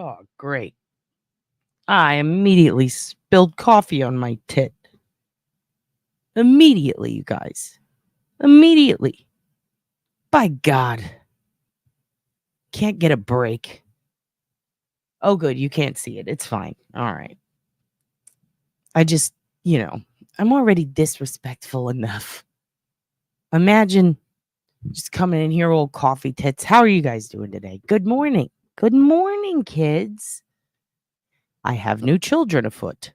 Oh, great. I immediately spilled coffee on my tit. Immediately, you guys. Immediately. By God. Can't get a break. Oh, good. You can't see it. It's fine. All right. I just, I'm already disrespectful enough. Imagine just coming in here, old coffee tits. How are you guys doing today? Good morning. Good morning, kids. I have new children afoot.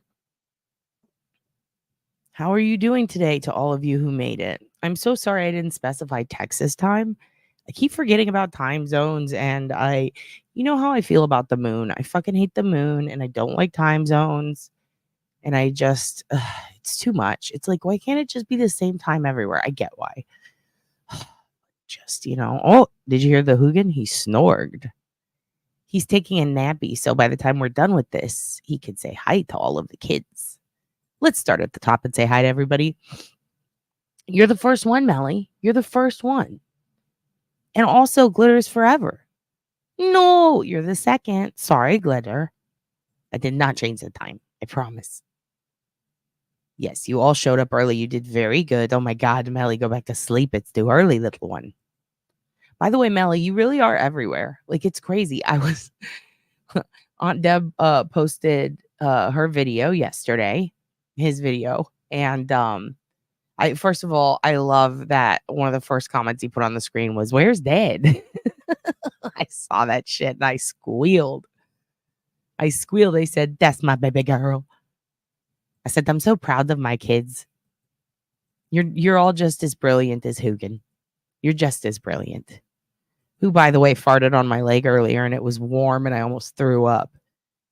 How are you doing today to all of you who made it? I'm so sorry I didn't specify Texas time. I keep forgetting about time zones, and you know how I feel about the moon. I fucking hate the moon, and I don't like time zones. And I just, it's too much. It's like, why can't it just be the same time everywhere? I get why. Just, oh, did you hear the Hoogan? He snored. He's taking a nappy, so by the time we're done with this, he could say hi to all of the kids. Let's start at the top and say hi to everybody. You're the first one, Melly. You're the first one. And also, Glitter's forever. No, you're the second. Sorry, Glitter. I did not change the time. I promise. Yes, you all showed up early. You did very good. Oh my God, Melly, go back to sleep. It's too early, little one. By the way, Melly, you really are everywhere. Like, it's crazy. I was Aunt Deb posted her video yesterday, his video, and first of all, I love that one of the first comments he put on the screen was, "Where's Dad?" I saw that shit and I squealed. I said, "That's my baby girl." I said, "I'm so proud of my kids. You're all just as brilliant as Hoogan. You're just as brilliant." Who, by the way, farted on my leg earlier and it was warm and I almost threw up.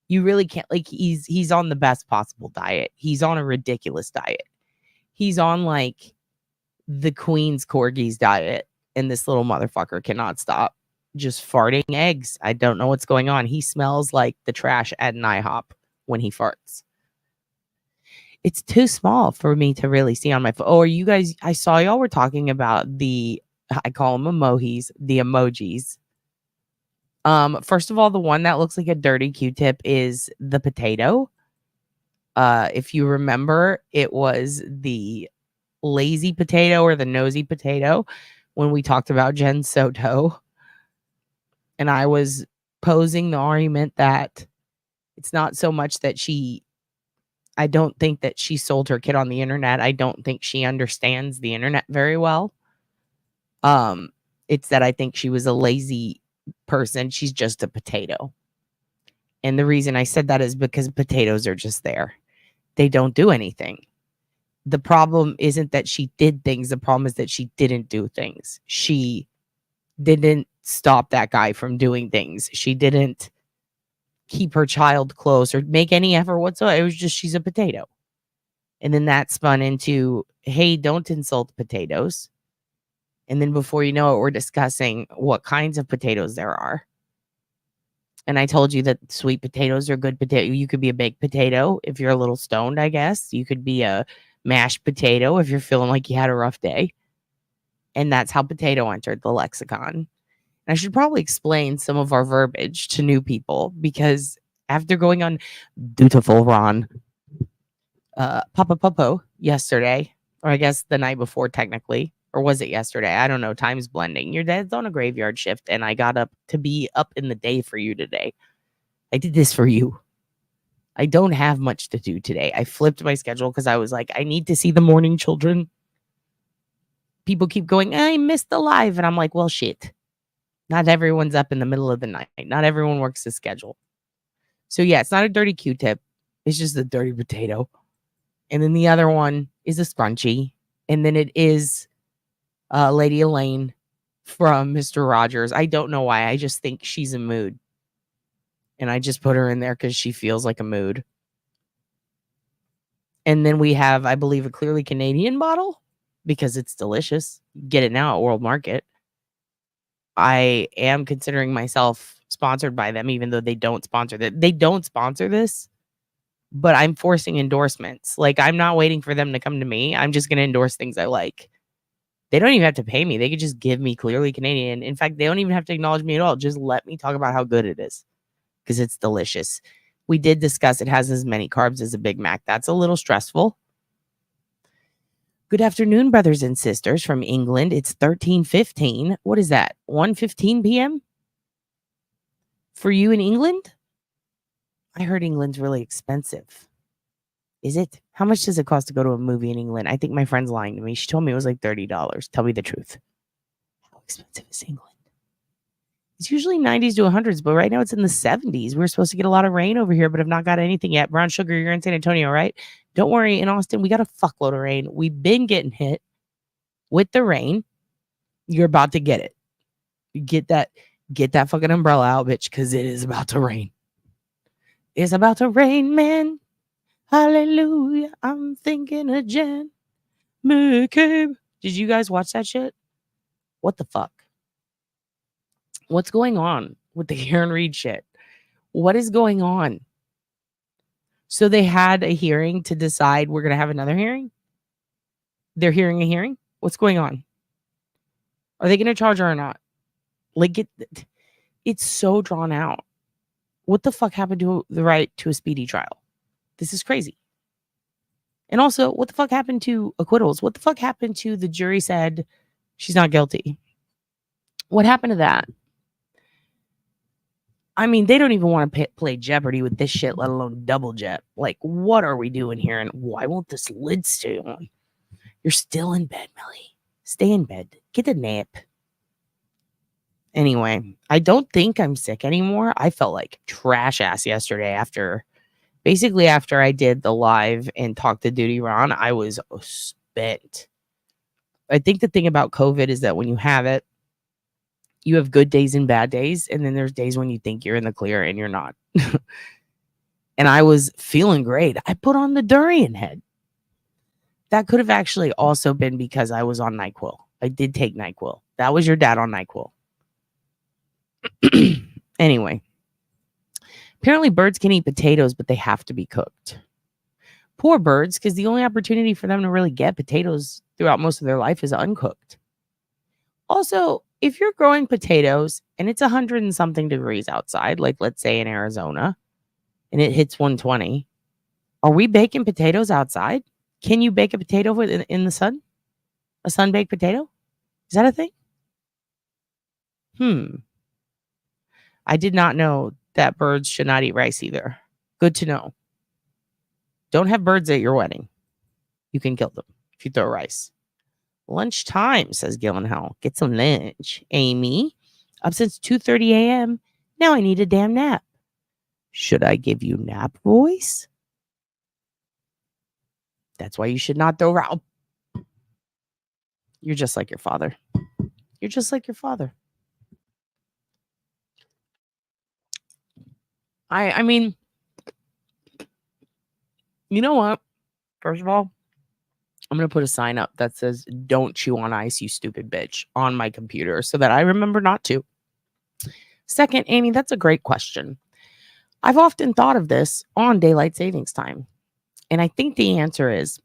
You really can't, like, he's on the best possible diet. He's on a ridiculous diet. He's on like the Queen's Corgi's diet, and this little motherfucker cannot stop just farting eggs. I don't know what's going on. He smells like the trash at an IHOP when he farts. It's too small for me to really see on my phone. Oh, are you guys, I saw y'all were talking about I call them emojis, the emojis. First of all, the one that looks like a dirty Q-tip is the potato. If you remember, it was the lazy potato or the nosy potato when we talked about Jen Soto. And I was posing the argument that it's not so much that I don't think that she sold her kid on the internet. I don't think she understands the internet very well. It's that I think she was a lazy person. She's just a potato. And the reason I said that is because potatoes are just there. They don't do anything. The problem isn't that she did things. The problem is that she didn't do things. She didn't stop that guy from doing things. She didn't keep her child close or make any effort whatsoever. It was just, she's a potato. And then that spun into, hey, don't insult potatoes. And then before you know it, we're discussing what kinds of potatoes there are. And I told you that sweet potatoes are good potato. You could be a baked potato if you're a little stoned, I guess. You could be a mashed potato if you're feeling like you had a rough day. And that's how potato entered the lexicon. And I should probably explain some of our verbiage to new people, because after going on Dutiful Ron, Papa Popo yesterday, or I guess the night before technically, or was it yesterday? I don't know. Time's blending. Your dad's on a graveyard shift, and I got up to be up in the day for you today. I did this for you. I don't have much to do today. I flipped my schedule because I was like, I need to see the morning children. People keep going, I missed the live. And I'm like, well, shit. Not everyone's up in the middle of the night. Not everyone works the schedule. So yeah, it's not a dirty Q-tip. It's just a dirty potato. And then the other one is a scrunchie. And then it is Lady Elaine from Mr. Rogers. I don't know why. I just think she's a mood. And I just put her in there because she feels like a mood. And then we have, I believe, a clearly Canadian bottle because it's delicious. Get it now at World Market. I am considering myself sponsored by them, even though they don't sponsor that. They don't sponsor this, but I'm forcing endorsements. Like, I'm not waiting for them to come to me. I'm just going to endorse things I like. They don't even have to pay me. They could just give me clearly Canadian. In fact, they don't even have to acknowledge me at all. Just let me talk about how good it is. because it's delicious. We did discuss it has as many carbs as a Big Mac. That's a little stressful. Good afternoon, brothers and sisters from England. It's 13:15. What is that? 1:15 p.m. for you in England? I heard England's really expensive. Is it? How much does it cost to go to a movie in England? I think my friend's lying to me. She told me it was like $30. Tell me the truth. How expensive is England? It's usually 90s to 100s, but right now it's in the 70s. We're supposed to get a lot of rain over here, but have not got anything yet. Brown Sugar, you're in San Antonio, right? Don't worry. In Austin, we got a fuckload of rain. We've been getting hit with the rain. You're about to get it. Get that fucking umbrella out, bitch, because it is about to rain. It's about to rain, man. Hallelujah. I'm thinking of Jen McCabe. Did you guys watch that shit? What the fuck? What's going on with the Karen Reed shit? What is going on? So they had a hearing to decide we're going to have another hearing? They're hearing a hearing? What's going on? Are they going to charge her or not? Like, it's so drawn out. What the fuck happened to the right to a speedy trial? This is crazy. And also, what the fuck happened to acquittals? What the fuck happened to the jury said she's not guilty? What happened to that? I mean, they don't even want to play Jeopardy with this shit, let alone double jet. Like, what are we doing here? And why won't this lid stay on? You're still in bed, Millie. Stay in bed. Get a nap. Anyway, I don't think I'm sick anymore. I felt like trash ass yesterday after I did the live and talked to Duty Ron. I was spent. I think the thing about COVID is that when you have it, you have good days and bad days. And then there's days when you think you're in the clear and you're not. And I was feeling great. I put on the durian head. That could have actually also been because I was on NyQuil. I did take NyQuil. That was your dad on NyQuil. Anyway. Apparently birds can eat potatoes, but they have to be cooked. Poor birds, because the only opportunity for them to really get potatoes throughout most of their life is uncooked. Also, if you're growing potatoes and it's 100 and something degrees outside, like let's say in Arizona, and it hits 120, are we baking potatoes outside? Can you bake a potato in the sun? A sun-baked potato? Is that a thing? I did not know that birds should not eat rice either. Good to know. Don't have birds at your wedding. You can kill them if you throw rice. Lunchtime, says Gyllenhaal. Get some lunch. Amy, up since 2:30 a.m. Now I need a damn nap. Should I give you nap voice? That's why you should not throw rice. You're just like your father. You're just like your father. I mean, you know what? First of all, I'm going to put a sign up that says, "Don't chew on ice, you stupid bitch," on my computer so that I remember not to. Second, Amy, that's a great question. I've often thought of this on daylight savings time. And I think the answer is,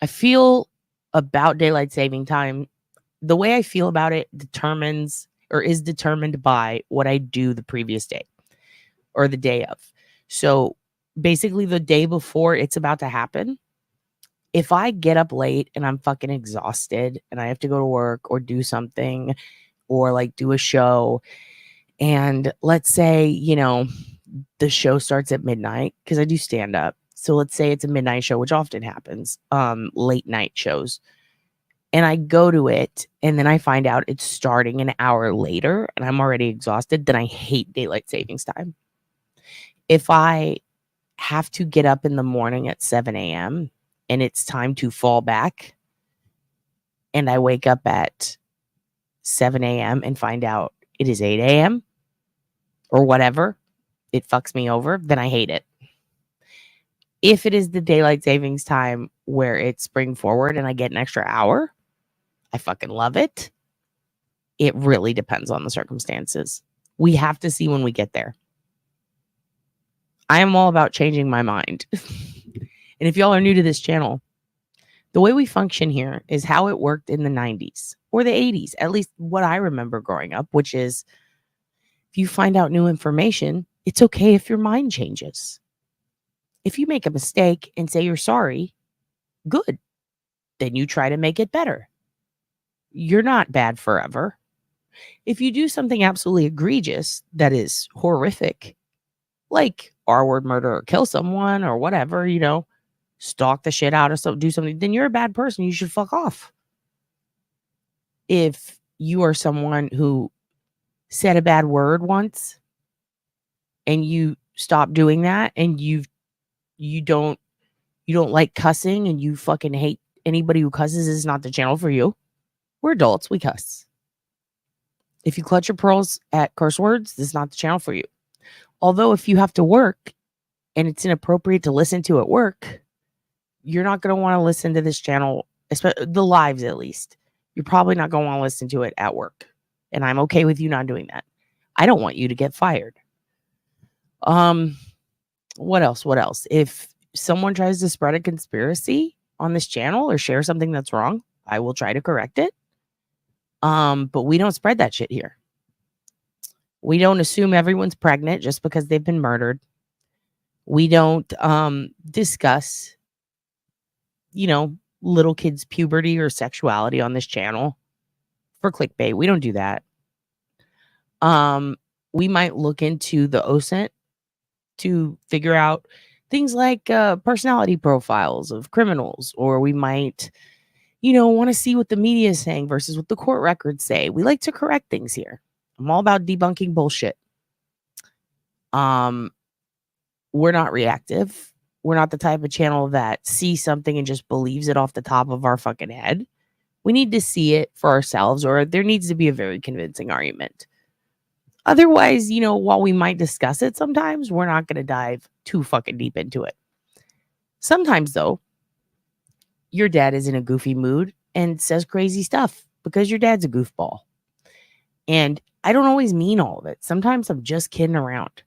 I feel about daylight saving time, the way I feel about it is determined by what I do the previous day or the day of. So basically the day before it's about to happen, if I get up late and I'm fucking exhausted and I have to go to work or do something or like do a show, and let's say, the show starts at midnight because I do stand up. So let's say it's a midnight show, which often happens, late night shows. And I go to it and then I find out it's starting an hour later and I'm already exhausted. Then I hate daylight savings time. If I have to get up in the morning at 7 a.m. and it's time to fall back and I wake up at 7 a.m. and find out it is 8 a.m. or whatever, it fucks me over, then I hate it. If it is the daylight savings time where it's spring forward and I get an extra hour, I fucking love it. It really depends on the circumstances. We have to see when we get there. I am all about changing my mind. And if y'all are new to this channel, the way we function here is how it worked in the 90s or the 80s, at least what I remember growing up, which is if you find out new information, It's okay if your mind changes. If you make a mistake and say you're sorry, good. Then you try to make it better. You're not bad forever. If you do something absolutely egregious that is horrific, like R-word murder or kill someone or whatever, stalk the shit out of do something, then you're a bad person. You should fuck off. If you are someone who said a bad word once and you stop doing that, and you don't like cussing, and you fucking hate anybody who cusses, is not the channel for you. We're adults, we cuss. If you clutch your pearls at curse words, this is not the channel for you. Although if you have to work and it's inappropriate to listen to at work, you're not going to want to listen to this channel, especially the lives at least. You're probably not going to want to listen to it at work. And I'm okay with you not doing that. I don't want you to get fired. What else? If someone tries to spread a conspiracy on this channel or share something that's wrong, I will try to correct it. But we don't spread that shit here. We don't assume everyone's pregnant just because they've been murdered. We don't discuss, little kids' puberty or sexuality on this channel for clickbait. We don't do that. We might look into the OSINT to figure out things like personality profiles of criminals, or we might, want to see what the media is saying versus what the court records say. We like to correct things here. I'm all about debunking bullshit. We're not reactive. We're not the type of channel that sees something and just believes it off the top of our fucking head. We need to see it for ourselves, or there needs to be a very convincing argument. Otherwise, while we might discuss it sometimes, we're not going to dive too fucking deep into it. Sometimes, though, your dad is in a goofy mood and says crazy stuff because your dad's a goofball. And I don't always mean all of it. Sometimes I'm just kidding around.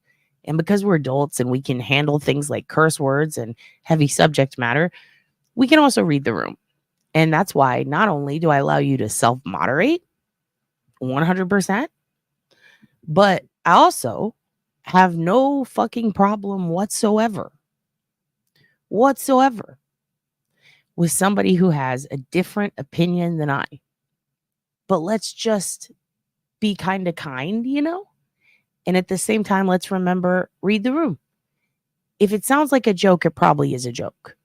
And because we're adults and we can handle things like curse words and heavy subject matter, we can also read the room. And that's why not only do I allow you to self-moderate 100%, but I also have no fucking problem whatsoever with somebody who has a different opinion than I. But let's just be kind, And at the same time, let's remember, read the room. If it sounds like a joke, it probably is a joke.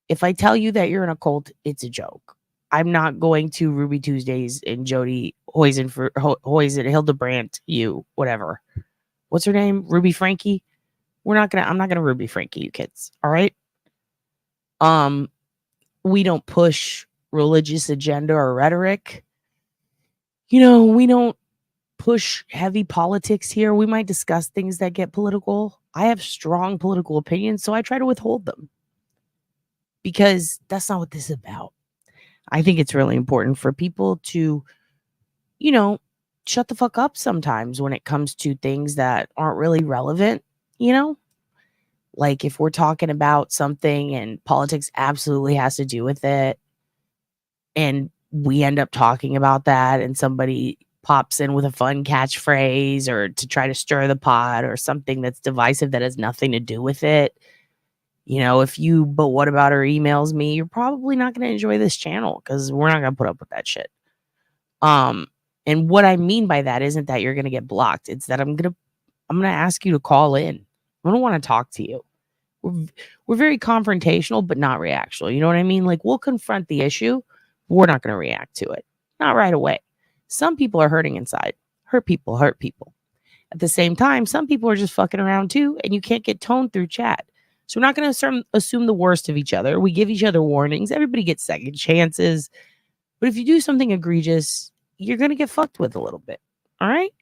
If I tell you that you're in a cult, it's a joke. I'm not going to Ruby Tuesdays and Jody Hoysen, Hildebrandt, whatever. What's her name? Ruby Frankie? I'm not gonna Ruby Frankie you kids. All right. We don't push religious agenda or rhetoric. We don't push heavy politics here. We might discuss things that get political. I have strong political opinions, so I try to withhold them because that's not what this is about. I think it's really important for people to, shut the fuck up sometimes when it comes to things that aren't really relevant, Like if we're talking about something and politics absolutely has to do with it, and we end up talking about that and somebody pops in with a fun catchphrase or to try to stir the pot or something that's divisive that has nothing to do with it. But what about her emails me, you're probably not going to enjoy this channel because we're not going to put up with that shit. And what I mean by that isn't that you're going to get blocked. It's that I'm going to ask you to call in. I'm going to want to talk to you. We're very confrontational, but not reactional. You know what I mean? Like we'll confront the issue. We're not going to react to it. Not right away. Some people are hurting inside. Hurt people. At the same time, some people are just fucking around too, and you can't get toned through chat. So we're not going to assume the worst of each other. We give each other warnings. Everybody gets second chances. But if you do something egregious, you're going to get fucked with a little bit. All right?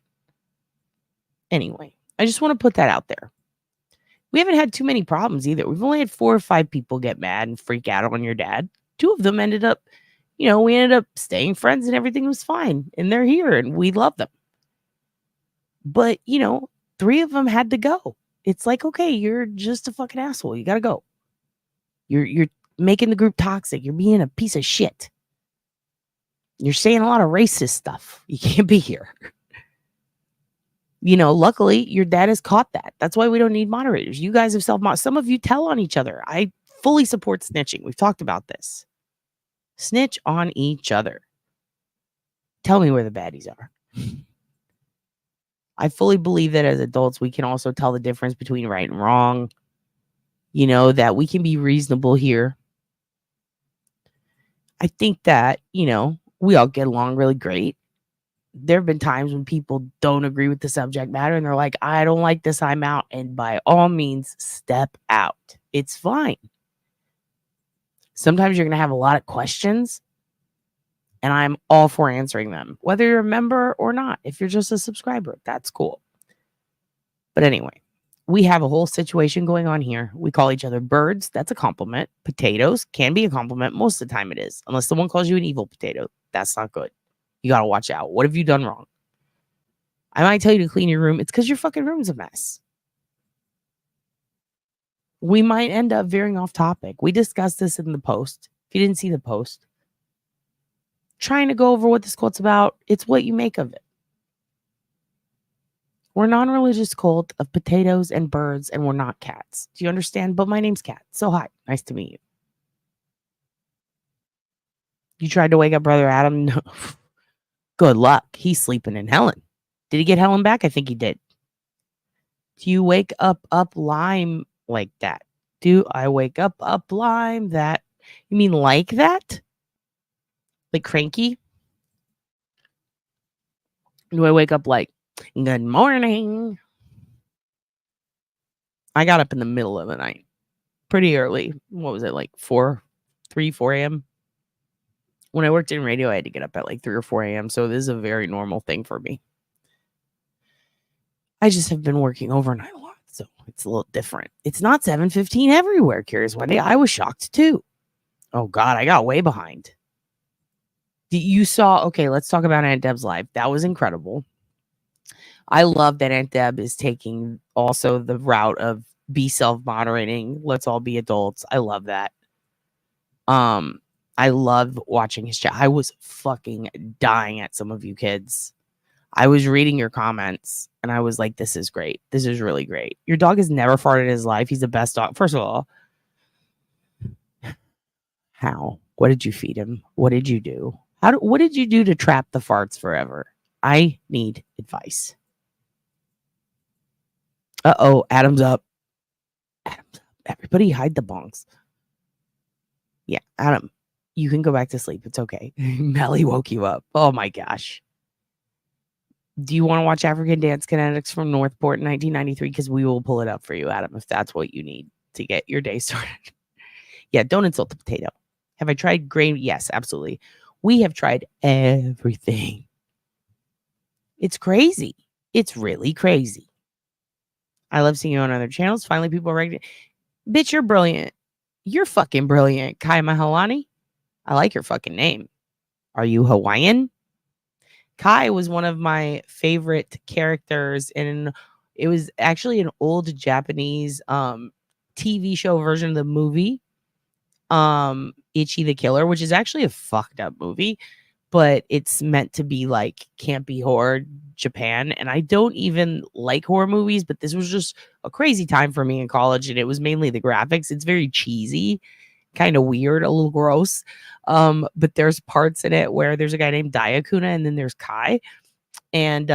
Anyway, I just want to put that out there. We haven't had too many problems either. We've only had 4 or 5 people get mad and freak out on your dad. 2 of them ended up, we ended up staying friends and everything was fine. And they're here and we love them. But, 3 of them had to go. It's like, okay, you're just a fucking asshole. You got to go. You're making the group toxic. You're being a piece of shit. You're saying a lot of racist stuff. You can't be here. Luckily your dad has caught that. That's why we don't need moderators. You guys have some of you tell on each other. I fully support snitching. We've talked about this. Snitch on each other. Tell me where the baddies are. I fully believe that as adults, we can also tell the difference between right and wrong. That we can be reasonable here. I think that, we all get along really great. There have been times when people don't agree with the subject matter and they're like, I don't like this, I'm out. And by all means, step out. It's fine. Sometimes you're going to have a lot of questions, and I'm all for answering them, whether you're a member or not. If you're just a subscriber, that's cool. But anyway, we have a whole situation going on here. We call each other birds. That's a compliment. Potatoes can be a compliment. Most of the time it is, unless someone calls you an evil potato. That's not good. You got to watch out. What have you done wrong? I might tell you to clean your room. It's because your fucking room's a mess. We might end up veering off topic. We discussed this in the post. If you didn't see the post, trying to go over what this cult's about, it's what you make of it. We're a non-religious cult of potatoes and birds, and we're not cats. Do you understand? But my name's Kat. So hi. Nice to meet you. You tried to wake up Brother Adam? No. Good luck. He's sleeping in Helen. Did he get Helen back? I think he did. Do you wake up lime like that? Do I wake up lime that? You mean like that? Like cranky? Do I wake up like, good morning? I got up in the middle of the night. Pretty early. What was it, like 4 a.m.? When I worked in radio, I had to get up at like 3 or 4 a.m. So this is a very normal thing for me. I just have been working overnight a lot, so it's a little different. It's not 7:15 everywhere, Curious Wendy. I was shocked too. Oh God, I got way behind. You saw, okay, let's talk about Aunt Deb's live. That was incredible. I love that Aunt Deb is taking also the route of be self-moderating. Let's all be adults. I love that. I love watching his chat. I was fucking dying at some of you kids. I was reading your comments and I was like, this is great. This is really great. Your dog has never farted in his life. He's the best dog. First of all, how? What did you feed him? What did you do? What did you do to trap the farts forever? I need advice. Uh-oh, Adam's up. Adam's up. Everybody hide the bongs. Yeah, Adam, you can go back to sleep. It's okay. Melly woke you up. Oh my gosh. Do you want to watch African Dance Kinetics from Northport in 1993? Because we will pull it up for you, Adam, if that's what you need to get your day started. Yeah, don't insult the potato. Have I tried grain? Yes, absolutely. We have tried everything. It's crazy. It's really crazy. I love seeing you on other channels. Finally, people are ready. Bitch, you're brilliant. You're fucking brilliant. Kai Mahalani. I like your fucking name. Are you Hawaiian? Kai was one of my favorite characters, and it was actually an old Japanese TV show version of the movie Ichi the Killer, which is actually a fucked up movie, but it's meant to be like campy horror Japan. And I don't even like horror movies, but this was just a crazy time for me in college, and it was mainly the graphics. It's very cheesy, kind of weird, a little gross. But there's parts in it where there's a guy named Diakuna, and then there's Kai. And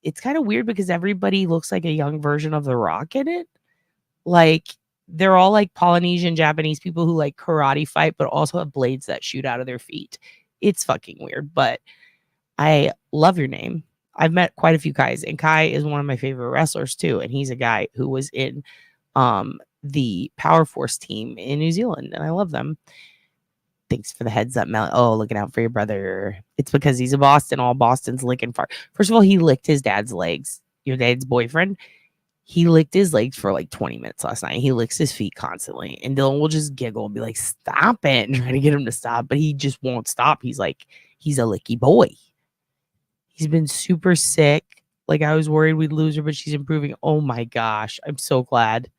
it's kind of weird because everybody looks like a young version of The Rock in it. Like, they're all like Polynesian Japanese people who like karate fight, but also have blades that shoot out of their feet. It's fucking weird, but I love your name. I've met quite a few Kais, and Kai is one of my favorite wrestlers too. And he's a guy who was in the Power Force team in New Zealand, and I love them. Thanks for the heads up, Mel. Oh, looking out for your brother. It's because he's a Boston. All Boston's licking fart. First of all, he licked his dad's legs. Your dad's boyfriend. He licked his legs for like 20 minutes last night. He licks his feet constantly. And Dylan will just giggle and be like, stop it. And try to get him to stop. But he just won't stop. He's like, he's a licky boy. He's been super sick. Like, I was worried we'd lose her, but she's improving. Oh my gosh. I'm so glad.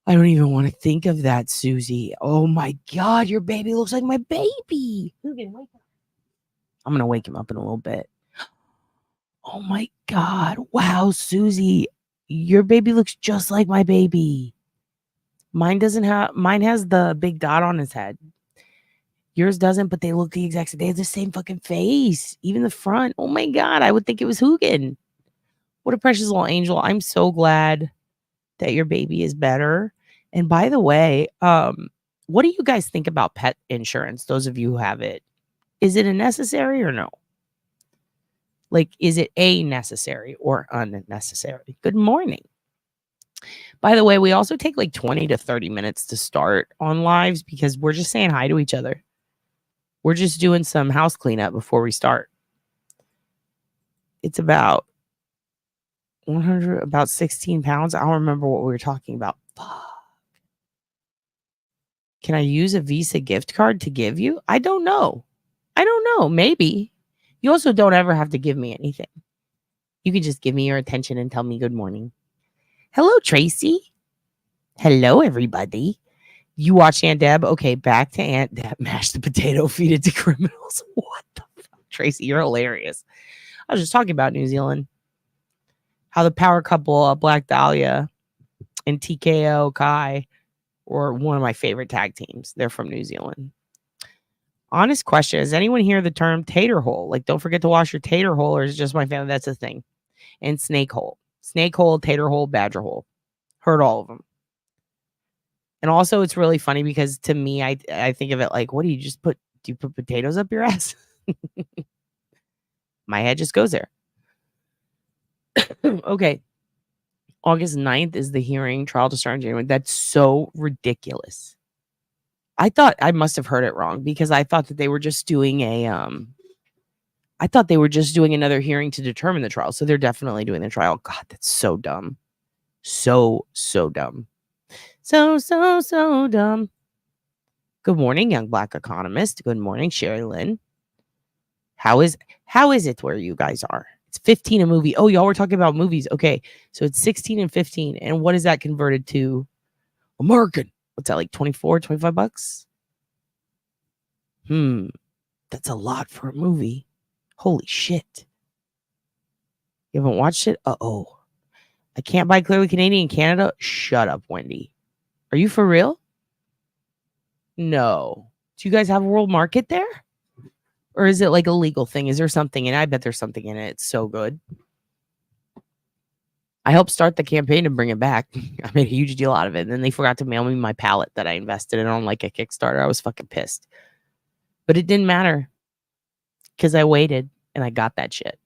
I don't even want to think of that, Susie. Oh my God. Your baby looks like my baby. Hoogan, wake up. I'm going to wake him up in a little bit. Oh my God. Wow, Susie, your baby looks just like my baby. Mine has the big dot on his head. Yours doesn't, but they look the exact same. They have the same fucking face. Even the front. Oh my God. I would think it was Hoogan. What a precious little angel. I'm so glad that your baby is better. And by the way, what do you guys think about pet insurance? Those of you who have it, is it a necessary or no? Like, is it a necessary or unnecessary? Good morning. By the way, we also take like 20 to 30 minutes to start on lives because we're just saying hi to each other. We're just doing some house cleanup before we start. It's about 16 pounds. I don't remember what we were talking about. Fuck. Can I use a Visa gift card to give you? I don't know. Maybe. You also don't ever have to give me anything. You can just give me your attention and tell me good morning. Hello, Tracy. Hello, everybody. You watch Aunt Deb? Okay, back to Aunt Deb. Mash the potato, feed it to criminals. What the fuck? Tracy, you're hilarious. I was just talking about New Zealand. How the power couple, Black Dahlia and TKO Kai, were one of my favorite tag teams. They're from New Zealand. Honest question. Has anyone hear the term tater hole? Like, don't forget to wash your tater hole, or is it just my family? That's a thing. And snake hole. Snake hole, tater hole, badger hole. Heard all of them. And also, it's really funny because to me, I think of it like, what do you just put? Do you put potatoes up your ass? My head just goes there. Okay. August 9th is the hearing. Trial to start in January. That's so ridiculous. I thought I must have heard it wrong because I thought that they were just doing another hearing to determine the trial. So they're definitely doing the trial. God, that's so dumb. So dumb. So dumb. Good morning, young Black economist. Good morning, Sherry Lynn. How is it where you guys are? It's 15 a movie. Oh, y'all were talking about movies. Okay, so it's 16 and 15. And what is that converted to? American. What's that, like 24, 25 bucks? That's a lot for a movie. Holy shit. You haven't watched it? Uh-oh. I can't buy Clearly Canadian in Canada? Shut up, Wendy. Are you for real? No. Do you guys have a world market there? Or is it like a legal thing? Is there something in it? I bet there's something in it. It's so good. I helped start the campaign to bring it back. I made a huge deal out of it. And then they forgot to mail me my pallet that I invested in on like a Kickstarter. I was fucking pissed. But it didn't matter because I waited and I got that shit.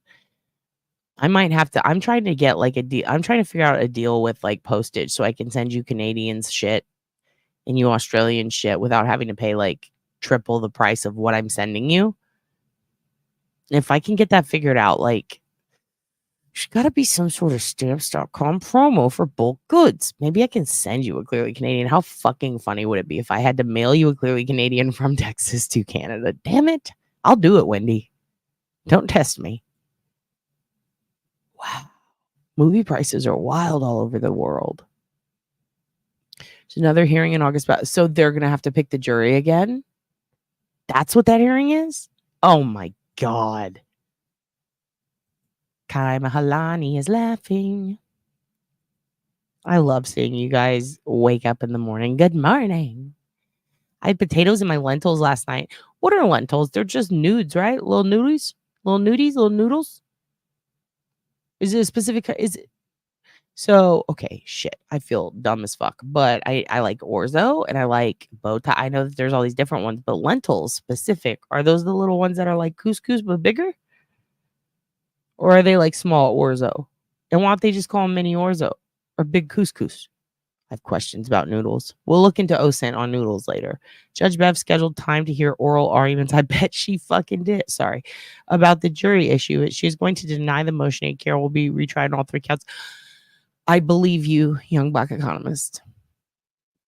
I might have to. I'm trying to get like a deal. I'm trying to figure out a deal with like postage so I can send you Canadians shit and you Australian shit without having to pay like triple the price of what I'm sending you. And if I can get that figured out, like, there's got to be some sort of stamps.com promo for bulk goods. Maybe I can send you a Clearly Canadian. How fucking funny would it be if I had to mail you a Clearly Canadian from Texas to Canada? Damn it. I'll do it, Wendy. Don't test me. Wow. Movie prices are wild all over the world. There's another hearing in August. So they're going to have to pick the jury again? That's what that hearing is? Oh my God. Kai Mahalani is laughing. I love seeing you guys wake up in the morning. Good morning. I had potatoes in my lentils last night. What are lentils? They're just nudes, right? Little nudies? Little nudies? Little noodles? Is it a specific? Is it? So, okay, shit. I feel dumb as fuck. But I like orzo and I like bow tie. I know that there's all these different ones, but lentils specific. Are those the little ones that are like couscous but bigger? Or are they like small orzo? And why don't they just call them mini orzo or big couscous? I have questions about noodles. We'll look into OSINT on noodles later. Judge Bev scheduled time to hear oral arguments. I bet she fucking did. Sorry. About the jury issue. She is going to deny the motion. And Carol will be retried on all three counts. I believe you, young Black economist,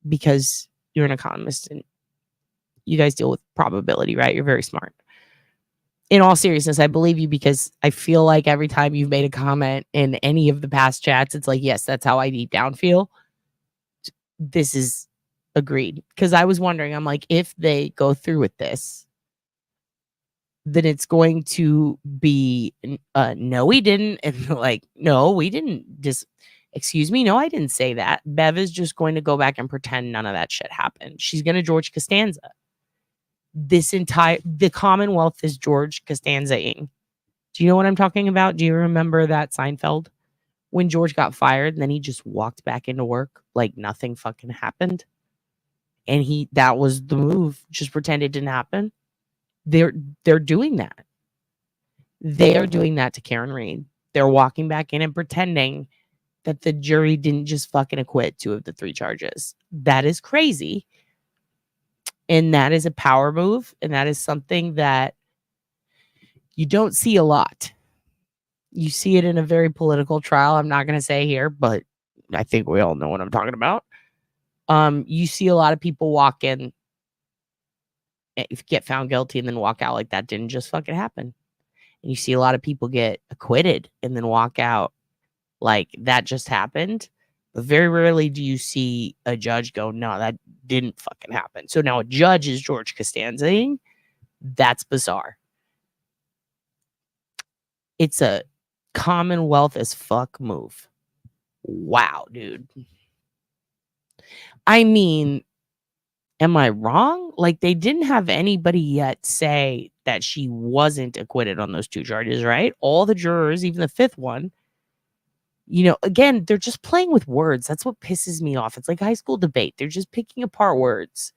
because you're an economist and you guys deal with probability, right? You're very smart. In all seriousness, I believe you because I feel like every time you've made a comment in any of the past chats, it's like, yes, that's how I deep down feel. This is agreed. Because I was wondering, I'm like, if they go through with this, then it's going to be, no, we didn't. And like, no, we didn't. Just, excuse me, no, I didn't say that. Bev is just going to go back and pretend none of that shit happened. She's going to George Costanza. The Commonwealth is George Costanza-ing. Do you know what I'm talking about? Do you remember that Seinfeld? When George got fired and then he just walked back into work like nothing fucking happened. And that was the move. Just pretend it didn't happen. They're doing that. They are doing that to Karen Reed. They're walking back in and pretending that the jury didn't just fucking acquit 2 of the 3 charges. That is crazy. And that is a power move. And that is something that you don't see a lot. You see it in a very political trial. I'm not going to say here, but I think we all know what I'm talking about. You see a lot of people walk in, get found guilty, and then walk out like that didn't just fucking happen. And you see a lot of people get acquitted and then walk out like that just happened. But very rarely do you see a judge go, no, that didn't fucking happen. So now a judge is George Costanza. That's bizarre. It's a Commonwealth as fuck move. Wow, dude. I mean, am I wrong? Like, they didn't have anybody yet say that she wasn't acquitted on those 2 charges, right? All the jurors, even the 5th one, you know, again, they're just playing with words. That's what pisses me off. It's like high school debate. They're just picking apart words.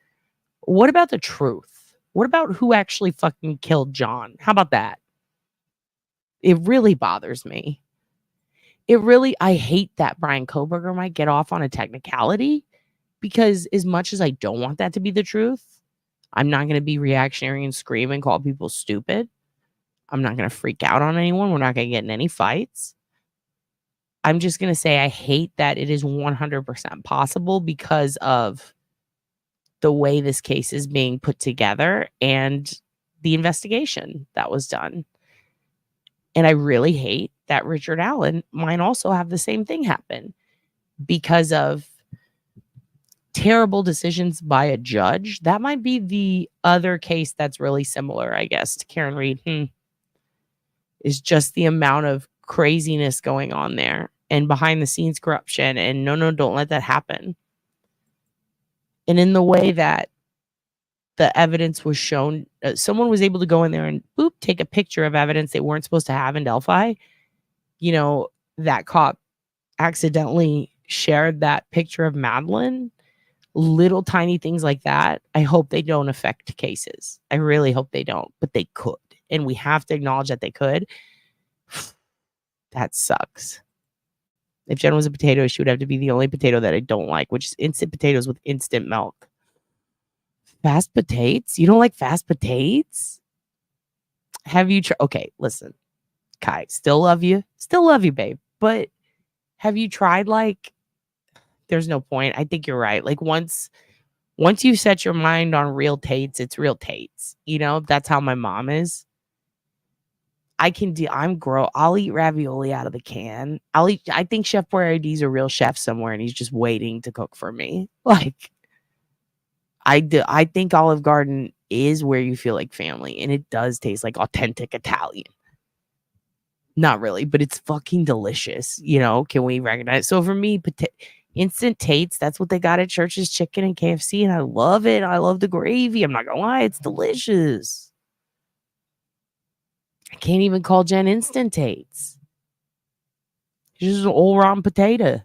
What about the truth? What about who actually fucking killed John? How about that? It really bothers me. I hate that Brian Kohberger might get off on a technicality, because as much as I don't want that to be the truth, I'm not going to be reactionary and scream and call people stupid. I'm not going to freak out on anyone. We're not going to get in any fights. I'm just going to say I hate that it is 100% possible because of the way this case is being put together and the investigation that was done. And I really hate that Richard Allen might also have the same thing happen because of terrible decisions by a judge. That might be the other case that's really similar, I guess, to Karen Reed. Is just the amount of craziness going on there and behind the scenes corruption. And no, don't let that happen. And in the way that the evidence was shown, someone was able to go in there and take a picture of evidence they weren't supposed to have in Delphi. You know, that cop accidentally shared that picture of Madeline. Little tiny things like that. I hope they don't affect cases. I really hope they don't, but they could. And we have to acknowledge that they could. That sucks. If Jen was a potato, she would have to be the only potato that I don't like, which is instant potatoes with instant milk. Fast potatoes? You don't like fast potatoes? Have you tried? Okay, listen. Kai, still love you, babe. But have you tried, like, there's no point. I think you're right. Like, once you set your mind on real Tates, it's real Tates. You know, that's how my mom is. I'll eat ravioli out of the can. I think Chef Boyardee's a real chef somewhere and he's just waiting to cook for me. Like, I think Olive Garden is where you feel like family, and it does taste like authentic Italian. Not really, but it's fucking delicious. You know, can we recognize? So for me, instant Tates, that's what they got at Church's Chicken and KFC, and I love it. I love the gravy. I'm not gonna lie, it's delicious. I can't even call Jen instant Tates. She's just an old rotten potato.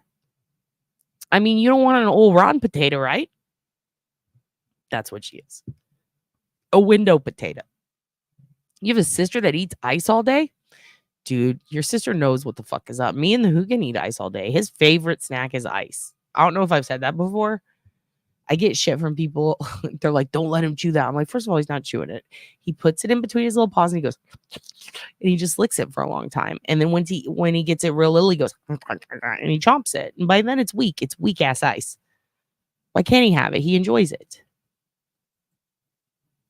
I mean, you don't want an old rotten potato, right? That's what she is. A window potato. You have a sister that eats ice all day? Dude, your sister knows what the fuck is up. Me and the Hoogan eat ice all day. His favorite snack is ice. I don't know if I've said that before. I get shit from people. They're like, don't let him chew that. I'm like, first of all, he's not chewing it. He puts it in between his little paws and he goes, and he just licks it for a long time. And then when he gets it real little, he goes, and he chomps it. And by then it's weak. It's weak ass ice. Why can't he have it? He enjoys it.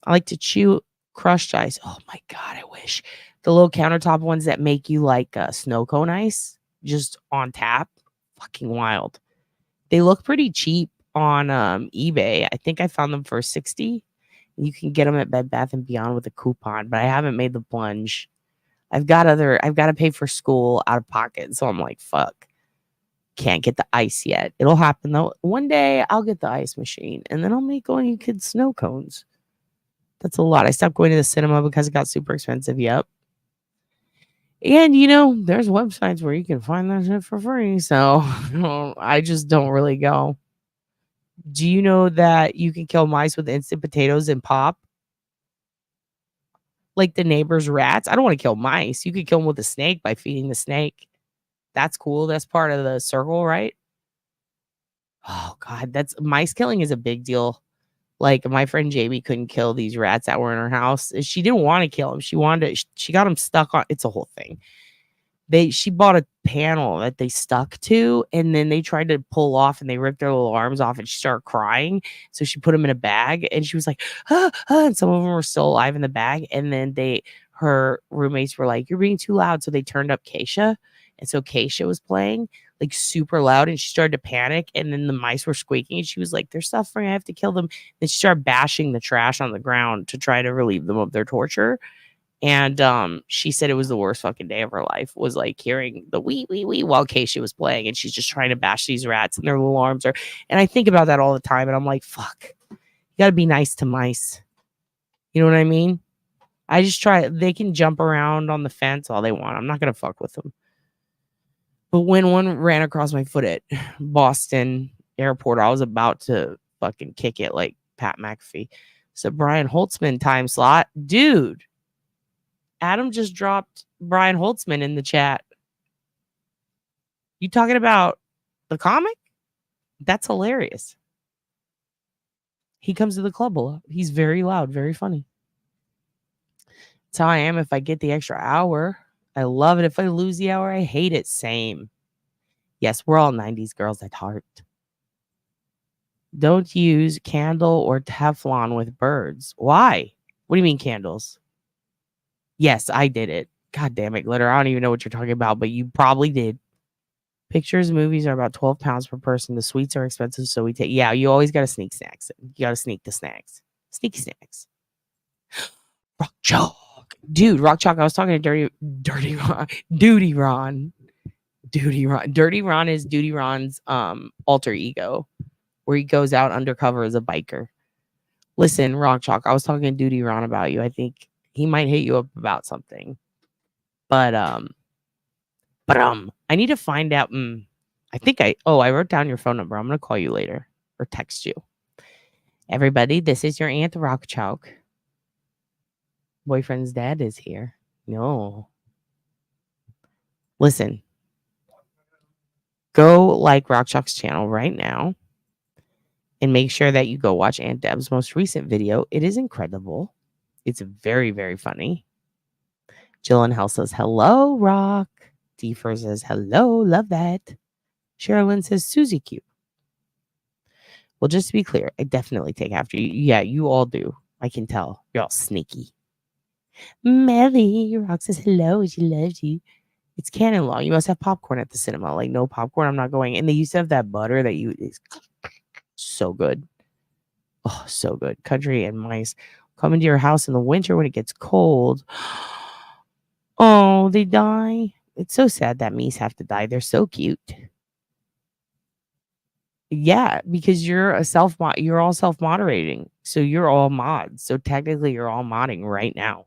I like to chew crushed ice. Oh my God, I wish. The little countertop ones that make you like snow cone ice just on tap. Fucking wild. They look pretty cheap on eBay. I think I found them for $60. You can get them at Bed Bath & Beyond with a coupon, but I haven't made the plunge. I've got to pay for school out of pocket. So I'm like, fuck. Can't get the ice yet. It'll happen though. One day I'll get the ice machine and then I'll make all you kids snow cones. That's a lot. I stopped going to the cinema because it got super expensive. Yep. And there's websites where you can find that shit for free. So I just don't really go. Do you know that you can kill mice with instant potatoes and pop? Like the neighbor's rats? I don't want to kill mice. You could kill them with a snake by feeding the snake. That's cool. That's part of the circle, right? Oh, God. Mice killing is a big deal. Like my friend Jamie couldn't kill these rats that were in her house. She didn't want to kill them. She got them stuck on. It's a whole thing. She bought a panel that they stuck to, and then they tried to pull off and they ripped their little arms off and she started crying. So she put them in a bag and she was like, and some of them were still alive in the bag. And then her roommates were like, you're being too loud. So they turned up Keisha. And so Keisha was playing like super loud and she started to panic. And then the mice were squeaking and she was like, they're suffering. I have to kill them. Then she started bashing the trash on the ground to try to relieve them of their torture. And she said it was the worst fucking day of her life, was like hearing the wee, wee, wee while Keisha was playing. And she's just trying to bash these rats and their little arms are. And I think about that all the time. And I'm like, fuck, you got to be nice to mice. You know what I mean? I just they can jump around on the fence all they want. I'm not going to fuck with them. But when one ran across my foot at Boston Airport, I was about to fucking kick it like Pat McAfee. So Brian Holtzman time slot. Dude. Adam just dropped Brian Holtzman in the chat. You talking about the comic? That's hilarious. He comes to the club a lot. He's very loud, very funny. That's how I am if I get the extra hour. I love it. If I lose the hour, I hate it. Same. Yes, we're all 90s girls at heart. Don't use candle or Teflon with birds. Why? What do you mean candles? Yes, I did it. God damn it, Glitter. I don't even know what you're talking about, but you probably did. Pictures, movies are about 12 pounds per person. The sweets are expensive, so we take. Yeah, you always got to sneak snacks. You got to sneak the snacks. Sneaky snacks. Rock Chalk. Dude, Rock Chalk. I was talking to Dirty Ron. Duty Ron. Duty Ron. Dirty Ron is Duty Ron's alter ego, where he goes out undercover as a biker. Listen, Rock Chalk. I was talking to Duty Ron about you. I think he might hit you up about something. But I need to find out. I think I wrote down your phone number. I'm going to call you later or text you. Everybody, this is your Aunt Rock Chalk. Boyfriend's dad is here. No. Listen. Go like Rock Chalk's channel right now. And make sure that you go watch Aunt Deb's most recent video. It is incredible. It's very, very funny. Jillian says, hello, Rock. Deefer says, hello, love that. Sherilyn says, Susie cute. Well, just to be clear, I definitely take after you. Yeah, you all do. I can tell. You're all sneaky. Melly, Rock says, hello, she loves you. It's canon law. You must have popcorn at the cinema. Like, no popcorn, I'm not going. And they used to have that butter that is so good. Oh, so good. Country and mice come into your house in the winter when it gets cold. Oh, they die. It's so sad that meese have to die. They're so cute. Yeah, because you're all self-moderating. So you're all mods. So technically you're all modding right now.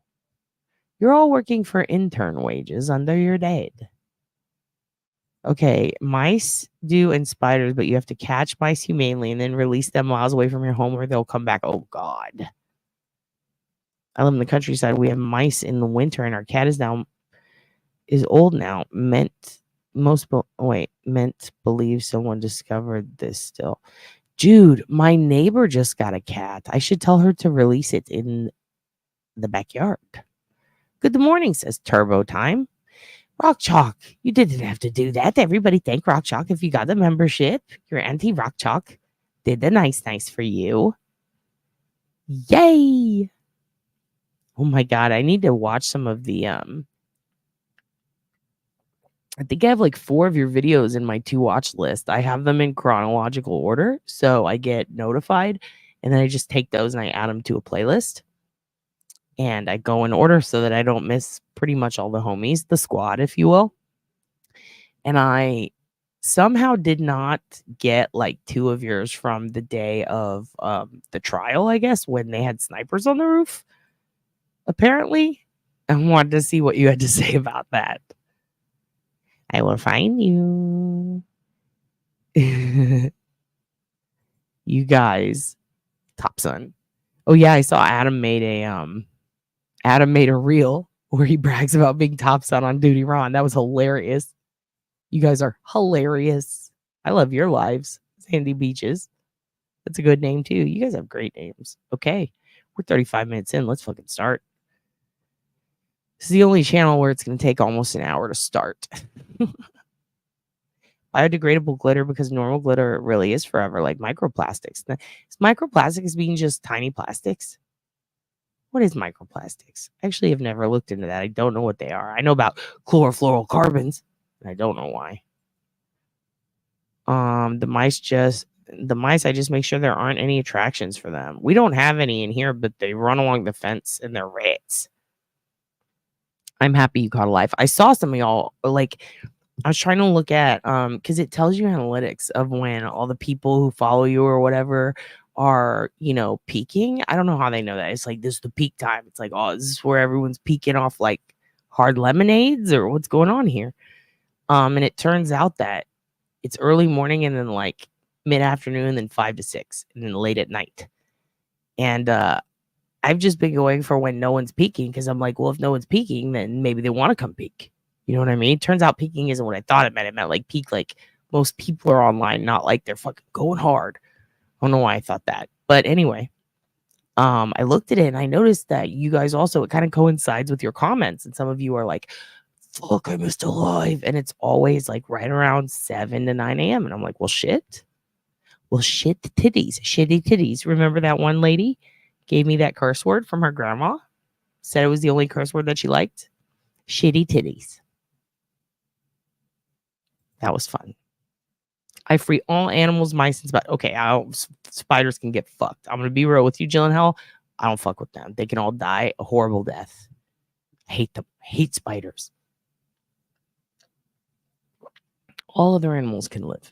You're all working for intern wages under your dad. Okay, mice do and spiders, but you have to catch mice humanely and then release them miles away from your home or they'll come back. Oh, God. I live in the countryside. We have mice in the winter and our cat is old now. Meant believe someone discovered this still. Dude, my neighbor just got a cat. I should tell her to release it in the backyard. Good morning, says Turbo Time. Rock Chalk, you didn't have to do that. Everybody thank Rock Chalk if you got the membership. Your Auntie Rock Chalk did the nice for you. Yay! Oh my God, I need to watch some of the I think I have like 4 of your videos in my to watch list. I have them in chronological order, so I get notified And then I just take those and I add them to a playlist. And I go in order so that I don't miss pretty much all the homies, the squad, if you will. And I somehow did not get like 2 of yours from the day of the trial, I guess, when they had snipers on the roof, apparently. I wanted to see what you had to say about that. I will find you. You guys, top son. Oh yeah, I saw Adam made a reel where he brags about being top son on Duty Ron. That was hilarious. You guys are hilarious. I love your lives. Sandy Beaches. That's a good name too. You guys have great names. Okay. We're 35 minutes in. Let's fucking start. This is the only channel where it's going to take almost an hour to start. Biodegradable glitter, because normal glitter really is forever, like microplastics. Is microplastics being just tiny plastics? What is microplastics? Actually, I've never looked into that. I don't know what they are. I know about chlorofluorocarbons, and I don't know why. The mice, I just make sure there aren't any attractions for them. We don't have any in here, but they run along the fence and they're rats. I'm happy you caught a life. I saw some of y'all, like, I was trying to look at, because it tells you analytics of when all the people who follow you or whatever are, peaking. I don't know how they know that. It's like, this is the peak time. It's like, oh, this is where everyone's peaking off like hard lemonades, or what's going on here? And it turns out that it's early morning and then like mid-afternoon, then 5 to 6, and then late at night. And I've just been going for when no one's peaking, because I'm like, well, if no one's peaking, then maybe they want to come peak. You know what I mean? Turns out peaking isn't what I thought it meant. It meant like peak, like most people are online, not like they're fucking going hard. I don't know why I thought that. But anyway, I looked at it and I noticed that you guys also, it kind of coincides with your comments. And some of you are like, fuck, I missed a live. And it's always like right around 7 to 9 a.m. And I'm like, well, shit. Well, shit titties. Shitty titties. Remember that one lady gave me that curse word from her grandma? Said it was the only curse word that she liked? Shitty titties. That was fun. I free all animals, mice, and spiders. Okay, spiders can get fucked. I'm going to be real with you, Gyllenhaal. I don't fuck with them. They can all die a horrible death. I hate them. I hate spiders. All other animals can live.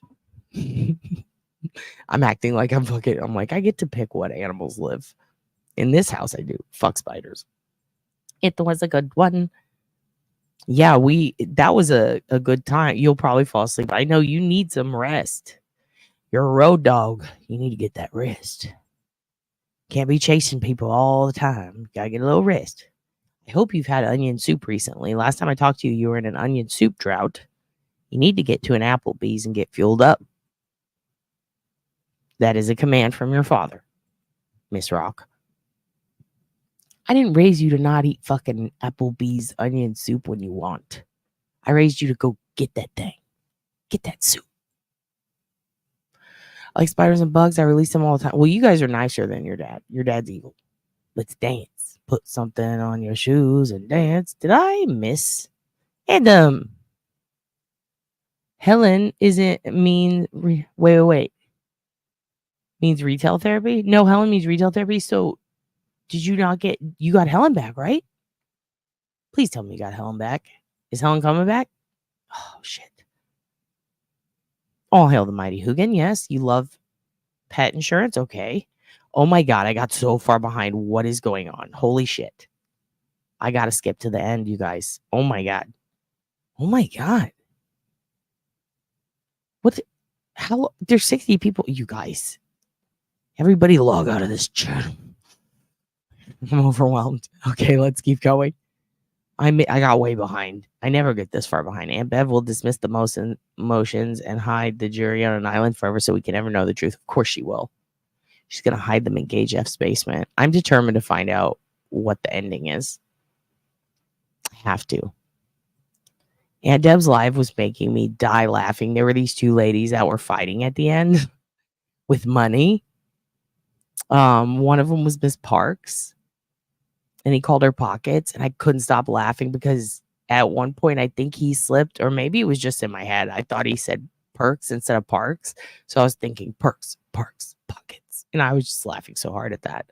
I'm acting like I'm like, I get to pick what animals live. In this house, I do. Fuck spiders. It was a good one. Yeah, that was a good time. You'll probably fall asleep. I know you need some rest. You're a road dog. You need to get that rest. Can't be chasing people all the time. Gotta get a little rest. I hope you've had onion soup recently. Last time I talked to you, you were in an onion soup drought. You need to get to an Applebee's and get fueled up. That is a command from your father, Miss Rock. I didn't raise you to not eat fucking Applebee's onion soup when you want. I raised you to go get that thing. Get that soup. I like spiders and bugs. I release them all the time. Well, you guys are nicer than your dad. Your dad's evil. Let's dance. Put something on your shoes and dance. Did I miss? And Helen isn't mean. Wait. Means retail therapy? No, Helen means retail therapy. So did you not you got Helen back, right? Please tell me you got Helen back. Is Helen coming back? Oh, shit. All hail the mighty Hoogan. Yes, you love pet insurance. Okay. Oh my God, I got so far behind. What is going on? Holy shit. I got to skip to the end, you guys. Oh my God. Oh my God. How? There's 60 people. You guys. Everybody log out of this channel. I'm overwhelmed. Okay, let's keep going. I got way behind. I never get this far behind. Aunt Bev will dismiss the motions and hide the jury on an island forever so we can never know the truth. Of course she will. She's going to hide them in Gay Jeff's basement. I'm determined to find out what the ending is. I have to. Aunt Deb's live was making me die laughing. There were these 2 ladies that were fighting at the end with money. One of them was Miss Parks. And he called her Pockets, and I couldn't stop laughing because at one point I think he slipped, or maybe it was just in my head. I thought he said Perks instead of Parks. So I was thinking Perks, Parks, Pockets. And I was just laughing so hard at that.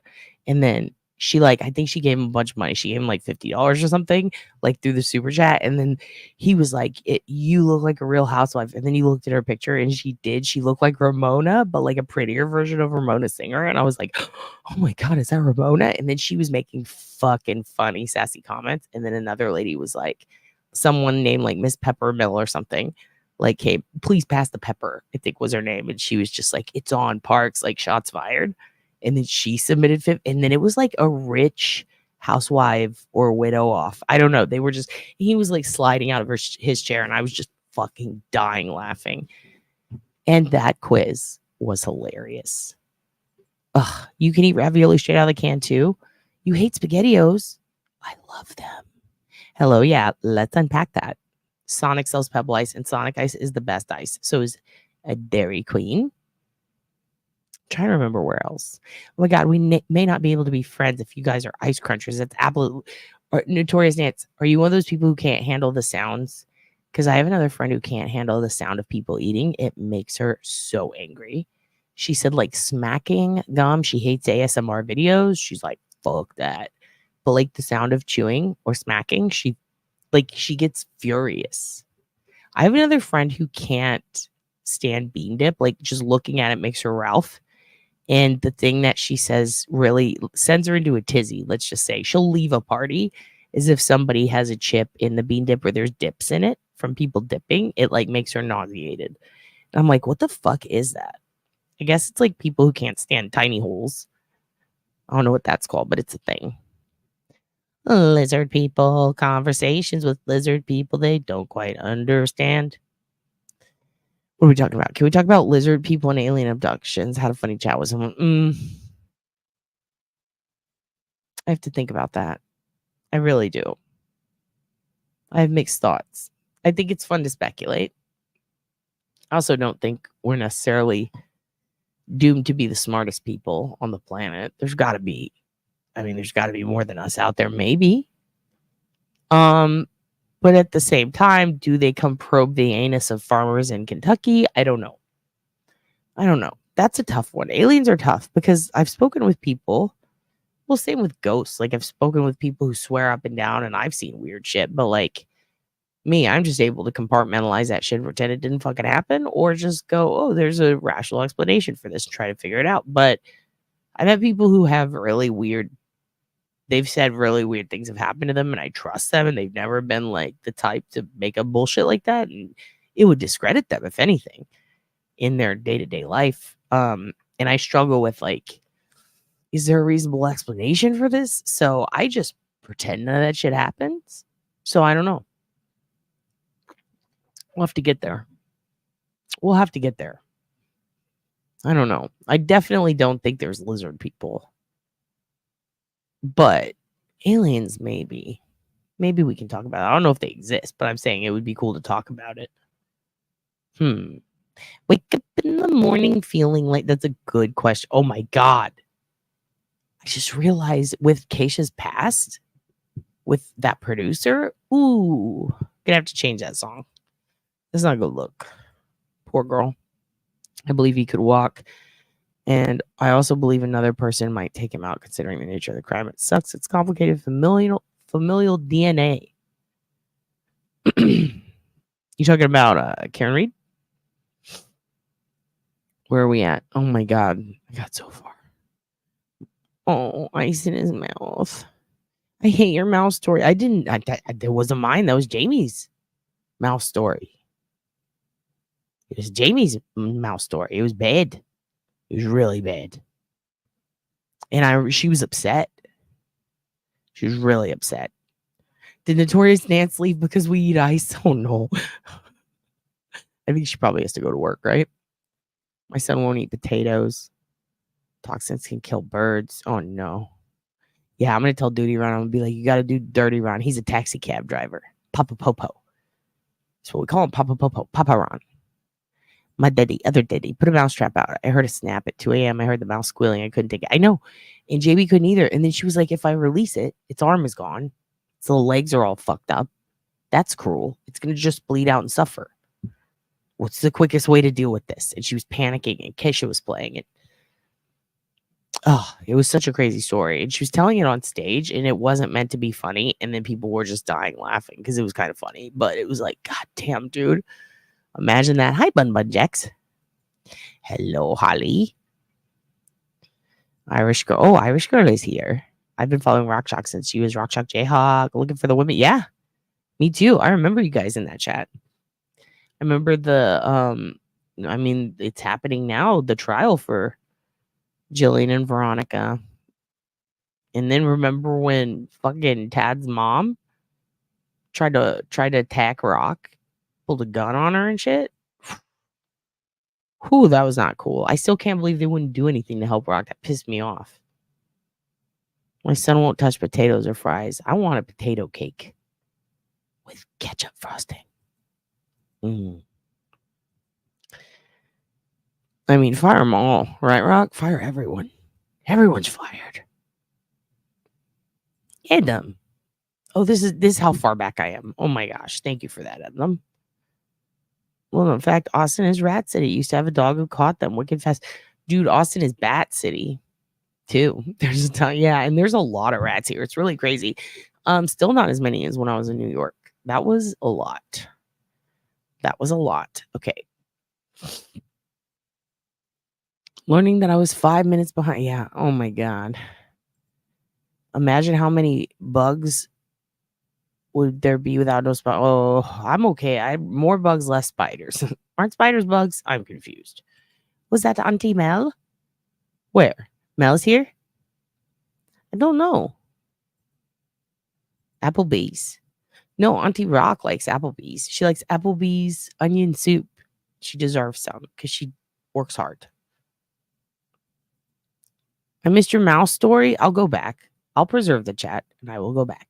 And then she like, I think she gave him a bunch of money. She gave him like $50 or something, like through the super chat. And then he was like, you look like a real housewife. And then you looked at her picture and she did. She looked like Ramona, but like a prettier version of Ramona Singer. And I was like, oh my God, is that Ramona? And then she was making fucking funny, sassy comments. And then another lady was like, someone named like Miss Pepper Mill or something. Like, hey, please pass the pepper, I think was her name. And she was just like, it's on Parks, like shots fired. And then she submitted and then it was like a rich housewife or widow off. I don't know. They were just, he was like sliding out of his chair and I was just fucking dying laughing. And that quiz was hilarious. Ugh, you can eat ravioli straight out of the can too. You hate SpaghettiOs. I love them. Hello, yeah, let's unpack that. Sonic sells Pebble Ice and Sonic Ice is the best ice. So is a Dairy Queen. Trying to remember where else. Oh my God, we may not be able to be friends if you guys are ice crunchers. That's absolute. Or Notorious Nance, are you one of those people who can't handle the sounds? Because I have another friend who can't handle the sound of people eating. It makes her so angry. She said like smacking gum. She hates ASMR videos. She's like, fuck that. But like the sound of chewing or smacking, she gets furious. I have another friend who can't stand bean dip. Like just looking at it makes her Ralph. And the thing that she says really sends her into a tizzy. Let's just say she'll leave a party as if somebody has a chip in the bean dip or there's dips in it from people dipping. It like makes her nauseated. And I'm like, what the fuck is that? I guess it's like people who can't stand tiny holes. I don't know what that's called, but it's a thing. Lizard people, conversations with lizard people they don't quite understand. What are we talking about? Can we talk about lizard people and alien abductions? Had a funny chat with someone. I have to think about that. I really do. I have mixed thoughts. I think it's fun to speculate. I also don't think we're necessarily doomed to be the smartest people on the planet. There's got to be more than us out there, maybe. But at the same time, do they come probe the anus of farmers in Kentucky? I don't know. That's a tough one. Aliens are tough because I've spoken with people. Well, same with ghosts. Like I've spoken with people who swear up and down and I've seen weird shit. But like me, I'm just able to compartmentalize that shit, pretend it didn't fucking happen, or just go, oh, there's a rational explanation for this and try to figure it out. But I've had people who have they've said really weird things have happened to them and I trust them and they've never been like the type to make up bullshit like that. And it would discredit them, if anything, in their day-to-day life. And I struggle with like, is there a reasonable explanation for this? So I just pretend none of that shit happens. So I don't know. We'll have to get there. I don't know. I definitely don't think there's lizard people. But aliens, maybe we can talk about it. I don't know if they exist, but I'm saying it would be cool to talk about it. Wake up in the morning feeling like that's a good question. Oh my God. I just realized with Keisha's past, with that producer, gonna have to change that song. That's not a good look. Poor girl. I believe he could walk. And I also believe another person might take him out considering the nature of the crime. It sucks. It's complicated familial DNA. You talking about Karen Reed? Where are we at? Oh my God. I got so far. Oh, ice in his mouth. I hate your mouse story. I didn't. There wasn't mine. That was Jamie's mouse story. It was Jamie's mouse story. It was bad. It was really bad. And she was upset. She was really upset. Did Notorious Nance leave because we eat ice? Oh no. I think she probably has to go to work, right? My son won't eat potatoes. Toxins can kill birds. Oh no. Yeah, I'm gonna tell Duty Ron. I'm gonna be like, you gotta do Dirty Ron. He's a taxi cab driver. Papa Popo. That's what we call him. Papa Popo. Papa Ron. My daddy, other daddy, put a mouse trap out. I heard a snap at 2 a.m. I heard the mouse squealing. I couldn't take it. I know. And JB couldn't either. And then she was like, if I release it, its arm is gone. So the legs are all fucked up. That's cruel. It's going to just bleed out and suffer. What's the quickest way to deal with this? And she was panicking and Keisha was playing it. Oh, it was such a crazy story. And she was telling it on stage and it wasn't meant to be funny. And then people were just dying laughing because it was kind of funny. But it was like, God damn, dude. Imagine that. Hi, Bun Bun Jex. Hello, Holly. Irish girl. Oh, Irish girl is here. I've been following Rock Shock since she was Rock Shock Jayhawk, looking for the women. Yeah, me too. I remember you guys in that chat. I remember I mean, it's happening now, the trial for Jillian and Veronica. And then remember when fucking Tad's mom tried to attack Rock, pulled a gun on her and shit? Whew, that was not cool. I still can't believe they wouldn't do anything to help Rock. That pissed me off. My son won't touch potatoes or fries. I want a potato cake with ketchup frosting. I mean, fire them all, right, Rock? Fire everyone. Everyone's fired. Edom. Oh, this is how far back I am. Oh my gosh. Thank you for that, Edom. Well, in fact, Austin is Rat City. It used to have a dog who caught them wicked fast. Dude, Austin is Bat City, too. There's a ton, yeah, and there's a lot of rats here. It's really crazy. Still not as many as when I was in New York. That was a lot. That was a lot. Okay. Learning that I was 5 minutes behind. Yeah. Oh my God. Imagine how many bugs would there be without no spiders. Oh, I'm okay. More bugs, less spiders. Aren't spiders bugs? I'm confused. Was that Auntie Mel? Where? Mel's here? I don't know. Applebee's. No, Auntie Rock likes Applebee's. She likes Applebee's onion soup. She deserves some because she works hard. I missed your mouse story. I'll go back. I'll preserve the chat and I will go back.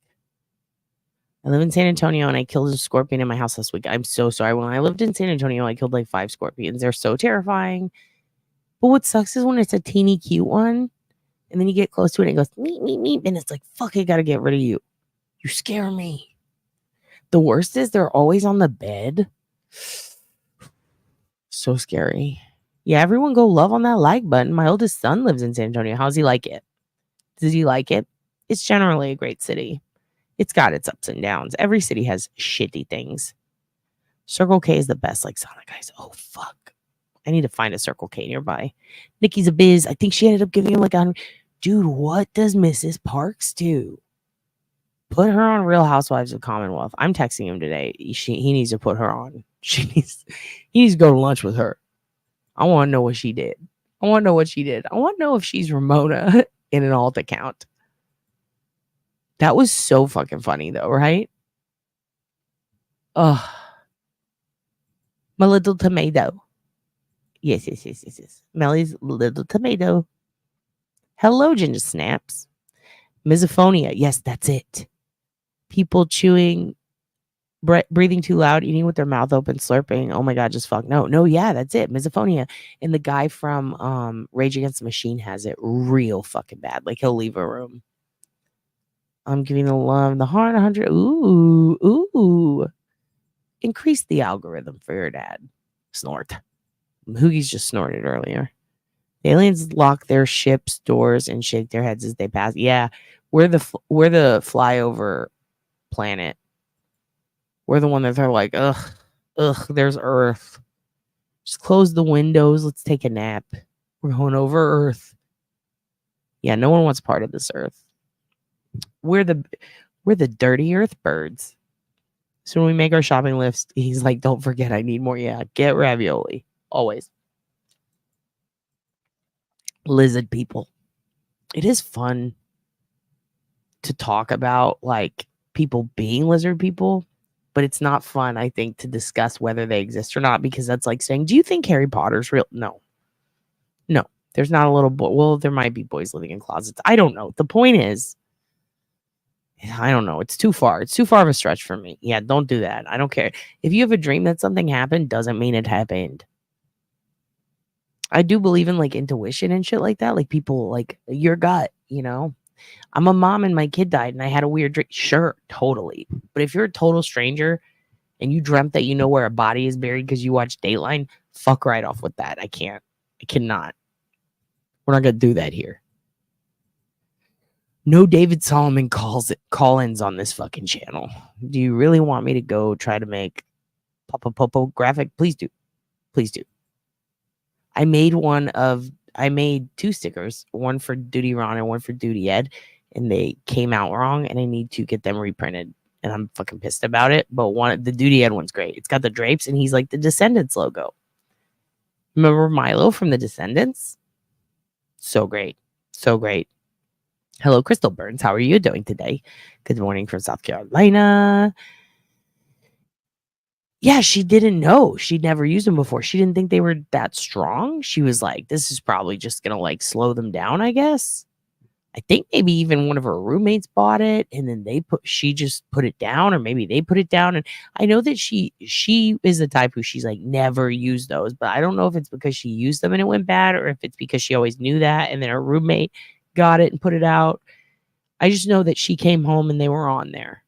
I live in San Antonio and I killed a scorpion in my house last week. I'm so sorry. When I lived in San Antonio, I killed like 5 scorpions. They're so terrifying. But what sucks is when it's a teeny cute one and then you get close to it and it goes, meep, meep, meep. And it's like, fuck, I gotta get rid of you. You scare me. The worst is they're always on the bed. So scary. Yeah, everyone go love on that like button. My oldest son lives in San Antonio. How's he like it? Does he like it? It's generally a great city. It's got its ups and downs. Every city has shitty things. Circle K is the best, like Sonic guys. Oh, fuck. I need to find a Circle K nearby. Nikki's a biz. I think she ended up giving him like a... Dude, what does Mrs. Parks do? Put her on Real Housewives of Commonwealth. I'm texting him today. He needs to put her on. He needs to go to lunch with her. I want to know what she did. I want to know if she's Ramona in an alt account. That was so fucking funny though, right? Oh, my little tomato. Yes. Melly's little tomato. Hello, Ginger Snaps. Misophonia. Yes, that's it. People chewing, breathing too loud, eating with their mouth open, slurping. Oh my God, just fuck. No, yeah, that's it. Misophonia. And the guy from Rage Against the Machine has it real fucking bad. Like he'll leave a room. I'm giving the love, the heart 100. Ooh. Increase the algorithm for your dad. Snort. Hoogie's just snorted earlier. The aliens lock their ships' doors and shake their heads as they pass. Yeah, we're the flyover planet. We're the one that they're like, ugh, there's Earth. Just close the windows. Let's take a nap. We're going over Earth. Yeah, no one wants part of this Earth. We're the dirty Earth birds. So when we make our shopping list, he's like, don't forget, I need more. Yeah, get ravioli. Always. Lizard people. It is fun to talk about like people being lizard people, but it's not fun, I think, to discuss whether they exist or not, because that's like saying, do you think Harry Potter's real? No, there's not a little boy. Well, there might be boys living in closets. I don't know. The point is, I don't know. It's too far. It's too far of a stretch for me. Yeah, don't do that. I don't care. If you have a dream that something happened, doesn't mean it happened. I do believe in like intuition and shit like that. Like people like your gut, you know. I'm a mom and my kid died and I had a weird dream. Sure, totally. But if you're a total stranger and you dreamt that you know where a body is buried because you watch Dateline, fuck right off with that. I cannot. We're not going to do that here. No David Solomon call-ins on this fucking channel. Do you really want me to go try to make Papa Popo graphic? Please do. Please do. I made two stickers, one for Duty Ron and one for Duty Ed, and they came out wrong, and I need to get them reprinted. And I'm fucking pissed about it. But the Duty Ed one's great. It's got the drapes, and he's like the Descendants logo. Remember Milo from the Descendants? So great. So great. Hello, Crystal Burns. How are you doing today? Good morning from South Carolina. Yeah, she didn't know. She'd never used them before. She didn't think they were that strong. She was like, this is probably just going to like slow them down, I guess. I think maybe even one of her roommates bought it, and then she just put it down, or maybe they put it down. And I know that she is the type who she's like never used those, but I don't know if it's because she used them and it went bad, or if it's because she always knew that and then her roommate got it and put it out. I just know that she came home and they were on there.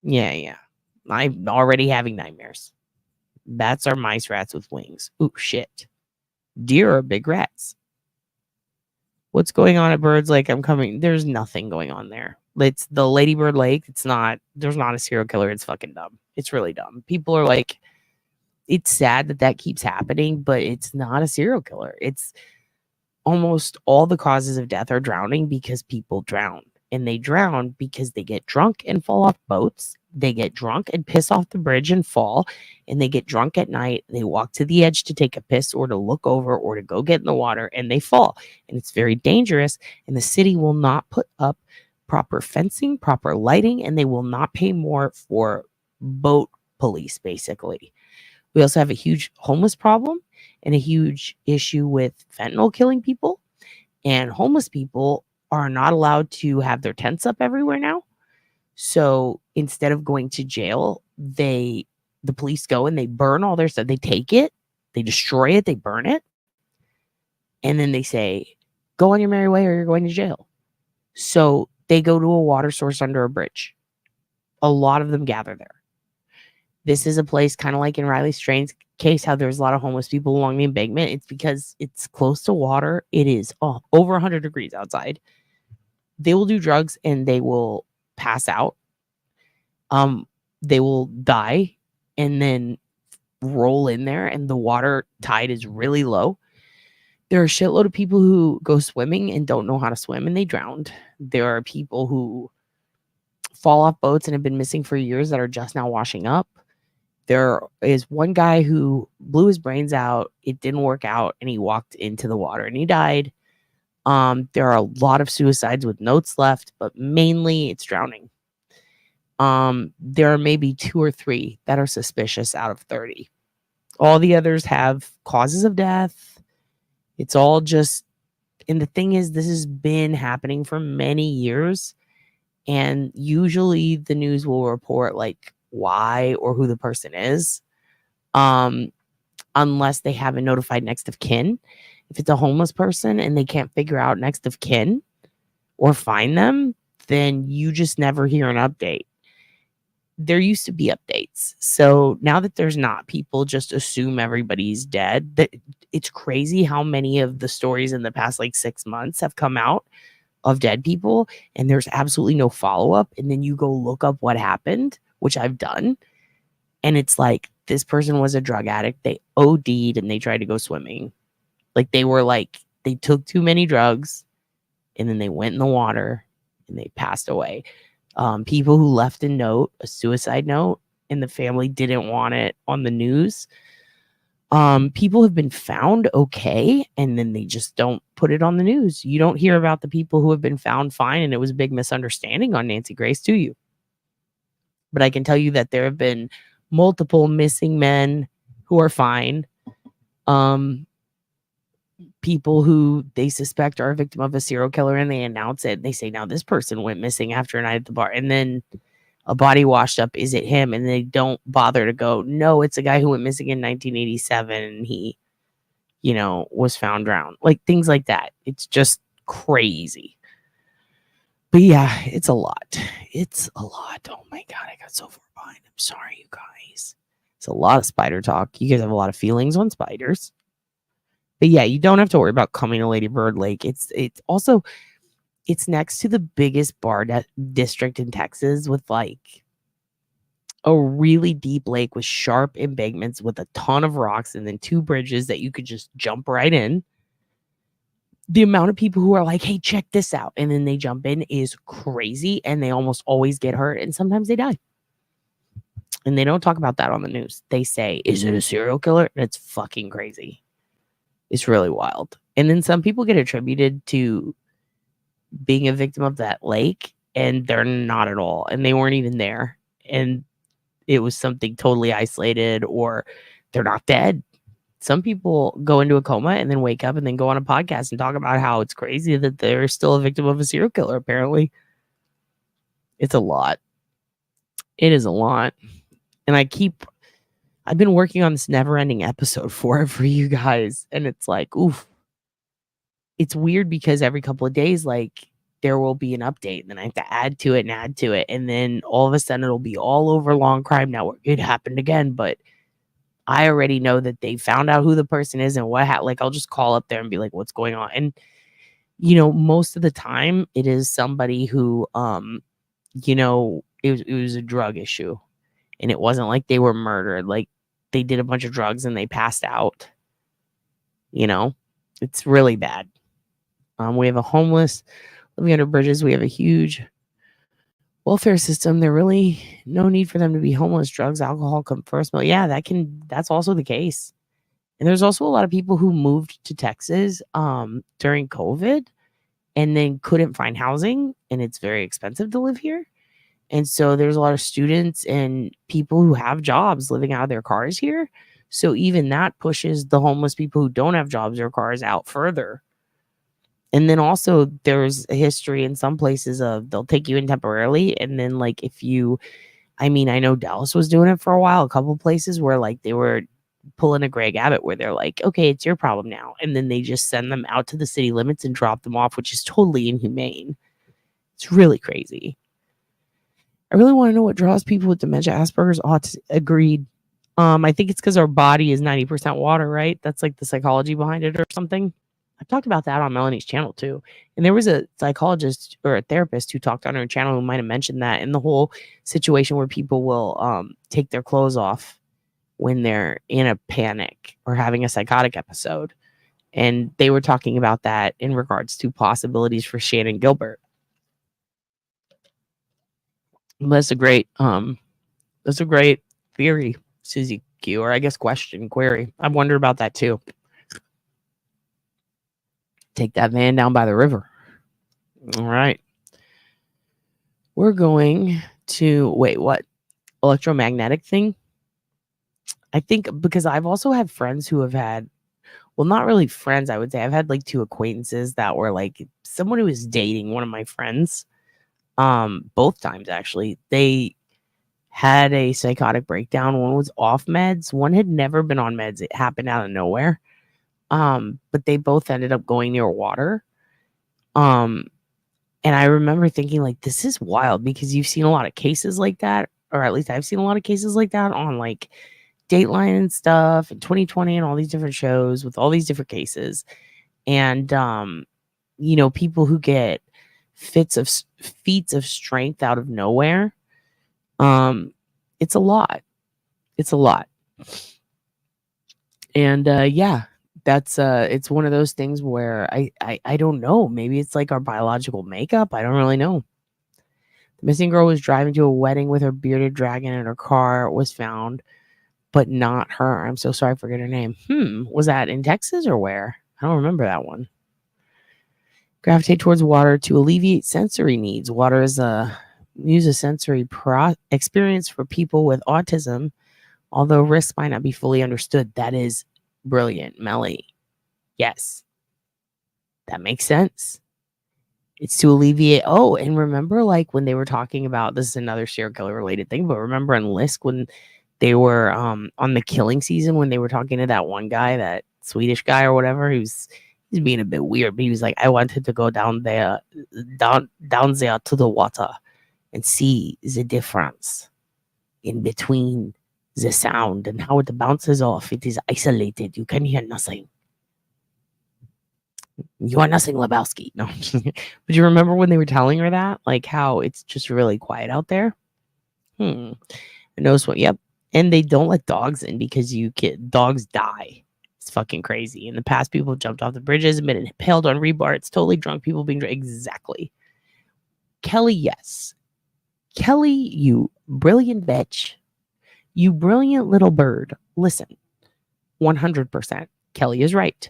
Yeah. I'm already having nightmares. Bats are mice, rats with wings. Ooh, shit. Deer are big rats. What's going on at Birds Lake? I'm coming. There's nothing going on there. It's the Ladybird Lake. There's not a serial killer. It's fucking dumb. It's really dumb. People are like, it's sad that keeps happening, but it's not a serial killer. It's almost all the causes of death are drowning because people drown. And they drown because they get drunk and fall off boats. They get drunk and piss off the bridge and fall. And they get drunk at night. They walk to the edge to take a piss or to look over or to go get in the water, and they fall. And it's very dangerous. And the city will not put up proper fencing, proper lighting, and they will not pay more for boat police, basically. We also have a huge homeless problem and a huge issue with fentanyl killing people. And homeless people are not allowed to have their tents up everywhere now. So instead of going to jail, the police go and they burn all their stuff. They take it, they destroy it, they burn it. And then they say, go on your merry way or you're going to jail. So they go to a water source under a bridge. A lot of them gather there. This is a place kind of like in Riley Strain's case, how there's a lot of homeless people along the embankment. It's because it's close to water. It is over 100 degrees outside. They will do drugs and they will pass out. They will die and then roll in there, and the water tide is really low. There are a shitload of people who go swimming and don't know how to swim and they drowned. There are people who fall off boats and have been missing for years that are just now washing up. There is one guy who blew his brains out. It didn't work out, and he walked into the water and he died. There are a lot of suicides with notes left, but mainly it's drowning. There are maybe 2 or 3 that are suspicious out of 30. All the others have causes of death. It's all just, and the thing is, this has been happening for many years, and usually the news will report like why or who the person is, unless they haven't notified next of kin. If it's a homeless person and they can't figure out next of kin or find them, then you just never hear an update. There used to be updates. So now that there's not, people just assume everybody's dead. That it's crazy how many of the stories in the past like 6 months have come out of dead people, and there's absolutely no follow-up. And then you go look up what happened, which I've done, and it's like, this person was a drug addict. They OD'd and they tried to go swimming. Like they took too many drugs and then they went in the water and they passed away. People who left a suicide note, and the family didn't want it on the news. People have been found okay, and then they just don't put it on the news. You don't hear about the people who have been found fine and it was a big misunderstanding on Nancy Grace, do you? But I can tell you that there have been multiple missing men who are fine. People who they suspect are a victim of a serial killer, and they announce it. They say, now this person went missing after a night at the bar, and then a body washed up. Is it him? And they don't bother to go, no, it's a guy who went missing in 1987 and he, was found drowned. Like things like that. It's just crazy. But yeah, it's a lot. It's a lot. Oh my God, I got so far behind. I'm sorry, you guys. It's a lot of spider talk. You guys have a lot of feelings on spiders. But yeah, you don't have to worry about coming to Lady Bird Lake. It's also, It's next to the biggest bar district in Texas with like a really deep lake with sharp embankments with a ton of rocks and then 2 bridges that you could just jump right in. The amount of people who are like, hey, check this out, and then they jump in is crazy, and they almost always get hurt, and sometimes they die. And they don't talk about that on the news. They say, is it a serial killer? And it's fucking crazy. It's really wild. And then some people get attributed to being a victim of that lake, and they're not at all. And they weren't even there. And it was something totally isolated, or they're not dead. Some people go into a coma and then wake up and then go on a podcast and talk about how it's crazy that they're still a victim of a serial killer, apparently. It's a lot. It is a lot. And I've been working on this never-ending episode for you guys. And it's like, oof. It's weird because every couple of days, like, there will be an update. And then I have to add to it. And then all of a sudden, it'll be all over Long Crime Network. It happened again, but I already know that they found out who the person is and what like, I'll just call up there and be like, what's going on? And, most of the time it is somebody who, it was a drug issue, and it wasn't like they were murdered. Like, they did a bunch of drugs and they passed out. It's really bad. We have a homeless living under bridges. We have a huge welfare system. There really no need for them to be homeless. Drugs, alcohol come first. But yeah, that's also the case. And there's also a lot of people who moved to Texas during COVID and then couldn't find housing, and it's very expensive to live here. And so there's a lot of students and people who have jobs living out of their cars here. So even that pushes the homeless people who don't have jobs or cars out further. And then also there's a history in some places of they'll take you in temporarily. And then like I know Dallas was doing it for a while, a couple of places where like they were pulling a Greg Abbott where they're like, okay, it's your problem now. And then they just send them out to the city limits and drop them off, which is totally inhumane. It's really crazy. I really want to know what draws people with dementia, Asperger's, autism. Agreed. I think it's because our body is 90% water, right? That's like the psychology behind it or something. I've talked about that on Melanie's channel too. And there was a psychologist or a therapist who talked on her channel who might have mentioned that in the whole situation where people will take their clothes off when they're in a panic or having a psychotic episode. And they were talking about that in regards to possibilities for Shannon Gilbert. That's a great theory, Susie Q, or I guess query. I wonder about that too. Take that van down by the river. All right. We're going to what? Electromagnetic thing? I think because I've also had friends who have had, well, not really friends, I would say. I've had like 2 acquaintances that were like someone who was dating one of my friends. Both times actually. They had a psychotic breakdown. One was off meds. One had never been on meds. It happened out of nowhere. But they both ended up going near water. And I remember thinking like, this is wild because you've seen a lot of cases like that, or at least I've seen a lot of cases like that on like Dateline and stuff and 2020 and all these different shows with all these different cases. And, people who get feats of strength out of nowhere. It's a lot. It's a lot. And, that's it's one of those things where I don't know. Maybe it's like our biological makeup. I don't really know. The missing girl was driving to a wedding with her bearded dragon and her car was found, but not her. I'm so sorry I forget her name. Was that in Texas or where? I don't remember that one. Gravitate towards water to alleviate sensory needs. Water is a sensory experience for people with autism, although risks might not be fully understood. That is brilliant, Melly. Yes, that makes sense. It's to alleviate. Oh, and remember, like when they were talking about, this is another serial killer related thing, but remember on Lisk when they were on the killing season when they were talking to that one guy, that Swedish guy or whatever, he's being a bit weird, but he was like, I wanted to go down there to the water and see the difference in between the sound and how it bounces off. It is isolated. You can hear nothing. You want nothing, Lebowski. No. But you remember when they were telling her that? Like how it's just really quiet out there? I noticed what, yep. And they don't let dogs in because dogs die. It's fucking crazy. In the past, people have jumped off the bridges and been impaled on rebar. It's totally drunk people being drunk. Exactly. Kelly, yes. Kelly, you brilliant bitch. You brilliant little bird. Listen, 100%. Kelly is right.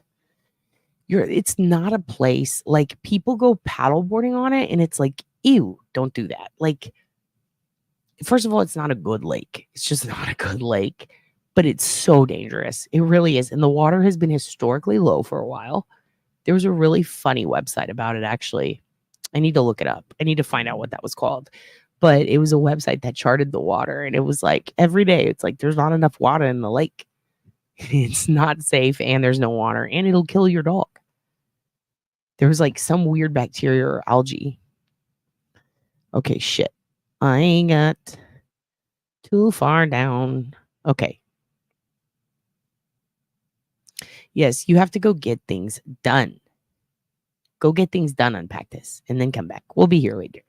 It's not a place like people go paddleboarding on it and it's like, ew, don't do that. Like, first of all, it's not a good lake. It's just not a good lake, but it's so dangerous. It really is. And the water has been historically low for a while. There was a really funny website about it, actually. I need to look it up. I need to find out what that was called. But it was a website that charted the water. And it was like every day, it's like there's not enough water in the lake. It's not safe and there's no water and it'll kill your dog. There was like some weird bacteria or algae. Okay, shit. I got too far down. Okay. Yes, you have to go get things done. Go get things done, unpack this, and then come back. We'll be here later.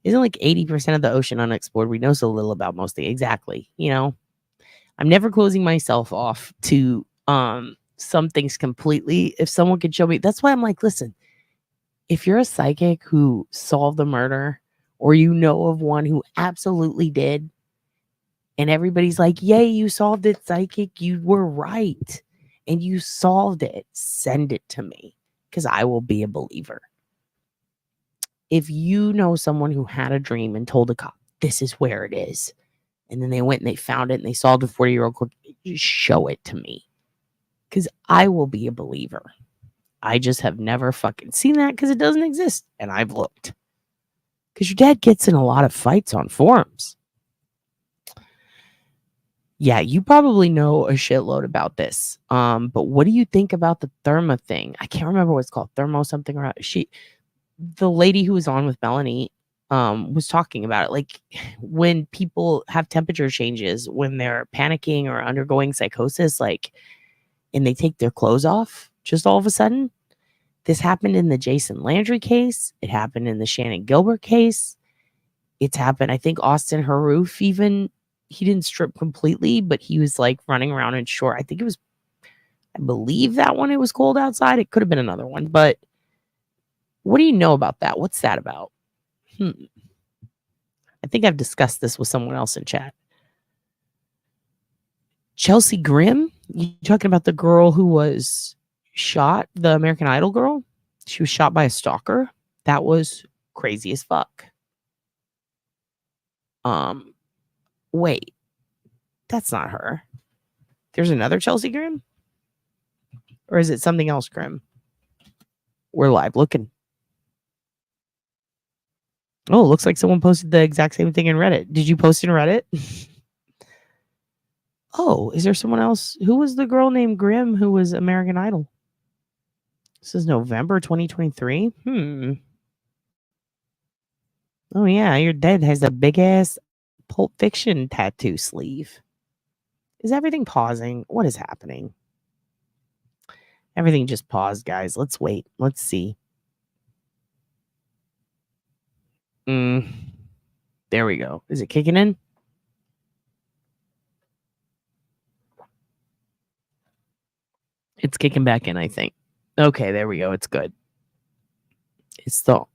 Isn't like 80% of the ocean unexplored? We know so little about mostly. Exactly. You know, I'm never closing myself off to some things completely. If someone could show me, that's why I'm like, listen, if you're a psychic who solved the murder or you know of one who absolutely did, and everybody's like, yay, you solved it, psychic. You were right. And you solved it. Send it to me because I will be a believer. If you know someone who had a dream and told a cop, this is where it is, and then they went and they found it and they solved a 40-year-old show it to me because I will be a believer. I just have never fucking seen that because it doesn't exist. And I've looked. Because your dad gets in a lot of fights on forums. Yeah, you probably know a shitload about this. But what do you think about the thermo thing? I can't remember what it's called. Thermo something or the lady who was on with Melanie was talking about it. Like when people have temperature changes, when they're panicking or undergoing psychosis, like, and they take their clothes off just all of a sudden. This happened in the Jason Landry case. It happened in the Shannon Gilbert case. It's happened, I think Austin Haroof even, he didn't strip completely, but he was like running around in short. I believe that one, it was cold outside. It could have been another one, but what do you know about that? What's that about? I think I've discussed this with someone else in chat. Chelsea Grimm? You talking about the girl who was shot, the American Idol girl? She was shot by a stalker. That was crazy as fuck. Wait. That's not her. There's another Chelsea Grimm? Or is it something else, Grimm? We're live looking. Oh, it looks like someone posted the exact same thing in Reddit. Did you post in Reddit? Oh, is there someone else? Who was the girl named Grimm who was American Idol? This is November 2023. Oh, yeah. Your dad has a big ass Pulp Fiction tattoo sleeve. Is everything pausing? What is happening? Everything just paused, guys. Let's wait. Let's see. There we go. Is it kicking in? It's kicking back in, I think. Okay, there we go. It's good. It's the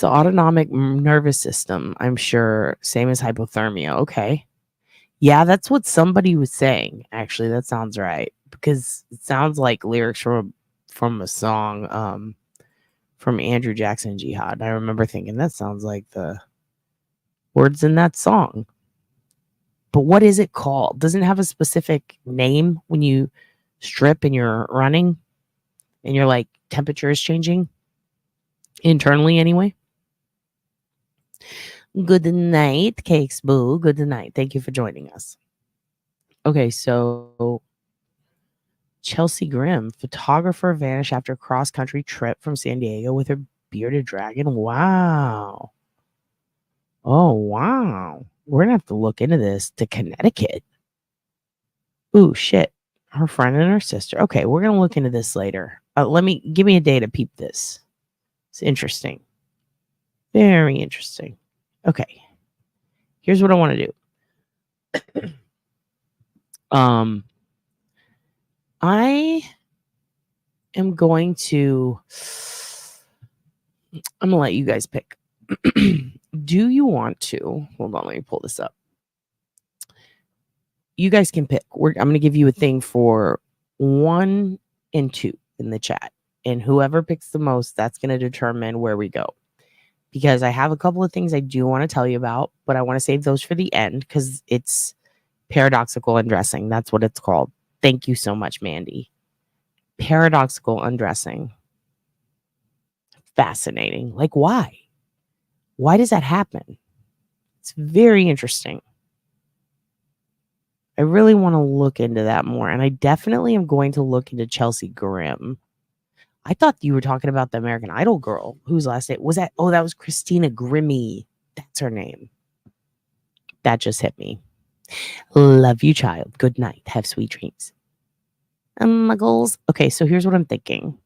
autonomic nervous system, I'm sure. Same as hypothermia. Okay. Yeah, that's what somebody was saying. Actually, that sounds right. Because it sounds like lyrics from a song from Andrew Jackson Jihad. I remember thinking that sounds like the words in that song. But what is it called? Doesn't it have a specific name when you strip and you're running and your like temperature is changing internally anyway? Good night, Cakes Boo. Good night. Thank you for joining us. Okay, so Chelsea Grimm, photographer, vanished after cross-country trip from San Diego with her bearded dragon. Wow. Oh, wow. We're going to have to look into this to Connecticut. Ooh, shit. Her friend and her sister. Okay, we're going to look into this later. Give me a day to peep this. It's interesting. Very interesting. Okay. Here's what I want to do. I am going to I'm gonna let you guys pick. Do you want to hold on, let me pull this up. You guys can pick. I'm gonna give you a thing for 1 and 2 in the chat. And whoever picks the most, that's gonna determine where we go. Because I have a couple of things I do want to tell you about, but I want to save those for the end because it's paradoxical undressing. That's what it's called. Thank you so much, Mandy. Paradoxical undressing. Fascinating. Like, why? Why does that happen? It's very interesting. I really want to look into that more. And I definitely am going to look into Chelsea Grimm. I thought you were talking about the American Idol girl. Whose last name was that? Oh, that was Christina Grimmie. That's her name. That just hit me. Love you, child. Good night. Have sweet dreams. Muggles. Okay, so here's what I'm thinking.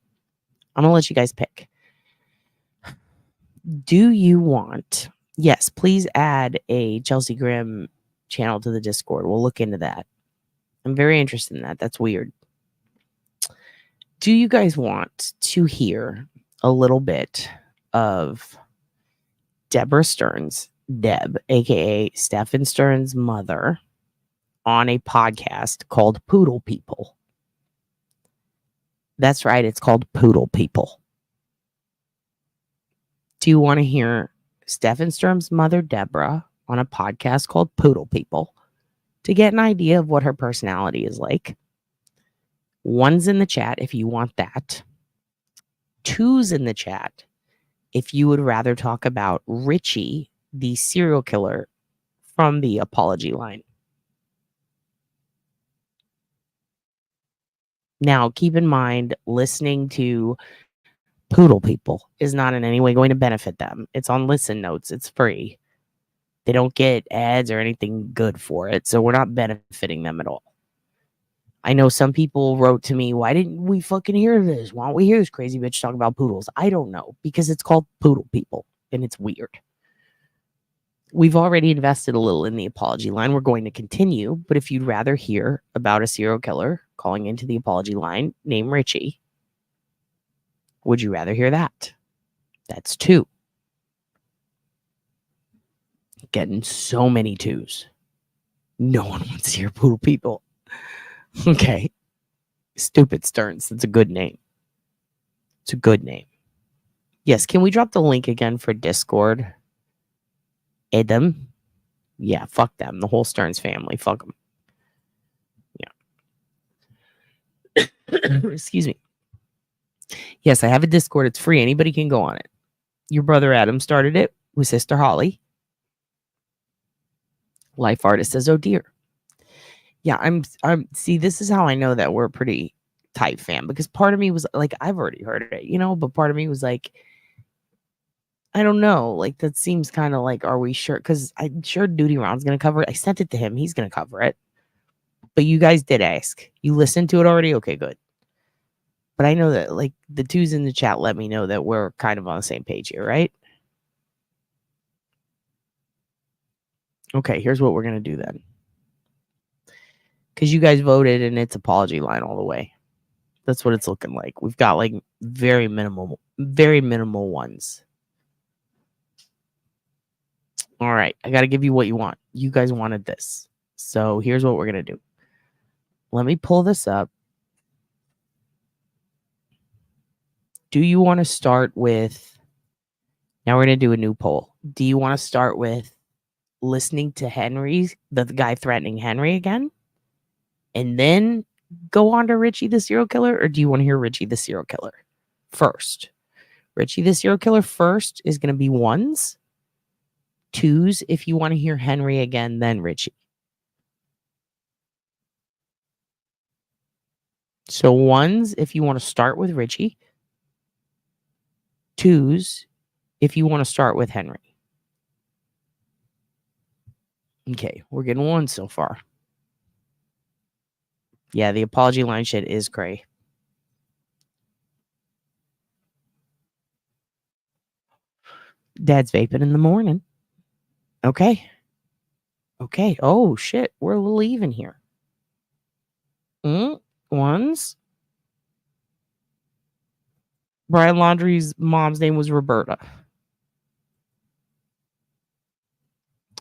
I'm going to let you guys pick. Do you want... Yes, please add a Chelsea Grimm channel to the Discord. We'll look into that. I'm very interested in that. That's weird. Do you guys want to hear a little bit of Deborah Stearns, Deb, aka Stephen Stearns' mother, on a podcast called Poodle People? That's right, it's called Poodle People. Do you want to hear Stephen Stearns' mother, Deborah, on a podcast called Poodle People to get an idea of what her personality is like? 1's in the chat if you want that. 2's in the chat if you would rather talk about Richie, the serial killer from the apology line. Now, keep in mind, listening to Poodle People is not in any way going to benefit them. It's on Listen Notes. It's free. They don't get ads or anything good for it, so we're not benefiting them at all. I know some people wrote to me, why didn't we fucking hear this? Why don't we hear this crazy bitch talk about poodles? I don't know, because it's called Poodle People, and it's weird. We've already invested a little in the apology line. We're going to continue, but if you'd rather hear about a serial killer calling into the apology line named Richie, would you rather hear that? That's 2. Getting so many 2s. No one wants to hear Poodle People. Okay. Stupid Stearns. That's a good name. It's a good name. Yes, can we drop the link again for Discord? Adam? Yeah, fuck them. The whole Stearns family. Fuck them. Yeah. Excuse me. Yes, I have a Discord. It's free. Anybody can go on it. Your brother Adam started it with Sister Holly. Life Artist says, oh dear. Yeah, I'm see, this is how I know that we're a pretty tight fam, because part of me was like, I've already heard it, but part of me was like, I don't know, like that seems kind of like, are we sure? Because I'm sure Duty Ron's gonna cover it. I sent it to him, he's gonna cover it. But you guys did ask. You listened to it already? Okay, good. But I know that like the 2's in the chat let me know that we're kind of on the same page here, right? Okay, here's what we're gonna do then. Because you guys voted and it's apology line all the way. That's what it's looking like. We've got like very minimal ones. All right. I got to give you what you want. You guys wanted this. So here's what we're going to do. Let me pull this up. Do you want to start with... Now we're going to do a new poll. Do you want to start with listening to Henry, the guy threatening Henry again? And then go on to Richie the serial killer? Or do you want to hear Richie the serial killer first? Richie the serial killer first is going to be 1's. 2's if you want to hear Henry again, then Richie. So 1's if you want to start with Richie. 2's if you want to start with Henry. Okay, we're getting 1 so far. Yeah, the apology line shit is cray. Dad's vaping in the morning. Okay. Oh, shit. We're a little even here. Ones. Brian Laundrie's mom's name was Roberta.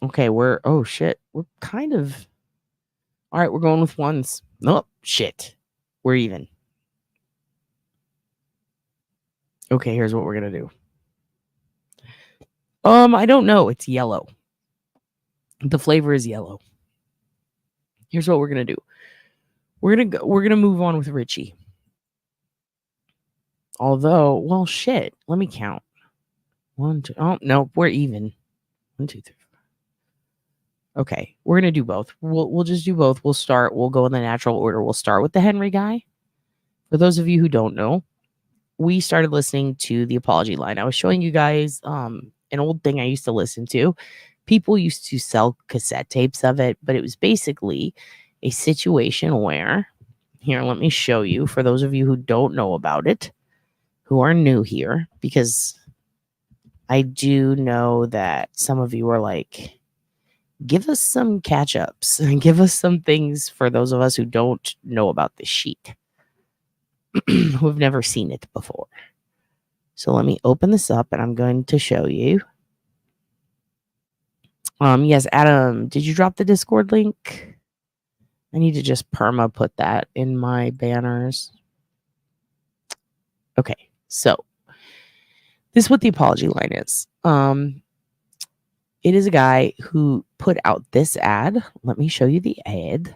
Okay, oh, shit. We're kind of... All right, we're going with ones. Nope, shit. We're even. Okay, here's what we're going to do. I don't know. It's yellow. The flavor is yellow. Here's what we're going to do. We're going to move on with Richie. Although, well, shit. Let me count. 1, 2. Oh, no, we're even. 1, 2, 3. Okay, we're going to do both. We'll just do both. We'll go in the natural order. We'll start with the Henry guy. For those of you who don't know, we started listening to the apology line. I was showing you guys an old thing I used to listen to. People used to sell cassette tapes of it, but it was basically a situation where, here, let me show you, for those of you who don't know about it, who are new here, because I do know that some of you are like, give us some catch-ups and give us some things for those of us who don't know about the sheet, who have never seen it before. So let me open this up and I'm going to show you. Yes, Adam, did you drop the Discord link? I need to just perma put that in my banners. Okay, so this is what the apology line is. It is a guy who put out this ad. Let me show you the ad.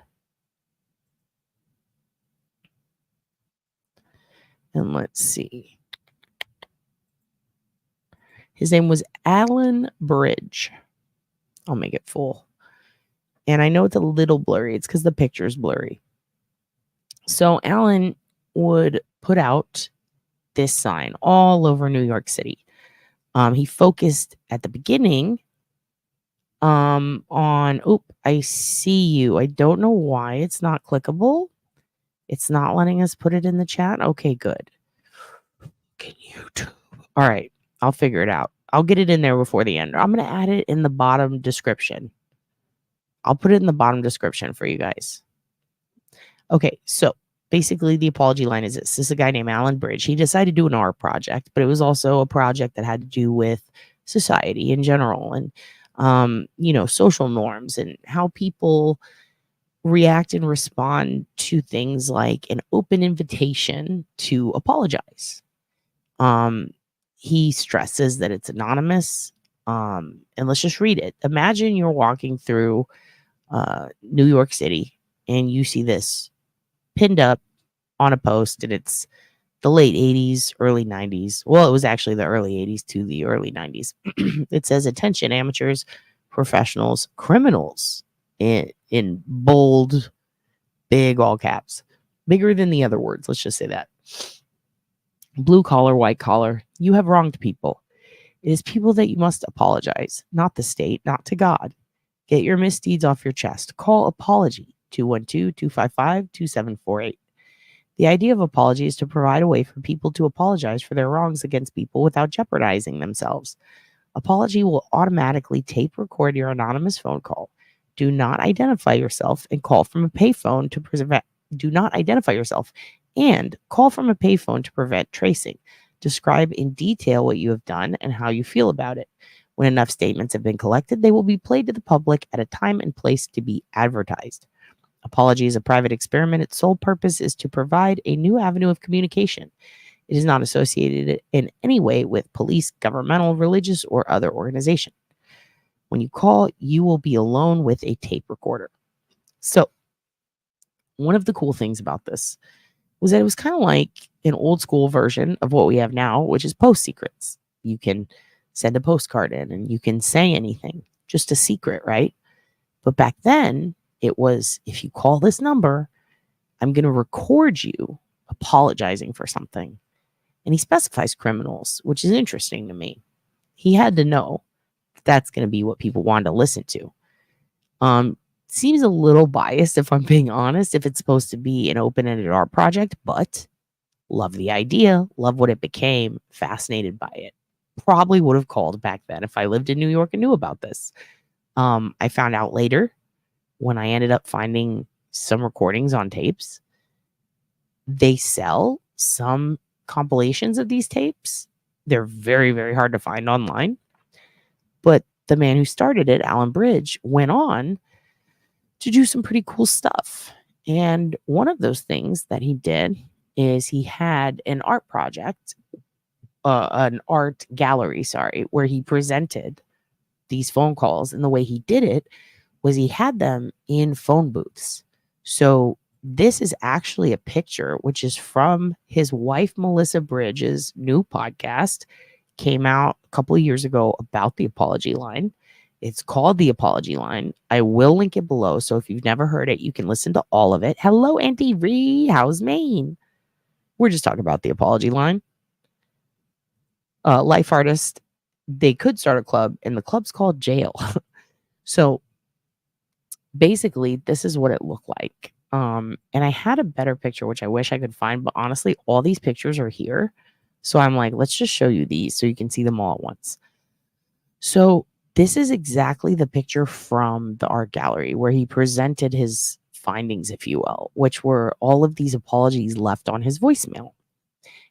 And let's see. His name was Alan Bridge. I'll make it full. And I know it's a little blurry. It's because the picture is blurry. So Alan would put out this sign all over New York City. He focused at the beginning on, I see you. I don't know why it's not clickable. It's not letting us put it in the chat. Okay, good. Can YouTube? All right, I'll figure it out. I'll get it in there before the end. I'm going to add it in the bottom description. I'll put it in the bottom description for you guys. Okay, so basically the apology line is this. This is a guy named Alan Bridge. He decided to do an art project, but it was also a project that had to do with society in general and, social norms and how people react and respond to things like an open invitation to apologize. He stresses that it's anonymous. And let's just read it. Imagine you're walking through New York City and you see this pinned up on a post, and it's the late 80s, early 90s. Well, it was actually the early 80s to the early 90s. It says, attention, amateurs, professionals, criminals, in bold, big, all caps, bigger than the other words. Let's just say that. Blue collar, white collar, you have wronged people. It is people that you must apologize, not the state, not to God. Get your misdeeds off your chest. Call apology, 212-255-2748. The idea of apology is to provide a way for people to apologize for their wrongs against people without jeopardizing themselves. Apology will automatically tape record your anonymous phone call. Do not identify yourself and call from a payphone to prevent. Do not identify yourself and call from a payphone to prevent tracing. Describe in detail what you have done and how you feel about it. When enough statements have been collected, they will be played to the public at a time and place to be advertised. Apology is a private experiment. Its sole purpose is to provide a new avenue of communication. It is not associated in any way with police, governmental, religious, or other organization. When you call, you will be alone with a tape recorder. So, one of the cool things about this was that it was kind of like an old school version of what we have now, which is post secrets. You can send a postcard in and you can say anything, just a secret, right? But back then, it was, if you call this number, I'm going to record you apologizing for something. And he specifies criminals, which is interesting to me. He had to know that's going to be what people wanted to listen to. Seems a little biased, if I'm being honest, if it's supposed to be an open-ended art project, but love the idea, love what it became, fascinated by it. probably would have called back then if I lived in New York and knew about this. I found out later when I ended up finding some recordings on tapes. They sell some compilations of these tapes. They're very, very hard to find online. But the man who started it, Alan Bridge, went on to do some pretty cool stuff. And one of those things that he did is he had an art project, an art gallery, where he presented these phone calls. And the way he did it was he had them in phone booths. So this is actually a picture, which is from his wife, Melissa Bridge's new podcast. Came out a couple of years ago about the apology line. It's called The Apology Line. I will link it below. So if you've never heard it, you can listen to all of it. Hello, Auntie Ree. How's Maine? We're just talking about the apology line. Life artist. They could start a club, and the club's called Jail. So basically, this is what it looked like. And I had a better picture, which I wish I could find, but honestly, all these pictures are here. So I'm like, let's just show you these so you can see them all at once. So this is exactly the picture from the art gallery where he presented his findings, if you will, which were all of these apologies left on his voicemail.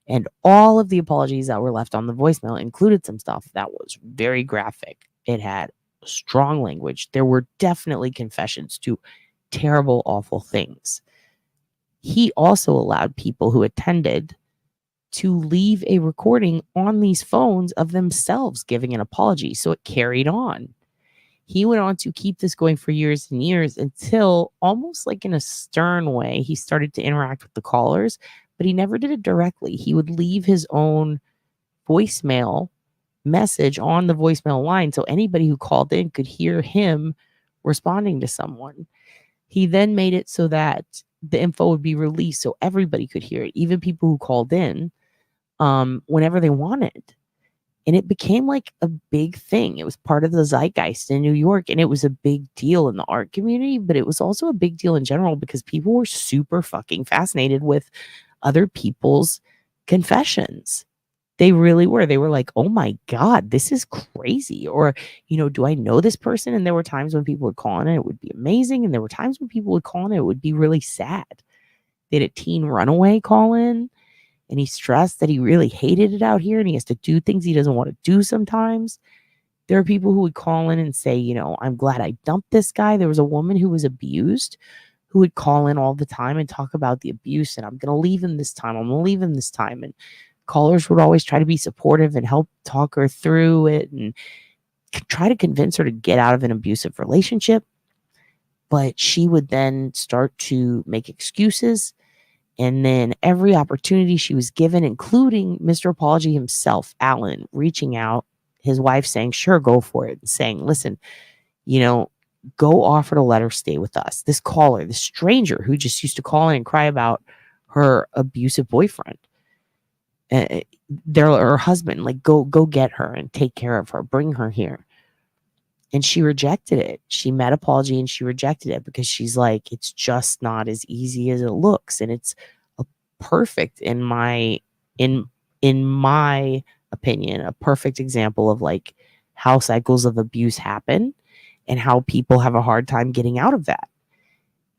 And all of the apologies that were left on the voicemail included some stuff that was very graphic. It had strong language. There were definitely confessions to terrible, awful things. He also allowed people who attended to leave a recording on these phones of themselves giving an apology. So it carried on. He went on to keep this going for years and years until, almost like in a stern way, he started to interact with the callers, but he never did it directly. He would leave his own voicemail message on the voicemail line so anybody who called in could hear him responding to someone. He then made it so that the info would be released so everybody could hear it, even people who called in, whenever they wanted. And it became like a big thing. It was part of the zeitgeist in New York, and it was a big deal in the art community, but it was also a big deal in general because people were super fucking fascinated with other people's confessions. They really were. They were like, oh my God, this is crazy. Or, do I know this person? And there were times when people would call in and it would be amazing. And there were times when people would call in and it would be really sad. They had a teen runaway call in, and he stressed that he really hated it out here and he has to do things he doesn't want to do sometimes. There are people who would call in and say, I'm glad I dumped this guy. There was a woman who was abused who would call in all the time and talk about the abuse. And I'm going to leave him this time. I'm going to leave him this time. And callers would always try to be supportive and help talk her through it and try to convince her to get out of an abusive relationship. But she would then start to make excuses. And then every opportunity she was given, including Mr. Apology himself, Alan, reaching out, his wife saying, sure, go for it. And saying, listen, go offer to let her stay with us. This caller, this stranger who just used to call in and cry about her abusive boyfriend, her husband, like go get her and take care of her, bring her here. And she rejected it. She met Apology and she rejected it because she's like, it's just not as easy as it looks. And it's a perfect, in my opinion, a perfect example of like how cycles of abuse happen and how people have a hard time getting out of that.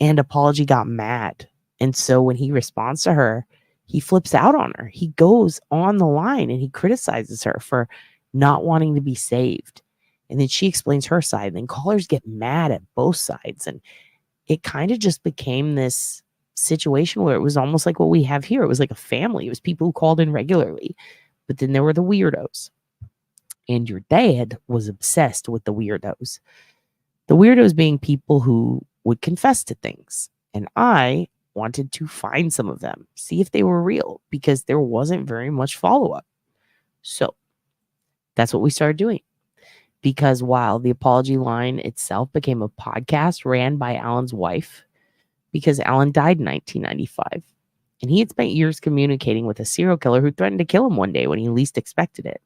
And Apology got mad. And so when he responds to her, he flips out on her. He goes on the line and he criticizes her for not wanting to be saved. And then she explains her side. And then callers get mad at both sides. And it kind of just became this situation where it was almost like what we have here. It was like a family. It was people who called in regularly. But then there were the weirdos. And your dad was obsessed with the weirdos. The weirdos being people who would confess to things. And I wanted to find some of them, see if they were real, because there wasn't very much follow-up. So that's what we started doing. Because while the apology line itself became a podcast ran by Alan's wife, because Alan died in 1995, and he had spent years communicating with a serial killer who threatened to kill him one day when he least expected it.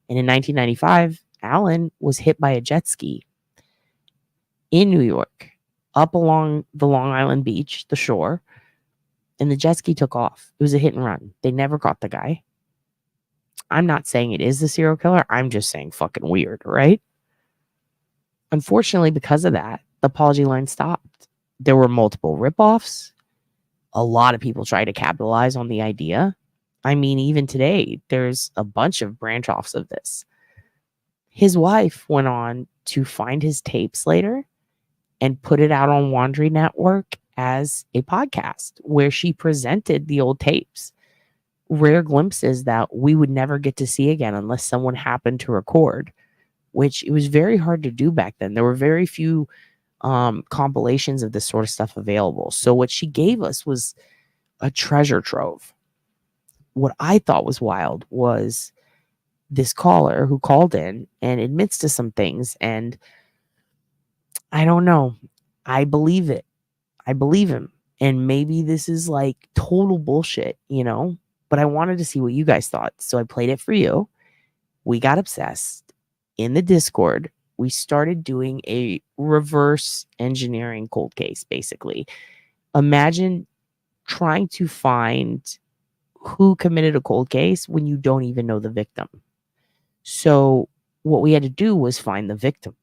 And in 1995, Alan was hit by a jet ski in New York, up along the Long Island beach, the shore, and the jet ski took off. It was a hit and run. They never caught the guy. I'm not saying it is the serial killer. I'm just saying fucking weird, right? Unfortunately, because of that, the apology line stopped. There were multiple ripoffs. A lot of people try to capitalize on the idea. I mean, even today, there's a bunch of branch offs of this. His wife went on to find his tapes later and put it out on Wandry Network as a podcast where she presented the old tapes. Rare glimpses that we would never get to see again unless someone happened to record, which it was very hard to do back then. There were very few compilations of this sort of stuff available. So what she gave us was a treasure trove. What I thought was wild was this caller who called in and admits to some things. And I don't know. I believe it. I believe him. And maybe this is like total bullshit, you know? But I wanted to see what you guys thought. So I played it for you. We got obsessed in the Discord. We started doing a reverse engineering cold case, basically. Imagine trying to find who committed a cold case when you don't even know the victim. So what we had to do was find the victim.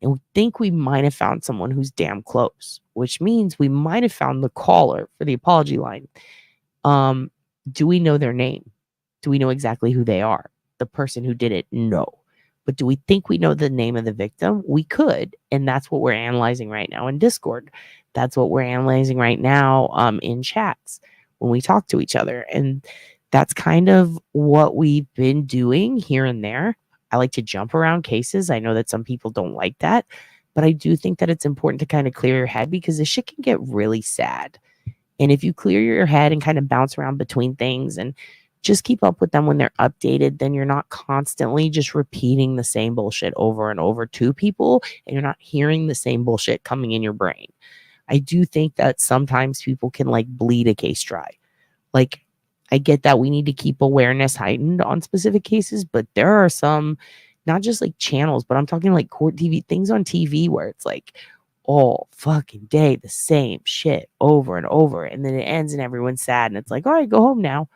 And we think we might have found someone who's damn close, which means we might have found the caller for the apology line. Do we know their name? Do we know exactly who they are? The person who did it? No. But do we think we know the name of the victim? We could. And that's what we're analyzing right now in Discord. That's what we're analyzing right now in chats when we talk to each other. And that's kind of what we've been doing here and there. I like to jump around cases. I know that some people don't like that, but I do think that it's important to kind of clear your head because this shit can get really sad. And if you clear your head and kind of bounce around between things and just keep up with them when they're updated, then you're not constantly just repeating the same bullshit over and over to people, and you're not hearing the same bullshit coming in your brain. I do think that sometimes people can like bleed a case dry. Like, I get that we need to keep awareness heightened on specific cases, but there are some, not just like channels, but I'm talking like court TV, things on TV where it's like all fucking day, the same shit over and over. And then it ends and everyone's sad. And it's like, all right, go home now.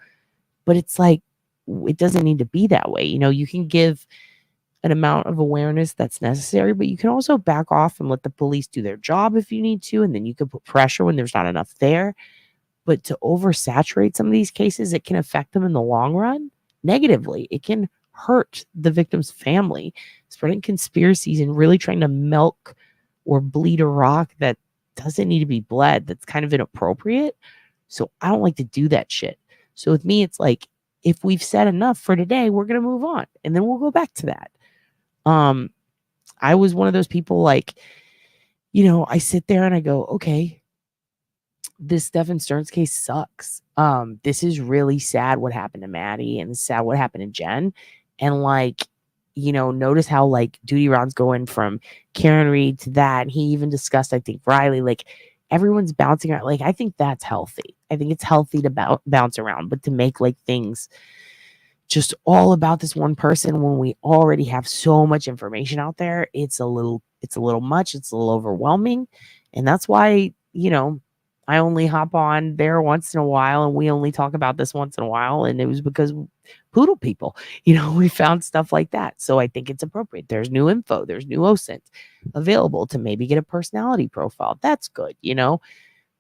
But it's like, it doesn't need to be that way. You know, you can give an amount of awareness that's necessary, but you can also back off and let the police do their job if you need to. And then you can put pressure when there's not enough there. But to oversaturate some of these cases, it can affect them in the long run negatively. It can hurt the victim's family, spreading conspiracies and really trying to milk or bleed a rock that doesn't need to be bled. That's kind of inappropriate. So I don't like to do that shit. So with me, it's like, if we've said enough for today, we're going to move on and then we'll go back to that. I was one of those people like, you know, I sit there and I go, okay, this Stephen Stearns case sucks. This is really sad what happened to Maddie and sad what happened to Jen. And like, you know, notice how like duty rounds going from Karen Reed to that. And he even discussed, I think, Riley, like everyone's bouncing around. Like, I think that's healthy. I think it's healthy to bounce around, but to make like things just all about this one person when we already have so much information out there, it's a little much. It's a little overwhelming. And that's why, you know, I only hop on there once in a while and we only talk about this once in a while. And it was because poodle people, you know, we found stuff like that. So I think it's appropriate. There's new info. There's new OSINT available to maybe get a personality profile. That's good, you know.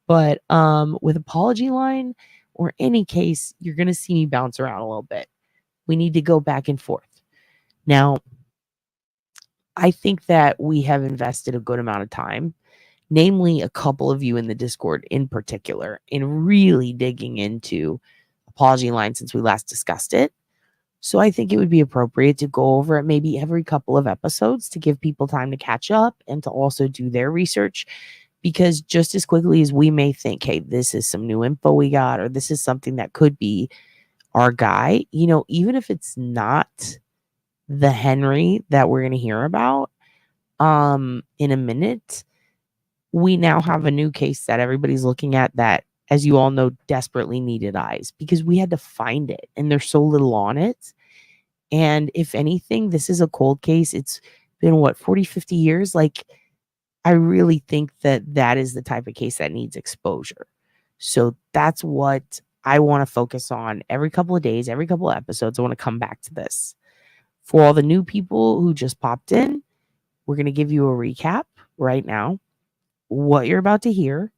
But with apology line or any case, you're going to see me bounce around a little bit. We need to go back and forth. Now, I think that we have invested a good amount of time, namely a couple of you in the Discord in particular, in really digging into apology line since we last discussed it. So I think it would be appropriate to go over it maybe every couple of episodes to give people time to catch up and to also do their research. Because just as quickly as we may think, hey, this is some new info we got, or this is something that could be our guy, you know, even if it's not the Henry that we're going to hear about in a minute, we now have a new case that everybody's looking at that, as you all know, desperately needed eyes because we had to find it and there's so little on it. And if anything, this is a cold case. It's been what, 40, 50 years? Like, I really think that that is the type of case that needs exposure. So that's what I want to focus on every couple of days, every couple of episodes. I want to come back to this. For all the new people who just popped in, we're going to give you a recap right now. What you're about to hear,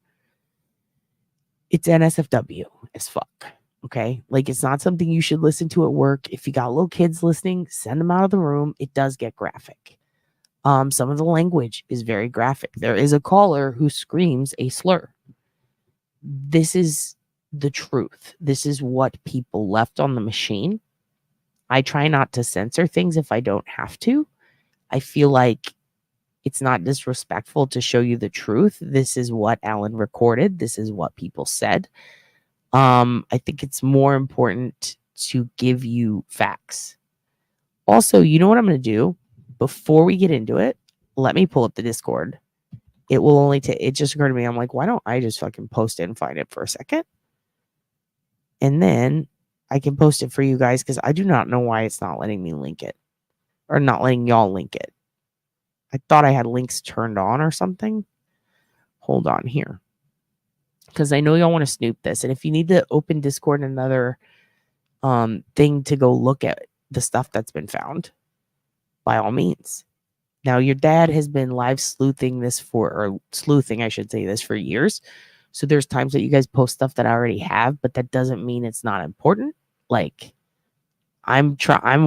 it's NSFW as fuck. Okay. Like, it's not something you should listen to at work. If you got little kids listening, send them out of the room. It does get graphic. Some of the language is very graphic. There is a caller who screams a slur. This is the truth. This is what people left on the machine. I try not to censor things if I don't have to. I feel like it's not disrespectful to show you the truth. This is what Alan recorded. This is what people said. I think it's more important to give you facts. Also, you know what I'm going to do? Before we get into it, let me pull up the Discord. It will only take, it just occurred to me. I'm like, why don't I just fucking post it and find it for a second? And then I can post it for you guys, because I do not know why it's not letting me link it, or not letting y'all link it. I thought I had links turned on or something. Hold on here, because I know y'all want to snoop this. And if you need to open Discord, another thing to go look at the stuff that's been found, by all means. Now, your dad has been live sleuthing this or sleuthing, I should say, this for years. So there's times that you guys post stuff that I already have, but that doesn't mean it's not important. Like, I'm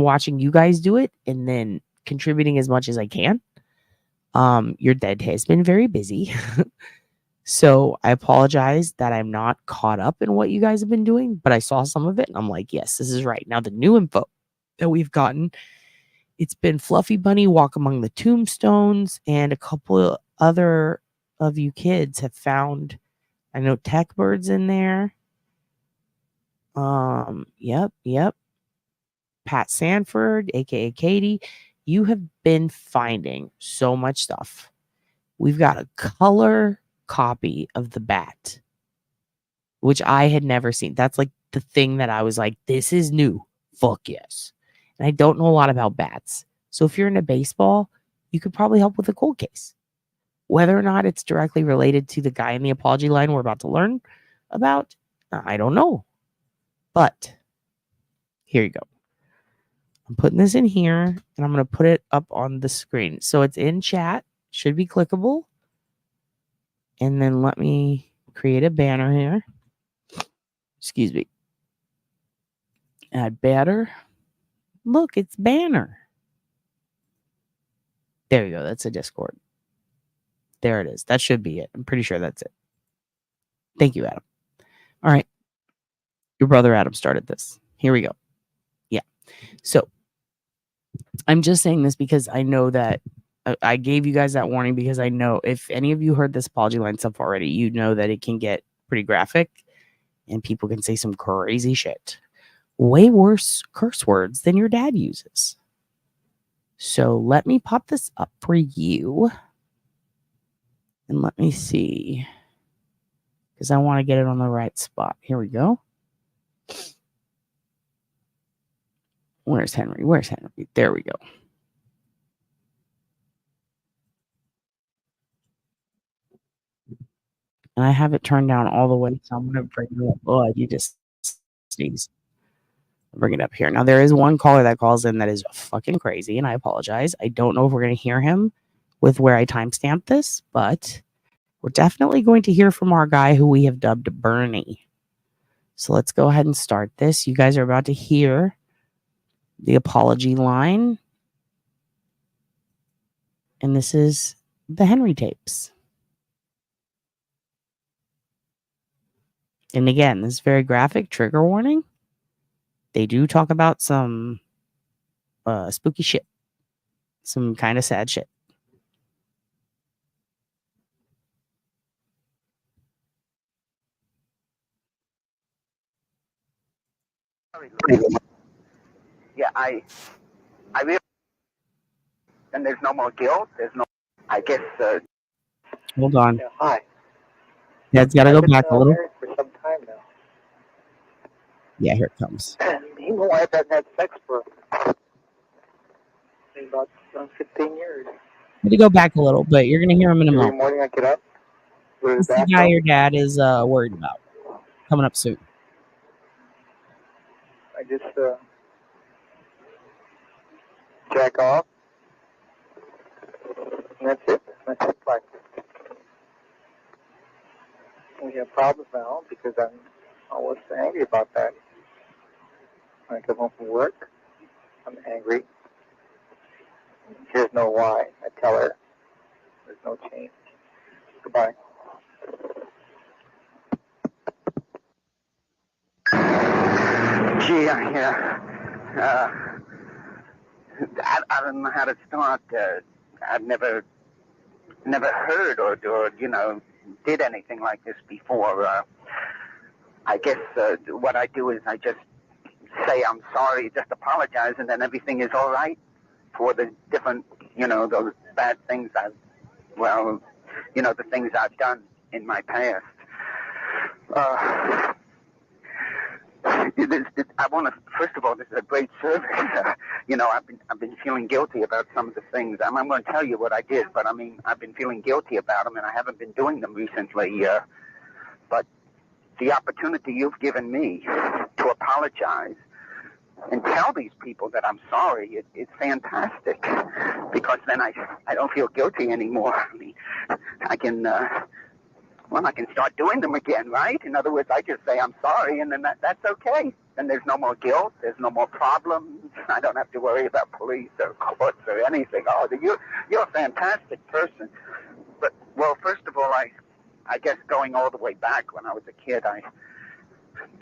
watching you guys do it and then contributing as much as I can. Your dad has been very busy. So I apologize that I'm not caught up in what you guys have been doing, but I saw some of it and I'm like, yes, this is right. Now, the new info that we've gotten, it's been Fluffy Bunny Walk Among the Tombstones, and a couple of other of you kids have found, I know Tech Bird's in there. Yep. Pat Sanford, aka Katie. You have been finding so much stuff. We've got a color copy of the bat, which I had never seen. That's like the thing that I was like, this is new. Fuck yes. And I don't know a lot about bats. So if you're into baseball, you could probably help with a cold case. Whether or not it's directly related to the guy in the apology line we're about to learn about, I don't know. But here you go. I'm putting this in here, and I'm going to put it up on the screen. So it's in chat. Should be clickable. And then let me create a banner here. Excuse me. Add banner. Look, it's banner. There you go. That's a Discord. There it is. That should be it. I'm pretty sure that's it. Thank you, Adam. All right. Your brother Adam started this. Here we go. Yeah. So I'm just saying this because I know that I gave you guys that warning, because I know if any of you heard this apology line stuff already, you know that it can get pretty graphic and people can say some crazy shit. Way worse curse words than your dad uses. So let me pop this up for you. And let me see, because I want to get it on the right spot. Here we go. Where's Henry? Where's Henry? There we go. And I have it turned down all the way, so I'm going to bring it up. Oh, you just sneeze. Bring it up here. Now, there is one caller that calls in that is fucking crazy, and I apologize. I don't know if we're going to hear him with where I timestamped this, but we're definitely going to hear from our guy who we have dubbed Bernie. So let's go ahead and start this. You guys are about to hear the apology line. And this is the Henry tapes. And again, this is very graphic. Trigger warning. They do talk about some spooky shit. Some kind of sad shit. Yeah, I really, and there's no more guilt. There's no, I guess. Hold on. Yeah, hi. Dad's got to go back a little. Married for some time now. Yeah, here it comes. Me and my wife haven't had sex for about 15 years. Had to go back a little, but you're gonna hear him in a Every moment. morning I get up. This is the guy your dad is worried about coming up soon. I just jack off, and that's it. That's it. Like, we have problems now because I'm always angry about that. When I come home from work, I'm angry. Here's no why. I tell her there's no change. Goodbye. Gee, I don't know how to start. I've never heard or did anything like this before. I guess what I do is I just say I'm sorry, just apologize, and then everything is all right for the different, those bad things the things I've done in my past. I want to, first of all, this is a great service. I've been feeling guilty about some of the things. I'm going to tell you what I did, but I've been feeling guilty about them, and I haven't been doing them recently. But the opportunity you've given me to apologize and tell these people that I'm sorry, it's fantastic, because then I don't feel guilty anymore. I can start doing them again, right? In other words, I just say I'm sorry, and then that's okay. And there's no more guilt. There's no more problems. I don't have to worry about police or courts or anything. Oh, you're a fantastic person. But, well, first of all, I guess going all the way back when I was a kid,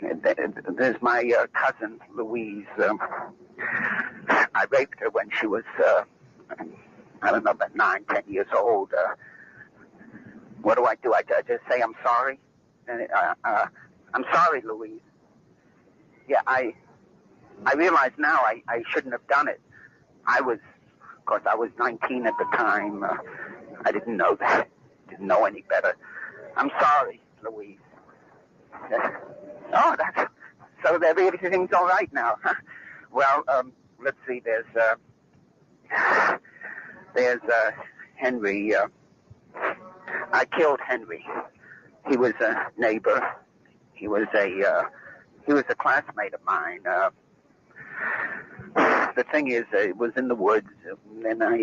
there's my cousin, Louise. I raped her when she was, I don't know, about 9, 10 years old. What do? I just say I'm sorry? And, I'm sorry, Louise. Yeah, I realize now I shouldn't have done it. Of course, I was 19 at the time. I didn't know that. Didn't know any better. I'm sorry, Louise. Oh, so everything's all right now, huh? Well, let's see. There's Henry. I killed Henry. He was a neighbor. He was a classmate of mine. The thing is, it was in the woods, and I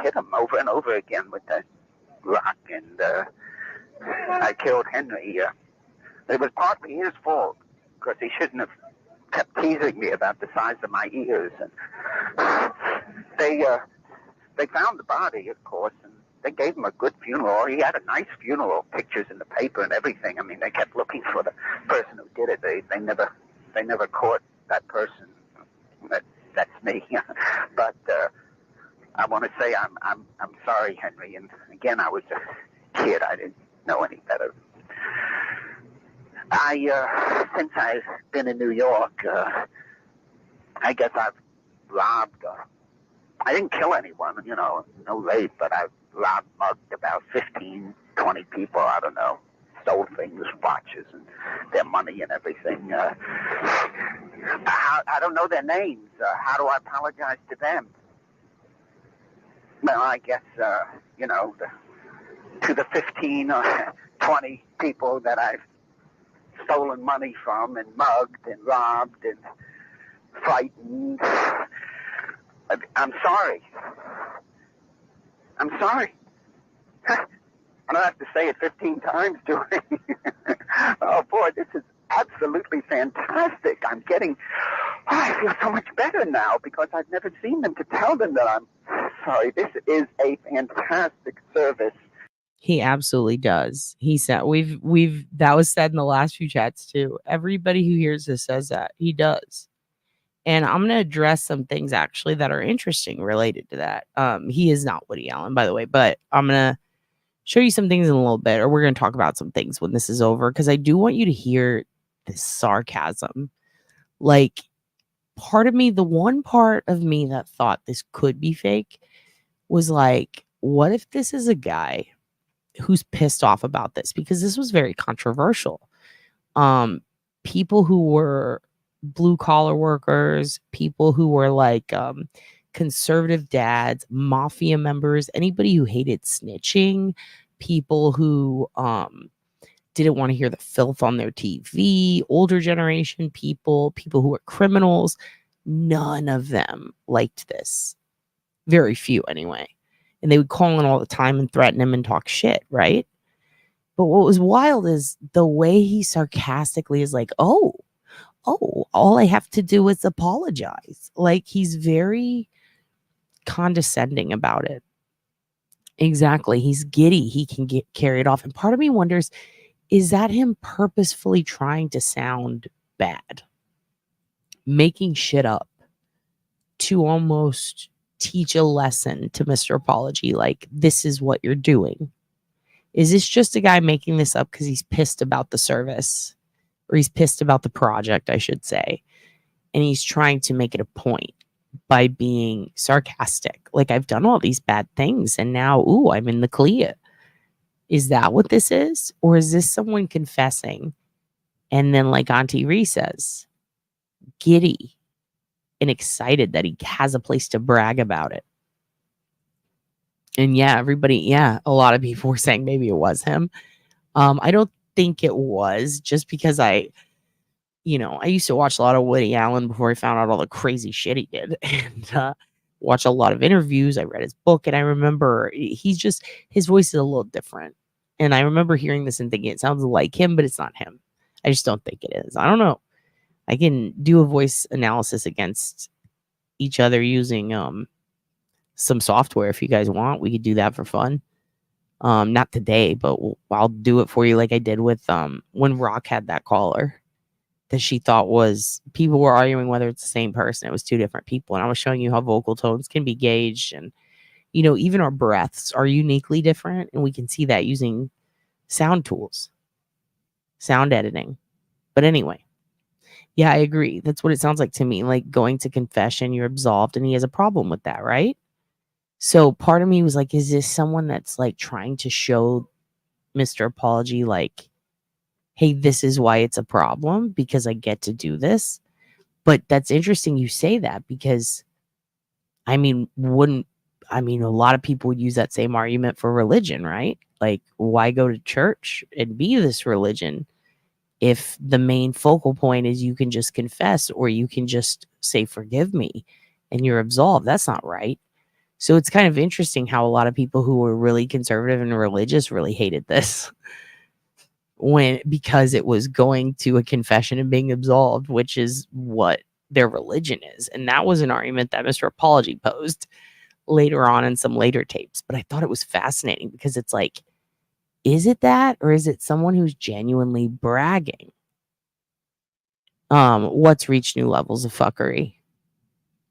hit him over and over again with that rock, and I killed Henry. It was partly his fault, because he shouldn't have kept teasing me about the size of my ears. And they found the body, of course, and they gave him a good funeral. He had a nice funeral, pictures in the paper and everything. They kept looking for the person who did it. They never caught that person. That's me. But I want to say I'm sorry, Henry. And again, I was a kid. I didn't know any better. Since I've been in New York, I guess I've robbed. I didn't kill anyone, no rape, but I've robbed, mugged about 15, 20 people, I don't know, stole things, watches, and their money and everything. I don't know their names. How do I apologize to them? Well, I guess, to the 15 or 20 people that I've stolen money from and mugged and robbed and frightened, I'm sorry. I'm sorry. I don't have to say it 15 times, do I? Oh, boy, this is absolutely fantastic. I feel so much better now because I've never seen them to tell them that I'm sorry. This is a fantastic service. He absolutely does. He said that was said in the last few chats too. Everybody who hears this says that. He does. And I'm going to address some things actually that are interesting related to that. He is not Woody Allen, by the way, but I'm going to show you some things in a little bit, or we're going to talk about some things when this is over, because I do want you to hear this sarcasm. Like, the one part of me that thought this could be fake was like, what if this is a guy who's pissed off about this? Because this was very controversial. People who were blue collar workers, people who were like conservative dads, mafia members, anybody who hated snitching, people who didn't want to hear the filth on their TV, older generation people who are criminals. None of them liked this. Very few anyway. And they would call in all the time and threaten him and talk shit, right? But what was wild is the way he sarcastically is like, oh, all I have to do is apologize. Like, he's very condescending about it. Exactly. He's giddy. He can get carried off. And part of me wonders, is that him purposefully trying to sound bad? Making shit up to almost teach a lesson to Mr. Apology, like, this is what you're doing. Is this just a guy making this up because he's pissed about the service, or he's pissed about the project, I should say, and he's trying to make it a point by being sarcastic? Like, I've done all these bad things and now, ooh, I'm in the clear. Is that what this is? Or is this someone confessing and then, like Auntie Ree says, giddy and excited that he has a place to brag about it? And yeah, a lot of people were saying maybe it was him. I don't think it was, just because I used to watch a lot of Woody Allen before I found out all the crazy shit he did, and watch a lot of interviews. I read his book, and I remember his voice is a little different. And I remember hearing this and thinking it sounds like him, but it's not him. I just don't think it is. I don't know. I can do a voice analysis against each other using some software if you guys want. We could do that for fun. Not today, but I'll do it for you like I did with when Rock had that caller that she thought was, people were arguing whether it's the same person. It was two different people. And I was showing you how vocal tones can be gauged. And, even our breaths are uniquely different. And we can see that using sound tools, sound editing. But anyway, yeah, I agree. That's what it sounds like to me. Like, going to confession, you're absolved, and he has a problem with that, right? So part of me was like, is this someone that's like trying to show Mr. Apology, like, hey, this is why it's a problem, because I get to do this? But that's interesting you say that, because a lot of people would use that same argument for religion, right? Like, why go to church and be this religion if the main focal point is you can just confess, or you can just say, forgive me, and you're absolved? That's not right. So it's kind of interesting how a lot of people who were really conservative and religious really hated this because it was going to a confession and being absolved, which is what their religion is. And that was an argument that Mr. Apology posed later on in some later tapes. But I thought it was fascinating because it's like, is it that, or is it someone who's genuinely bragging? What's reached new levels of fuckery?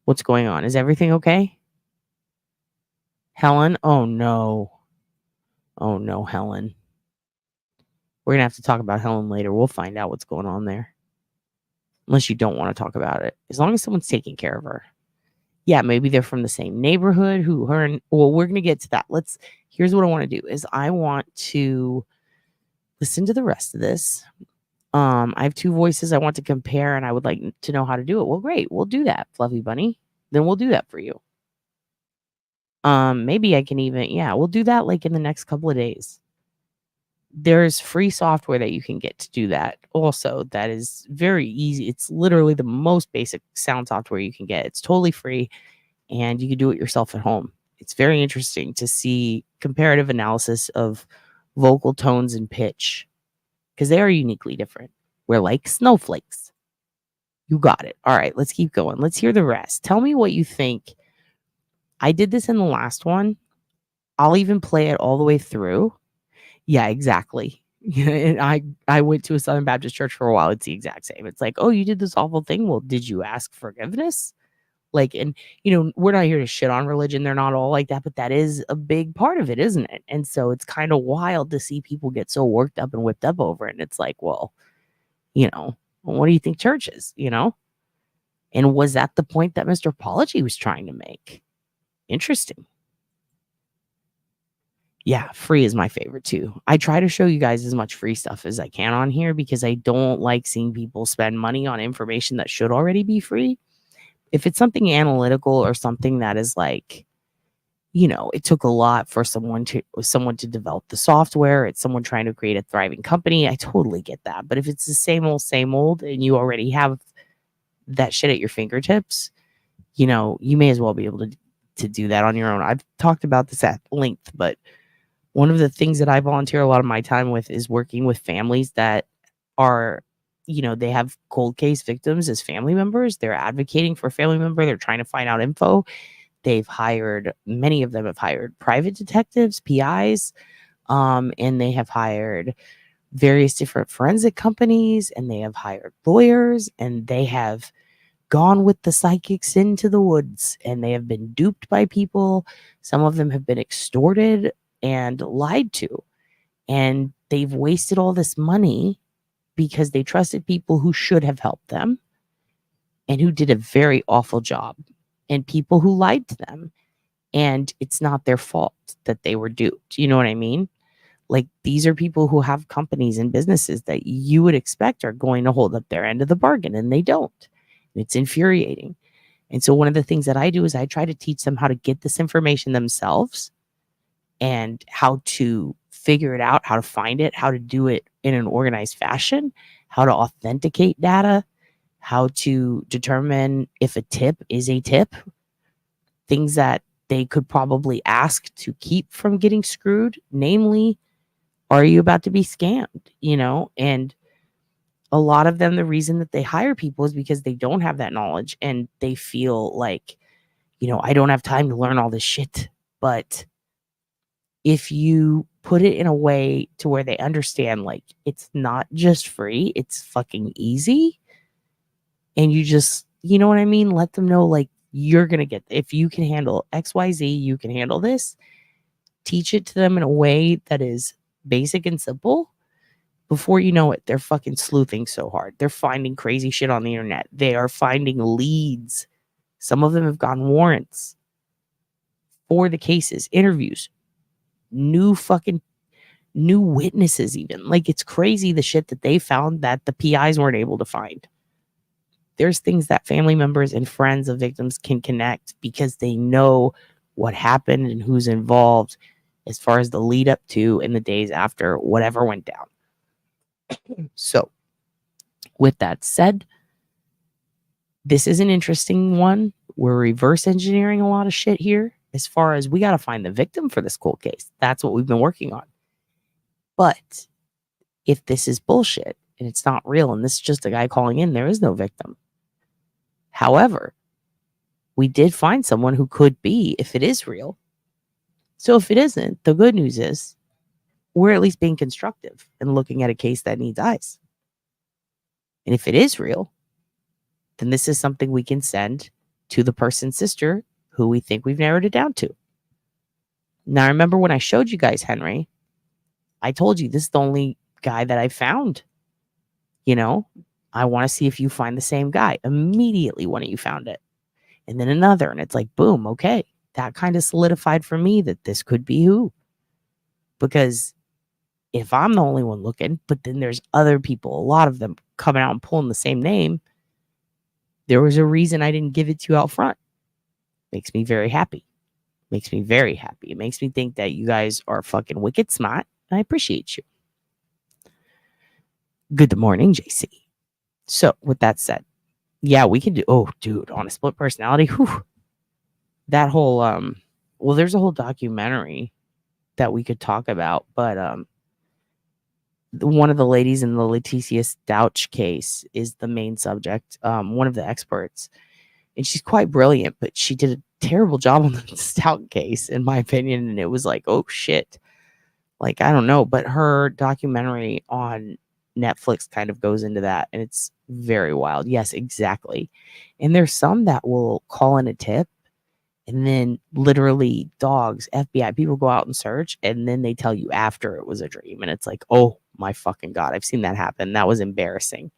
What's going on? Is everything okay? Helen? Oh no, Helen. We're gonna have to talk about Helen later. We'll find out what's going on there. Unless you don't want to talk about it. As long as someone's taking care of her. Yeah, maybe they're from the same neighborhood. Well, we're gonna get to that. Here's what I want to do is I want to listen to the rest of this. I have two voices I want to compare, and I would like to know how to do it. Well, great. We'll do that, Fluffy Bunny. Then we'll do that for you. Maybe I can we'll do that like in the next couple of days. There's free software that you can get to do that. Also, that is very easy. It's literally the most basic sound software you can get. It's totally free, and you can do it yourself at home. It's very interesting to see comparative analysis of vocal tones and pitch, because they are uniquely different. We're like snowflakes. You got it. All right, let's keep going. Let's hear the rest. Tell me what you think. I did this in the last one. I'll even play it all the way through. Yeah, exactly. And I went to a Southern Baptist church for a while. It's the exact same. It's like, oh, you did this awful thing. Well, did you ask forgiveness? Like, and we're not here to shit on religion. They're not all like that, but that is a big part of it, isn't it? And so it's kind of wild to see people get so worked up and whipped up over it. And it's like, well, what do you think church is? And was that the point that Mr. Apology was trying to make? Interesting. Yeah, free is my favorite too. I try to show you guys as much free stuff as I can on here because I don't like seeing people spend money on information that should already be free. If it's something analytical or something that is like, it took a lot for someone to develop the software. It's someone trying to create a thriving company. I totally get that. But if it's the same old, and you already have that shit at your fingertips, you may as well be able to do that on your own. I've talked about this at length, but one of the things that I volunteer a lot of my time with is working with families that are, they have cold case victims as family members. They're advocating for a family member. They're trying to find out info. Many of them have hired private detectives, PIs, and they have hired various different forensic companies, and they have hired lawyers, and they have gone with the psychics into the woods, and they have been duped by people. Some of them have been extorted and lied to, and they've wasted all this money because they trusted people who should have helped them and who did a very awful job, and people who lied to them. And it's not their fault that they were duped. You know what I mean? Like, these are people who have companies and businesses that you would expect are going to hold up their end of the bargain, and they don't. And it's infuriating. And so one of the things that I do is I try to teach them how to get this information themselves and how to figure it out, how to find it, how to do it in an organized fashion, how to authenticate data, how to determine if a tip is a tip, things that they could probably ask to keep from getting screwed. Namely, are you about to be scammed? And a lot of them, the reason that they hire people is because they don't have that knowledge, and they feel like, I don't have time to learn all this shit. But if you put it in a way to where they understand, like, it's not just free, it's fucking easy. And you just, you know what I mean? Let them know, like, you're going to get, if you can handle XYZ, you can handle this. Teach it to them in a way that is basic and simple. Before you know it, they're fucking sleuthing so hard. They're finding crazy shit on the internet. They are finding leads. Some of them have gotten warrants for the cases, interviews, new witnesses even. Like, it's crazy the shit that they found that the PIs weren't able to find. There's things that family members and friends of victims can connect because they know what happened and who's involved as far as the lead up to and the days after whatever went down. So, with that said, this is an interesting one. We're reverse engineering a lot of shit here as far as we got to find the victim for this cold case. That's what we've been working on. But if this is bullshit and it's not real and this is just a guy calling in, there is no victim. However, we did find someone who could be if it is real. So if it isn't, the good news is we're at least being constructive and looking at a case that needs eyes. And if it is real, then this is something we can send to the person's sister who we think we've narrowed it down to. Now, remember when I showed you guys Henry, I told you this is the only guy that I found. I want to see if you find the same guy. Immediately, one of you found it. And then another. And it's like, boom, okay. That kind of solidified for me that this could be who. Because if I'm the only one looking, but then there's other people, a lot of them coming out and pulling the same name, there was a reason I didn't give it to you out front. Makes me very happy. Makes me very happy. It makes me think that you guys are fucking wicked smart. And I appreciate you. Good morning, JC. So with that said, yeah, we can do, oh, dude, on a split personality. Whew, that whole, well, there's a whole documentary that we could talk about, but one of the ladies in the Leticia Stouch case is the main subject, one of the experts, and she's quite brilliant, but she did a terrible job on the Stout case, in my opinion, and it was like, oh shit, like, I don't know, but her documentary on Netflix kind of goes into that, and it's very wild. Yes, exactly. And there's some that will call in a tip, and then literally dogs, FBI, people go out and search, and then they tell you after it was a dream, and it's like, oh my fucking God, I've seen that happen. That was embarrassing.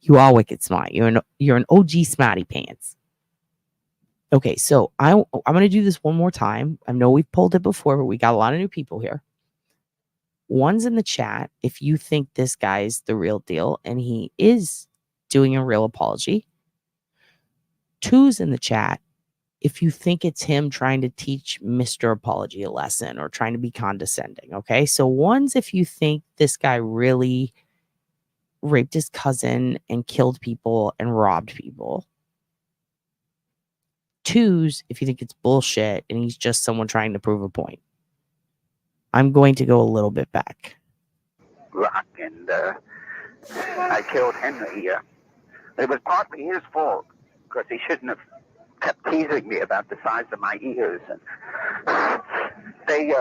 You are wicked smart. You're an OG smarty pants. Okay, so I'm going to do this one more time. I know we've pulled it before, but we got a lot of new people here. One's in the chat if you think this guy's the real deal and he is doing a real apology. Two's in the chat if you think it's him trying to teach Mr. Apology a lesson or trying to be condescending, okay? So one's if you think this guy really raped his cousin and killed people and robbed people. Two's if you think it's bullshit and he's just someone trying to prove a point. I'm going to go a little bit back. Rock, and I killed Henry. It was partly his fault, because he shouldn't have kept teasing me about the size of my ears. And they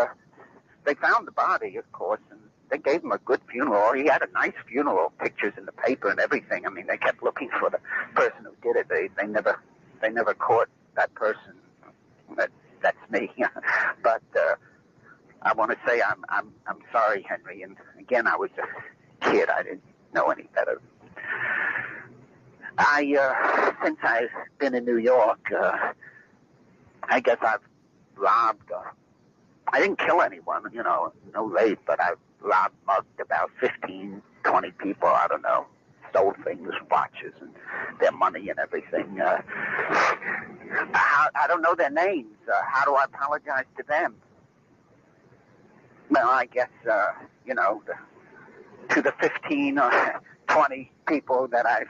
found the body, of course, and they gave him a good funeral. He had a nice funeral, pictures in the paper and everything. I mean, they kept looking for the person who did it. They never caught that person. That's me. But I want to say I'm sorry, Henry. And again, I was a kid. I didn't know any better. Since I've been in New York, I guess I've robbed. I didn't kill anyone, no rape, but I've robbed, mugged about 15, 20 people. I don't know. Stole things, watches, and their money and everything. I don't know their names. How do I apologize to them? Well, I guess, to the 15 or 20 people that I've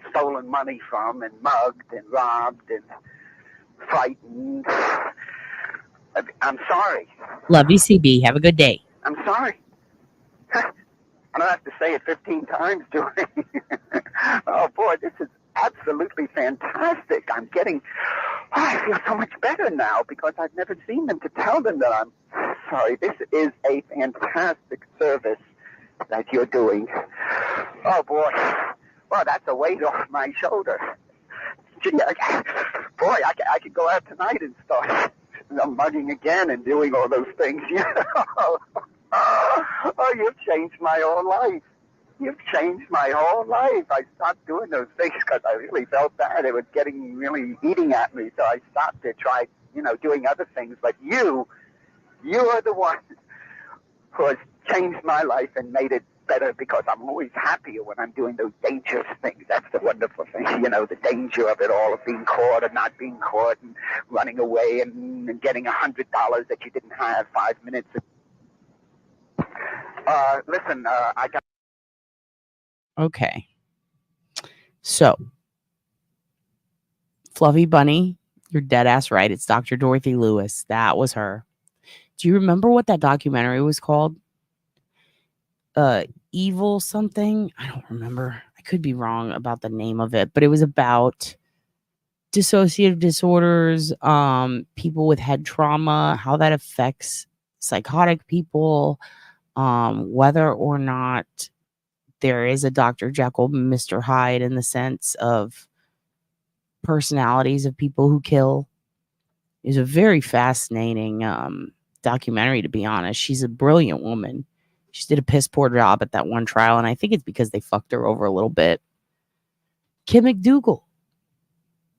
stolen money from and mugged and robbed and frightened, I'm sorry. Love you, CB. Have a good day. I'm sorry. I don't have to say it 15 times, do I? Oh, boy, this is absolutely fantastic. I feel so much better now because I've never seen them to tell them that I'm sorry. This is a fantastic service that you're doing. Oh, boy. Well, that's a weight off my shoulder. Gee, boy, I could go out tonight and start mugging again and doing all those things. Oh, you've changed my whole life. You've changed my whole life. I stopped doing those things because I really felt bad. It was really eating at me. So I stopped to try, doing other things. But you are the one who has changed my life and made it better, because I'm always happier when I'm doing those dangerous things. That's the wonderful thing, the danger of it all, of being caught or not being caught, and running away and getting $100 that you didn't have 5 minutes ago. Listen, I got... Okay. So, Fluffy Bunny, you're dead ass right. It's Dr. Dorothy Lewis. That was her. Do you remember what that documentary was called? Evil something? I don't remember. I could be wrong about the name of it, but it was about dissociative disorders, people with head trauma, how that affects psychotic people, whether or not there is a Dr. Jekyll, Mr. Hyde in the sense of personalities of people who kill. Is a very fascinating documentary, to be honest. She's a brilliant woman. She did a piss poor job at that one trial, and I think it's because they fucked her over a little bit. Kim McDougal,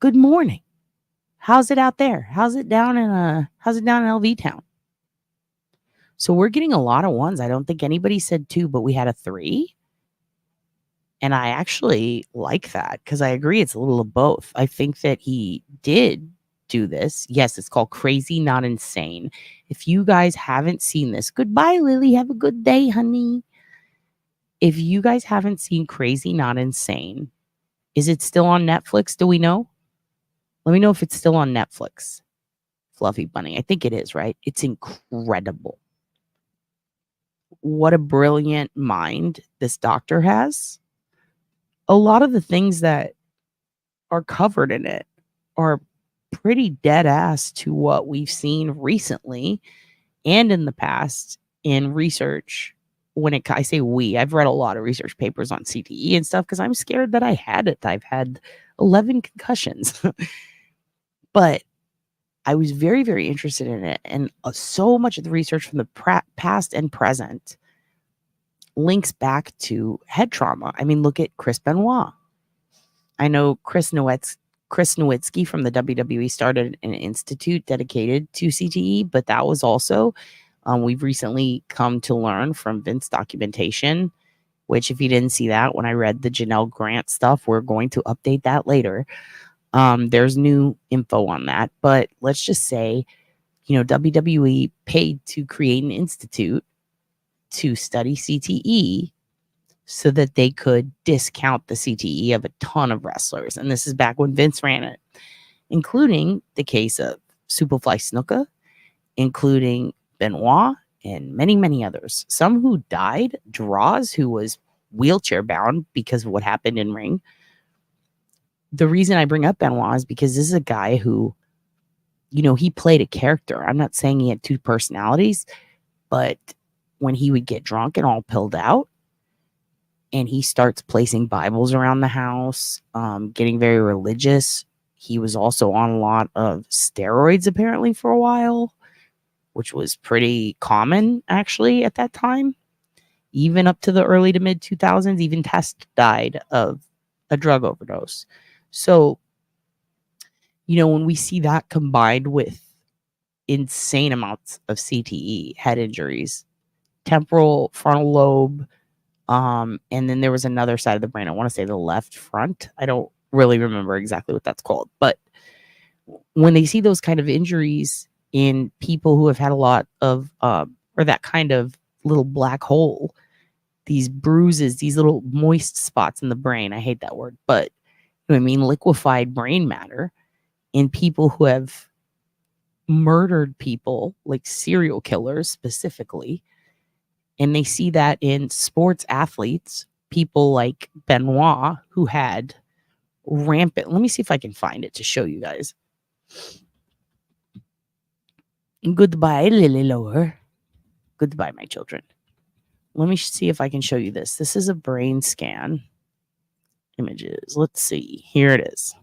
good morning. How's it out there? How's it down in LV Town? So we're getting a lot of ones. I don't think anybody said 2, but we had a 3. And I actually like that because I agree it's a little of both. I think that he did do this. Yes, it's called Crazy Not Insane. If you guys haven't seen this, goodbye, Lily. Have a good day, honey. If you guys haven't seen Crazy Not Insane, is it still on Netflix? Do we know? Let me know if it's still on Netflix. Fluffy Bunny. I think it is, right? It's incredible. What a brilliant mind this doctor has. A lot of the things that are covered in it are pretty dead ass to what we've seen recently and in the past in research. I say we, I've read a lot of research papers on CTE and stuff because I'm scared that I had it. I've had 11 concussions. But I was very, very interested in it. And so much of the research from the past and present links back to head trauma. I mean, look at Chris Benoit. I know Chris Nowitzki from the WWE started an institute dedicated to CTE, but that was also, we've recently come to learn from Vince documentation, which if you didn't see that when I read the Janelle Grant stuff, we're going to update that later. There's new info on that, but let's just say, WWE paid to create an institute to study CTE so that they could discount the CTE of a ton of wrestlers. And this is back when Vince ran it, including the case of Superfly Snuka, including Benoit, and many, many others. Some who died, Draws, who was wheelchair bound because of what happened in ring. The reason I bring up Benoit is because this is a guy who, he played a character. I'm not saying he had two personalities, but when he would get drunk and all pilled out, and he starts placing Bibles around the house, getting very religious. He was also on a lot of steroids, apparently, for a while, which was pretty common, actually, at that time. Even up to the early to mid 2000s, even Test died of a drug overdose. So, when we see that combined with insane amounts of CTE, head injuries, temporal frontal lobe, and then there was another side of the brain. I want to say the left front. I don't really remember exactly what that's called. But when they see those kind of injuries in people who have had a lot of, or that kind of little black hole, these bruises, these little moist spots in the brain. I hate that word, but liquefied brain matter in people who have murdered people, like serial killers specifically. And they see that in sports athletes, people like Benoit, who had rampant. Let me see if I can find it to show you guys. Goodbye, Lily Lower. Goodbye, my children. Let me see if I can show you this. This is a brain scan. Images. Let's see. Here it is.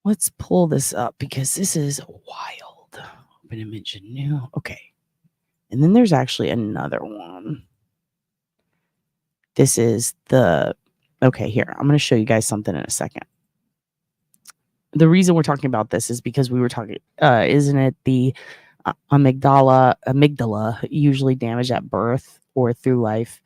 Let's pull this up because this is wild. Open image new. Okay. And then there's actually another one. This is okay, here. I'm going to show you guys something in a second. The reason we're talking about this is because we were talking, isn't it the amygdala usually damaged at birth or through life?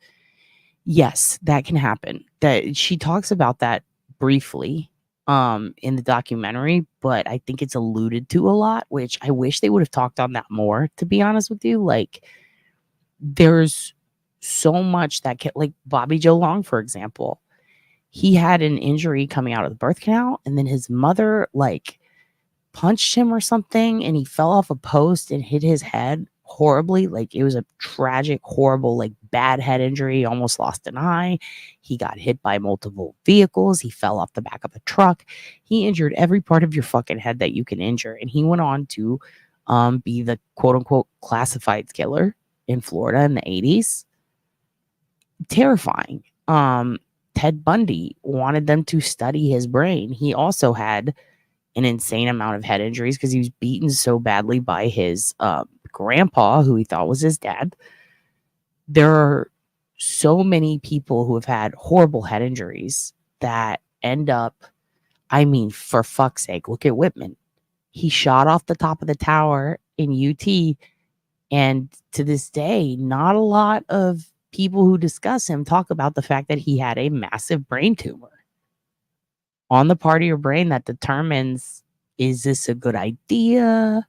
Yes, that can happen. That she talks about that briefly in the documentary, but I think it's alluded to a lot, which I wish they would have talked on that more, to be honest with you. Like, there's so much that can, like Bobby Joe Long, for example. He had an injury coming out of the birth canal, and then his mother punched him or something, and he fell off a post and hit his head horribly. Like, it was a tragic, horrible, bad head injury. He almost lost an eye. He got hit by multiple vehicles. He fell off the back of a truck. He injured every part of your fucking head that you can injure. And he went on to be the quote unquote classified killer in Florida in the 80s. Terrifying. Ted Bundy wanted them to study his brain. He also had an insane amount of head injuries because he was beaten so badly by his grandpa, who he thought was his dad. There are so many people who have had horrible head injuries that end up, for fuck's sake, look at Whitman. He shot off the top of the tower in UT, and to this day, not a lot of people who discuss him talk about the fact that he had a massive brain tumor on the part of your brain that determines, is this a good idea?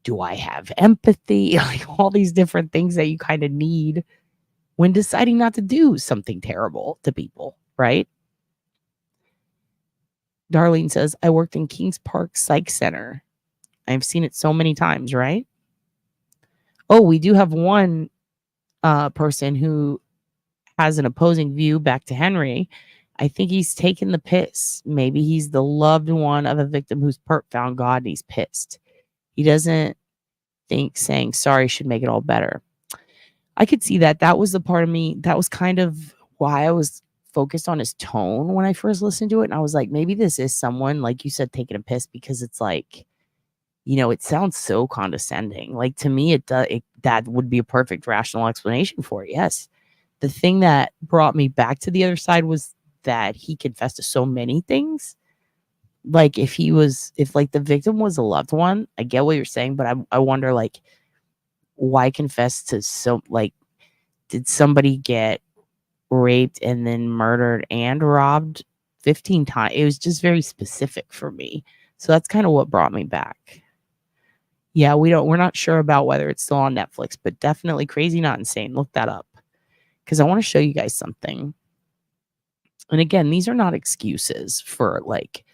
Do I have empathy? All these different things that you kind of need when deciding not to do something terrible to people, right? Darlene says, I worked in Kings Park Psych Center. I've seen it so many times, right? Oh, we do have one person who has an opposing view back to Henry. I think he's taken the piss. Maybe he's the loved one of a victim whose perp found God and he's pissed. He doesn't think saying sorry should make it all better. I could see that. That was the part of me. That was kind of why I was focused on his tone when I first listened to it. And I was like, maybe this is someone, like you said, taking a piss, because it's like, it sounds so condescending. Like, to me, that would be a perfect rational explanation for it. Yes. The thing that brought me back to the other side was that he confessed to so many things. Like, if the victim was a loved one, I get what you're saying, but I wonder, why confess to did somebody get raped and then murdered and robbed 15 times. It was just very specific for me. So that's kind of what brought me back. Yeah, we're not sure about whether it's still on Netflix, but definitely Crazy Not Insane. Look that up because I want to show you guys something. And again, these are not excuses for like,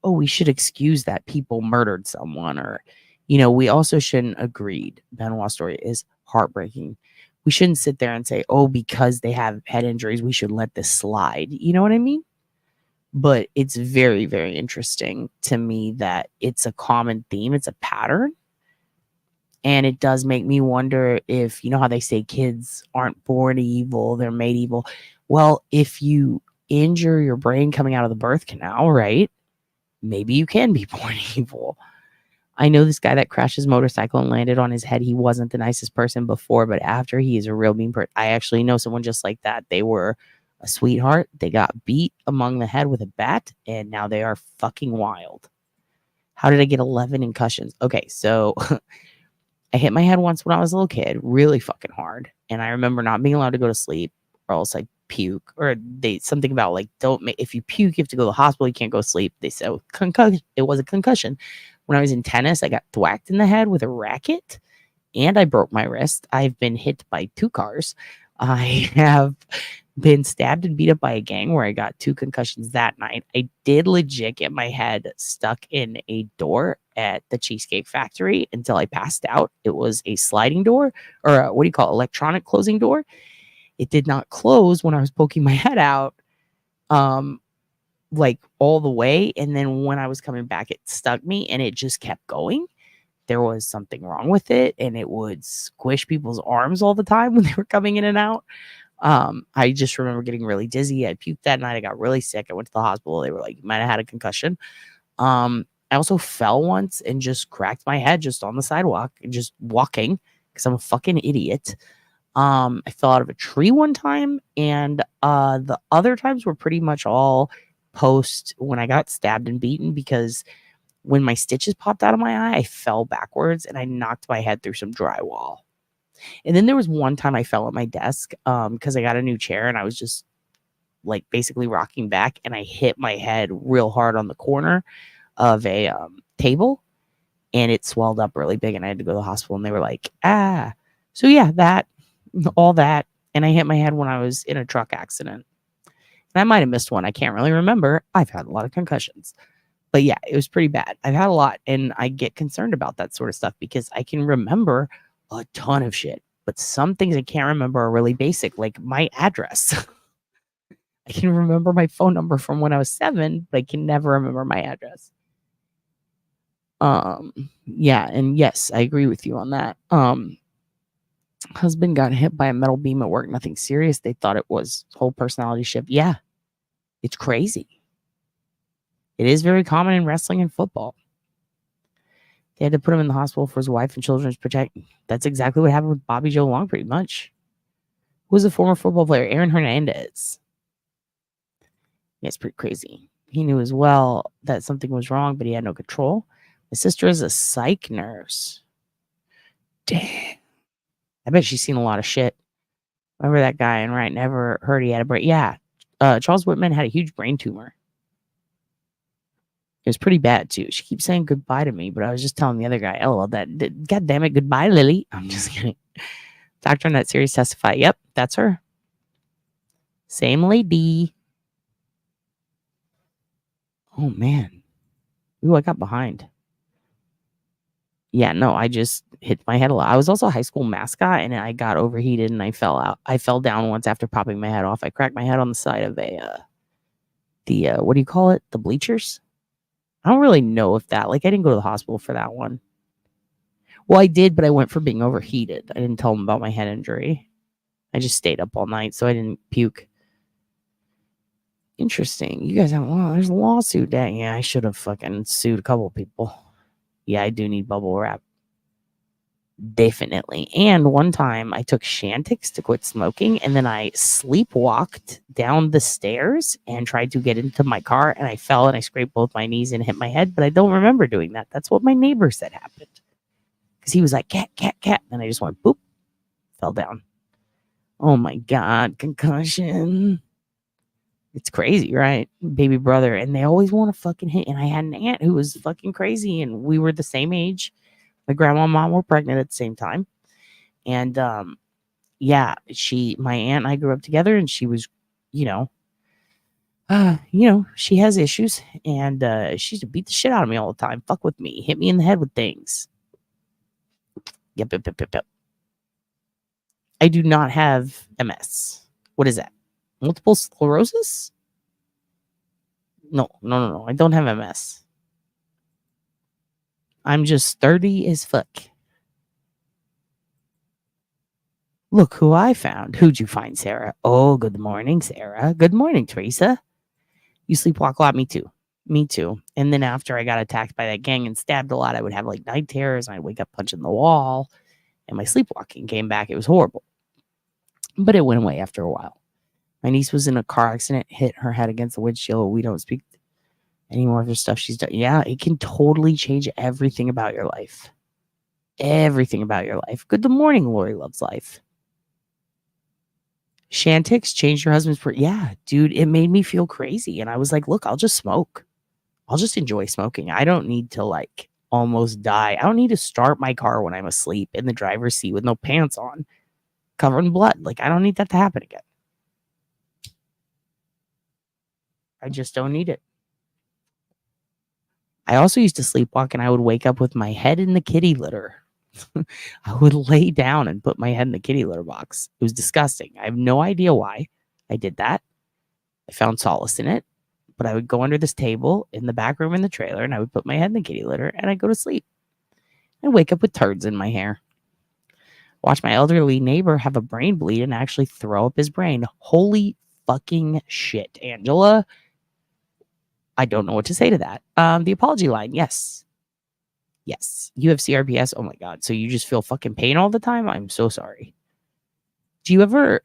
oh, we should excuse that people murdered someone, or, we also shouldn't agreed. Benoit's story is heartbreaking. We shouldn't sit there and say, oh, because they have head injuries, we should let this slide. You know what I mean? But it's very, very interesting to me that it's a common theme. It's a pattern. And it does make me wonder if, how they say kids aren't born evil, they're made evil. Well, if you injure your brain coming out of the birth canal, right? Maybe you can be born evil. I know this guy that crashed his motorcycle and landed on his head. He wasn't the nicest person before, but after, he is a real mean person. I actually know someone just like that. They were a sweetheart. They got beat among the head with a bat, and now they are fucking wild. How did I get 11 concussions? Okay, so I hit my head once when I was a little kid, really fucking hard. And I remember not being allowed to go to sleep, or else I puke, or something about like, if you puke, you have to go to the hospital. You can't go to sleep. They said concussion. It was a concussion. When I was in tennis, I got thwacked in the head with a racket and I broke my wrist. I've been hit by 2 cars. I have been stabbed and beat up by a gang where I got 2 concussions that night. I did legit get my head stuck in a door at the Cheesecake Factory until I passed out. It was a sliding door, or what do you call it? Electronic closing door. It did not close when I was poking my head out, like all the way. And then when I was coming back, it stuck me and it just kept going. There was something wrong with it, and it would squish people's arms all the time when they were coming in and out. I just remember getting really dizzy. I puked that night. I got really sick. I went to the hospital. They were like, you might have had a concussion. I also fell once and just cracked my head just on the sidewalk, just walking, because I'm a fucking idiot. I fell out of a tree one time, and the other times were pretty much all post when I got stabbed and beaten, because when my stitches popped out of my eye, I fell backwards and I knocked my head through some drywall. And then there was one time I fell at my desk because I got a new chair and I was just like basically rocking back, and I hit my head real hard on the corner of a table, and it swelled up really big, and I had to go to the hospital, and they were like, ah. So yeah, all that. And I hit my head when I was in a truck accident. And I might have missed one. I can't really remember. I've had a lot of concussions. But yeah, it was pretty bad. I've had a lot, and I get concerned about that sort of stuff because I can remember a ton of shit. But some things I can't remember are really basic, like my address. I can remember my phone number from when I was 7, but I can never remember my address. Yeah, and yes, I agree with you on that. Husband got hit by a metal beam at work, nothing serious. They thought it was whole personality shift. Yeah, it's crazy. It is very common in wrestling and football. They had to put him in the hospital for his wife and children's protection. That's exactly what happened with Bobby Joe Long, pretty much. Who was a former football player? Aaron Hernandez. Yeah, it's pretty crazy. He knew as well that something was wrong, but he had no control. My sister is a psych nurse. Damn. I bet she's seen a lot of shit. Remember that guy, and right, never heard he had a brain. Yeah. Charles Whitman had a huge brain tumor. It was pretty bad too. She keeps saying goodbye to me, but I was just telling the other guy, LOL, that God damn it, goodbye, Lily. I'm just kidding. Doctor in that series testify. Yep, that's her. Same lady. Oh man. Ooh, I got behind. Yeah, no, I just hit my head a lot. I was also a high school mascot, and I got overheated and I fell out. I fell down once after popping my head off. I cracked my head on the side of what do you call it? The bleachers? I don't really know if that, I didn't go to the hospital for that one. Well, I did, but I went for being overheated. I didn't tell them about my head injury. I just stayed up all night, so I didn't puke. Interesting. You guys have, there's a lawsuit. Dang, yeah, I should have fucking sued a couple people. Yeah, I do need bubble wrap. Definitely. And one time I took Chantix to quit smoking, and then I sleepwalked down the stairs and tried to get into my car, and I fell and I scraped both my knees and hit my head, but I don't remember doing that. That's what my neighbor said happened. Because he was like, cat, cat, cat. And I just went, boop, fell down. Oh my God, concussion. It's crazy, right? Baby brother. And they always want to fucking hit. And I had an aunt who was fucking crazy, and we were the same age. My grandma and mom were pregnant at the same time. And yeah, my aunt and I grew up together, and she was, you know, she has issues, and she used to beat the shit out of me all the time. Fuck with me, hit me in the head with things. Yep. I do not have MS. What is that? Multiple sclerosis? No. I don't have MS. I'm just sturdy as fuck. Look who I found. Who'd you find, Sarah? Oh, good morning, Sarah. Good morning, Teresa. You sleepwalk a lot? Me too. Me too. And then after I got attacked by that gang and stabbed a lot, I would have like night terrors, and I'd wake up punching the wall, and my sleepwalking came back. It was horrible. But it went away after a while. My niece was in a car accident, hit her head against the windshield. We don't speak anymore of the stuff she's done. Yeah, it can totally change everything about your life. Everything about your life. Good morning, Lori Loves Life. Shantix changed your husband's yeah, dude, it made me feel crazy. And I was like, look, I'll just smoke. I'll just enjoy smoking. I don't need to like almost die. I don't need to start my car when I'm asleep in the driver's seat with no pants on, covered in blood. Like, I don't need that to happen again. I just don't need it. I also used to sleepwalk, and I would wake up with my head in the kitty litter. I would lay down and put my head in the kitty litter box. It was disgusting. I have no idea why I did that. I found solace in it, but I would go under this table in the back room in the trailer, and I would put my head in the kitty litter, and I'd go to sleep. I'd wake up with turds in my hair. Watch my elderly neighbor have a brain bleed and actually throw up his brain. Holy fucking shit, Angela. I don't know what to say to that. The apology line, yes. Yes. You have CRPS? Oh my God. So you just feel fucking pain all the time? I'm so sorry. Do you ever,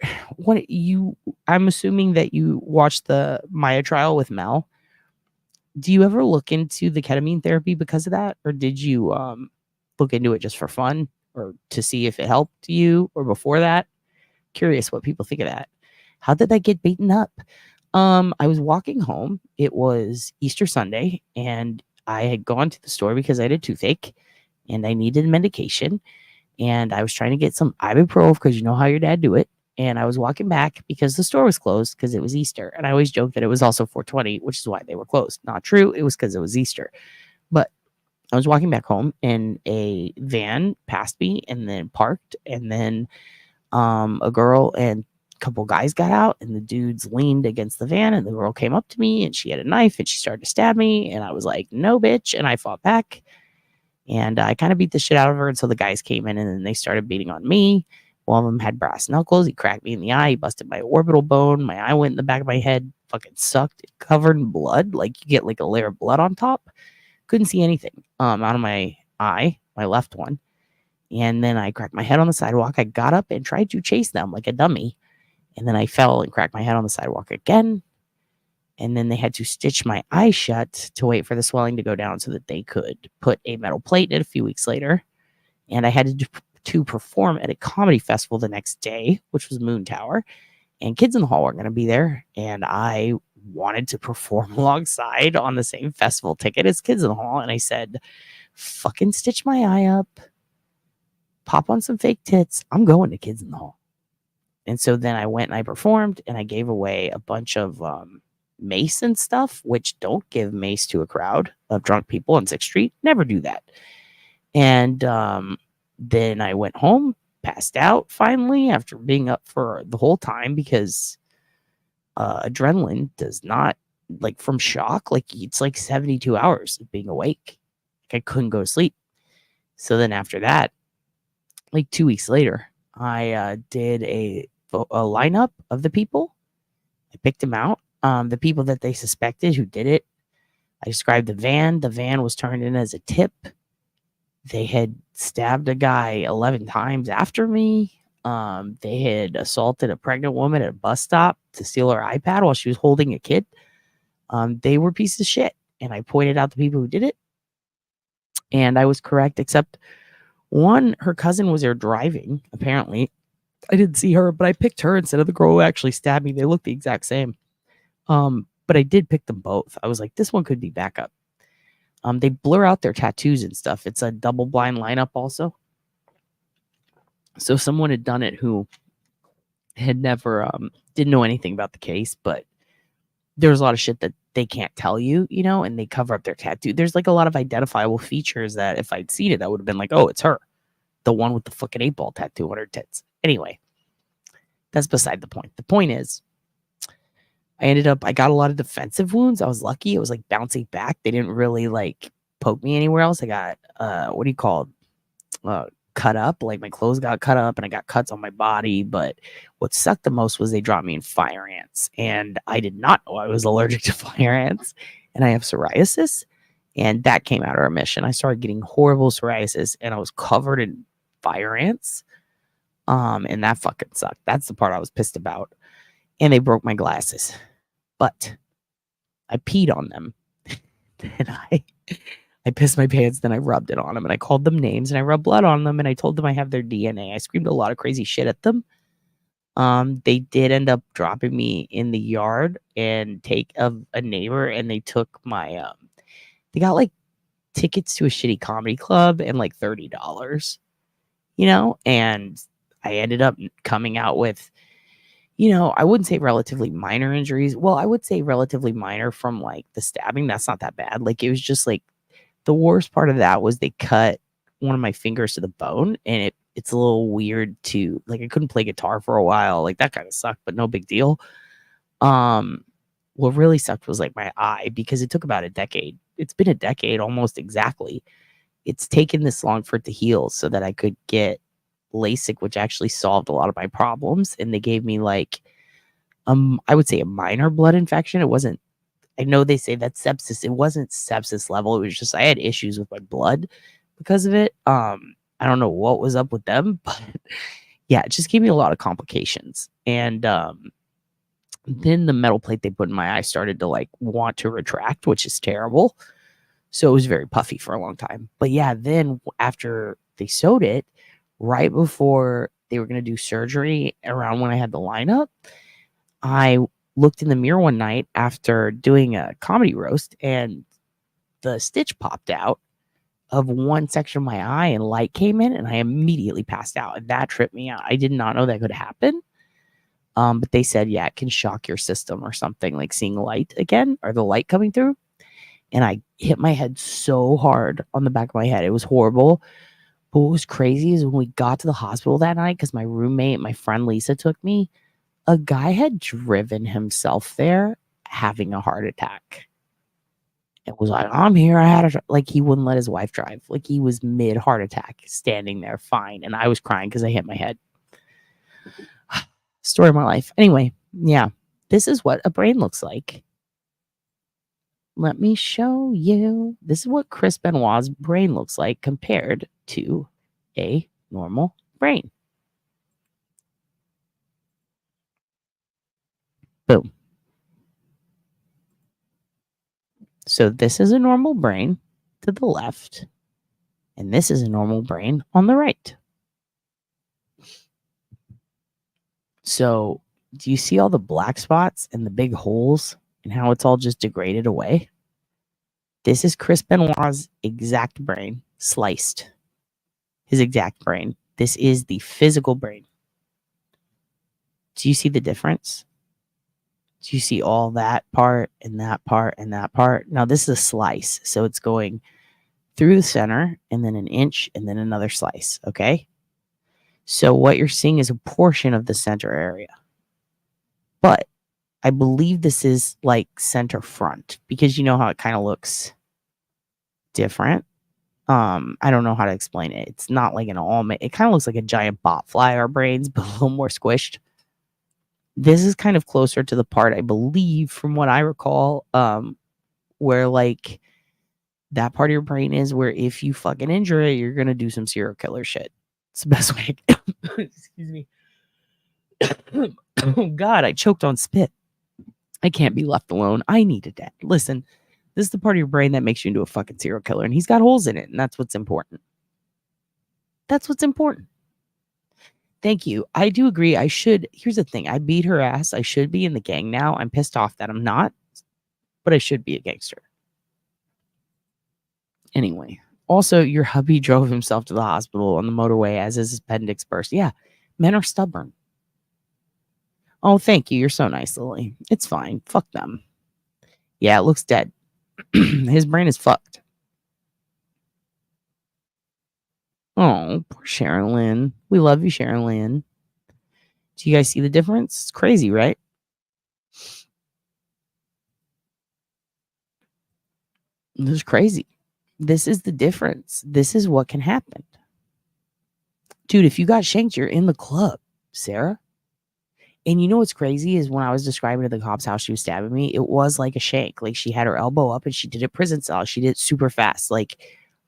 I'm assuming that you watched the Maya trial with Mel. Do you ever look into the ketamine therapy because of that? Or did you look into it just for fun or to see if it helped you, or before that? Curious what people think of that. How did that get beaten up? I was walking home. It was Easter Sunday, and I had gone to the store because I had a toothache and I needed medication. And I was trying to get some ibuprofen because you know how your dad do it. And I was walking back because the store was closed because it was Easter. And I always joke that it was also 420, which is why they were closed. Not true. It was because it was Easter. But I was walking back home, and a van passed me and then parked. And then a girl and a couple guys got out, and the dudes leaned against the van, and the girl came up to me, and she had a knife, and she started to stab me. And I was like, no, bitch. And I fought back. And I kind of beat the shit out of her until the guys came in, and then they started beating on me. One of them had brass knuckles. He cracked me in the eye. He busted my orbital bone. My eye went in the back of my head. Fucking sucked. It covered in blood. Like, you get like a layer of blood on top. Couldn't see anything out of my eye, my left one. And then I cracked my head on the sidewalk. I got up and tried to chase them like a dummy. And then I fell and cracked my head on the sidewalk again. And then they had to stitch my eye shut to wait for the swelling to go down so that they could put a metal plate in it a few weeks later. And I had to perform at a comedy festival the next day, which was Moon Tower. And Kids in the Hall were going to be there. And I wanted to perform alongside on the same festival ticket as Kids in the Hall. And I said, fucking stitch my eye up, pop on some fake tits. I'm going to Kids in the Hall. And so then I went and I performed, and I gave away a bunch of mace and stuff, which don't give mace to a crowd of drunk people on 6th Street. Never do that. And then I went home, passed out finally after being up for the whole time because adrenaline does not, like, from shock, like, it's like 72 hours of being awake. Like, I couldn't go to sleep. So then after that, like 2 weeks later, I did a lineup of the people. I picked them out. The people that they suspected who did it. I described the van. The van was turned in as a tip. They had stabbed a guy 11 times after me. They had assaulted a pregnant woman at a bus stop to steal her iPad while she was holding a kid. They were pieces of shit. And I pointed out the people who did it. And I was correct, except one, her cousin was there driving, apparently. I didn't see her, but I picked her instead of the girl who actually stabbed me. They looked the exact same. But I did pick them both. I was like, this one could be backup. They blur out their tattoos and stuff. It's a double blind lineup also. So someone had done it who had never didn't know anything about the case, but there's a lot of shit that they can't tell you, you know, and they cover up their tattoo. There's like a lot of identifiable features that if I'd seen it, I would have been like, oh, it's her. The one with the fucking 8-ball tattoo on her tits. Anyway, that's beside the point. The point is, I got a lot of defensive wounds. I was lucky. It was like bouncing back. They didn't really like poke me anywhere else. I got, what do you call it? Cut up. Like my clothes got cut up and I got cuts on my body. But what sucked the most was they dropped me in fire ants. And I did not know I was allergic to fire ants. And I have psoriasis. And that came out of remission. I started getting horrible psoriasis and I was covered in fire ants. And that fucking sucked. That's the part I was pissed about. And they broke my glasses. But I peed on them. And I pissed my pants, then I rubbed it on them, and I called them names, and I rubbed blood on them, and I told them I have their DNA. I screamed a lot of crazy shit at them. They did end up dropping me in the yard and take a neighbor, and they took my, they got like tickets to a shitty comedy club and like $30, you know, and I ended up coming out with, you know, I wouldn't say relatively minor injuries. Well, I would say relatively minor from like the stabbing. That's not that bad. Like it was just like, the worst part of that was they cut one of my fingers to the bone, and it's a little weird to like, I couldn't play guitar for a while. Like that kind of sucked, but no big deal. What really sucked was like my eye, because it took about a decade. It's been a decade almost exactly. It's taken this long for it to heal so that I could get LASIK, which actually solved a lot of my problems. And they gave me like, I would say a minor blood infection. It wasn't, I know they say that's sepsis. It wasn't sepsis level. It was just I had issues with my blood because of it. I don't know what was up with them, but yeah, it just gave me a lot of complications. And then the metal plate they put in my eye started to like want to retract, which is terrible. So it was very puffy for a long time. But yeah, then after they sewed it, right before they were going to do surgery, around when I had the lineup, I looked in the mirror one night after doing a comedy roast, and the stitch popped out of one section of my eye and light came in, and I immediately passed out, and that tripped me out. I did not know that could happen. But they said, yeah, it can shock your system or something, like seeing light again or the light coming through. And I hit my head so hard on the back of my head. It was horrible. But what was crazy is when we got to the hospital that night, because my roommate, my friend Lisa, took me, a guy had driven himself there having a heart attack. It was like, I'm here. I had like, he wouldn't let his wife drive. Like he was mid heart attack standing there fine. And I was crying because I hit my head. Story of my life. Anyway, yeah, this is what a brain looks like. Let me show you. This is what Chris Benoit's brain looks like compared to a normal brain. Boom. So this is a normal brain to the left, and this is a normal brain on the right. So do you see all the black spots and the big holes and how it's all just degraded away? This is Chris Benoit's exact brain, sliced. His exact brain. This is the physical brain. Do you see the difference? Do you see all that part and that part and that part? Now this is a slice. So it's going through the center and then an inch and then another slice. Okay. So what you're seeing is a portion of the center area. But I believe this is like center front, because you know how it kind of looks different. I don't know how to explain it. It's not like an almond. It kind of looks like a giant botfly, our brains, but a little more squished. This is kind of closer to the part, I believe, from what I recall, where like that part of your brain is where if you fucking injure it, you're going to do some serial killer shit. It's the best way. Excuse me. Oh God, I choked on spit. I can't be left alone. I need a dad. Listen, this is the part of your brain that makes you into a fucking serial killer, and he's got holes in it, and that's what's important. That's what's important. Thank you. I do agree. I should. Here's the thing. I beat her ass. I should be in the gang now. I'm pissed off that I'm not, but I should be a gangster. Anyway, also, your hubby drove himself to the hospital on the motorway as his appendix burst. Yeah, men are stubborn. Oh, thank you. You're so nice, Lily. It's fine. Fuck them. Yeah, it looks dead. His brain is fucked. Oh, poor Sharon Lynn. We love you, Sharon Lynn. Do you guys see the difference? It's crazy, right? This is crazy. This is the difference. This is what can happen. Dude, if you got shanked, you're in the club, Sarah. And you know what's crazy is when I was describing to the cops how she was stabbing me, it was like a shank. Like she had her elbow up and she did a prison cell. She did it super fast. Like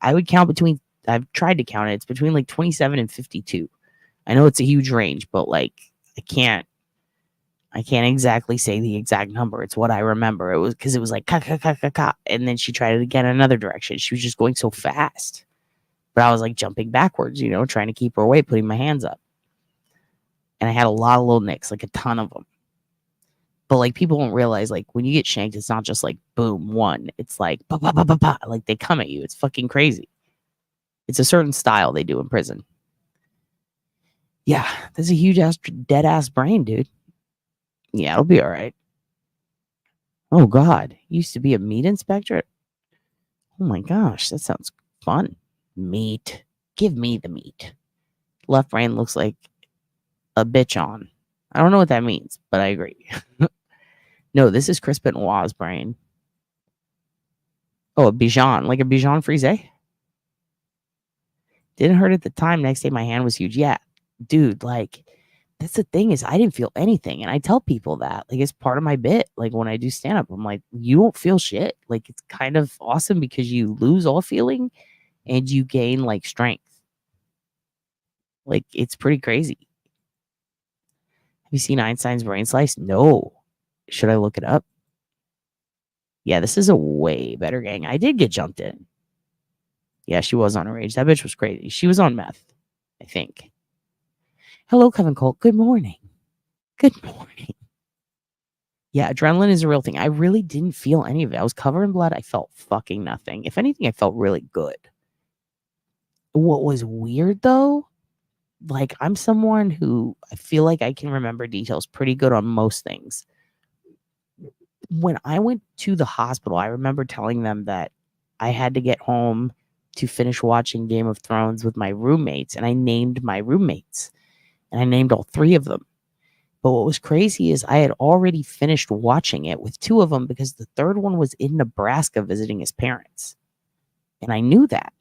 I would count between, I've tried to count it. It's between like 27 and 52. I know it's a huge range, but like I can't exactly say the exact number. It's what I remember. It was because it was like ka ka ka ka ka, and then she tried it again another direction. She was just going so fast, but I was like jumping backwards, you know, trying to keep her away, putting my hands up, and I had a lot of little nicks, like a ton of them. But like people don't realize, like when you get shanked, it's not just like boom one. It's like ba ba ba ba ba, like they come at you. It's fucking crazy. It's a certain style they do in prison. Yeah, there's a huge ass dead ass brain, dude. Yeah, it'll be all right. Oh, God. Used to be a meat inspector? Oh, my gosh. That sounds fun. Meat. Give me the meat. Left brain looks like a bitch on. I don't know what that means, but I agree. No, this is Chris Benoit's brain. Oh, a Bichon. Like a Bichon Frise? Didn't hurt at the time. Next day, my hand was huge. Yeah. Dude, like... That's the thing is I didn't feel anything. And I tell people that like it's part of my bit. Like when I do stand up, I'm like, you don't feel shit. Like it's kind of awesome because you lose all feeling and you gain like strength. Like it's pretty crazy. Have you seen Einstein's brain slice? No. Should I look it up? Yeah, this is a way better gang. I did get jumped in. Yeah, she was on her age. That bitch was crazy. She was on meth, I think. Hello, Kevin Colt. Good morning. Good morning. Yeah, adrenaline is a real thing. I really didn't feel any of it. I was covered in blood. I felt fucking nothing. If anything, I felt really good. What was weird though, like I'm someone who I feel like I can remember details pretty good on most things. When I went to the hospital, I remember telling them that I had to get home to finish watching Game of Thrones with my roommates, and I named my roommates, and I named all three of them. But what was crazy is I had already finished watching it with two of them because the third one was in Nebraska visiting his parents. And I knew that.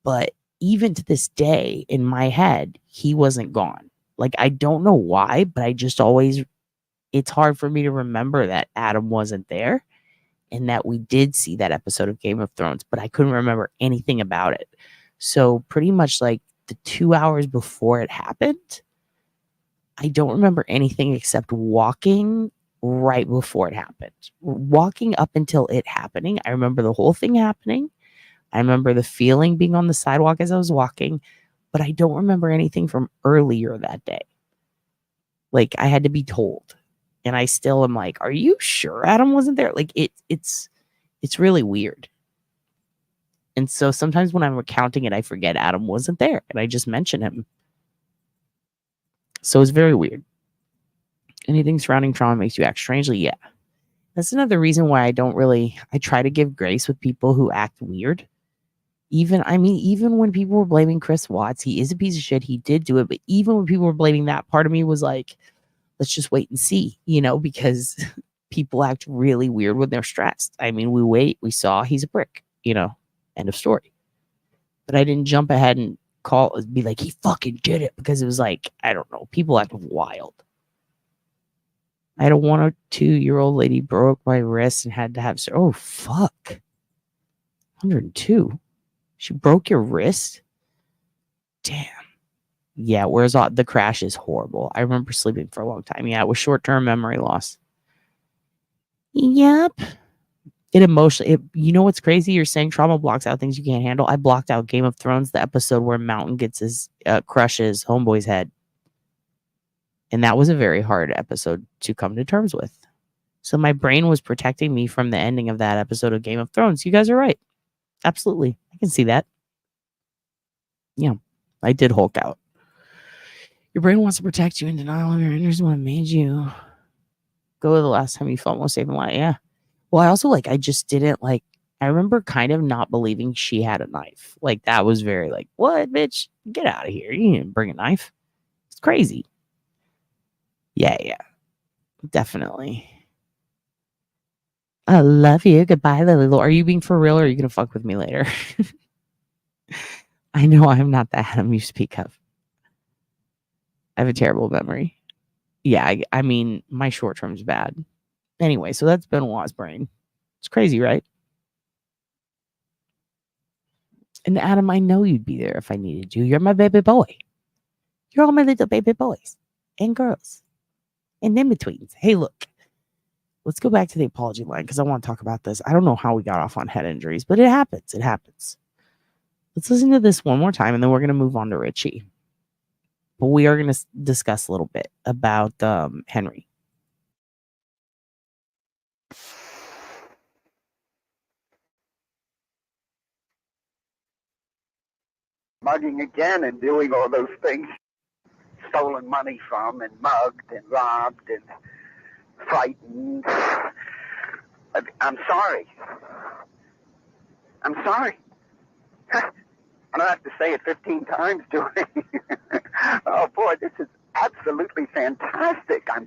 But even to this day, in my head, he wasn't gone. Like, I don't know why, but I just always, it's hard for me to remember that Adam wasn't there and that we did see that episode of Game of Thrones, but I couldn't remember anything about it. So pretty much like the 2 hours before it happened, I don't remember anything except walking right before it happened. Walking up until it happening, I remember the whole thing happening. I remember the feeling being on the sidewalk as I was walking, but I don't remember anything from earlier that day. Like I had to be told. And I still am like, are you sure Adam wasn't there? Like it's really weird. And so sometimes when I'm recounting it, I forget Adam wasn't there and I just mention him. So it's very weird. Anything surrounding trauma makes you act strangely. Yeah. That's another reason why I try to give grace with people who act weird. Even when people were blaming Chris Watts, he is a piece of shit. He did do it. But even when people were blaming that, part of me was like, let's just wait and see, because people act really weird when they're stressed. I mean, we saw he's a prick, end of story. But I didn't jump ahead and be like, he fucking did it, because it was like, I don't know, people act wild. I had a 1 or 2-year-old lady broke my wrist and had to have, oh, fuck. 102. She broke your wrist? Damn. Yeah, whereas the crash is horrible. I remember sleeping for a long time. Yeah, it was short-term memory loss. Yep. you know what's crazy? You're saying trauma blocks out things you can't handle. I blocked out Game of Thrones, the episode where Mountain gets his crushes homeboy's head. And that was a very hard episode to come to terms with. So my brain was protecting me from the ending of that episode of Game of Thrones. You guys are right. Absolutely. I can see that. Yeah, I did Hulk out. Your brain wants to protect you in denial of your injuries. What made you go the last time you felt most safe in life? Yeah. Well, I also I just didn't I remember kind of not believing she had a knife. Like that was very what, bitch? Get out of here. You didn't bring a knife. It's crazy. Yeah. Definitely. I love you. Goodbye, Lily. Are you being for real or are you going to fuck with me later? I know I'm not the Adam you speak of. I have a terrible memory. Yeah, I mean, my short term's bad. Anyway, so that's Benoit's brain. It's crazy, right? And Adam, I know you'd be there if I needed you. You're my baby boy. You're all my little baby boys and girls and in-betweens. Hey, look. Let's go back to the apology line because I want to talk about this. I don't know how we got off on head injuries, but it happens. It happens. Let's listen to this one more time, and then we're going to move on to Richie. But we are going to discuss a little bit about Henry. Mugging again and doing all those things. Stolen money from and mugged and robbed and frightened. I'm sorry. I'm sorry. I don't have to say it 15 times, do I? Oh, boy, this is absolutely fantastic. I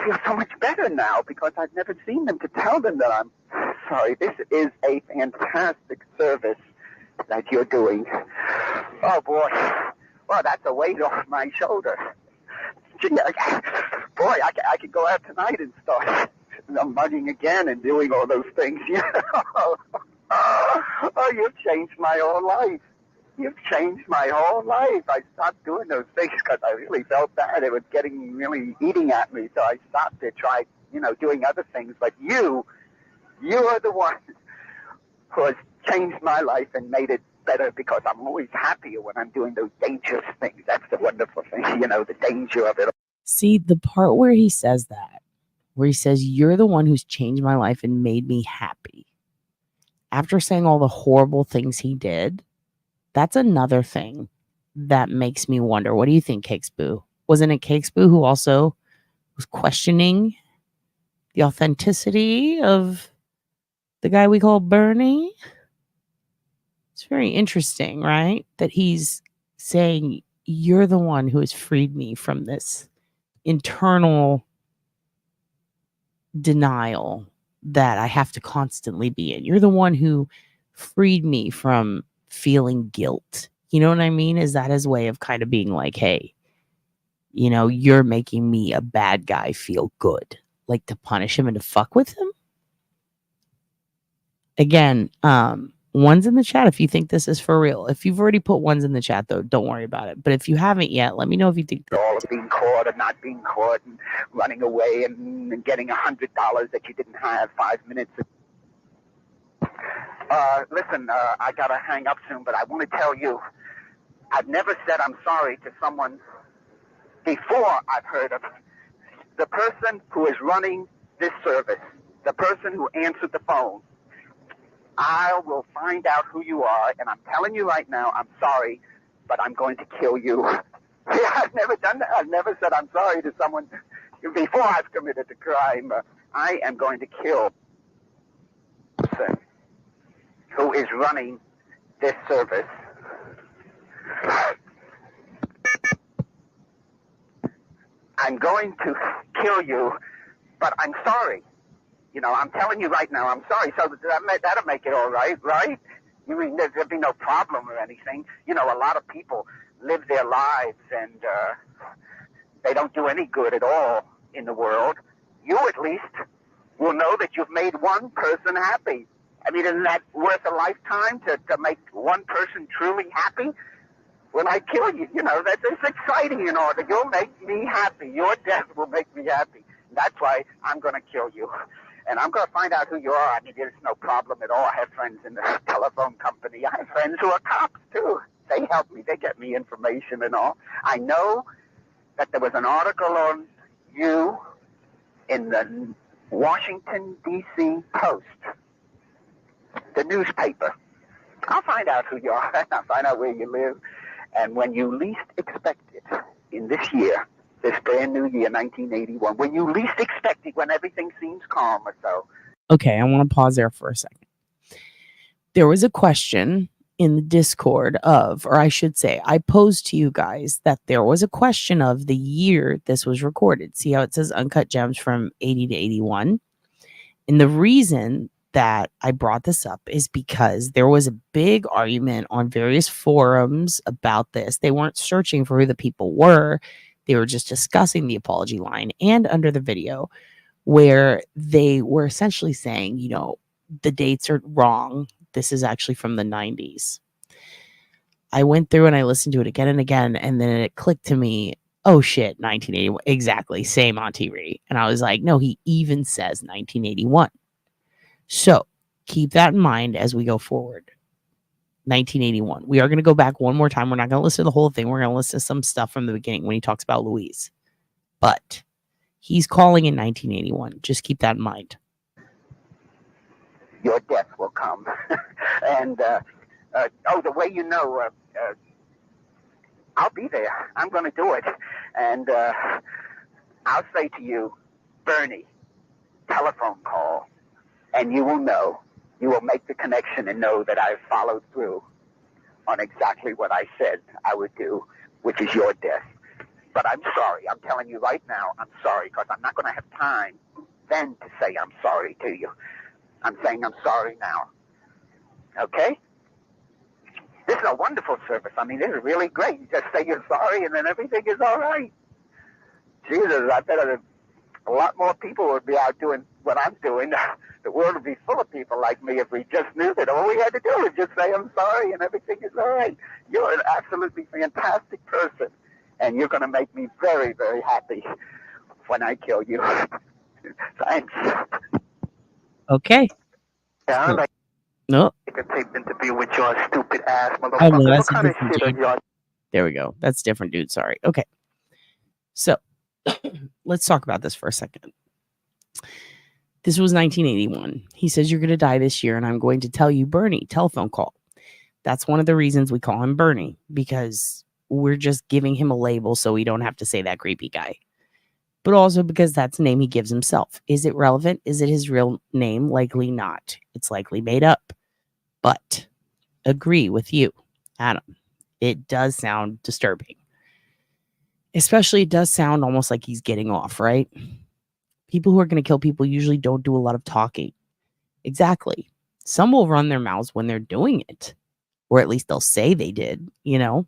feel so much better now because I've never seen them to tell them that I'm sorry. This is a fantastic service that you're doing. Oh, boy. Well, that's a weight off my shoulder. Boy, I could go out tonight and start mugging again and doing all those things. Oh, you've changed my whole life. You've changed my whole life. I stopped doing those things because I really felt bad. It was really eating at me. So I stopped to try, doing other things. But you are the one who has changed my life and made it better because I'm always happier when I'm doing those dangerous things. That's the wonderful thing, the danger of it. See, the part where he says that, where he says, you're the one who's changed my life and made me happy. After saying all the horrible things he did, that's another thing that makes me wonder. What do you think, Cakes Boo? Wasn't it Cakes Boo who also was questioning the authenticity of the guy we call Bernie? It's very interesting, right? That he's saying, you're the one who has freed me from this internal denial that I have to constantly be in. You're the one who freed me from feeling guilt. You know what I mean? Is that his way of kind of being like, hey, you're making me a bad guy feel good, like to punish him and to fuck with him? Again, one's in the chat if you think this is for real. If you've already put ones in the chat, though, don't worry about it. But if you haven't yet, let me know if you think all of being caught and not being caught and running away and getting $100 that you didn't have 5 minutes ago. Listen, I gotta hang up soon, but I want to tell you, I've never said I'm sorry to someone before I've heard of the person who is running this service, the person who answered the phone. I will find out who you are, and I'm telling you right now, I'm sorry, but I'm going to kill you. I've never done that. I've never said I'm sorry to someone before I've committed a crime. I am going to kill the person who is running this service. I'm going to kill you, but I'm sorry. I'm telling you right now, I'm sorry. So that'll make it all right, right? You mean there'll be no problem or anything? A lot of people live their lives and they don't do any good at all in the world. You at least will know that you've made one person happy. I mean, isn't that worth a lifetime to make one person truly happy? When I kill you, that's exciting and all. That you'll make me happy. Your death will make me happy. That's why I'm going to kill you. And I'm going to find out who you are. I mean, there's no problem at all. I have friends in the telephone company. I have friends who are cops, too. They help me. They get me information and all. I know that there was an article on you in the Washington, D.C. Post, the newspaper. I'll find out who you are. I'll find out where you live. And when you least expect it, in this year, this brand new year, 1981, when you least expect it, when everything seems calm or so. Okay, I want to pause there for a second. There was a question in the Discord of, or I should say, I posed to you guys that there was a question of the year this was recorded. See how it says Uncut Gems from 80 to 81? And the reason that I brought this up is because there was a big argument on various forums about this. They weren't searching for who the people were. They were just discussing the apology line and under the video where they were essentially saying, you know, the dates are wrong. This is actually from the 90s. I went through and I listened to it again and again, and then it clicked to me, oh shit, 1981. Exactly, same Auntie Ree. And I was like, no, he even says 1981. So keep that in mind as we go forward. 1981. We are going to go back one more time. We're not going to listen to the whole thing. We're going to listen to some stuff from the beginning when he talks about Louise. But he's calling in 1981. Just keep that in mind. Your death will come. And, the way you know, I'll be there. I'm going to do it. And I'll say to you, Bernie, telephone call, and you will know. You will make the connection and know that I've followed through on exactly what I said I would do, which is your death. But I'm sorry. I'm telling you right now, I'm sorry, because I'm not going to have time then to say I'm sorry to you. I'm saying I'm sorry now. Okay? This is a wonderful service. I mean, this is really great. You just say you're sorry and then everything is all right. Jesus, I bet a lot more people would be out doing what I'm doing. The world would be full of people like me if we just knew that all we had to do was just say I'm sorry and everything is all right. You're an absolutely fantastic person, and you're going to make me very, very happy when I kill you. Thanks. Okay. Yeah, I like no. a tape interview with your stupid ass Oh, motherfucker. no, that's What kind of shit are y'all? There we go. That's different, dude. Sorry. Okay. So let's talk about this for a second. This was 1981. He says, you're going to die this year, and I'm going to tell you, Bernie, telephone call. That's one of the reasons we call him Bernie, because we're just giving him a label so we don't have to say that creepy guy. But also because that's the name he gives himself. Is it relevant? Is it his real name? Likely not. It's likely made up. But agree with you, Adam. It does sound disturbing. Especially, it does sound almost like he's getting off, right? People who are going to kill people usually don't do a lot of talking. Exactly. Some will run their mouths when they're doing it. Or at least they'll say they did, you know?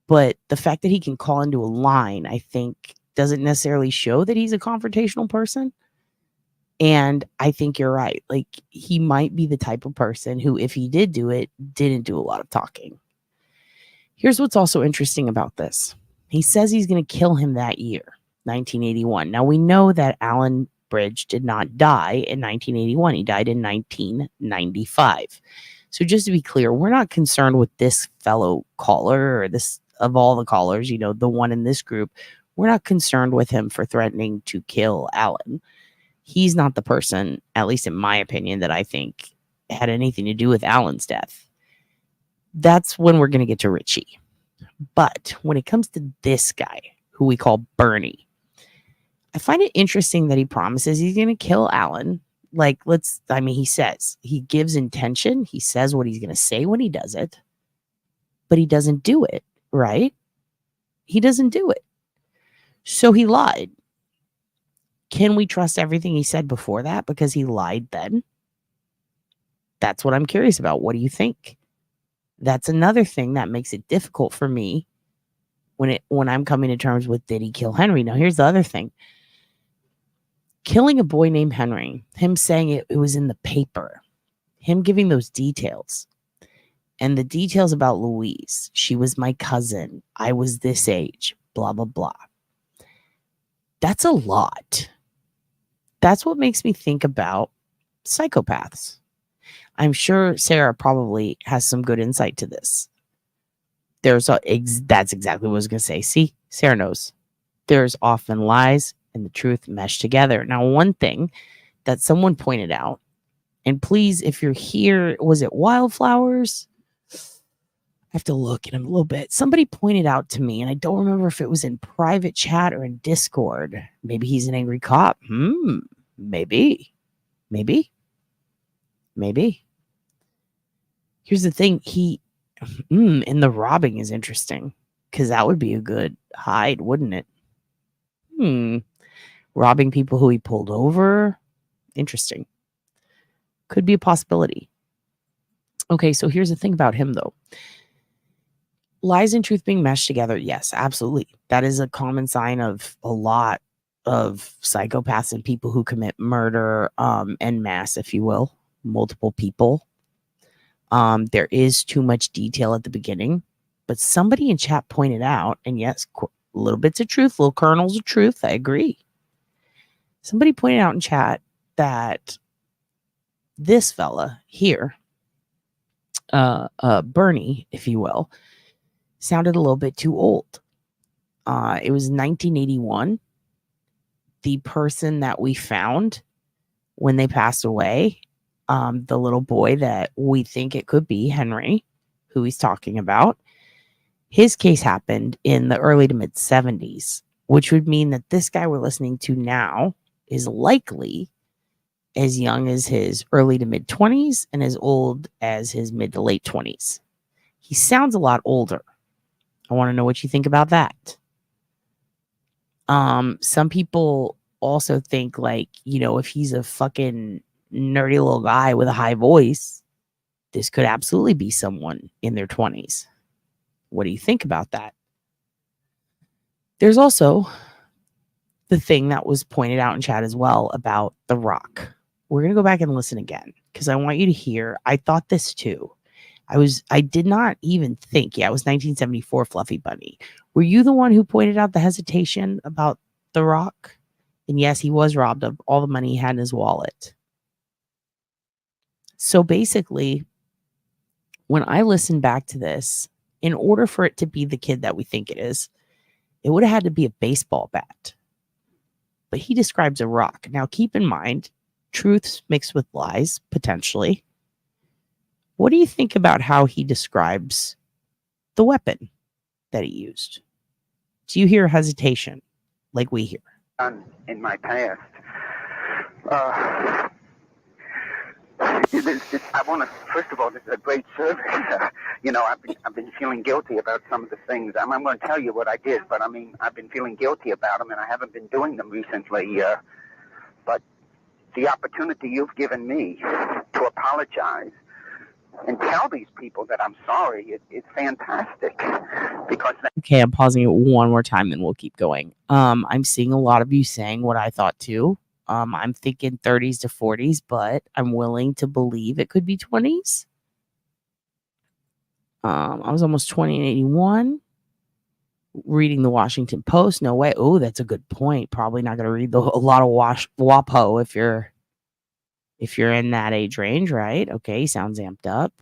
But the fact that he can call into a line, I think, doesn't necessarily show that he's a confrontational person. And I think you're right. Like, he might be the type of person who, if he did do it, didn't do a lot of talking. Here's what's also interesting about this. He says he's going to kill him that year, 1981. Now, we know that Alan Bridge did not die in 1981. He died in 1995. So just to be clear, we're not concerned with this fellow caller or this, of all the callers, you know, the one in this group. We're not concerned with him for threatening to kill Alan. He's not the person, at least in my opinion, that I think had anything to do with Alan's death. That's when we're going to get to Richie. But when it comes to this guy, who we call Bernie, I find it interesting that he promises he's going to kill Alan. Like, he says, he gives intention. He says what he's going to say when he does it. But he doesn't do it, right? He doesn't do it. So he lied. Can we trust everything he said before that because he lied then? That's what I'm curious about. What do you think? That's another thing that makes it difficult for me when I'm coming to terms with, did he kill Henry? Now, here's the other thing. Killing a boy named Henry, him saying it was in the paper, him giving those details, and the details about Louise. She was my cousin. I was this age, blah, blah, blah. That's a lot. That's what makes me think about psychopaths. I'm sure Sarah probably has some good insight to this. That's exactly what I was going to say. See, Sarah knows. There's often lies and the truth meshed together. Now, one thing that someone pointed out, and please, if you're here, was it Wildflowers? I have to look at him a little bit. Somebody pointed out to me, and I don't remember if it was in private chat or in Discord. Maybe he's an angry cop. Maybe. Here's the thing. And the robbing is interesting because that would be a good hide, wouldn't it? Robbing people who he pulled over. Interesting. Could be a possibility. Okay, so here's the thing about him, though. Lies and truth being meshed together. Yes, absolutely. That is a common sign of a lot of psychopaths and people who commit murder en masse, if you will. Multiple people. There is too much detail at the beginning, but somebody in chat pointed out, and yes, little bits of truth, little kernels of truth. I agree. Somebody pointed out in chat that this fella here, Bernie, if you will, sounded a little bit too old. It was 1981. The person that we found when they passed away, the little boy that we think it could be, Henry, who he's talking about, his case happened in the early to mid 70s, which would mean that this guy we're listening to now is likely as young as his early to mid 20s and as old as his mid to late 20s. He sounds a lot older. I want to know what you think about that. Some people also think, like, if he's a fucking nerdy little guy with a high voice, this could absolutely be someone in their 20s. What do you think about that? There's also the thing that was pointed out in chat as well about The Rock. We're going to go back and listen again because I want you to hear. I thought this too. I did not even think. Yeah, it was 1974, Fluffy Bunny. Were you the one who pointed out the hesitation about The Rock? And yes, he was robbed of all the money he had in his wallet. So basically, when I listened back to this, in order for it to be the kid that we think it is, it would have had to be a baseball bat. But he describes a rock. Now, keep in mind, truths mixed with lies, potentially. What do you think about how he describes the weapon that he used? Do you hear hesitation like we hear? In my past, I want to. First of all, this is a great service. I've been feeling guilty about some of the things. I'm going to tell you what I did, but I've been feeling guilty about them, and I haven't been doing them recently. But the opportunity you've given me to apologize and tell these people that I'm sorry, it's fantastic. Because okay, I'm pausing it one more time, and we'll keep going. I'm seeing a lot of you saying what I thought too. I'm thinking 30s to 40s, but I'm willing to believe it could be 20s. I was almost 20 in 81. Reading the Washington Post. No way. Oh, that's a good point. Probably not going to read a lot of WAPO if you're in that age range, right? Okay, sounds amped up.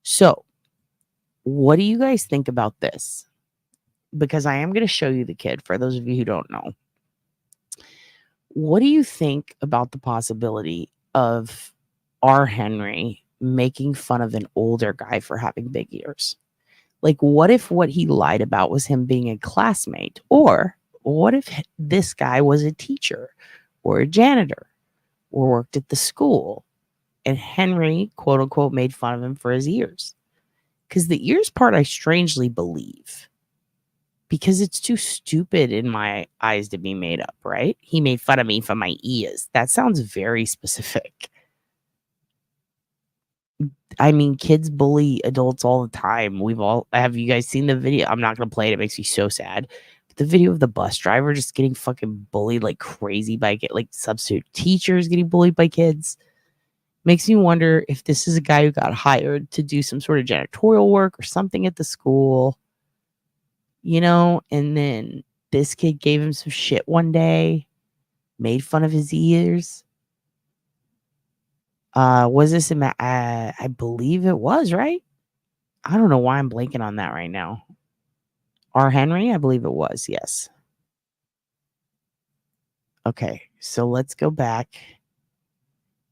So, what do you guys think about this? Because I am going to show you the kid for those of you who don't know. What do you think about the possibility of our Henry making fun of an older guy for having big ears? Like, what if what he lied about was him being a classmate? Or what if this guy was a teacher or a janitor or worked at the school and Henry, quote unquote, made fun of him for his ears? Because the ears part, I strangely believe, because it's too stupid in my eyes to be made up, right? He made fun of me for my ears. That sounds very specific. I mean, kids bully adults all the time. Have you guys seen the video? I'm not going to play it. It makes me so sad. But the video of the bus driver just getting fucking bullied like crazy by like substitute teachers getting bullied by kids. Makes me wonder if this is a guy who got hired to do some sort of janitorial work or something at the school, and then this kid gave him some shit one day, made fun of his ears. Was this I believe it was, right? I don't know why I'm blanking on that right now. R. Henry, I believe it was, yes. Okay, so let's go back.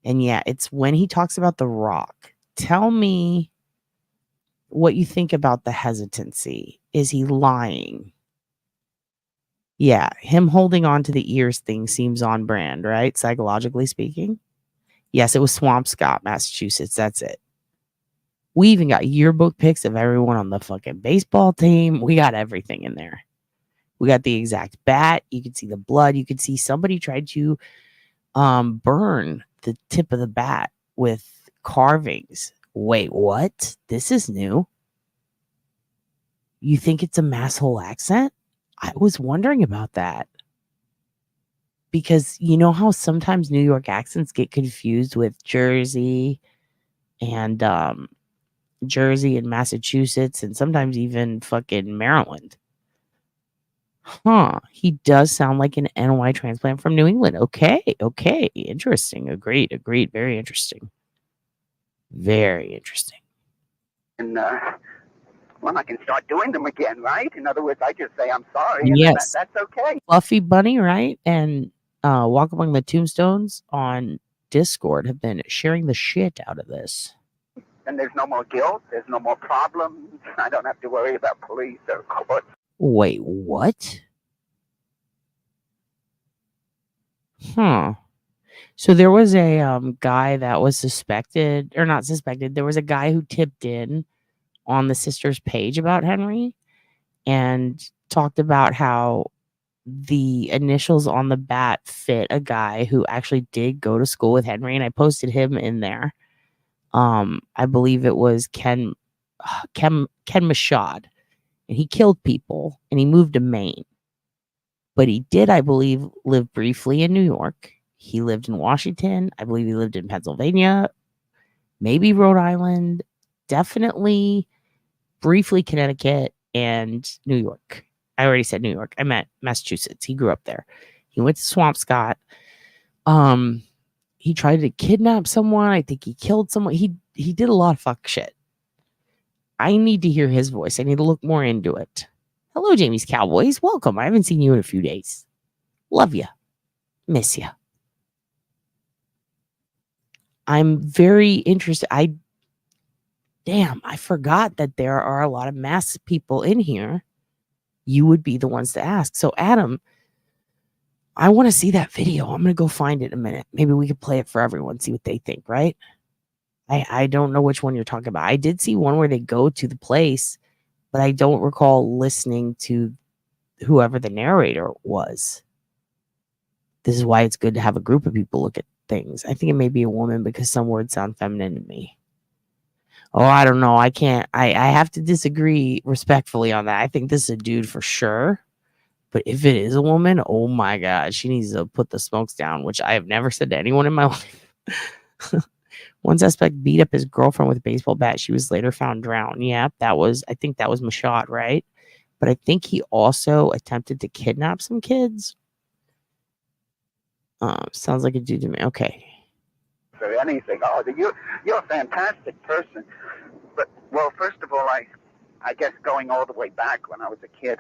And yeah, it's when he talks about The Rock. Tell me what you think about the hesitancy. Is he lying? Yeah, him holding on to the ears thing seems on brand, right? Psychologically speaking. Yes, it was Swampscott, Massachusetts. That's it. We even got yearbook pics of everyone on the fucking baseball team. We got everything in there. We got the exact bat. You could see the blood. You could see somebody tried to burn the tip of the bat with carvings. Wait, what? This is new. You think it's a masshole accent? I was wondering about that. Because you know how sometimes New York accents get confused with Jersey and Massachusetts and sometimes even fucking Maryland. Huh. He does sound like an NY transplant from New England. Okay. Interesting. Agreed. Very interesting. Very interesting. And well, I can start doing them again, right? In other words, I just say I'm sorry, and Yes. that's okay. Fluffy Bunny, right? And Walk Among the Tombstones on Discord have been sharing the shit out of this. And there's no more guilt. There's no more problems. I don't have to worry about police or court. Wait, what? Huh. So there was a guy that was suspected, or not suspected. There was a guy who tipped in on the sister's page about Henry and talked about how the initials on the bat fit a guy who actually did go to school with Henry, and I posted him in there. I believe it was Ken Mashad, and he killed people and he moved to Maine. But he did, I believe, live briefly in New York. He lived in Washington. I believe he lived in Pennsylvania, maybe Rhode Island, definitely briefly Connecticut and New York. I already said New York. I meant Massachusetts. He grew up there. He went to Swampscott. He tried to kidnap someone. I think he killed someone. He did a lot of fuck shit. I need to hear his voice. I need to look more into it. Hello, Jamie's Cowboys. Welcome. I haven't seen you in a few days. Love you. Miss you. I'm very interested. I forgot that there are a lot of mass people in here. You would be the ones to ask. So, Adam, I want to see that video. I'm going to go find it in a minute. Maybe we could play it for everyone, see what they think, right? I don't know which one you're talking about. I did see one where they go to the place, but I don't recall listening to whoever the narrator was. This is why it's good to have a group of people look at things. I think it may be a woman because some words sound feminine to me. Oh, I don't know. I can't. I have to disagree respectfully on that. I think this is a dude for sure. But if it is a woman, oh my God, she needs to put the smokes down, which I have never said to anyone in my life. One suspect beat up his girlfriend with a baseball bat. She was later found drowned. Yeah, I think that was Mashad, right? But I think he also attempted to kidnap some kids. Sounds like a dude to me. Okay. For anything. Oh, you're a fantastic person. But, well, first of all, I guess going all the way back when I was a kid,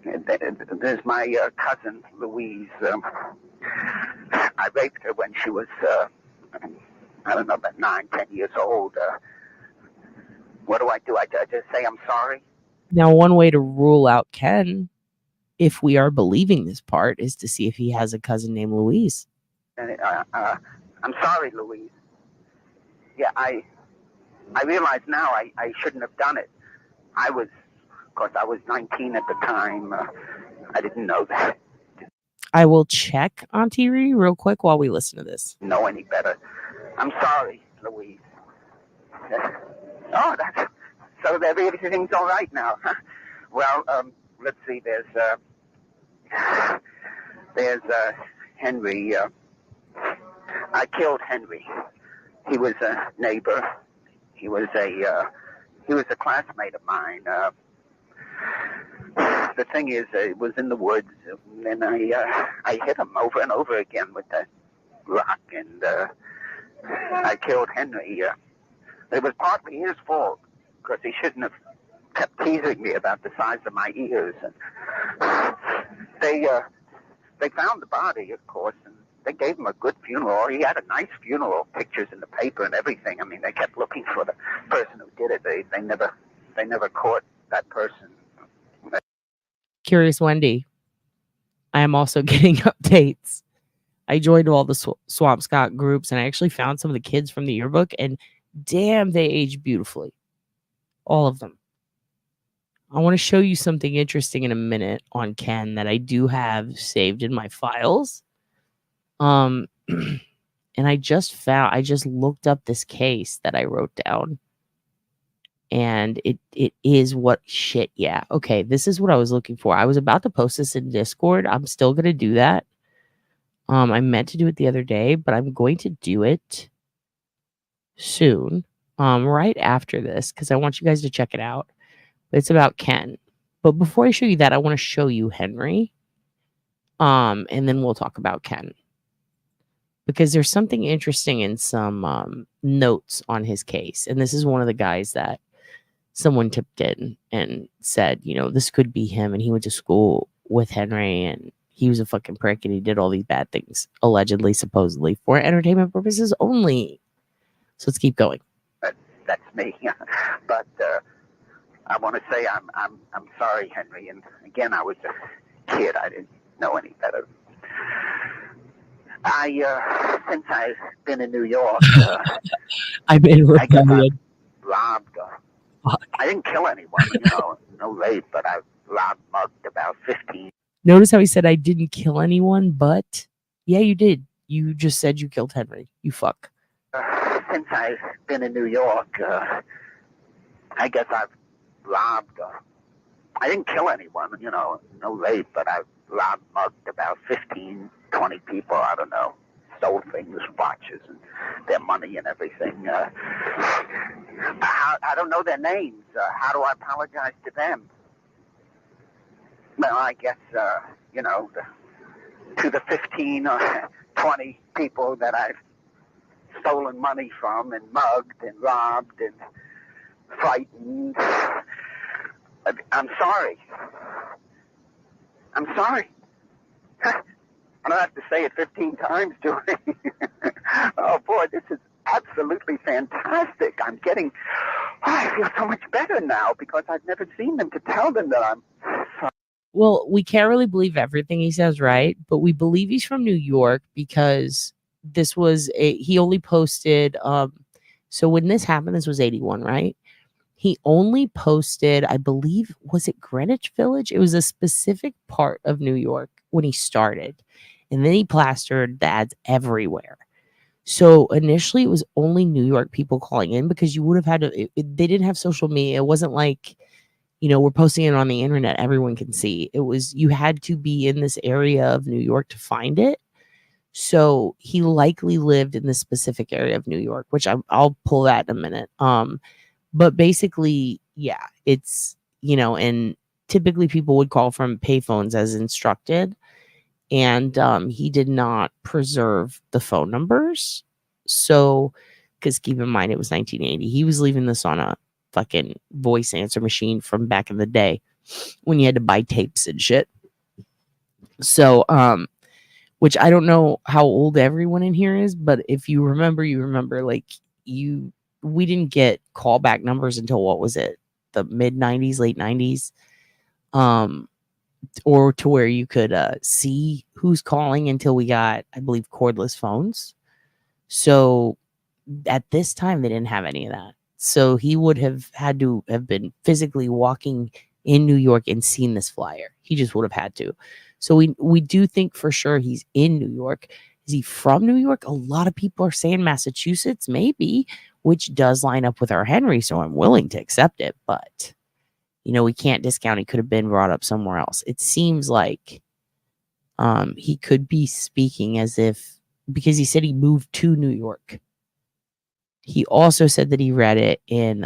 there's my cousin, Louise. I raped her when she was, I don't know, about 9-10 years old. What do? I just say I'm sorry? Now, one way to rule out Ken, if we are believing this part, is to see if he has a cousin named Louise. I'm sorry, Louise. Yeah, I realize now I shouldn't have done it. Of course, I was 19 at the time. I didn't know that. I will check Auntie Ree real quick while we listen to this. Know any better? I'm sorry, Louise. Oh, so everything's all right now. Huh? Well, let's see. There's Henry. I killed Henry. He was a neighbor. He was a classmate of mine. the thing is, it was in the woods, and I hit him over and over again with that rock, and I killed Henry. It was partly his fault, because he shouldn't have kept teasing me about the size of my ears. And they found the body, of course, and they gave him a good funeral. He had a nice funeral, pictures in the paper and everything. I mean, they kept looking for the person who did it. They never caught that person. Curious Wendy, I am also getting updates. I joined all the Swampscott groups, and I actually found some of the kids from the yearbook, and damn, they aged beautifully. All of them. I want to show you something interesting in a minute on Ken that I do have saved in my files. And I just looked up this case that I wrote down. And it is what shit. Yeah. Okay. This is what I was looking for. I was about to post this in Discord. I'm still going to do that. I meant to do it the other day, but I'm going to do it soon. Right after this, because I want you guys to check it out. It's about Ken. But before I show you that, I want to show you Henry. And then we'll talk about Ken. Because there's something interesting in some notes on his case. And this is one of the guys that someone tipped in and said, you know, this could be him. And he went to school with Henry, and he was a fucking prick, and he did all these bad things, allegedly, supposedly, for entertainment purposes only. So let's keep going. That's me. But I want to say I'm sorry, Henry. And again, I was a kid. I didn't know any better. Since I've been in New York, I've been rebellion. Robbed. I didn't kill anyone, no rape, but I robbed, mugged about 15. Notice how he said I didn't kill anyone, but yeah, you did. You just said you killed Henry. You fuck. Since I've been in New York, I guess I've robbed. I didn't kill anyone, no rape, but I robbed, mugged about 15, 20 people. I don't know. Stole things, watches, and their money and everything. I don't know their names. How do I apologize to them? Well, I guess, to the 15 or 20 people that I've stolen money from and mugged and robbed and frightened, I'm sorry. I'm sorry. I don't have to say it 15 times, do I? Oh, boy, this is absolutely fantastic. I feel so much better now because I've never seen them to tell them that I'm sorry. Well, we can't really believe everything he says, right? But we believe he's from New York because he only posted, so when this happened, this was 81, right? He only posted, I believe, was it Greenwich Village? It was a specific part of New York when he started. And then he plastered the ads everywhere. So initially it was only New York people calling in because you would have had to, they didn't have social media. It wasn't like, we're posting it on the internet. Everyone can see. It was, you had to be in this area of New York to find it. So he likely lived in this specific area of New York, which I'll pull that in a minute. But basically, yeah, it's, and typically people would call from payphones as instructed. And he did not preserve the phone numbers. So, because keep in mind, it was 1980. He was leaving this on a fucking voice answer machine from back in the day when you had to buy tapes and shit. So, which I don't know how old everyone in here is, but if you remember, like we didn't get callback numbers until what was it? The mid 90s, late 90s. Or to where you could see who's calling until we got, I believe, cordless phones. So at this time, they didn't have any of that. So he would have had to have been physically walking in New York and seen this flyer. He just would have had to. So we do think for sure he's in New York. Is he from New York? A lot of people are saying Massachusetts, maybe, which does line up with our Henry. So I'm willing to accept it, but we can't discount he could have been brought up somewhere else. It seems like he could be speaking as if, because he said he moved to New York. He also said that he read it in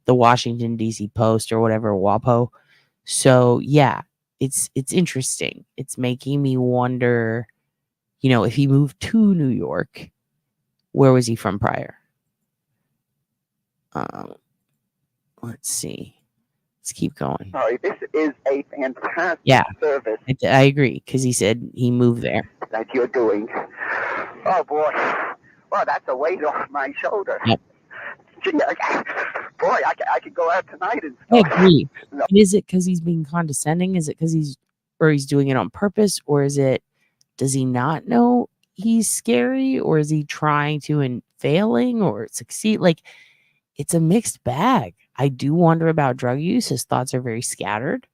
the Washington, D.C. Post or whatever, WAPO. So yeah, it's interesting. It's making me wonder, you know, if he moved to New York, where was he from prior? Let's see. Let's keep going. Sorry, this is a fantastic Yeah, service I agree, because he said he moved there. that you're doing. Oh boy, well that's a weight off my shoulder. Yep. Boy, I could go out tonight and I stuff. agree. No. And is it because he's being condescending? Is it because he's doing it on purpose? Or is it, does he not know he's scary? Or is he trying to and failing or succeed? Like, it's a mixed bag. I do wonder about drug use. His thoughts are very scattered.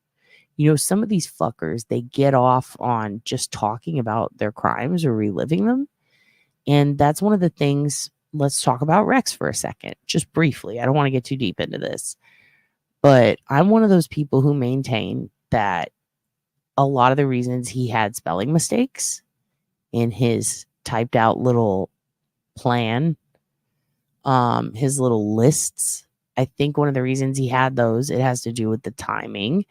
You know, some of these fuckers, they get off on just talking about their crimes or reliving them. And that's one of the things. Let's talk about Rex for a second, just briefly. I don't want to get too deep into this. But I'm one of those people who maintain that a lot of the reasons he had spelling mistakes in his typed out little plan, his little lists, I think one of the reasons he had those, it has to do with the timing.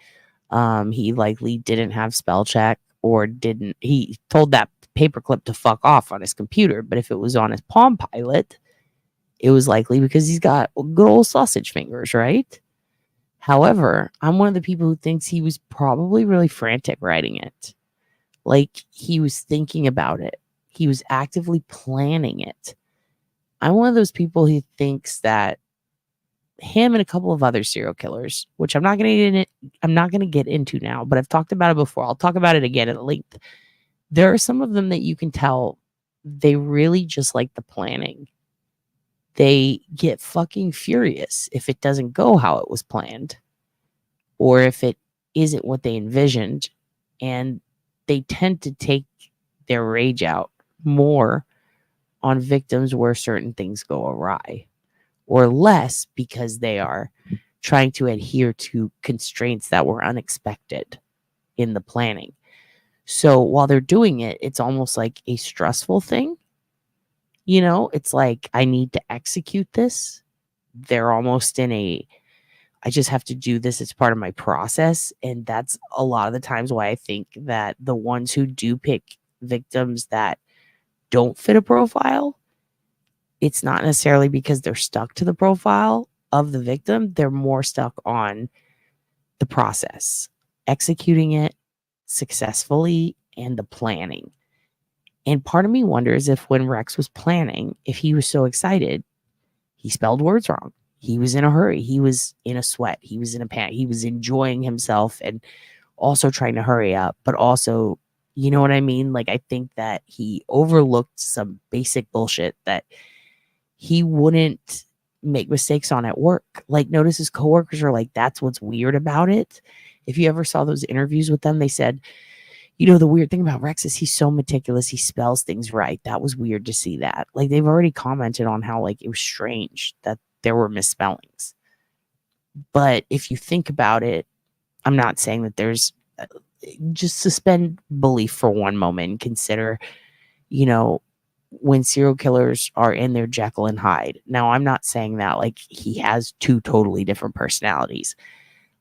He likely didn't have spell check, or he told that paperclip to fuck off on his computer. But if it was on his Palm Pilot, it was likely because he's got good old sausage fingers, right? However, I'm one of the people who thinks he was probably really frantic writing it. Like, he was thinking about it. He was actively planning it. I'm one of those people who thinks that him and a couple of other serial killers, which I'm not going to get into now, but I've talked about it before. I'll talk about it again at length. There are some of them that you can tell they really just like the planning. They get fucking furious if it doesn't go how it was planned, or if it isn't what they envisioned, and they tend to take their rage out more on victims where certain things go awry, or less because they are trying to adhere to constraints that were unexpected in the planning. So while they're doing it, it's almost like a stressful thing. You know, it's like, I need to execute this. They're almost in a, I just have to do this. It's part of my process. And that's a lot of the times why I think that the ones who do pick victims that don't fit a profile, it's not necessarily because they're stuck to the profile of the victim. They're more stuck on the process, executing it successfully, and the planning. And part of me wonders if when Rex was planning, if he was so excited, he spelled words wrong. He was in a hurry. He was in a sweat. He was in a panic. He was enjoying himself and also trying to hurry up, but also, you know what I mean? Like, I think that he overlooked some basic bullshit that he wouldn't make mistakes on at work. Like, notice his coworkers are like, that's what's weird about it. If you ever saw those interviews with them, they said, you know, the weird thing about Rex is he's so meticulous. He spells things right. That was weird to see that. Like, they've already commented on how, like, it was strange that there were misspellings. But if you think about it, I'm not saying that there's, just suspend belief for one moment and consider, you know, when serial killers are in their Jekyll and Hyde. Now, I'm not saying that like he has two totally different personalities.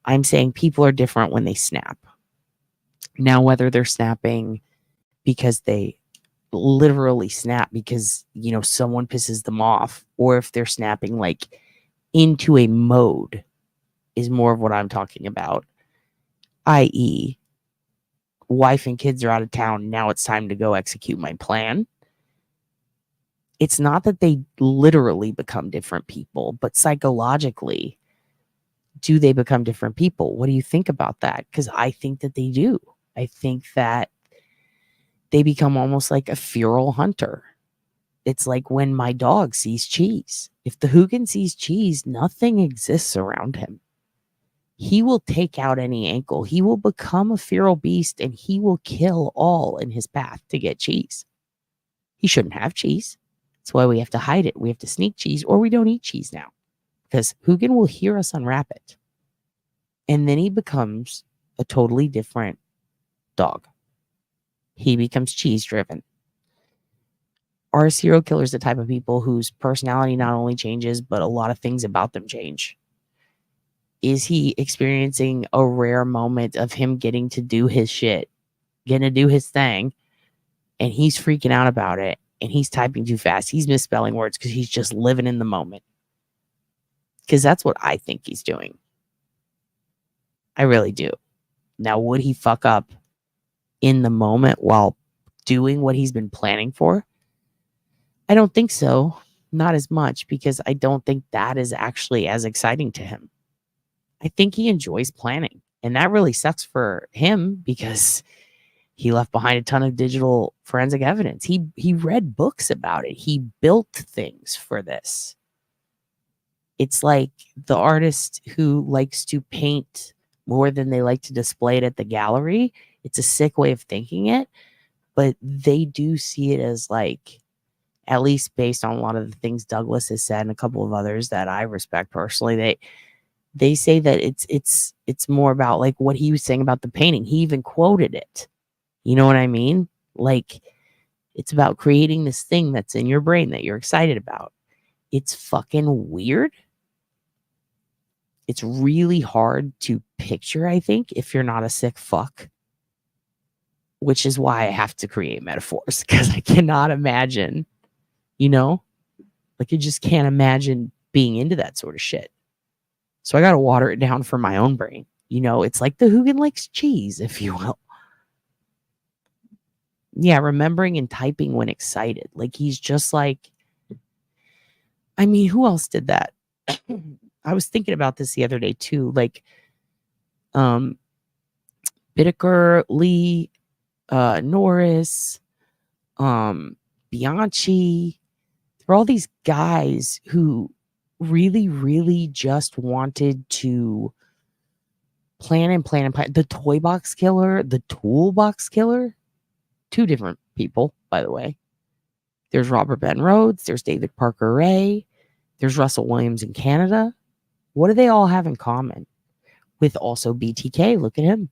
I'm saying people are different when they snap. Now, whether they're snapping because they literally snap because, you know, someone pisses them off, or if they're snapping like into a mode, is more of what I'm talking about. I.e., wife and kids are out of town. Now it's time to go execute my plan. It's not that they literally become different people, but psychologically, do they become different people? What do you think about that? Because I think that they do. I think that they become almost like a feral hunter. It's like when my dog sees cheese. If the Hoogan sees cheese, nothing exists around him. He will take out any ankle. He will become a feral beast, and he will kill all in his path to get cheese. He shouldn't have cheese. That's why we have to hide it. We have to sneak cheese, or we don't eat cheese now, because Hoogan will hear us unwrap it. And then he becomes a totally different dog. He becomes cheese driven. Are serial killers the type of people whose personality not only changes, but a lot of things about them change? Is he experiencing a rare moment of him getting to do his shit, getting to do his thing, and he's freaking out about it, and he's typing too fast, he's misspelling words because he's just living in the moment? Because that's what I think he's doing. I really do. Now, would he fuck up in the moment while doing what he's been planning for? I don't think so. Not as much, because I don't think that is actually as exciting to him. I think he enjoys planning, and that really sucks for him because he left behind a ton of digital forensic evidence. He read books about it. He built things for this. It's like the artist who likes to paint more than they like to display it at the gallery. It's a sick way of thinking it, but they do see it as, like, at least based on a lot of the things Douglas has said and a couple of others that I respect personally, they say that it's more about, like, what he was saying about the painting. He even quoted it. You know what I mean? Like, it's about creating this thing that's in your brain that you're excited about. It's fucking weird. It's really hard to picture, I think, if you're not a sick fuck. Which is why I have to create metaphors, because I cannot imagine, you know? Like, I just can't imagine being into that sort of shit. So I got to water it down for my own brain. You know, it's like the Hoogan likes cheese, if you will. Yeah, remembering and typing when excited. Like, he's just like, I mean, who else did that? I was thinking about this the other day too. Like, Bittaker, Lee, Norris, Bianchi. There were all these guys who really, really just wanted to plan and plan and plan. The toy box killer, the toolbox killer, two different people, by the way. There's Robert Ben Rhodes, there's David Parker Ray, there's Russell Williams in Canada. What do they all have in common? With also BTK, look at him.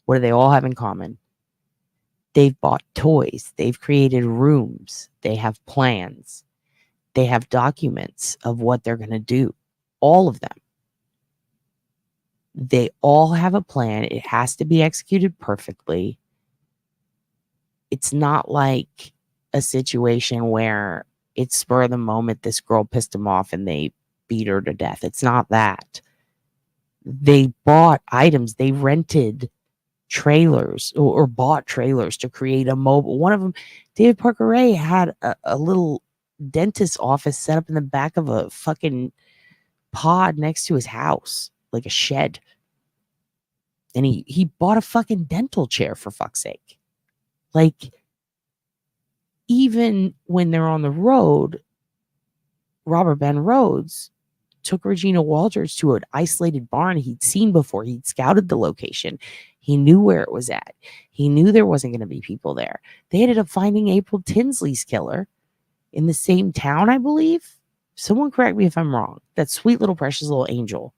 What do they all have in common? They've bought toys, they've created rooms, they have plans, they have documents of what they're going to do. All of them. They all have a plan. It has to be executed perfectly. It's not like a situation where it's spur of the moment, this girl pissed him off and they beat her to death. It's not that. They bought items. They rented trailers or bought trailers to create a mobile. One of them, David Parker Ray, had a little dentist office set up in the back of a fucking pod next to his house, like a shed. And he bought a fucking dental chair, for fuck's sake. Like, even when they're on the road, Robert Ben Rhodes took Regina Walters to an isolated barn he'd seen before. He'd scouted the location. He knew where it was at. He knew there wasn't going to be people there. They ended up finding April Tinsley's killer in the same town, I believe. Someone correct me if I'm wrong. That sweet little precious little angel.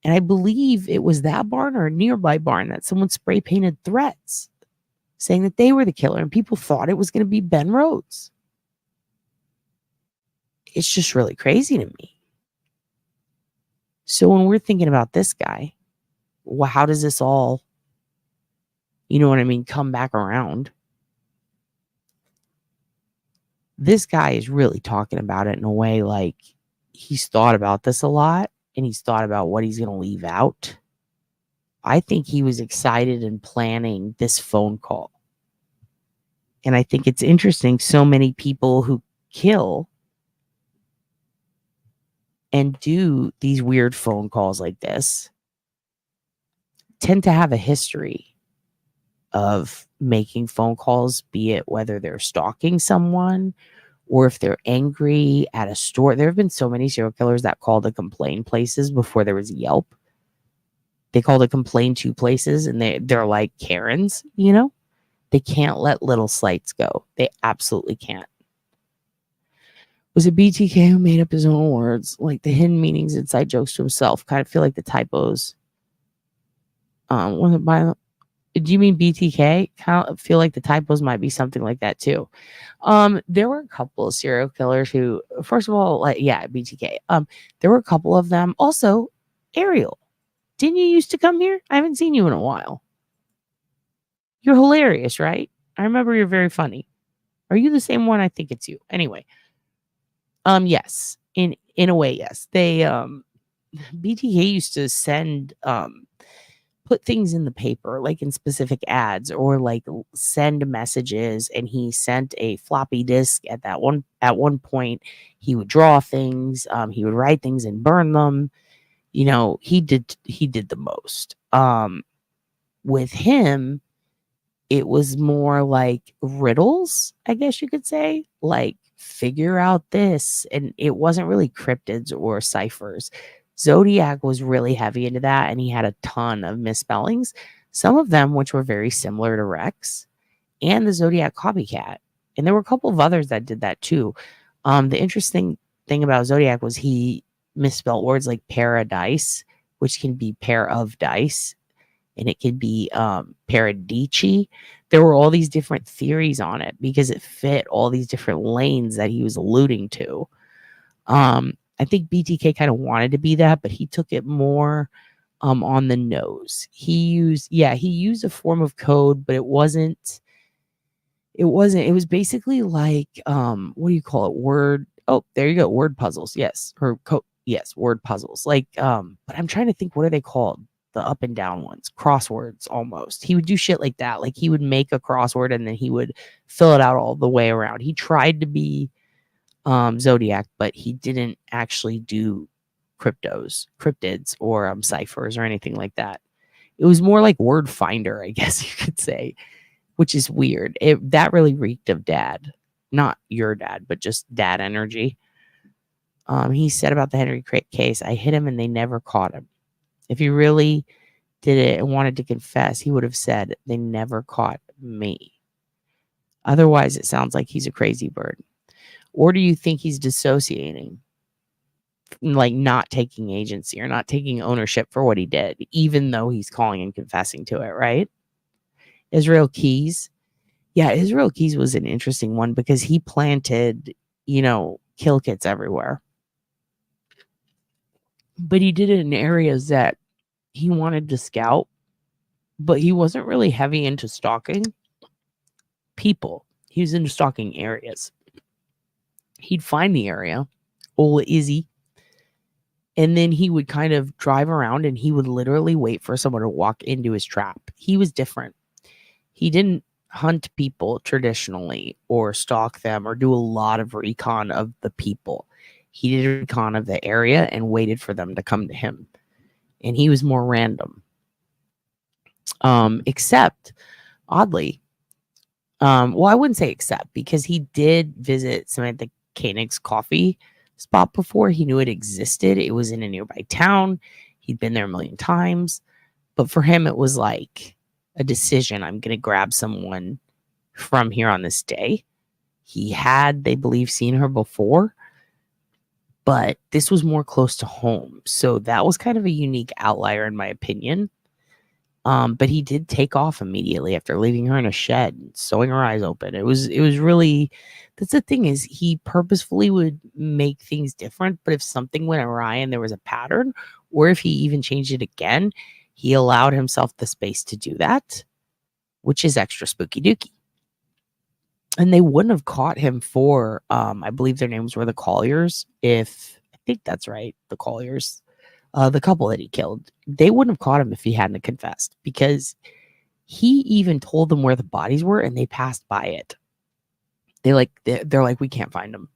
And I believe it was that barn or a nearby barn that someone spray painted threats saying that they were the killer, and people thought it was going to be Ben Rhodes. It's just really crazy to me. So when we're thinking about this guy, well, how does this all, you know what I mean, come back around? This guy is really talking about it in a way like he's thought about this a lot, and he's thought about what he's going to leave out. I think he was excited and planning this phone call. And I think it's interesting, so many people who kill and do these weird phone calls like this tend to have a history of making phone calls, be it whether they're stalking someone or if they're angry at a store. There have been so many serial killers that called to complain places before there was Yelp. They call to complain to places, and they're like Karens, you know? They can't let little slights go. They absolutely can't. Was it BTK who made up his own words? Like the hidden meanings, inside jokes to himself. Kind of feel like the typos. Do you mean BTK? Kind of feel like the typos might be something like that too. There were a couple of serial killers who, first of all, BTK. There were a couple of them. Also, Ariel, didn't you used to come here? I haven't seen you in a while. You're hilarious, right? I remember you're very funny. Are you the same one? I think it's you. Anyway. Yes. In a way, yes. They BTK used to send put things in the paper, like in specific ads, or like send messages, and he sent a floppy disk at one point. He would draw things, he would write things and burn them. You know, he did the most. With him, it was more like riddles, I guess you could say, like figure out this. And it wasn't really cryptids or ciphers. Zodiac was really heavy into that, and he had a ton of misspellings, some of them which were very similar to Rex and the Zodiac copycat. And there were a couple of others that did that too. The interesting thing about Zodiac was he misspelled words like paradise, which can be pair of dice, and it could be Paradici. There were all these different theories on it because it fit all these different lanes that he was alluding to. I think BTK kind of wanted to be that, but he took it more on the nose. He used a form of code, but it was basically like what do you call it? Word. Oh, there you go. Word puzzles. Yes. Or yes, word puzzles. Like but I'm trying to think, what are they called? The up and down ones, crosswords almost. He would do shit like that. Like he would make a crossword and then he would fill it out all the way around. He tried to be Zodiac, but he didn't actually do cryptids or ciphers or anything like that. It was more like word finder, I guess you could say, which is weird. That really reeked of dad. Not your dad, but just dad energy. He said about the Henry case, I hit him and they never caught him. If he really did it and wanted to confess, he would have said, they never caught me. Otherwise, it sounds like he's a crazy bird. Or do you think he's dissociating? Like not taking agency or not taking ownership for what he did, even though he's calling and confessing to it, right? Israel Keys. Yeah, Israel Keys was an interesting one because he planted, kill kits everywhere. But he did it in areas that he wanted to scout, but he wasn't really heavy into stalking people. He was into stalking areas. He'd find the area, old Izzy, and then he would kind of drive around and he would literally wait for someone to walk into his trap. He was different. He didn't hunt people traditionally or stalk them or do a lot of recon of the people. He did a recon of the area and waited for them to come to him. And he was more random. Except, oddly, well, I wouldn't say except, because he did visit Samantha Koenig's coffee spot before. He knew it existed. It was in a nearby town. He'd been there a million times. But for him, it was like a decision. I'm going to grab someone from here on this day. He had, they believe, seen her before, but this was more close to home. So that was kind of a unique outlier, in my opinion. But he did take off immediately after leaving her in a shed, sewing her eyes open. It was really, that's the thing, is he purposefully would make things different. But if something went awry and there was a pattern, or if he even changed it again, he allowed himself the space to do that, which is extra spooky dooky. And they wouldn't have caught him for, I believe their names were the Colliers. I think that's right, the Colliers. The couple that he killed, they wouldn't have caught him if he hadn't confessed, because he even told them where the bodies were and they passed by it. They're like, we can't find them.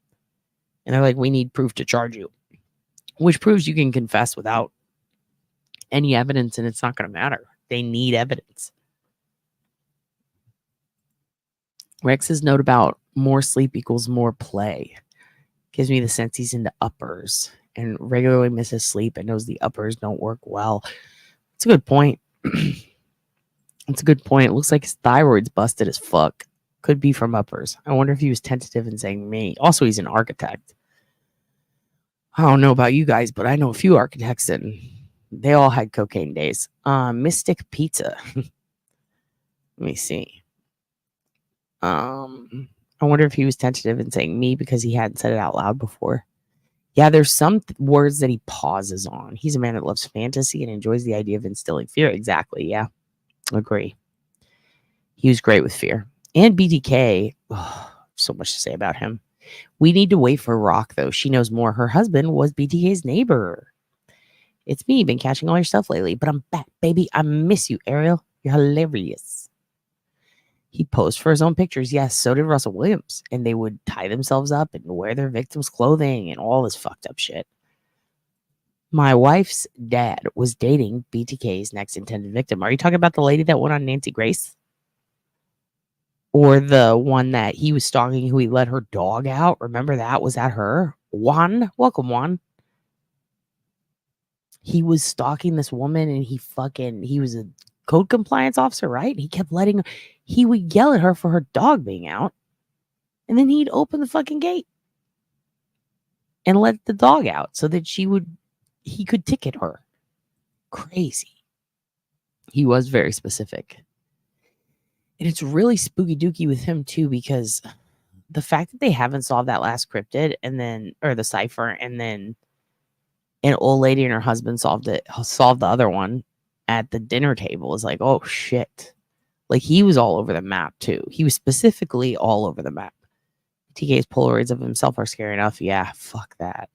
And they're like, we need proof to charge you, which proves you can confess without any evidence, and it's not going to matter. They need evidence. Rex's note about more sleep equals more play gives me the sense he's into uppers and regularly misses sleep and knows the uppers don't work well. It's a good point. It's a good point. It looks like his thyroid's busted as fuck. Could be from uppers. I wonder if he was tentative in saying me. Also, he's an architect. I don't know about you guys, but I know a few architects and they all had cocaine days. Mystic Pizza. Let me see. I wonder if he was tentative in saying me because he hadn't said it out loud before. Yeah, there's some words that he pauses on. He's a man that loves fantasy and enjoys the idea of instilling fear. Exactly. Yeah, agree. He was great with fear. And BTK, so much to say about him. We need to wait for Rock, though. She knows more. Her husband was BTK's neighbor. It's me. Been catching all your stuff lately, but I'm back, baby. I miss you, Ariel. You're hilarious. He posed for his own pictures. Yes, so did Russell Williams. And they would tie themselves up and wear their victims' clothing and all this fucked up shit. My wife's dad was dating BTK's next intended victim. Are you talking about the lady that went on Nancy Grace? Or the one that he was stalking who he let her dog out? Remember that? Was that her? Juan? Welcome, Juan. He was stalking this woman and he was a code compliance officer, right? He kept he would yell at her for her dog being out. And then he'd open the fucking gate and let the dog out so that he could ticket her. Crazy. He was very specific. And it's really spooky dooky with him too, because the fact that they haven't solved that last cryptid or the cipher, and then an old lady and her husband solved the other one at the dinner table is like, oh shit. Like, he was all over the map too. He was specifically all over the map. TK's Polaroids of himself are scary enough. Yeah, fuck that.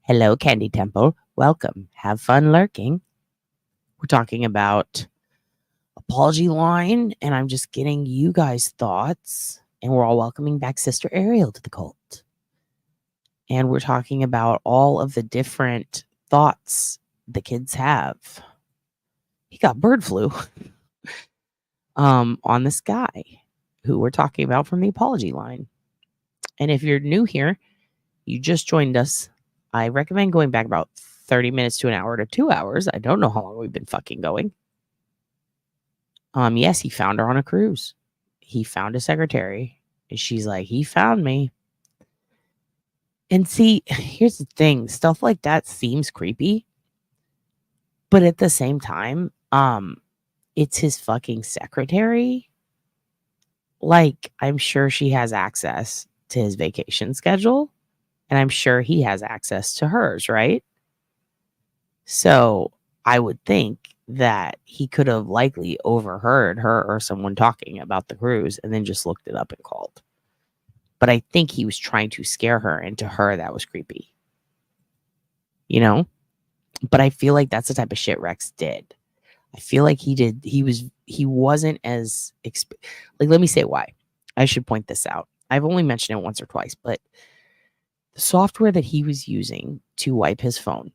Hello, Candy Temple. Welcome. Have fun lurking. We're talking about apology line, and I'm just getting you guys' thoughts, and we're all welcoming back Sister Ariel to the cult. And we're talking about all of the different thoughts the kids have. He got bird flu on this guy who we're talking about from the apology line. And if you're new here, you just joined us, I recommend going back about 30 minutes to an hour to 2 hours. I don't know how long we've been fucking going. Yes, he found her on a cruise. He found a secretary. And she's like, he found me. And see, here's the thing. Stuff like that seems creepy. But at the same time, it's his fucking secretary. Like, I'm sure she has access to his vacation schedule. And I'm sure he has access to hers, right? So I would think that he could have likely overheard her or someone talking about the cruise and then just looked it up and called. But I think he was trying to scare her, and to her, that was creepy. You know? But I feel like that's the type of shit Rex did. I feel like he wasn't as, let me say why. I should point this out. I've only mentioned it once or twice, but the software that he was using to wipe his phone,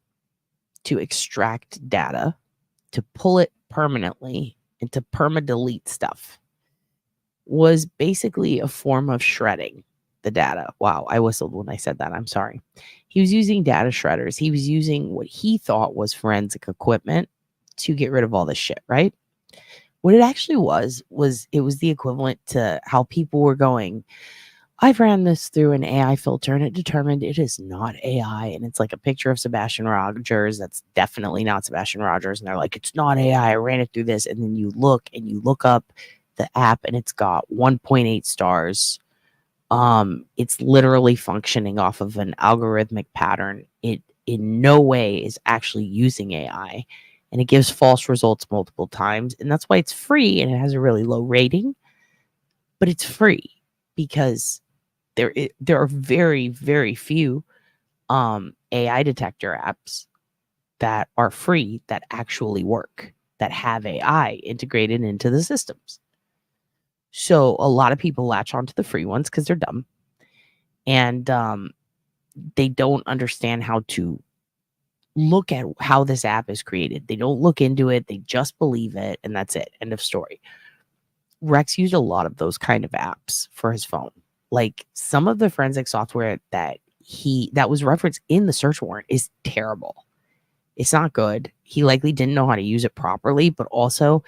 to extract data, to pull it permanently, and to perma-delete stuff, was basically a form of shredding the data. Wow, I whistled when I said that. I'm sorry. He was using data shredders. He was using what he thought was forensic equipment to get rid of all this shit, right? What it actually was it was the equivalent to how people were going, I've ran this through an AI filter and it determined it is not AI. And it's like a picture of Sebastian Rogers. That's definitely not Sebastian Rogers. And they're like, it's not AI. I ran it through this. And then you look up the app and it's got 1.8 stars. It's literally functioning off of an algorithmic pattern. It in no way is actually using AI. And it gives false results multiple times. And that's why it's free and it has a really low rating. But it's free because there are very, very few AI detector apps that are free that actually work, that have AI integrated into the systems. So a lot of people latch onto the free ones because they're dumb. And they don't understand how to look at how this app is created. They don't look into it. They just believe it. And that's it. End of story. Rex used a lot of those kind of apps for his phone. Like, some of the forensic software that was referenced in the search warrant is terrible. It's not good. He likely didn't know how to use it properly, but also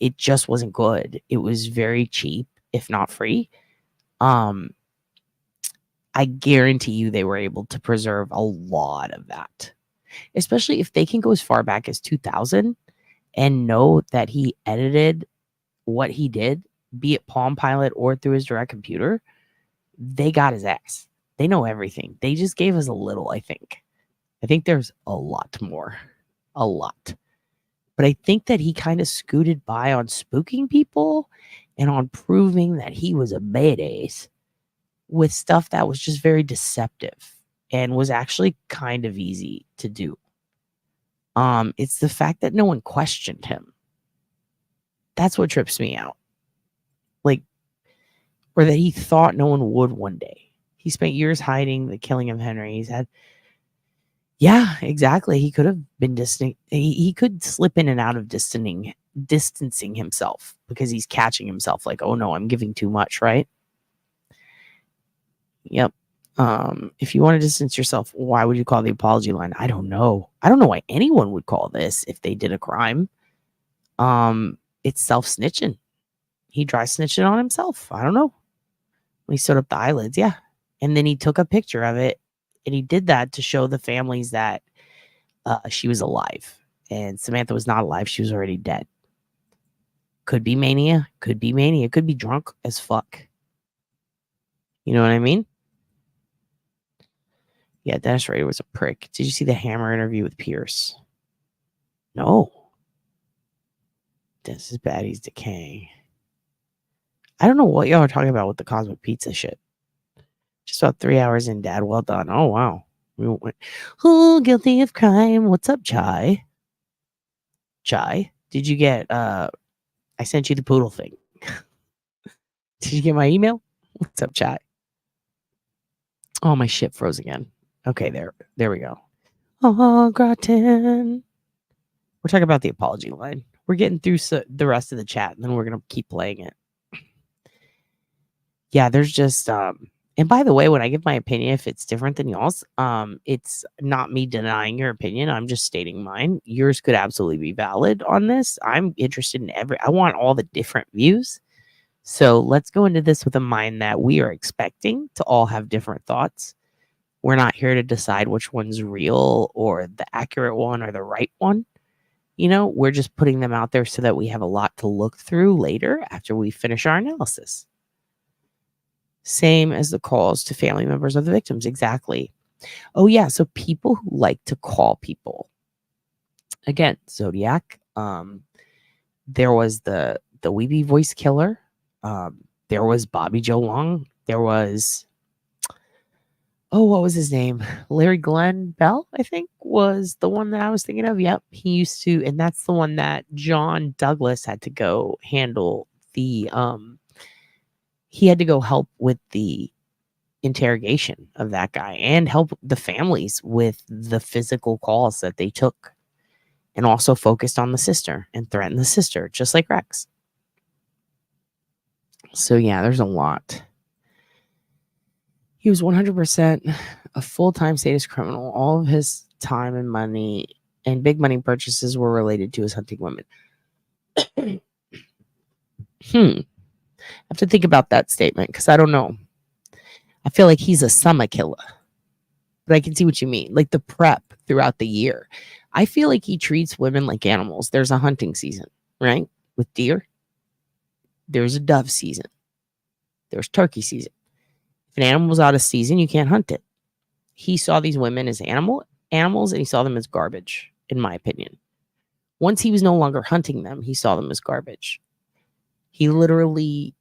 it just wasn't good. It was very cheap, if not free. I guarantee you they were able to preserve a lot of that, especially if they can go as far back as 2000 and know that he edited what he did, be it Palm Pilot or through his direct computer. They got his ass. They know everything. They just gave us a little, I think. I think there's a lot more. A lot. But I think that he kind of scooted by on spooking people and on proving that he was a badass with stuff that was just very deceptive and was actually kind of easy to do. It's the fact that no one questioned him. That's what trips me out. Like, or that he thought no one would one day. He spent years hiding the killing of Henry. He's had, yeah, exactly. He could have been distant. He could slip in and out of distancing himself because he's catching himself like, oh no, I'm giving too much, right? Yep. If you want to distance yourself, why would you call the apology line? I don't know. I don't know why anyone would call this if they did a crime. It's self-snitching. He dry snitched on himself. I don't know. When he sewed up the eyelids, yeah. And then he took a picture of it, and he did that to show the families that she was alive. And Samantha was not alive. She was already dead. Could be mania. Could be mania. Could be drunk as fuck. You know what I mean? Yeah, Dennis Rader was a prick. Did you see the Hammer interview with Pierce? No. This is bad. He's decaying. I don't know what y'all are talking about with the Cosmic Pizza shit. Just about 3 hours in, Dad. Well done. Oh, wow. Oh, guilty of crime. What's up, Chai? Chai, did you get, I sent you the poodle thing. Did you get my email? What's up, Chai? Oh, my shit froze again. Okay, there we go. Oh, gratin. We're talking about the apology line. We're getting through the rest of the chat, and then we're going to keep playing it. Yeah, there's just, and by the way, when I give my opinion, if it's different than y'all's, it's not me denying your opinion. I'm just stating mine. Yours could absolutely be valid on this. I'm interested in I want all the different views. So let's go into this with a mind that we are expecting to all have different thoughts. We're not here to decide which one's real or the accurate one or the right one. You know, we're just putting them out there so that we have a lot to look through later after we finish our analysis. Same as the calls to family members of the victims. Exactly. Oh, yeah. So people who like to call people. Again, Zodiac. There was the Weeby voice killer. There was Bobby Joe Long. There was, what was his name? Larry Glenn Bell, I think, was the one that I was thinking of. Yep. He used to, and that's the one that John Douglas had to go handle the, he had to go help with the interrogation of that guy and help the families with the physical calls that they took, and also focused on the sister and threatened the sister, just like Rex. So yeah, there's a lot. He was 100% a full-time sadist criminal. All of his time and money and big money purchases were related to his hunting women. I have to think about that statement because I don't know. I feel like he's a summer killer, but I can see what you mean. Like the prep throughout the year. I feel like he treats women like animals. There's a hunting season, right? With deer. There's a dove season. There's turkey season. If an animal's out of season, you can't hunt it. He saw these women as animals, and he saw them as garbage, in my opinion. Once he was no longer hunting them, he saw them as garbage. He literally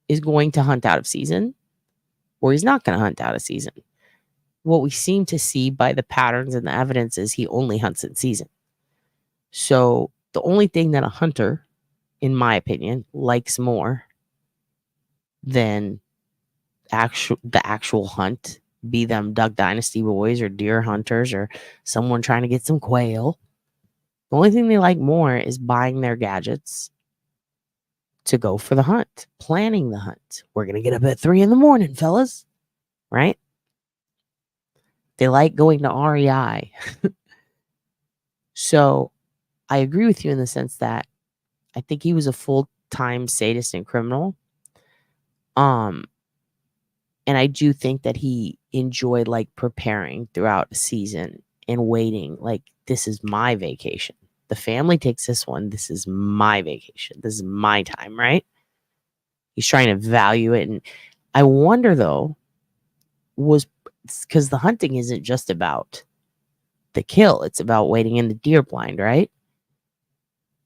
is going to hunt out of season, or he's not going to hunt out of season. What we seem to see by the patterns and the evidence is he only hunts in season. So the only thing that a hunter, in my opinion, likes more than the actual hunt, be them Duck Dynasty boys or deer hunters or someone trying to get some quail. The only thing they like more is buying their gadgets to go for the hunt, planning the hunt. We're going to get up at 3 a.m, fellas, right? They like going to REI. So I agree with you in the sense that I think he was a full-time sadist and criminal. And I do think that he enjoyed like preparing throughout the season and waiting. Like, this is my vacation. The family takes this one. This is my vacation. This is my time, right? He's trying to value it. And I wonder, though, was because the hunting isn't just about the kill. It's about waiting in the deer blind, right?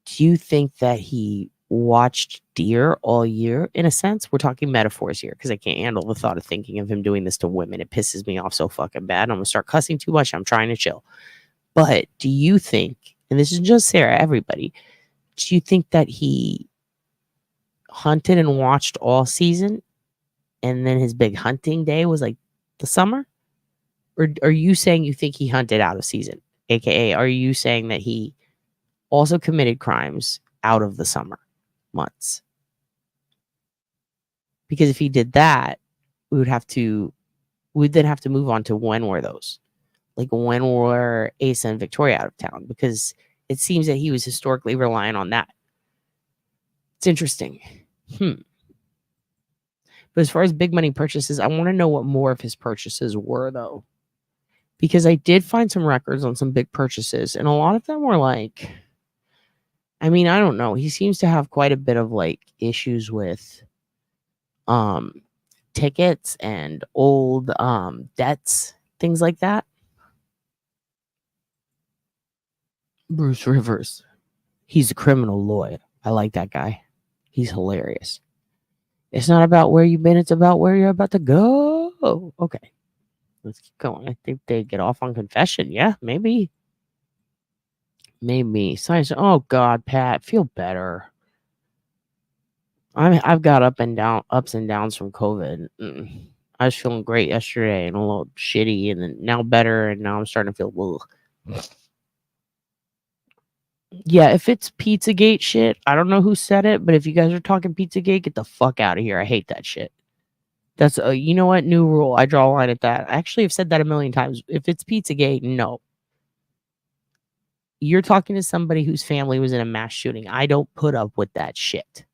Do you think that he watched deer all year? In a sense, we're talking metaphors here because I can't handle the thought of thinking of him doing this to women. It pisses me off so fucking bad. I'm going to start cussing too much. I'm trying to chill. But do you think, and this is just Sarah, everybody, do you think that he hunted and watched all season and then his big hunting day was like the summer? Or are you saying you think he hunted out of season? AKA, are you saying that he also committed crimes out of the summer months? Because if he did that, we'd then have to move on to when were those? Like when were Asa and Victoria out of town? Because it seems that he was historically relying on that. It's interesting. But as far as big money purchases, I want to know what more of his purchases were, though. Because I did find some records on some big purchases, and a lot of them were like, I mean, I don't know. He seems to have quite a bit of like issues with tickets and old debts, things like that. Bruce Rivers. He's a criminal lawyer. I like that guy. He's hilarious. It's not about where you've been, it's about where you're about to go. Okay. Let's keep going. I think they get off on confession. Yeah, maybe. Maybe. Science. Oh God, Pat, feel better. I've got ups and downs from COVID. I was feeling great yesterday and a little shitty, and then now better, and now I'm starting to feel Yeah, if it's Pizzagate shit, I don't know who said it, but if you guys are talking Pizzagate, get the fuck out of here. I hate that shit. That's you know what? New rule. I draw a line at that. I actually have said that a million times. If it's Pizzagate, no. You're talking to somebody whose family was in a mass shooting. I don't put up with that shit.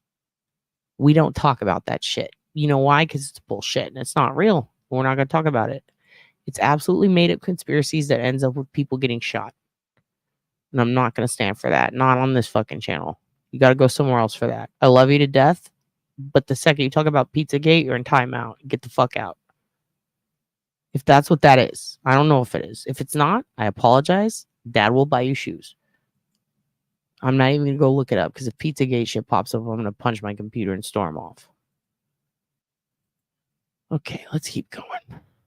We don't talk about that shit. You know why? Because it's bullshit and it's not real. We're not going to talk about it. It's absolutely made up conspiracies that ends up with people getting shot. And I'm not going to stand for that. Not on this fucking channel. You got to go somewhere else for that. I love you to death. But the second you talk about Pizzagate, you're in timeout. Get the fuck out. If that's what that is. I don't know if it is. If it's not, I apologize. Dad will buy you shoes. I'm not even going to go look it up. Because if Pizzagate shit pops up, I'm going to punch my computer and storm off. Okay, let's keep going.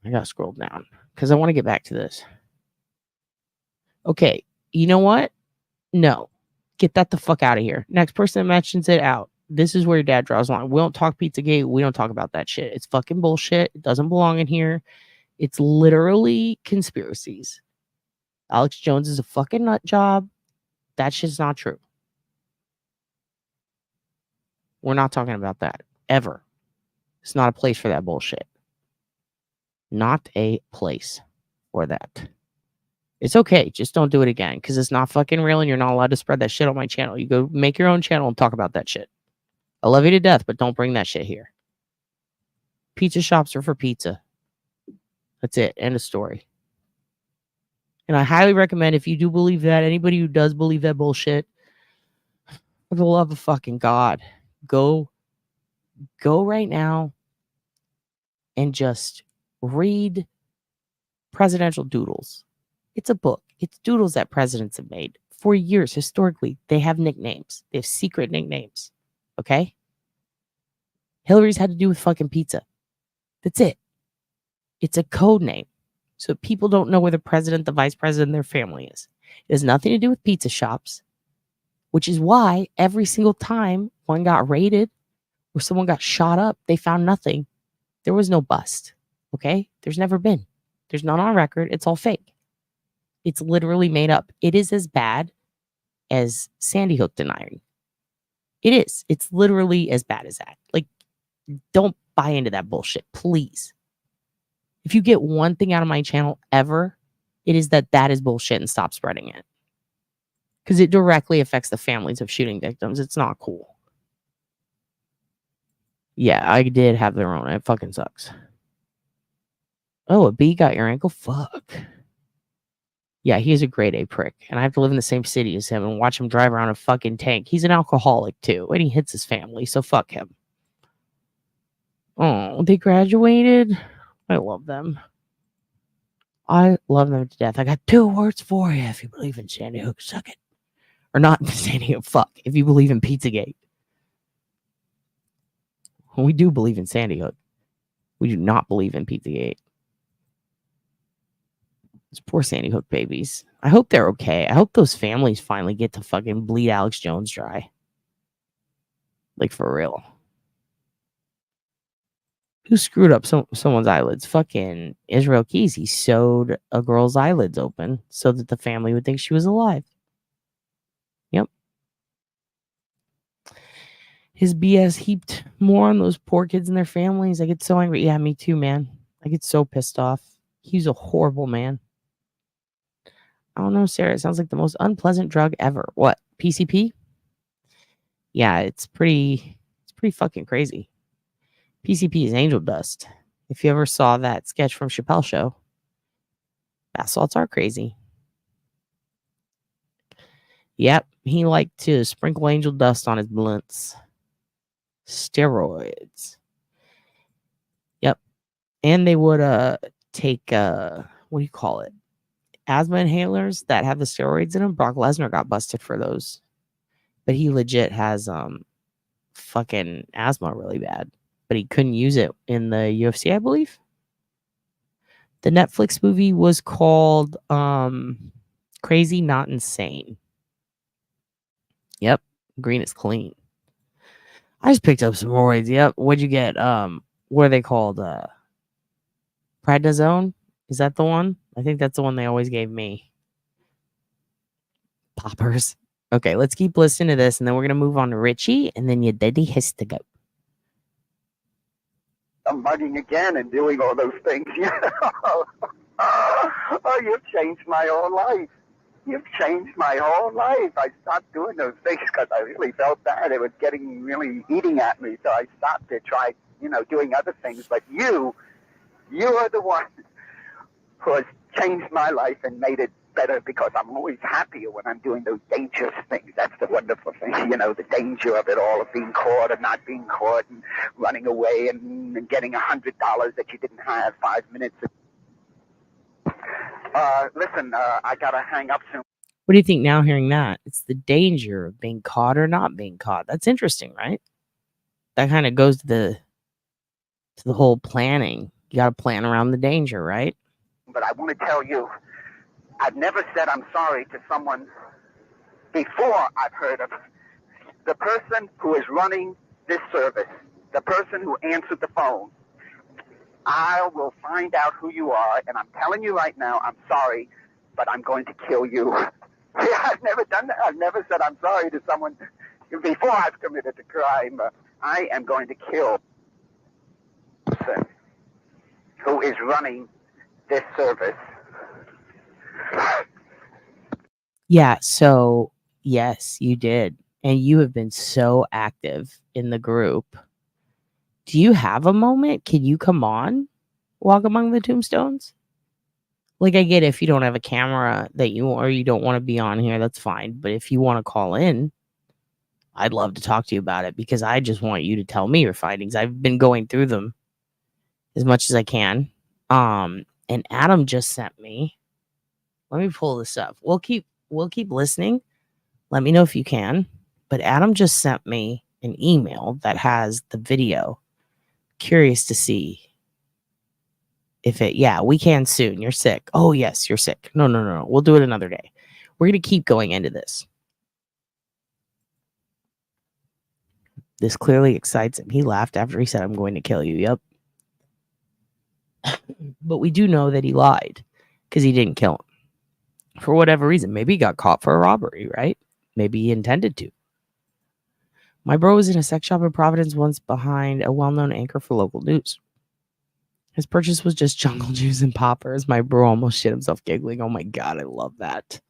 I got to scroll down. Because I want to get back to this. Okay, you know what? No. Get that the fuck out of here. Next person that mentions it, out. This is where your dad draws the line. We don't talk Pizzagate. We don't talk about that shit. It's fucking bullshit. It doesn't belong in here. It's literally conspiracies. Alex Jones is a fucking nut job. That shit's not true. We're not talking about that. Ever. It's not a place for that bullshit. Not a place for that. It's okay. Just don't do it again. Because it's not fucking real and you're not allowed to spread that shit on my channel. You go make your own channel and talk about that shit. I love you to death, but don't bring that shit here. Pizza shops are for pizza. That's it. End of story. And I highly recommend, if you do believe that, anybody who does believe that bullshit, for the love of fucking God, go right now and just read Presidential Doodles. It's a book. It's doodles that presidents have made. For years, historically, they have nicknames. They have secret nicknames. Okay? Hillary's had to do with fucking pizza. That's it. It's a code name. So people don't know where the president, the vice president, and their family is. It has nothing to do with pizza shops, which is why every single time one got raided or someone got shot up, they found nothing. There was no bust. Okay? There's never been. There's none on record. It's all fake. It's literally made up. It is as bad as Sandy Hook denying. It is. It's literally as bad as that. Like, don't buy into that bullshit, please. If you get one thing out of my channel ever, it is that is bullshit and stop spreading it. Because it directly affects the families of shooting victims. It's not cool. Yeah, I did have their own. It fucking sucks. Oh, a bee got your ankle? Fuck. Yeah, he's a grade A prick. And I have to live in the same city as him and watch him drive around a fucking tank. He's an alcoholic too. And he hits his family, so fuck him. Oh, they graduated? I love them. I love them to death. I got 2 words for you if you believe in Sandy Hook, suck it. Or not Sandy Hook, fuck. If you believe in Pizzagate. We do believe in Sandy Hook. We do not believe in Pizzagate. Those poor Sandy Hook babies. I hope they're okay. I hope those families finally get to fucking bleed Alex Jones dry. Like, for real. Who screwed up someone's eyelids? Fucking Israel Keys. He sewed a girl's eyelids open so that the family would think she was alive. Yep. His BS heaped more on those poor kids and their families. I get so angry. Yeah, me too, man. I get so pissed off. He's a horrible man. I don't know, Sarah. It sounds like the most unpleasant drug ever. What? PCP? Yeah, it's pretty fucking crazy. PCP is angel dust. If you ever saw that sketch from Chappelle Show, bath salts are crazy. Yep, he liked to sprinkle angel dust on his blunts. Steroids. Yep. And they would take what do you call it? Asthma inhalers that have the steroids in them. Brock Lesnar got busted for those. But he legit has fucking asthma really bad. But he couldn't use it in the UFC, I believe. The Netflix movie was called Crazy Not Insane. Yep. Green is clean. I just picked up some roids. Yep. What'd you get? What are they called? Prednisone? Is that the one? I think that's the one they always gave me. Poppers. Okay, let's keep listening to this, and then we're gonna move on to Richie, and then your daddy has to go. I'm mugging again and doing all those things. Oh, you've changed my whole life. You've changed my whole life. I stopped doing those things because I really felt bad. It was getting really eating at me, so I stopped to try, doing other things. But you are the one who has changed my life and made it better, because I'm always happier when I'm doing those dangerous things. That's the wonderful thing, the danger of it all, of being caught or not being caught, and running away and getting $100 that you didn't have 5 minutes ago. Listen, I gotta hang up soon. What do you think now hearing that? It's the danger of being caught or not being caught. That's interesting, right? That kind of goes to the whole planning. You got to plan around the danger, right? But I want to tell you, I've never said I'm sorry to someone before I've heard of the person who is running this service, the person who answered the phone. I will find out who you are, and I'm telling you right now, I'm sorry, but I'm going to kill you. I've never done that. I've never said I'm sorry to someone before I've committed a crime. I am going to kill the person who is running this service. Yeah, so yes, you did. And you have been so active in the group. Do you have a moment? Can you come on? Walk among the tombstones? Like, I get it if you don't have a camera that you don't want to be on here, that's fine. But if you want to call in, I'd love to talk to you about it, because I just want you to tell me your findings. I've been going through them as much as I can. And Adam just sent me. Let me pull this up. We'll keep listening. Let me know if you can. But Adam just sent me an email that has the video. Curious to see if we can soon. You're sick. Oh, yes, you're sick. No. We'll do it another day. We're going to keep going into this. This clearly excites him. He laughed after he said, I'm going to kill you. Yep. But we do know that he lied because he didn't kill him. For whatever reason. Maybe he got caught for a robbery, right? Maybe he intended to. My bro was in a sex shop in Providence once behind a well-known anchor for local news. His purchase was just jungle juice and poppers. My bro almost shit himself giggling. Oh my God, I love that.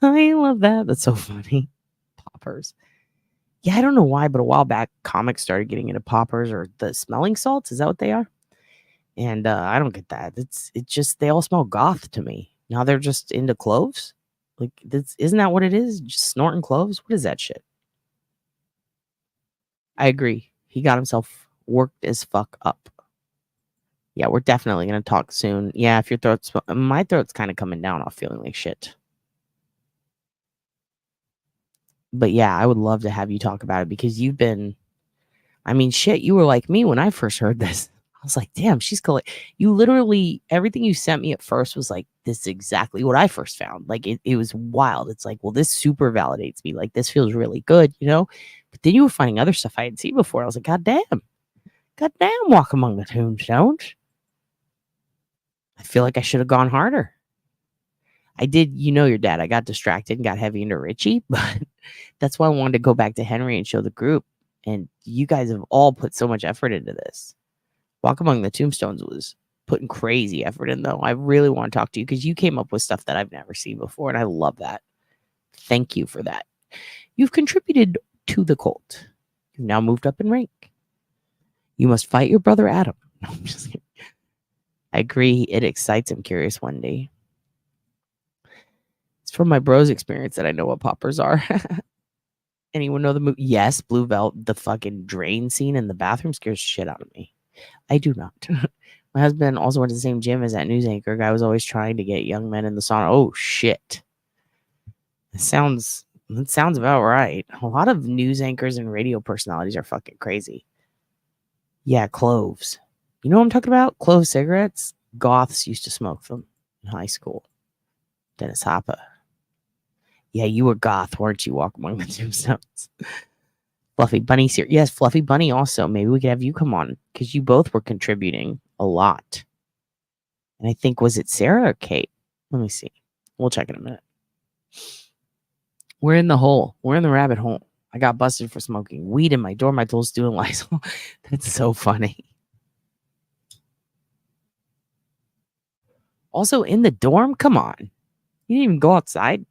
I love that. That's so funny. Poppers. Yeah, I don't know why, but a while back, comics started getting into poppers or the smelling salts. Is that what they are? And I don't get that. It's just, they all smell goth to me. Now they're just into cloves. Like, isn't that what it is? Just snorting cloves? What is that shit? I agree. He got himself worked as fuck up. Yeah, we're definitely going to talk soon. Yeah, if your my throat's kind of coming down off feeling like shit. But yeah, I would love to have you talk about it because you've been, I mean, shit, you were like me when I first heard this. I was like, damn, she's cool. You literally, everything you sent me at first was like, this is exactly what I first found. Like, it was wild. It's like, well, this super validates me. Like, this feels really good, you know? But then you were finding other stuff I hadn't seen before. I was like, God damn, walk among the tombstones. I feel like I should have gone harder. I did, you know, your dad. I got distracted and got heavy into Richie, but that's why I wanted to go back to Henry and show the group. And you guys have all put so much effort into this. Walk Among the Tombstones was putting crazy effort in, though. I really want to talk to you because you came up with stuff that I've never seen before, and I love that. Thank you for that. You've contributed to the cult. You've now moved up in rank. You must fight your brother Adam. No, I'm just kidding. I agree. It excites him, Curious Wendy. It's from my bro's experience that I know what poppers are. Anyone know the movie? Yes, Blue Belt. The fucking drain scene in the bathroom scares shit out of me. I do not. My husband also went to the same gym as that news anchor guy. Was always trying to get young men in the sauna. Oh shit! That sounds about right. A lot of news anchors and radio personalities are fucking crazy. Yeah, cloves. You know what I'm talking about? Clove cigarettes. Goths used to smoke them in high school. Dennis Hopper. Yeah, you were goth, weren't you? Walk Among the Tombstones. Fluffy Bunny here. Yes, Fluffy Bunny also. Maybe we could have you come on because you both were contributing a lot. And I think, was it Sarah or Kate? Let me see. We'll check in a minute. We're in the hole. We're in the rabbit hole. I got busted for smoking weed in my dorm. I told student Lysol. That's so funny. Also in the dorm? Come on. You didn't even go outside?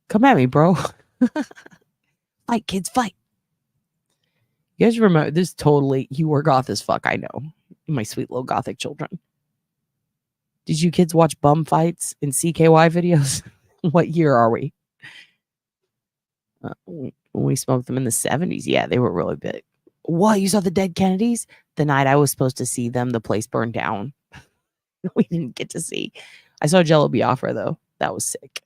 Come at me, bro. Fight, kids, fight. You guys remember this? Totally, you were goth as fuck. I know. My sweet little gothic children. Did you kids watch bum fights in CKY videos? What year are we? When we smoked them in the 70s. Yeah, they were really big. What? You saw the dead Kennedys? The night I was supposed to see them, the place burned down. We didn't get to see. I saw Jello Biafra, though. That was sick.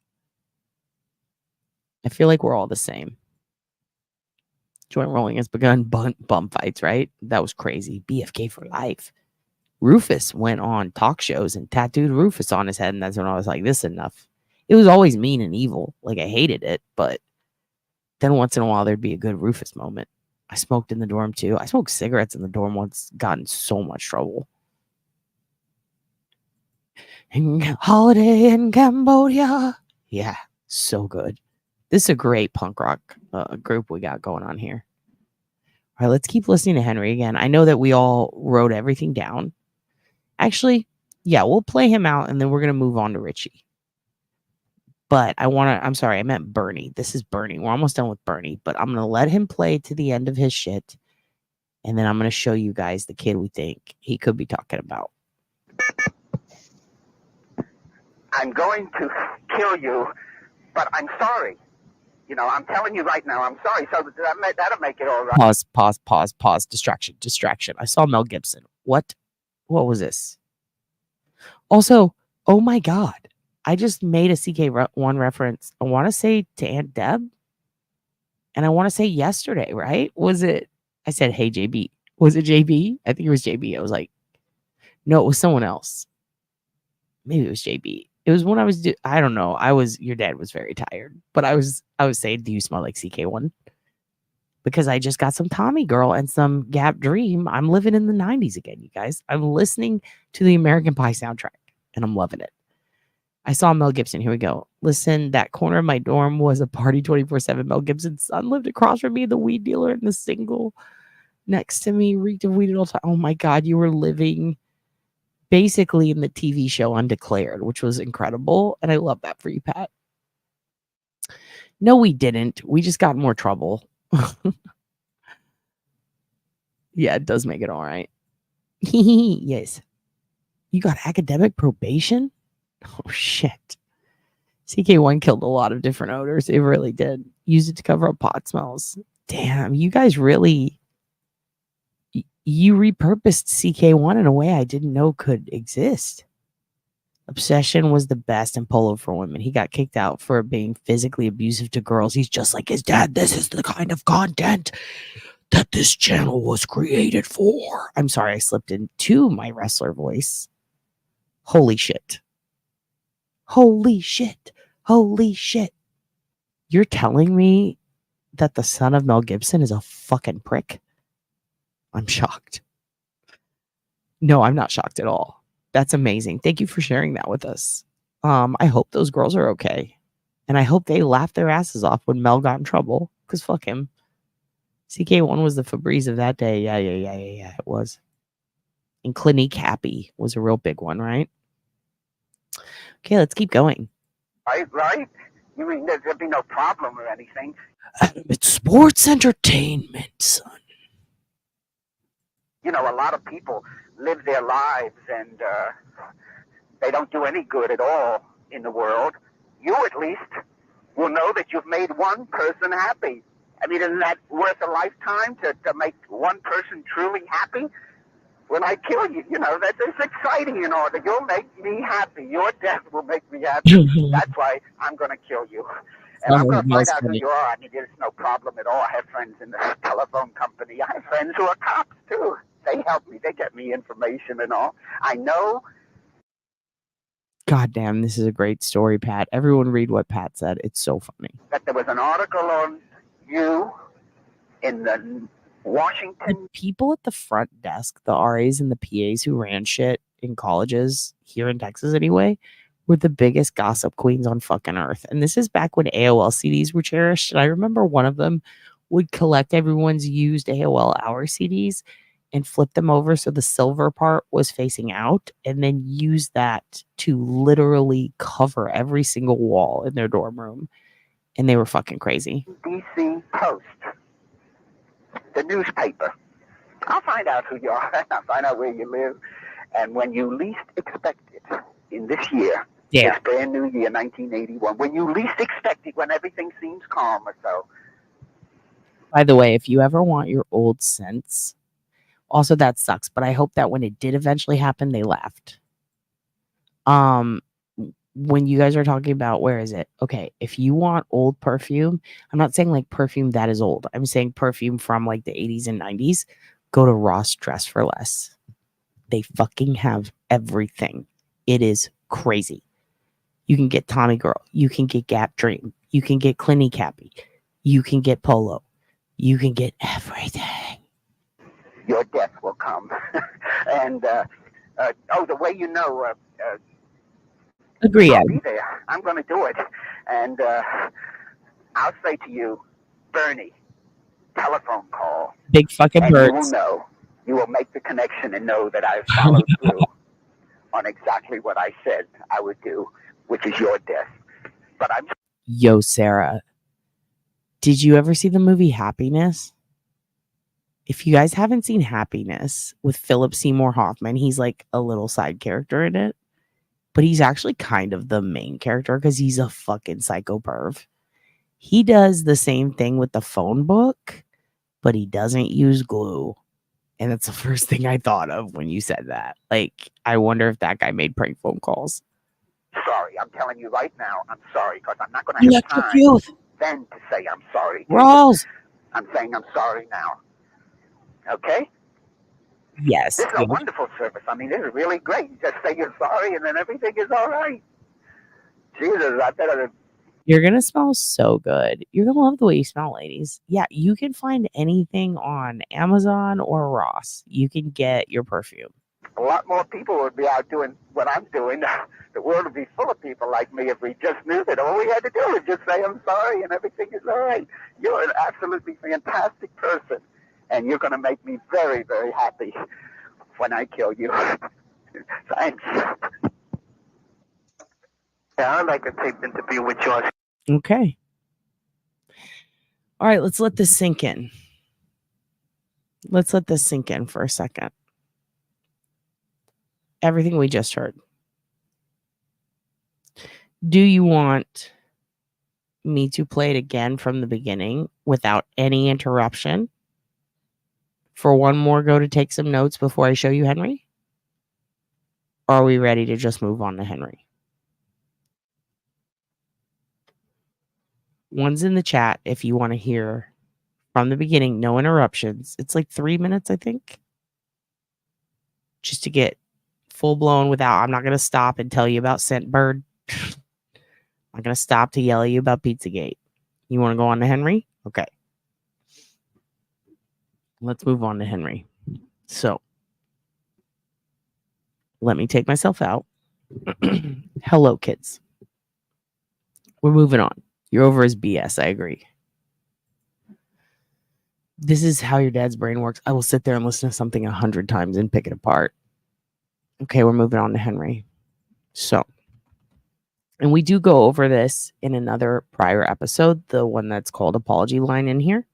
I feel like we're all the same. Joint rolling has begun. Bum fights, right? That was crazy. BFK for life. Rufus went on talk shows and tattooed Rufus on his head, and that's when I was like, this is enough. It was always mean and evil. Like, I hated it, but then once in a while, there'd be a good Rufus moment. I smoked in the dorm, too. I smoked cigarettes in the dorm once, got in so much trouble. Holiday in Cambodia. Yeah, so good. This is a great punk rock group we got going on here. All right, let's keep listening to Henry again. I know that we all wrote everything down. Actually, yeah, we'll play him out, and then we're going to move on to Richie. But I'm sorry, I meant Bernie. This is Bernie. We're almost done with Bernie, but I'm going to let him play to the end of his shit, and then I'm going to show you guys the kid we think he could be talking about. I'm going to kill you, but I'm sorry. You know, I'm telling you right now, I'm sorry. So that'll make it all right. Pause. Distraction. I saw Mel Gibson. What was this? Also, oh my God. I just made a CK1 reference. I want to say to Aunt Deb. And I want to say yesterday, right? Was it? I said, hey, JB. Was it JB? I think it was JB. I was like, no, it was someone else. Maybe it was JB. It was when I was, I don't know. Your dad was very tired. But I was saying, do you smell like CK1? Because I just got some Tommy Girl and some Gap Dream. I'm living in the 90s again, you guys. I'm listening to the American Pie soundtrack, and I'm loving it. I saw Mel Gibson. Here we go. Listen, that corner of my dorm was a party 24/7. Mel Gibson's son lived across from me, the weed dealer, and the single next to me reeked of weed at all time. Oh my God, you were living basically in the TV show Undeclared, which was incredible. And I love that for you, Pat. No, we didn't. We just got in more trouble. Yeah, it does make it all right. Yes. You got academic probation? Oh, shit. CK1 killed a lot of different odors. It really did. Use it to cover up pot smells. Damn, you guys really... You repurposed CK1 in a way I didn't know could exist. Obsession was the best in Polo for Women. He got kicked out for being physically abusive to girls. He's just like his dad. This is the kind of content that this channel was created for. I'm sorry, I slipped into my wrestler voice. Holy shit. Holy shit. Holy shit. You're telling me that the son of Mel Gibson is a fucking prick? I'm shocked. No, I'm not shocked at all. That's amazing. Thank you for sharing that with us. I hope those girls are okay. And I hope they laughed their asses off when Mel got in trouble. Because fuck him. CK1 was the Febreze of that day. Yeah, it was. And Clinique Happy was a real big one, right? Okay, let's keep going. Right? You mean there'd be no problem or anything? It's sports entertainment, son. You know, a lot of people live their lives and they don't do any good at all in the world. You, at least, will know that you've made one person happy. I mean, isn't that worth a lifetime to make one person truly happy? When I kill you, you know, that's exciting and all. That you'll make me happy. Your death will make me happy. That's why I'm going to kill you. And I'm going to find out who you are. I mean, there's no problem at all. I have friends in the telephone company. I have friends who are cops, too. They help me. They get me information and all. I know. God damn, this is a great story, Pat. Everyone read what Pat said. It's so funny. That there was an article on you in the Washington. The people at the front desk, the RAs and the PAs who ran shit in colleges, here in Texas anyway, were the biggest gossip queens on fucking earth. And this is back when AOL CDs were cherished. And I remember one of them would collect everyone's used AOL Hour CDs and flip them over so the silver part was facing out, and then use that to literally cover every single wall in their dorm room. And they were fucking crazy. DC Post, the newspaper. I'll find out who you are. I'll find out where you live. And when you least expect it, in this year, this brand new year, 1981, when you least expect it, when everything seems calm or so. By the way, if you ever want your old scents, also that sucks, but I hope that when it did eventually happen, they left. When you guys are talking about, where is it? Okay, if you want old perfume, I'm not saying like perfume that is old. I'm saying perfume from like the 80s and 90s. Go to Ross Dress for Less. They fucking have everything. It is crazy. You can get Tommy Girl. You can get Gap Dream. You can get Clinique Happy. You can get Polo. You can get everything. Your death will come. And, the way you know, agree, I'll be there. I'm going to do it. And I'll say to you, Bernie, telephone call. Big fucking and birds. You will know. You will make the connection and know that I've followed through on exactly what I said I would do, which is your death. But I'm. Yo, Sarah, did you ever see the movie Happiness? If you guys haven't seen Happiness with Philip Seymour Hoffman, he's like a little side character in it. But he's actually kind of the main character because he's a fucking psycho perv. He does the same thing with the phone book, but he doesn't use glue. And that's the first thing I thought of when you said that. Like, I wonder if that guy made prank phone calls. Sorry, I'm telling you right now, I'm sorry, because I'm not going to have time then to say I'm sorry. Rose. I'm saying I'm sorry now. Okay? Yes. This is a wonderful service. I mean, this is really great. You just say you're sorry and then everything is all right. Jesus, I better. You're going to smell so good. You're going to love the way you smell, ladies. Yeah, you can find anything on Amazon or Ross. You can get your perfume. A lot more people would be out doing what I'm doing. The world would be full of people like me if we just knew that all we had to do was just say I'm sorry and everything is all right. You're an absolutely fantastic person, and you're going to make me very, very happy when I kill you. Thanks. Yeah, I'd like a tape interview with George. Okay. All right, let's let this sink in. Let's let this sink in for a second. Everything we just heard. Do you want me to play it again from the beginning without any interruption? for one more go to take some notes before I show you Henry? Or are we ready to just move on to Henry? One's in the chat if you want to hear from the beginning, no interruptions. It's like 3 minutes, I think. Just to get full blown without, I'm not going to stop and tell you about Scentbird. I'm going to stop to yell at you about Pizzagate. You want to go on to Henry? Okay. Let's move on to Henry. So, let me take myself out. Hello, kids. We're moving on. You're over his BS. I agree. This is how your dad's brain works. I will sit there and listen to something 100 times and pick it apart. Okay, we're moving on to Henry. So, and we do go over this in another prior episode, the one that's called Apology Line in here.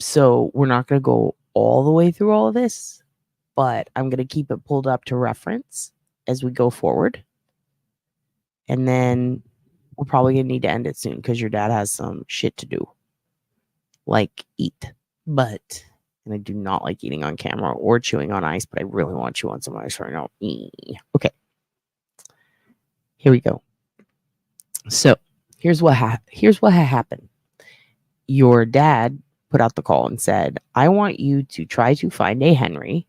So we're not going to go all the way through all of this, but I'm going to keep it pulled up to reference as we go forward. And then we're probably going to need to end it soon because your dad has some shit to do, like eat. But, and I do not like eating on camera or chewing on ice, but I really want to chew on some ice right now. Okay. Here we go. So here's what happened. Your dad put out the call and said, I want you to try to find a Henry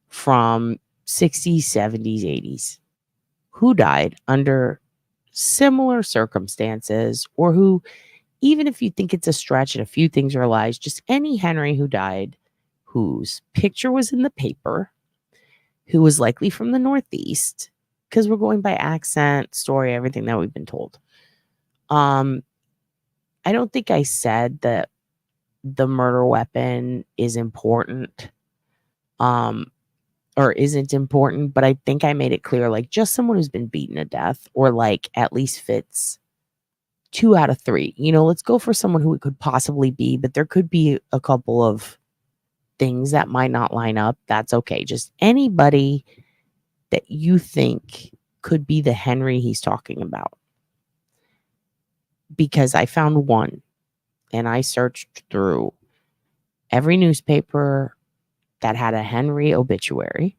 from 60s, 70s, 80s who died under similar circumstances, or who, even if you think it's a stretch and a few things are lies, just any Henry who died whose picture was in the paper, who was likely from the Northeast, because we're going by accent, story, everything that we've been told. I don't think I said that the murder weapon is important, or isn't important, but I think I made it clear, like just someone who's been beaten to death, or like at least fits 2 out of 3. You know, let's go for someone who it could possibly be, but there could be a couple of things that might not line up. That's okay. Just anybody that you think could be the Henry he's talking about. Because I found one, and I searched through every newspaper that had a Henry obituary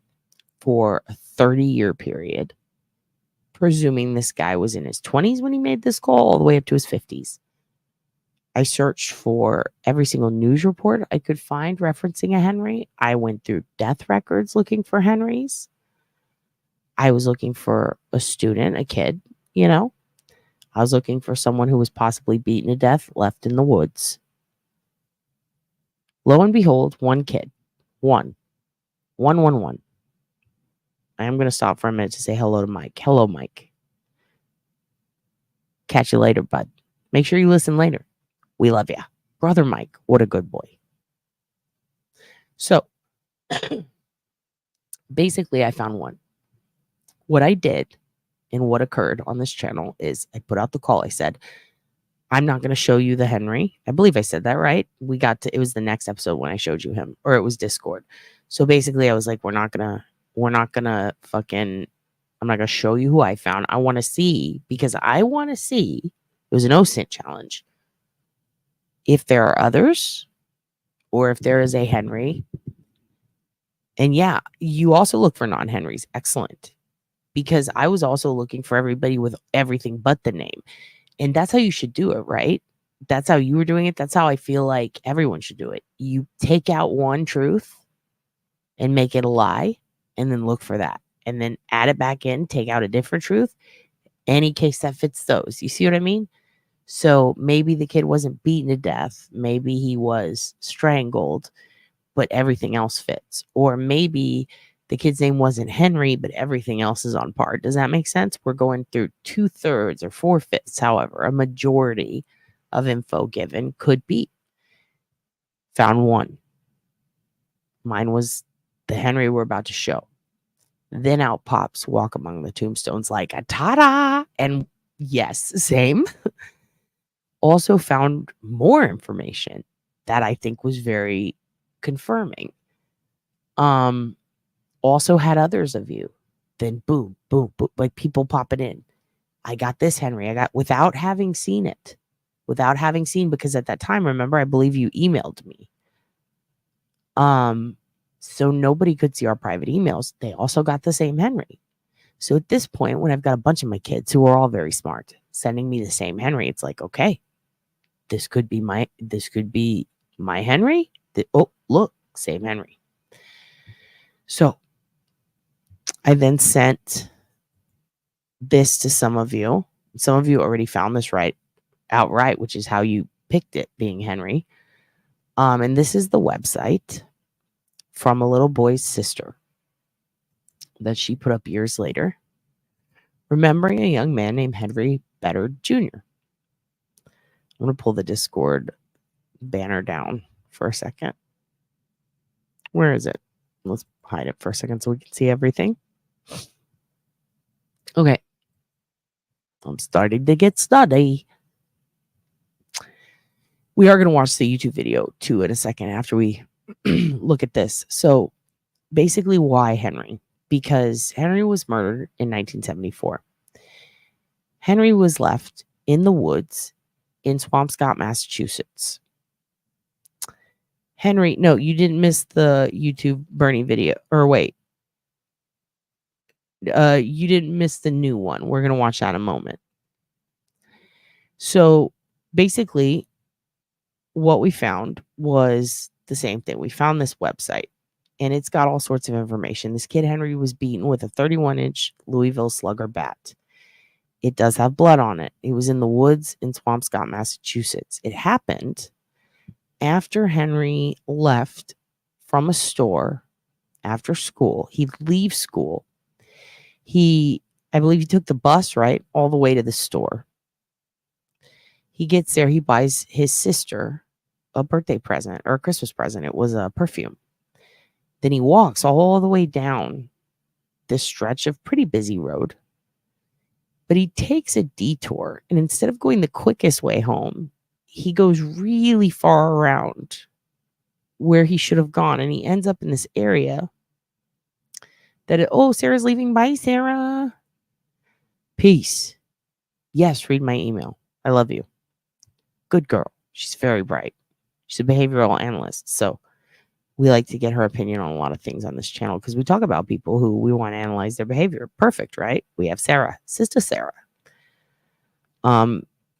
for a 30-year period, presuming this guy was in his 20s when he made this call, all the way up to his 50s. I searched for every single news report I could find referencing a Henry. I went through death records looking for Henrys. I was looking for a student, a kid, you know. I was looking for someone who was possibly beaten to death, left in the woods. Lo and behold, one kid. One. I am going to stop for a minute to say hello to Mike. Hello, Mike. Catch you later, bud. Make sure you listen later. We love you. Brother Mike, what a good boy. So, basically, I found one. What I did and what occurred on this channel is I put out the call. I said, I'm not going to show you the Henry. I believe I said that right. It was the next episode when I showed you him, or it was Discord. So basically I was like, I'm not going to show you who I found. I want to see, because I want to see, it was an OSINT challenge, if there are others, or if there is a Henry. And yeah, you also look for non-Henrys. Excellent. Because I was also looking for everybody with everything but the name. And that's how you should do it, right? That's how you were doing it. That's how I feel like everyone should do it. You take out one truth and make it a lie, and then look for that. And then add it back in, take out a different truth, any case that fits those. You see what I mean? So maybe the kid wasn't beaten to death. Maybe he was strangled, but everything else fits. Or maybe the kid's name wasn't Henry, but everything else is on par. Does that make sense? We're going through 2/3 or 4/5, however, a majority of info given could be. Found one. Mine was the Henry we're about to show. Then out pops Walk Among the Tombstones like a ta-da! And yes, same. Also found more information that I think was very confirming. Also had others of you. Then boom, boom, boom, like people popping in. I got this Henry. Without having seen it. without having seen, because at that time, remember, I believe you emailed me. So nobody could see our private emails. They also got the same Henry. So at this point, when I've got a bunch of my kids who are all very smart sending me the same Henry, it's like, okay, this could be my Henry. Oh, look, same Henry. So I then sent this to some of you. Some of you already found this outright, which is how you picked it, being Henry. And this is the website from a little boy's sister that she put up years later, remembering a young man named Henry Better Jr. I'm going to pull the Discord banner down for a second. Where is it? Let's hide it for a second so we can see everything. Okay. I'm starting to get study. We are going to watch the YouTube video too in a second after we look at this. So basically, why Henry? Because Henry was murdered in 1974. Henry was left in the woods in Swampscott, Massachusetts. Henry, no, you didn't miss the YouTube Bernie video. Or wait. You didn't miss the new one. We're going to watch that in a moment. So basically, what we found was the same thing. We found this website, and it's got all sorts of information. This kid, Henry, was beaten with a 31-inch Louisville Slugger bat. It does have blood on it. It was in the woods in Swampscott, Massachusetts. It happened after Henry left from a store after school. He'd leave school. I believe he took the bus, right, all the way to the store. He gets there. He buys his sister a birthday present or a Christmas present. It was a perfume. Then he walks all the way down this stretch of pretty busy road. But he takes a detour, and instead of going the quickest way home, he goes really far around where he should have gone, and he ends up in this area Sarah's leaving. Bye, Sarah. Peace. Yes, read my email. I love you. Good girl. She's very bright. She's a behavioral analyst, so we like to get her opinion on a lot of things on this channel because we talk about people who we want to analyze their behavior. Perfect, right? We have Sarah, Sister Sarah.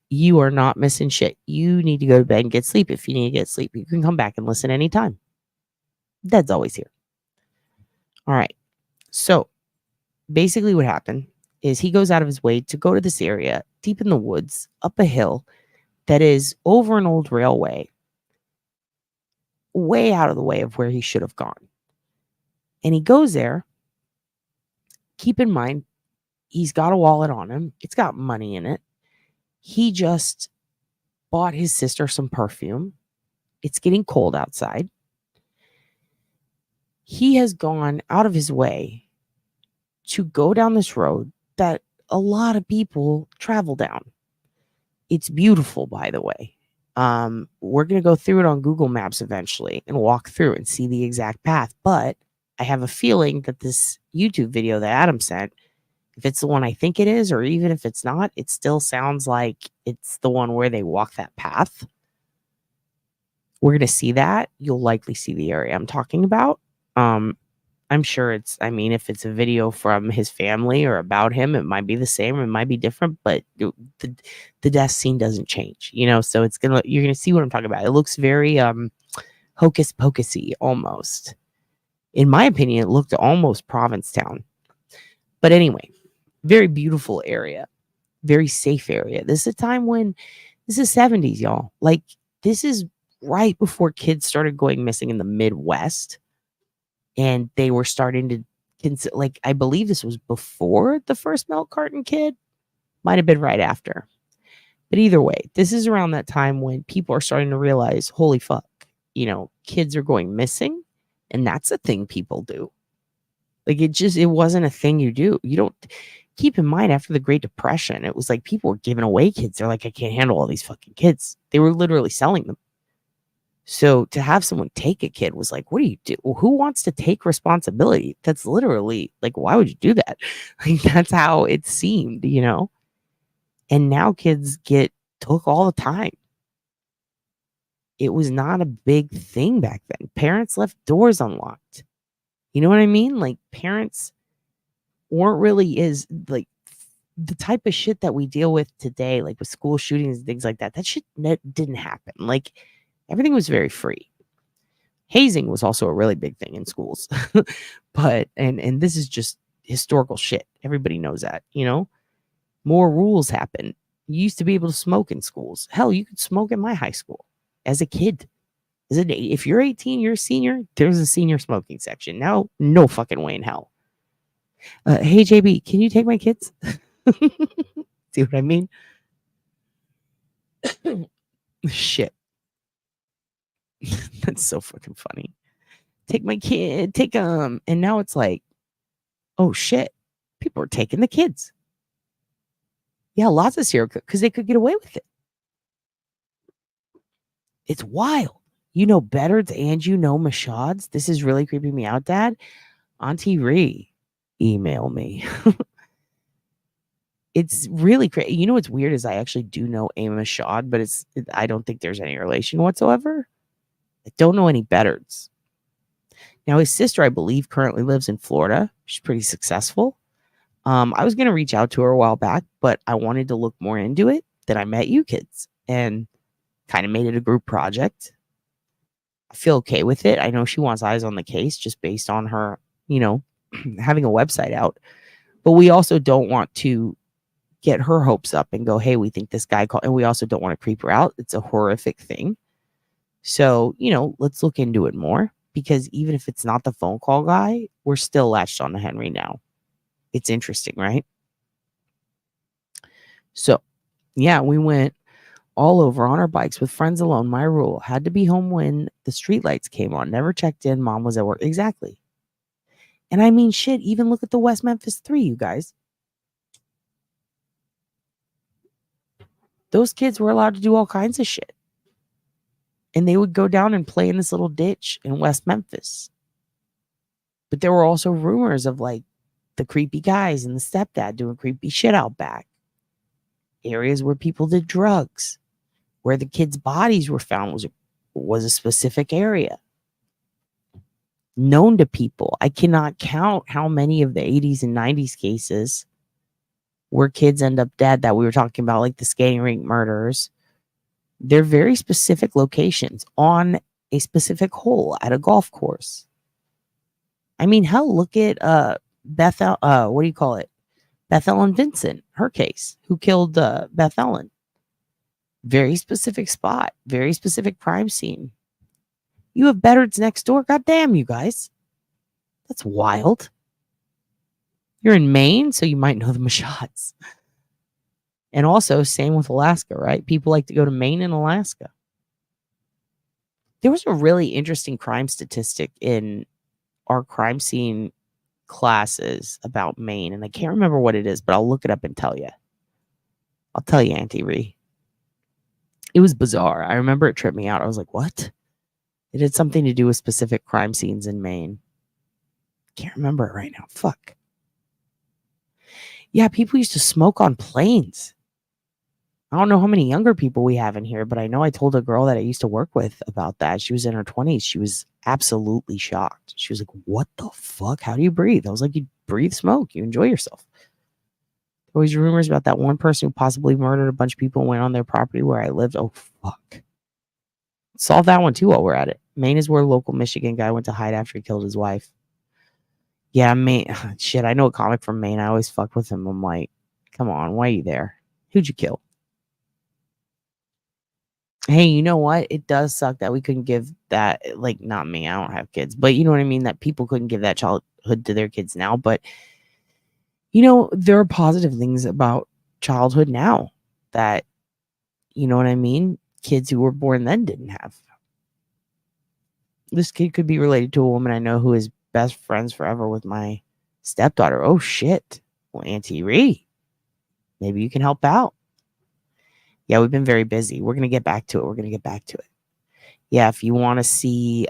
You are not missing shit. You need to go to bed and get sleep. If you need to get sleep, you can come back and listen anytime. Dad's always here. All right. So basically what happened is he goes out of his way to go to this area deep in the woods, up a hill that is over an old railway, way out of the way of where he should have gone. And he goes there. Keep in mind, he's got a wallet on him. It's got money in it. He just bought his sister some perfume. It's getting cold outside. He has gone out of his way to go down this road that a lot of people travel down. It's beautiful, by the way. We're going to go through it on Google Maps eventually and walk through and see the exact path. But I have a feeling that this YouTube video that Adam sent, if it's the one I think it is, or even if it's not, it still sounds like it's the one where they walk that path. We're going to see that. You'll likely see the area I'm talking about. I'm sure if it's a video from his family or about him, it might be the same, or it might be different, but the death scene doesn't change, so you're going to see what I'm talking about. It looks very, hocus pocusy almost. In my opinion, it looked almost Provincetown, but anyway, very beautiful area, very safe area. This is a time when this is 70s, y'all. Like, this is right before kids started going missing in the Midwest. And they were starting to I believe this was before the first milk carton kid. Might have been right after. But either way, this is around that time when people are starting to realize, holy fuck, kids are going missing. And that's a thing people do. Like, it wasn't a thing you do. You don't keep in mind, after the Great Depression, it was like people were giving away kids. They're like, I can't handle all these fucking kids. They were literally selling them. So to have someone take a kid was like, what do you do? Well, who wants to take responsibility? That's literally like, why would you do that? Like, that's how it seemed, And now kids get took all the time. It was not a big thing back then. Parents left doors unlocked. You know what I mean? Like, parents weren't really like the type of shit that we deal with today, like with school shootings and things like that. That shit didn't happen. Like, everything was very free. Hazing was also a really big thing in schools. But and this is just historical shit. Everybody knows that, you know? More rules happen. You used to be able to smoke in schools. Hell, you could smoke in my high school as a kid. If you're 18, you're a senior, there's a senior smoking section. Now, no fucking way in hell. Hey, JB, can you take my kids? See what I mean? Shit. That's so fucking funny. Take my kid, take them. And now it's like, oh shit, people are taking the kids. Yeah, lots of serial because they could get away with it. It's wild. You know Beddards and you know Mashads. This is really creeping me out, Dad. Auntie Ree, email me. It's really crazy. You know what's weird is I actually do know a Mashad, but I don't think there's any relation whatsoever. I don't know any Beddards. Now, his sister, I believe, currently lives in Florida. She's pretty successful. I was going to reach out to her a while back, but I wanted to look more into it. Then I met you kids and kind of made it a group project. I feel okay with it. I know she wants eyes on the case just based on her, you know, having a website out. But we also don't want to get her hopes up and go, hey, we think this guy called. And we also don't want to creep her out. It's a horrific thing. So, you know, let's look into it more. Because even if it's not the phone call guy, we're still latched on to Henry now. It's interesting, right? So, yeah, we went all over on our bikes with friends alone. My rule had to be home when the streetlights came on. Never checked in. Mom was at work. Exactly. And I mean, shit, even look at the West Memphis 3, you guys. Those kids were allowed to do all kinds of shit. And they would go down and play in this little ditch in West Memphis. But there were also rumors of like the creepy guys and the stepdad doing creepy shit out back. Areas where people did drugs. Where the kids' bodies were found was a specific area. Known to people. I cannot count how many of the 80s and 90s cases where kids end up dead that we were talking about, like the skating rink murders. They're very specific locations on a specific hole at a golf course. I mean, hell, look at Beth Ellen Vincent, her case, who killed Beth Ellen. Very specific spot, very specific crime scene. You have Beddards next door. God damn, you guys. That's wild. You're in Maine, so you might know the Mashads. And also, same with Alaska, right? People like to go to Maine and Alaska. There was a really interesting crime statistic in our crime scene classes about Maine, and I can't remember what it is, but I'll look it up and tell you. I'll tell you, Auntie Ree. It was bizarre. I remember it tripped me out. I was like, what? It had something to do with specific crime scenes in Maine. Can't remember it right now. Fuck. Yeah, people used to smoke on planes. I don't know how many younger people we have in here, but I know I told a girl that I used to work with about that. She was in her 20s. She was absolutely shocked. She was like, what the fuck? How do you breathe? I was like, you breathe smoke. You enjoy yourself. There was rumors about that one person who possibly murdered a bunch of people and went on their property where I lived. Oh, fuck. Solve that one too while we're at it. Maine is where a local Michigan guy went to hide after he killed his wife. Yeah, Maine. Shit, I know a comic from Maine. I always fuck with him. I'm like, come on, why are you there? Who'd you kill? Hey, you know what? It does suck that we couldn't give that, like, not me, I don't have kids, but you know what I mean? That people couldn't give that childhood to their kids now. But, you know, there are positive things about childhood now that, you know what I mean? Kids who were born then didn't have. This kid could be related to a woman I know who is best friends forever with my stepdaughter. Oh, shit. Well, Auntie Ree, maybe you can help out. Yeah, we've been very busy. We're going to get back to it. Yeah, if you want to see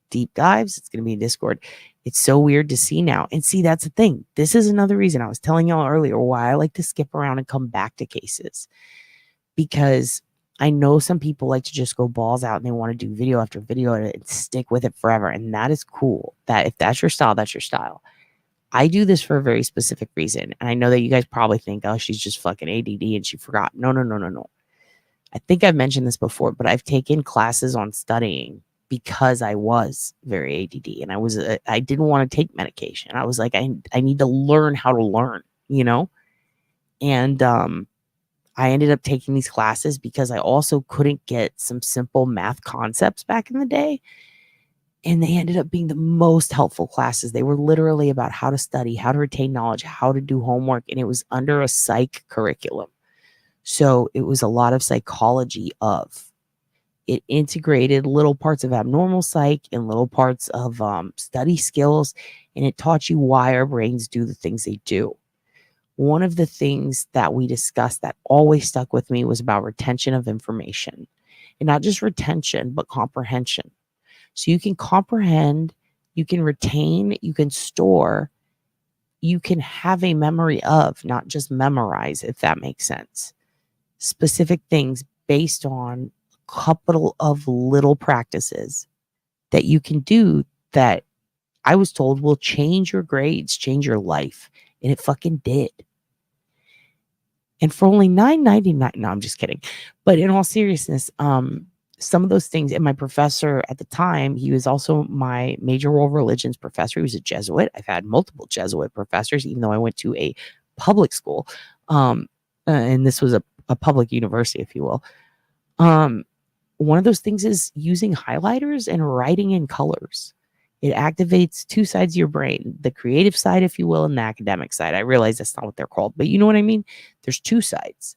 deep dives, it's going to be in Discord. It's so weird to see now. And see, that's the thing. This is another reason I was telling y'all earlier why I like to skip around and come back to cases. because I know some people like to just go balls out and they want to do video after video and stick with it forever. And that is cool. That if that's your style, that's your style. I do this for a very specific reason. And I know that you guys probably think, oh, she's just fucking ADD and she forgot. No, no, no, no, no. I think I've mentioned this before, but I've taken classes on studying because I was very ADD and I didn't want to take medication. I was like, I need to learn how to learn, you know? And I ended up taking these classes because I also couldn't get some simple math concepts back in the day. And they ended up being the most helpful classes. They were literally about how to study, how to retain knowledge, how to do homework. And it was under a psych curriculum. So it was a lot of psychology of. It integrated little parts of abnormal psych and little parts of study skills. And it taught you why our brains do the things they do. One of the things that we discussed that always stuck with me was about retention of information. And not just retention, but comprehension. So you can comprehend, you can retain, you can store, you can have a memory of, not just memorize, if that makes sense. Specific things based on a couple of little practices that you can do that I was told will change your grades, change your life. And it fucking did. And for only $9.99, no, I'm just kidding. But in all seriousness, some of those things, and my professor at the time, he was also my major world religions professor. He was a Jesuit. I've had multiple Jesuit professors, even though I went to a public school. And this was a public university, if you will. One of those things is using highlighters and writing in colors. It activates two sides of your brain, the creative side, if you will, and the academic side. I realize that's not what they're called, but you know what I mean? There's two sides.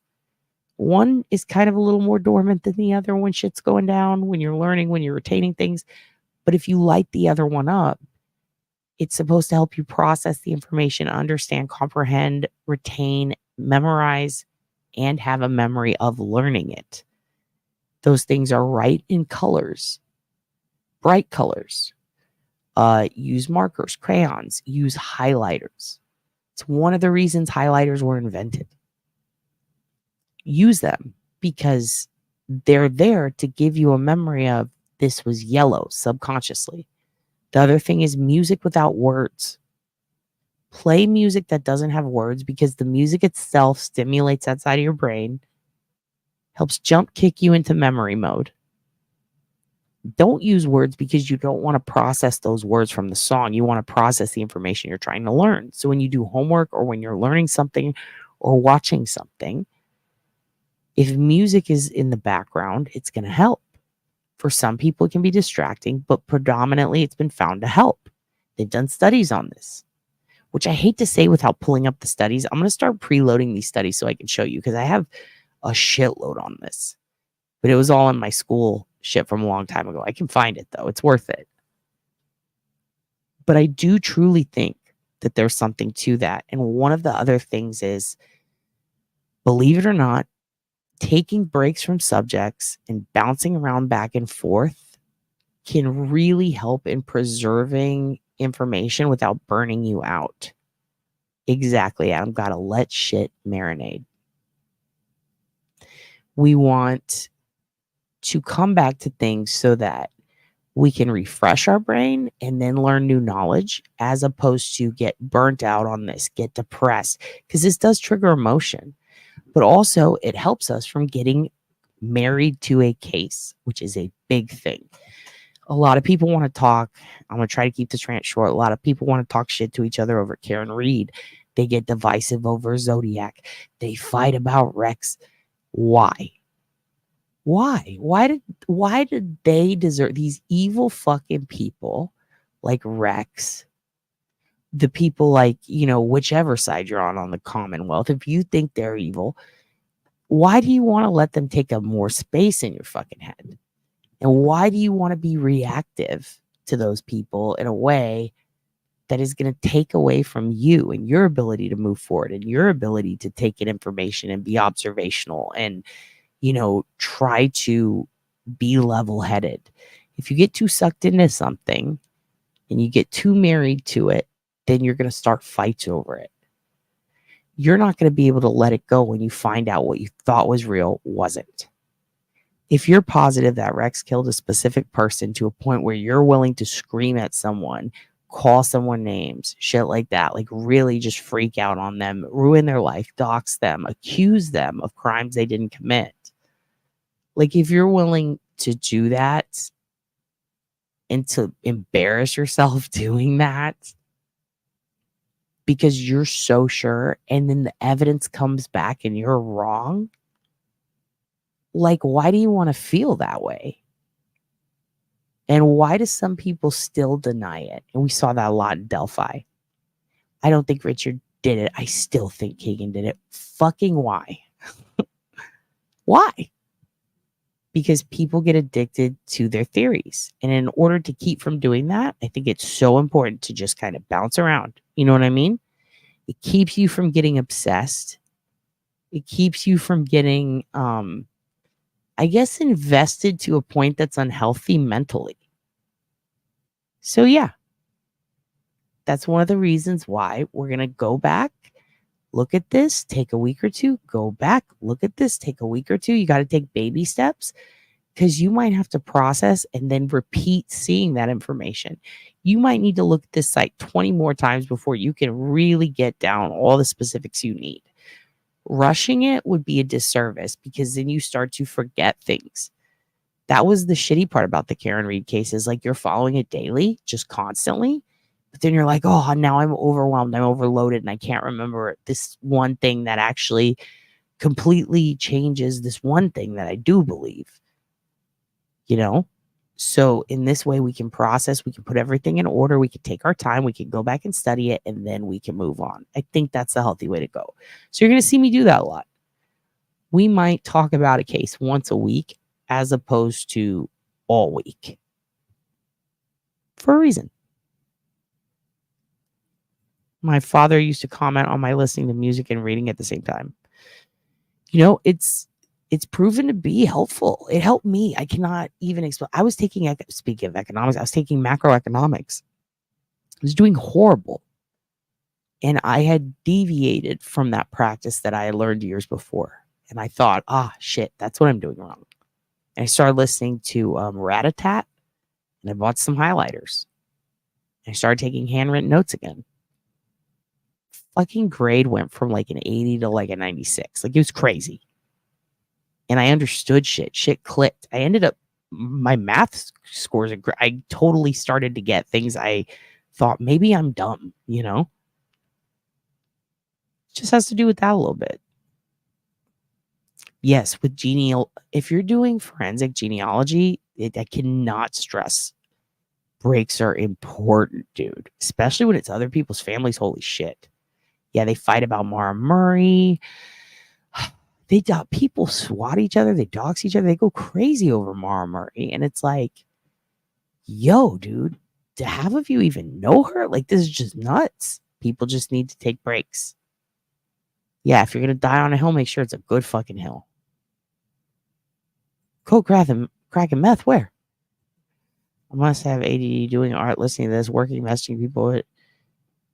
One is kind of a little more dormant than the other when shit's going down, when you're learning, when you're retaining things. But if you light the other one up, it's supposed to help you process the information, understand, comprehend, retain, memorize, and have a memory of learning it. Those things are right in colors, bright colors. Use markers, crayons, use highlighters. It's one of the reasons highlighters were invented. Use them because they're there to give you a memory of this was yellow subconsciously. The other thing is music without words. Play music that doesn't have words because the music itself stimulates that side of your brain, helps jump kick you into memory mode. Don't use words because you don't want to process those words from the song. You want to process the information you're trying to learn. So when you do homework or when you're learning something or watching something, if music is in the background, it's going to help. For some people, it can be distracting, but predominantly it's been found to help. They've done studies on this, which I hate to say without pulling up the studies. I'm going to start preloading these studies so I can show you because I have a shitload on this. But it was all in my school shit from a long time ago. I can find it, though. It's worth it. But I do truly think that there's something to that. And one of the other things is, believe it or not, taking breaks from subjects and bouncing around back and forth can really help in preserving information without burning you out. Exactly, Adam. Gotta let shit marinate. We want to come back to things so that we can refresh our brain and then learn new knowledge, as opposed to get burnt out on this, get depressed, because this does trigger emotion. But also it helps us from getting married to a case, which is a big thing. A lot of people want to talk. I'm going to try to keep this rant short. A lot of people want to talk shit to each other over Karen Reed. They get divisive over Zodiac. They fight about Rex. Why? Why did they deserve these evil fucking people like Rex? The people like, whichever side you're on the Commonwealth, if you think they're evil, why do you want to let them take up more space in your fucking head? And why do you want to be reactive to those people in a way that is going to take away from you and your ability to move forward and your ability to take in information and be observational and, try to be level-headed? If you get too sucked into something and you get too married to it, then you're going to start fights over it. you're not going to be able to let it go when you find out what you thought was real wasn't. If you're positive that Rex killed a specific person to a point where you're willing to scream at someone, call someone names, shit like that, like really just freak out on them, ruin their life, dox them, accuse them of crimes they didn't commit. Like if you're willing to do that and to embarrass yourself doing that because you're so sure and then the evidence comes back and you're wrong, like why do you want to feel that way? And why do some people still deny it? And we saw that a lot in Delphi. I don't think Richard did it. I still think Kagan did it. Fucking why? Why? Because people get addicted to their theories. And in order to keep from doing that, I think it's so important to just kind of bounce around. You know what I mean? It keeps you from getting obsessed. It keeps you from getting, I guess, invested to a point that's unhealthy mentally. So, yeah, that's one of the reasons why we're going to go back, look at this, take a week or two, go back, look at this, take a week or two. You got to take baby steps because you might have to process and then repeat seeing that information. You might need to look at this site 20 more times before you can really get down all the specifics you need. Rushing it would be a disservice because then you start to forget things. That was the shitty part about the Karen Reed cases. Like you're following it daily, just constantly. But then you're like, oh, now I'm overwhelmed. I'm overloaded and I can't remember this one thing that actually completely changes this one thing that I do believe. You know? So in this way, we can process, we can put everything in order, we can take our time, we can go back and study it, and then we can move on. I think that's the healthy way to go. So you're going to see me do that a lot. We might talk about a case once a week as opposed to all week. For a reason. My father used to comment on my listening to music and reading at the same time. You know, it's proven to be helpful. It helped me. I cannot even explain. I was taking, speaking of economics, I was taking macroeconomics. I was doing horrible. And I had deviated from that practice that I had learned years before. And I thought, shit, that's what I'm doing wrong. And I started listening to Rat-a-tat, and I bought some highlighters. And I started taking handwritten notes again. Fucking grade went from like an 80 to like a 96. Like it was crazy. And I understood shit. Shit clicked. I ended up, my math scores, I totally started to get things I thought maybe I'm dumb, you know? Just has to do with that a little bit. Yes, with if you're doing forensic genealogy, I cannot stress. Breaks are important, dude. Especially when it's other people's families. Holy shit. Yeah, they fight about Mara Murray. People swat each other. They dox each other. They go crazy over Mara Murray. And it's like, yo, dude, do half of you even know her? Like, this is just nuts. People just need to take breaks. Yeah, if you're going to die on a hill, make sure it's a good fucking hill. Coke, crack, and meth, where? I must have ADD, doing art, listening to this, working, messaging people.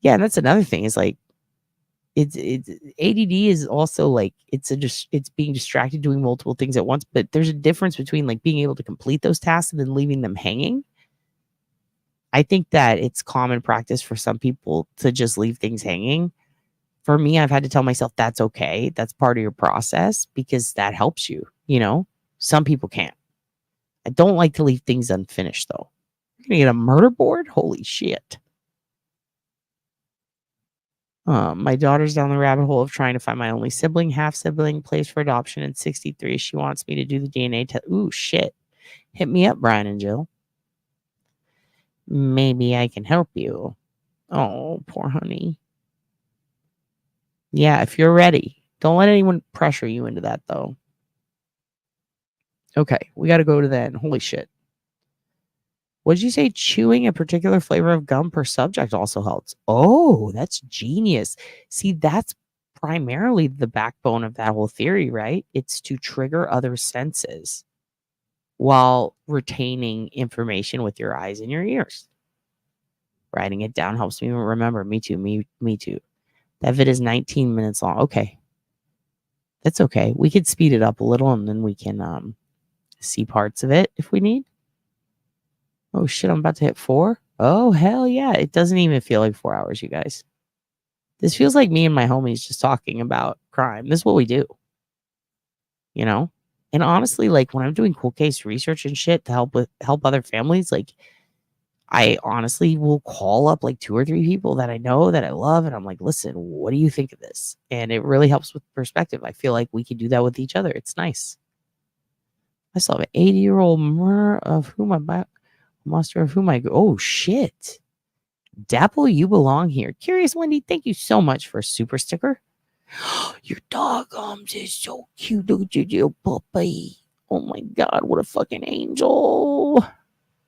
Yeah, and that's another thing. Is like, it's ADD is also like it's being distracted doing multiple things at once. But there's a difference between like being able to complete those tasks and then leaving them hanging. I think that it's common practice for some people to just leave things hanging. For me, I've had to tell myself that's okay. That's part of your process because that helps you. You know, some people can't. I don't like to leave things unfinished though. You're gonna get a murder board? Holy shit. My daughter's down the rabbit hole of trying to find my only sibling, half sibling, placed for adoption in 63. She wants me to do the DNA test. Ooh, shit. Hit me up, Brian and Jill. Maybe I can help you. Oh, poor honey. Yeah, if you're ready. Don't let anyone pressure you into that, though. Okay, we got to go to that. Holy shit. What did you say? Chewing a particular flavor of gum per subject also helps. Oh, that's genius. See, that's primarily the backbone of that whole theory, right? It's to trigger other senses while retaining information with your eyes and your ears. Writing it down helps me remember. Me too. Me too. That vid is 19 minutes long. Okay. That's okay. We could speed it up a little and then we can see parts of it if we need. Oh shit, I'm about to hit 4. Oh hell yeah. It doesn't even feel like 4 hours, you guys. This feels like me and my homies just talking about crime. This is what we do. You know? And honestly, like when I'm doing cool case research and shit to help other families, like I honestly will call up like 2 or 3 people that I know that I love. And I'm like, listen, what do you think of this? And it really helps with perspective. I feel like we can do that with each other. It's nice. I still have an 80-year-old monster of whom I go. Oh shit. Dapple, you belong here. Curious Wendy, thank you so much for a super sticker. Your dog is so cute. Look at your little puppy. Oh my god, what a fucking angel.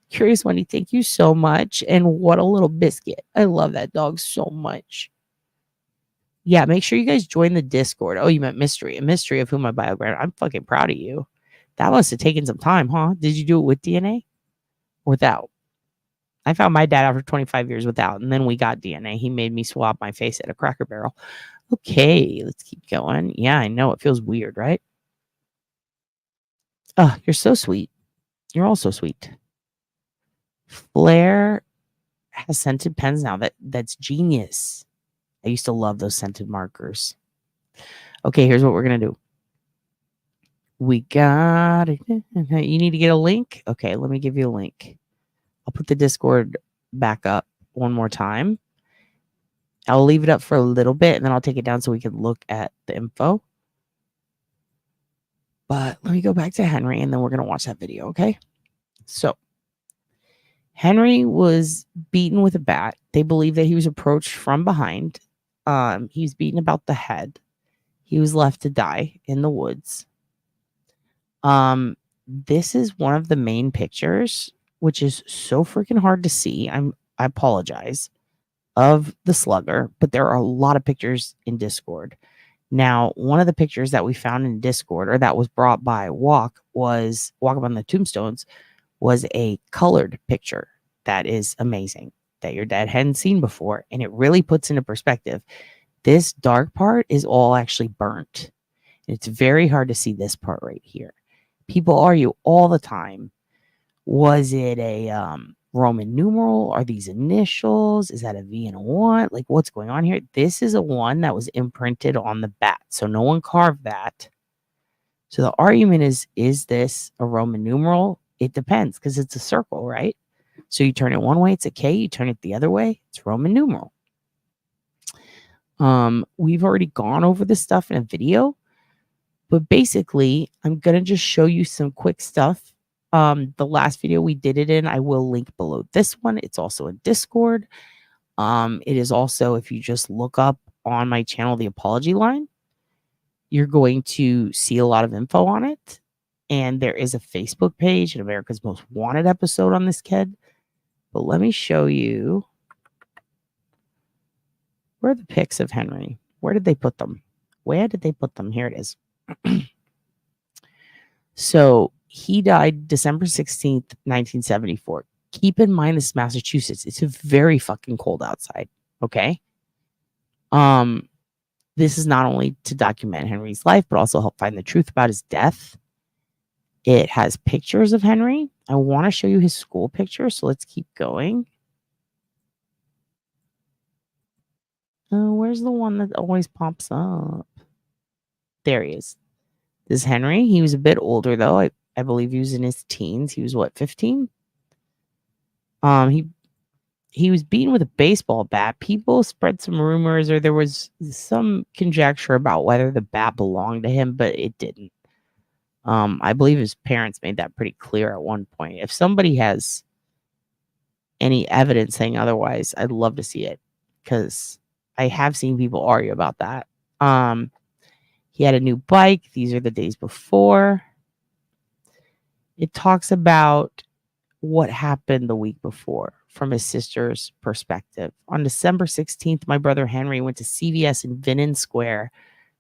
Curious Wendy, thank you so much. And what a little biscuit. I love that dog so much. Yeah, make sure you guys join the Discord. Oh, you meant mystery. A mystery of whom I biogram. I'm fucking proud of you. That must have taken some time, huh? Did you do it with DNA? Or without? I found my dad after 25 years without, and then we got DNA. He made me swap my face at a Cracker Barrel. Okay, let's keep going. Yeah, I know. It feels weird, right? Oh, you're so sweet. You're all so sweet. Flair has scented pens now. That's genius. I used to love those scented markers. Okay, here's what we're going to do. We got it. You need to get a link? Okay, let me give you a link. I'll put the Discord back up one more time. I'll leave it up for a little bit, and then I'll take it down so we can look at the info. But let me go back to Henry, and then we're going to watch that video, okay? So, Henry was beaten with a bat. They believe that he was approached from behind. He was beaten about the head. He was left to die in the woods. This is one of the main pictures, which is so freaking hard to see. I apologize, of the slugger, but there are a lot of pictures in Discord. Now, one of the pictures that we found in Discord, or that was brought by Walk Up on the Tombstones, was a colored picture that is amazing, that your dad hadn't seen before. And it really puts into perspective. This dark part is all actually burnt. It's very hard to see this part right here. People argue all the time. Was it a Roman numeral? Are these initials? Is that a V and a 1? Like, what's going on here? This is a 1 that was imprinted on the bat. So no one carved that. So the argument is this a Roman numeral? It depends because it's a circle, right? So you turn it one way, it's a K. You turn it the other way, it's Roman numeral. We've already gone over this stuff in a video, but basically, I'm going to just show you some quick stuff. The last video we did it in, I will link below this one. It's also in Discord. It is also, if you just look up on my channel, the apology line, you're going to see a lot of info on it. And there is a Facebook page, an America's Most Wanted episode on this kid. But let me show you. Where are the pics of Henry? Where did they put them? Where did they put them? Here it is. So he died December 16th, 1974. Keep in mind, this is Massachusetts. It's very fucking cold outside. Okay. This is not only to document Henry's life, but also help find the truth about his death. It has pictures of Henry. I want to show you his school picture. So let's keep going. Where's the one that always pops up? There he is. This is Henry. He was a bit older, though. I believe he was in his teens. He was, what, 15? He was beaten with a baseball bat. People spread some rumors, or there was some conjecture about whether the bat belonged to him, but it didn't. I believe his parents made that pretty clear at one point. If somebody has any evidence saying otherwise, I'd love to see it, because I have seen people argue about that. He had a new bike. These are the days before. It talks about what happened the week before from his sister's perspective. On December 16th, my brother Henry went to CVS in Vinnon Square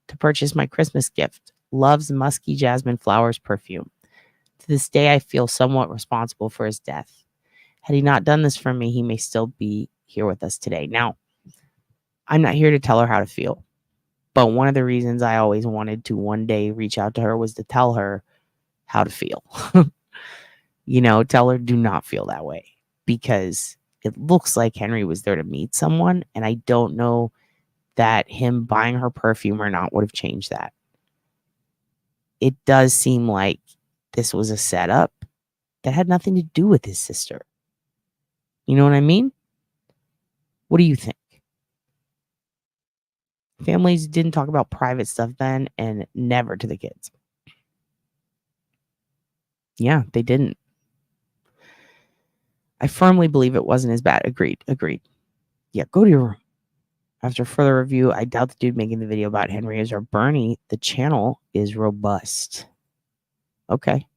to purchase my Christmas gift, Love's Musky Jasmine Flowers perfume. To this day, I feel somewhat responsible for his death. Had he not done this for me, he may still be here with us today. Now, I'm not here to tell her how to feel. But one of the reasons I always wanted to one day reach out to her was to tell her how to feel. Tell her do not feel that way, because it looks like Henry was there to meet someone. And I don't know that him buying her perfume or not would have changed that. It does seem like this was a setup that had nothing to do with his sister. You know what I mean? What do you think? Families didn't talk about private stuff then, and never to the kids. Yeah, they didn't. I firmly believe it wasn't as bad. Agreed. Yeah, go to your room. After further review, I doubt the dude making the video about Henry is our Bernie. The channel is robust. Okay.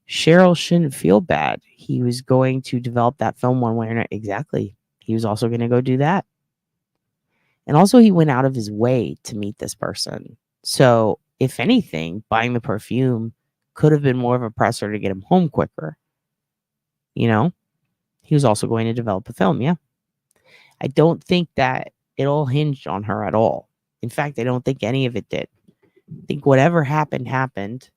Cheryl shouldn't feel bad. He was going to develop that film one way or another. Exactly. He was also going to go do that. And also, he went out of his way to meet this person. So, if anything, buying the perfume could have been more of a pressure to get him home quicker. He was also going to develop a film. Yeah. I don't think that it all hinged on her at all. In fact, I don't think any of it did. I think whatever happened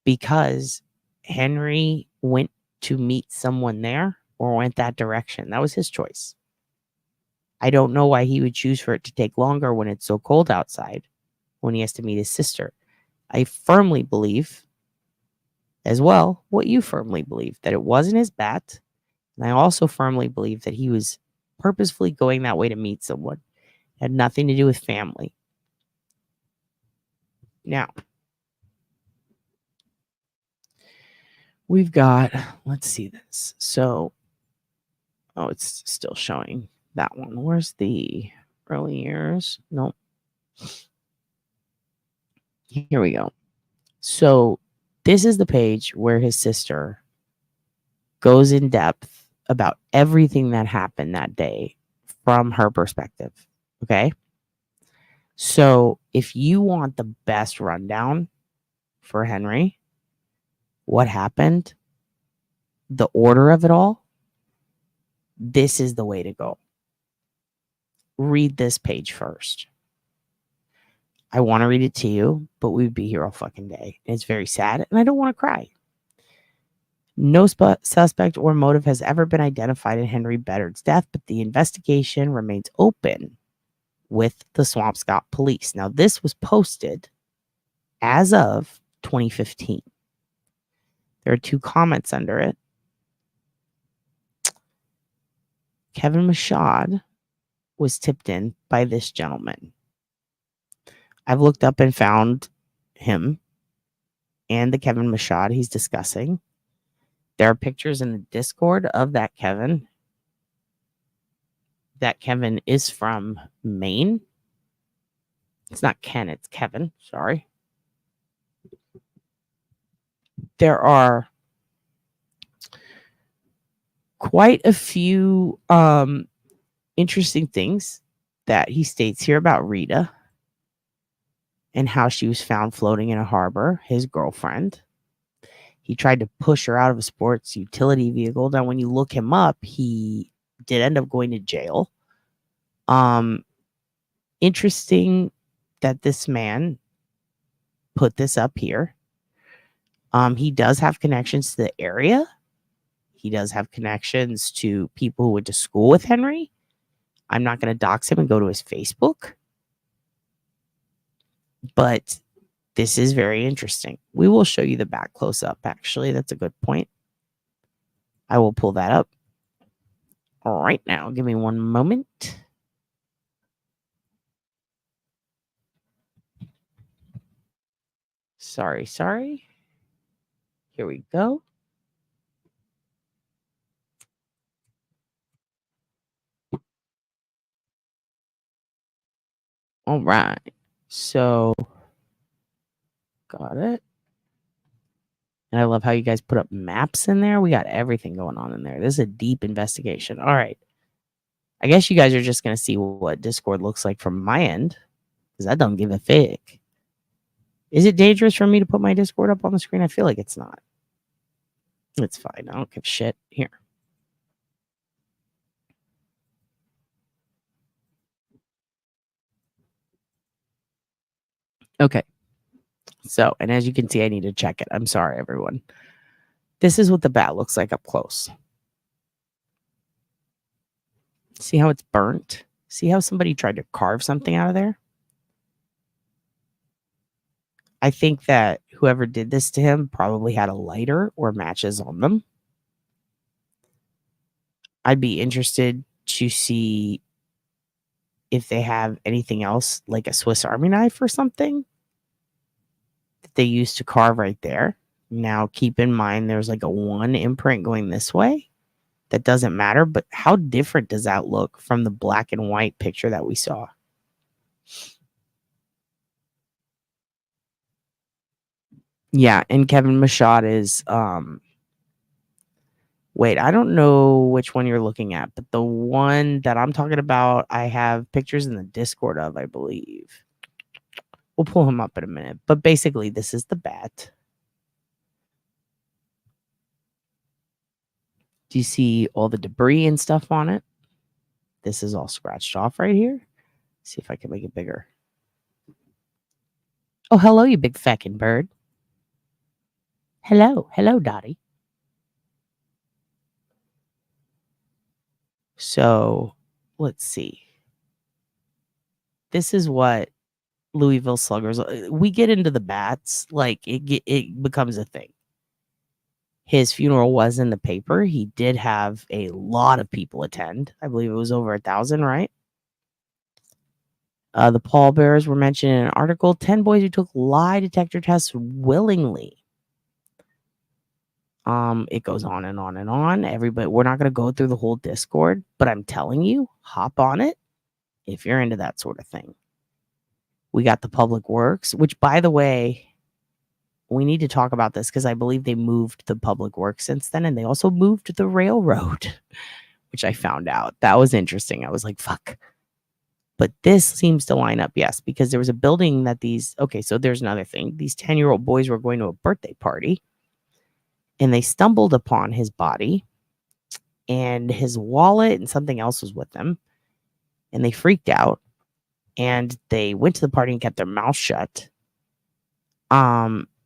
because Henry went to meet someone there or went that direction. That was his choice. I don't know why he would choose for it to take longer when it's so cold outside, when he has to meet his sister. I firmly believe as well what you firmly believe, that it wasn't his bat. And I also firmly believe that he was purposefully going that way to meet someone. It had nothing to do with family. Now, we've got, let's see this. So, it's still showing that one. Where's the early years? Nope. Here we go. So, this is the page where his sister goes in depth about everything that happened that day from her perspective. Okay. So, if you want the best rundown for Henry, what happened, the order of it all, this is the way to go. Read this page first. I want to read it to you, but we'd be here all fucking day. It's very sad, and I don't want to cry. No suspect or motive has ever been identified in Henry Beddard's death, but the investigation remains open with the Swampscott police. Now, this was posted as of 2015. There are 2 comments under it. Kevin Mashad was tipped in by this gentleman. I've looked up and found him and the Kevin Mashad he's discussing. There are pictures in the Discord of that Kevin. That Kevin is from Maine. It's not Ken, it's Kevin. Sorry. There are quite a few interesting things that he states here about Rita and how she was found floating in a harbor, his girlfriend. He tried to push her out of a sports utility vehicle. Now, when you look him up, he did end up going to jail. Interesting that this man put this up here. He does have connections to the area. He does have connections to people who went to school with Henry. I'm not going to dox him and go to his Facebook. But this is very interesting. We will show you the back close up, actually. That's a good point. I will pull that up. All right, now, give me one moment. Sorry. Here we go. All right. So, got it. And I love how you guys put up maps in there. We got everything going on in there. This is a deep investigation. All right. I guess you guys are just going to see what Discord looks like from my end, because I don't give a fuck. Is it dangerous for me to put my Discord up on the screen? I feel like it's not. It's fine. I don't give a shit. Here. Okay. So, and as you can see, I need to check it. I'm sorry, everyone. This is what the bat looks like up close. See how it's burnt? See how somebody tried to carve something out of there? I think that whoever did this to him probably had a lighter or matches on them. I'd be interested to see if they have anything else, like a Swiss Army knife or something that they used to carve right there. Now, keep in mind, there's like a 1 imprint going this way. That doesn't matter, but how different does that look from the black and white picture that we saw? Yeah, and Kevin Mashad is wait, I don't know which one you're looking at, but the one that I'm talking about, I have pictures in the Discord of, I believe. We'll pull him up in a minute, but basically this is the bat. Do you see all the debris and stuff on it? This is all scratched off right here. See if I can make it bigger. Oh, hello, you big feckin' bird. Hello, Dottie. So let's see. This is what Louisville Sluggers. We get into the bats, like it becomes a thing. His funeral was in the paper. He did have a lot of people attend. I believe it was over 1,000, right? The pallbearers were mentioned in an article. 10 boys who took lie detector tests willingly. It goes on and on and on. Everybody, we're not going to go through the whole Discord, but I'm telling you, hop on it if you're into that sort of thing. We got the Public Works, which, by the way, we need to talk about this because I believe they moved the Public Works since then, and they also moved the railroad, which I found out. That was interesting. I was like, fuck. But this seems to line up, yes, because there was a building that okay, so there's another thing. These 10-year-old boys were going to a birthday party, and they stumbled upon his body, and his wallet and something else was with them, and they freaked out, and they went to the party and kept their mouth shut.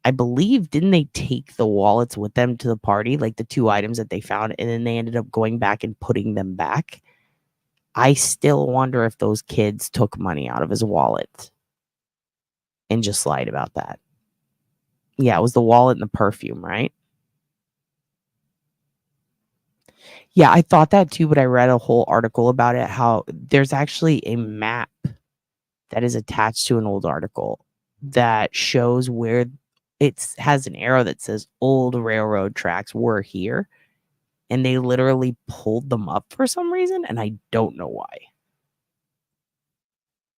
I believe, didn't they take the wallets with them to the party, like the 2 items that they found, and then they ended up going back and putting them back? I still wonder if those kids took money out of his wallet and just lied about that. Yeah, it was the wallet and the perfume, right? Yeah, I thought that too, but I read a whole article about it, how there's actually a map that is attached to an old article that shows where it has an arrow that says old railroad tracks were here, and they literally pulled them up for some reason, and I don't know why.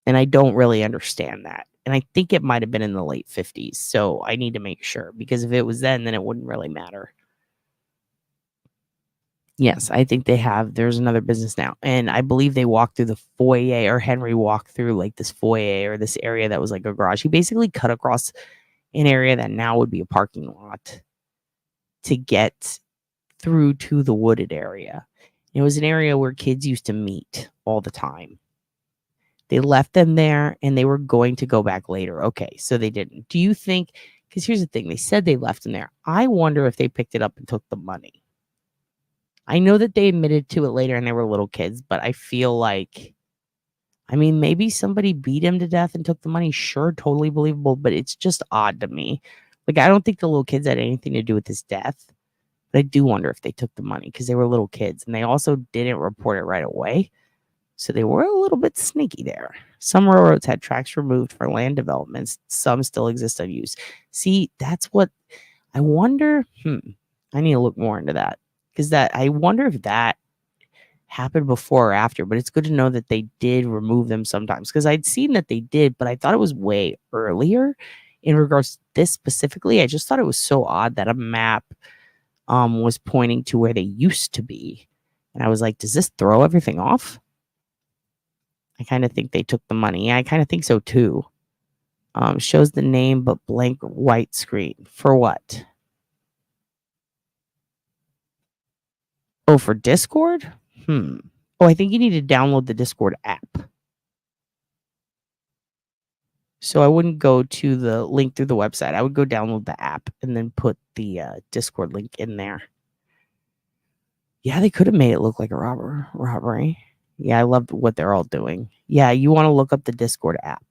And I don't really understand that. And I think it might have been in the late 50s, so I need to make sure, because if it was then it wouldn't really matter. Yes, I think there's another business now, and I believe they walked through the foyer, or Henry walked through like this foyer or this area that was like a garage. He basically cut across an area that now would be a parking lot to get through to the wooded area. It was an area where kids used to meet all the time. They left them there and they were going to go back later. Okay, so they didn't. Do you think, because here's the thing, they said they left them there. I wonder if they picked it up and took the money. I know that they admitted to it later and they were little kids, but I feel like, I mean, maybe somebody beat him to death and took the money. Sure, totally believable, but it's just odd to me. Like, I don't think the little kids had anything to do with his death, but I do wonder if they took the money because they were little kids and they also didn't report it right away. So they were a little bit sneaky there. Some railroads had tracks removed for land developments. Some still exist unused. See, that's what I wonder. I need to look more into that, because I wonder if that happened before or after, but it's good to know that they did remove them sometimes, because I'd seen that they did, but I thought it was way earlier in regards to this specifically. I just thought it was so odd that a map was pointing to where they used to be. And I was like, does this throw everything off? I kind of think they took the money. Yeah, I kind of think so too. Shows the name, but blank white screen. For what? Oh, for Discord? Oh, I think you need to download the Discord app. So I wouldn't go to the link through the website. I would go download the app and then put the Discord link in there. Yeah, they could have made it look like a robbery. Yeah, I love what they're all doing. Yeah, you want to look up the Discord app.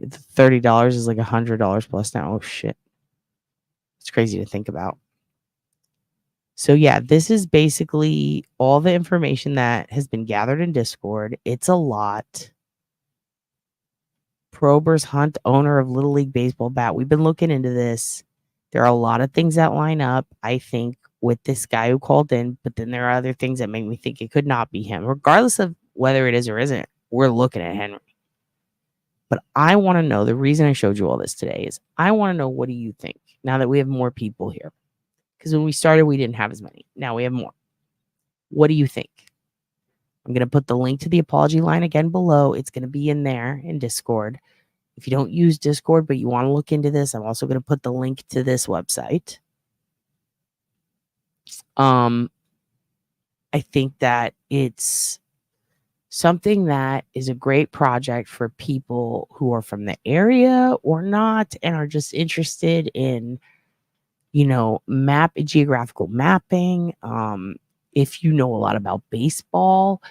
It's $30 is like $100 plus now. Oh shit. It's crazy to think about. So yeah, this is basically all the information that has been gathered in Discord. It's a lot. Prober's Hunt, owner of Little League Baseball bat. We've been looking into this. There are a lot of things that line up, I think, with this guy who called in, but then there are other things that make me think it could not be him. Regardless of whether it is or isn't, we're looking at Henry. But I want to know, the reason I showed you all this today is I want to know, what do you think now that we have more people here? Because when we started, we didn't have as many. Now we have more. What do you think? I'm going to put the link to the apology line again below. It's going to be in there in Discord. If you don't use Discord, but you want to look into this, I'm also going to put the link to this website. I think that it's something that is a great project for people who are from the area or not and are just interested in, geographical mapping. If you know a lot about baseball,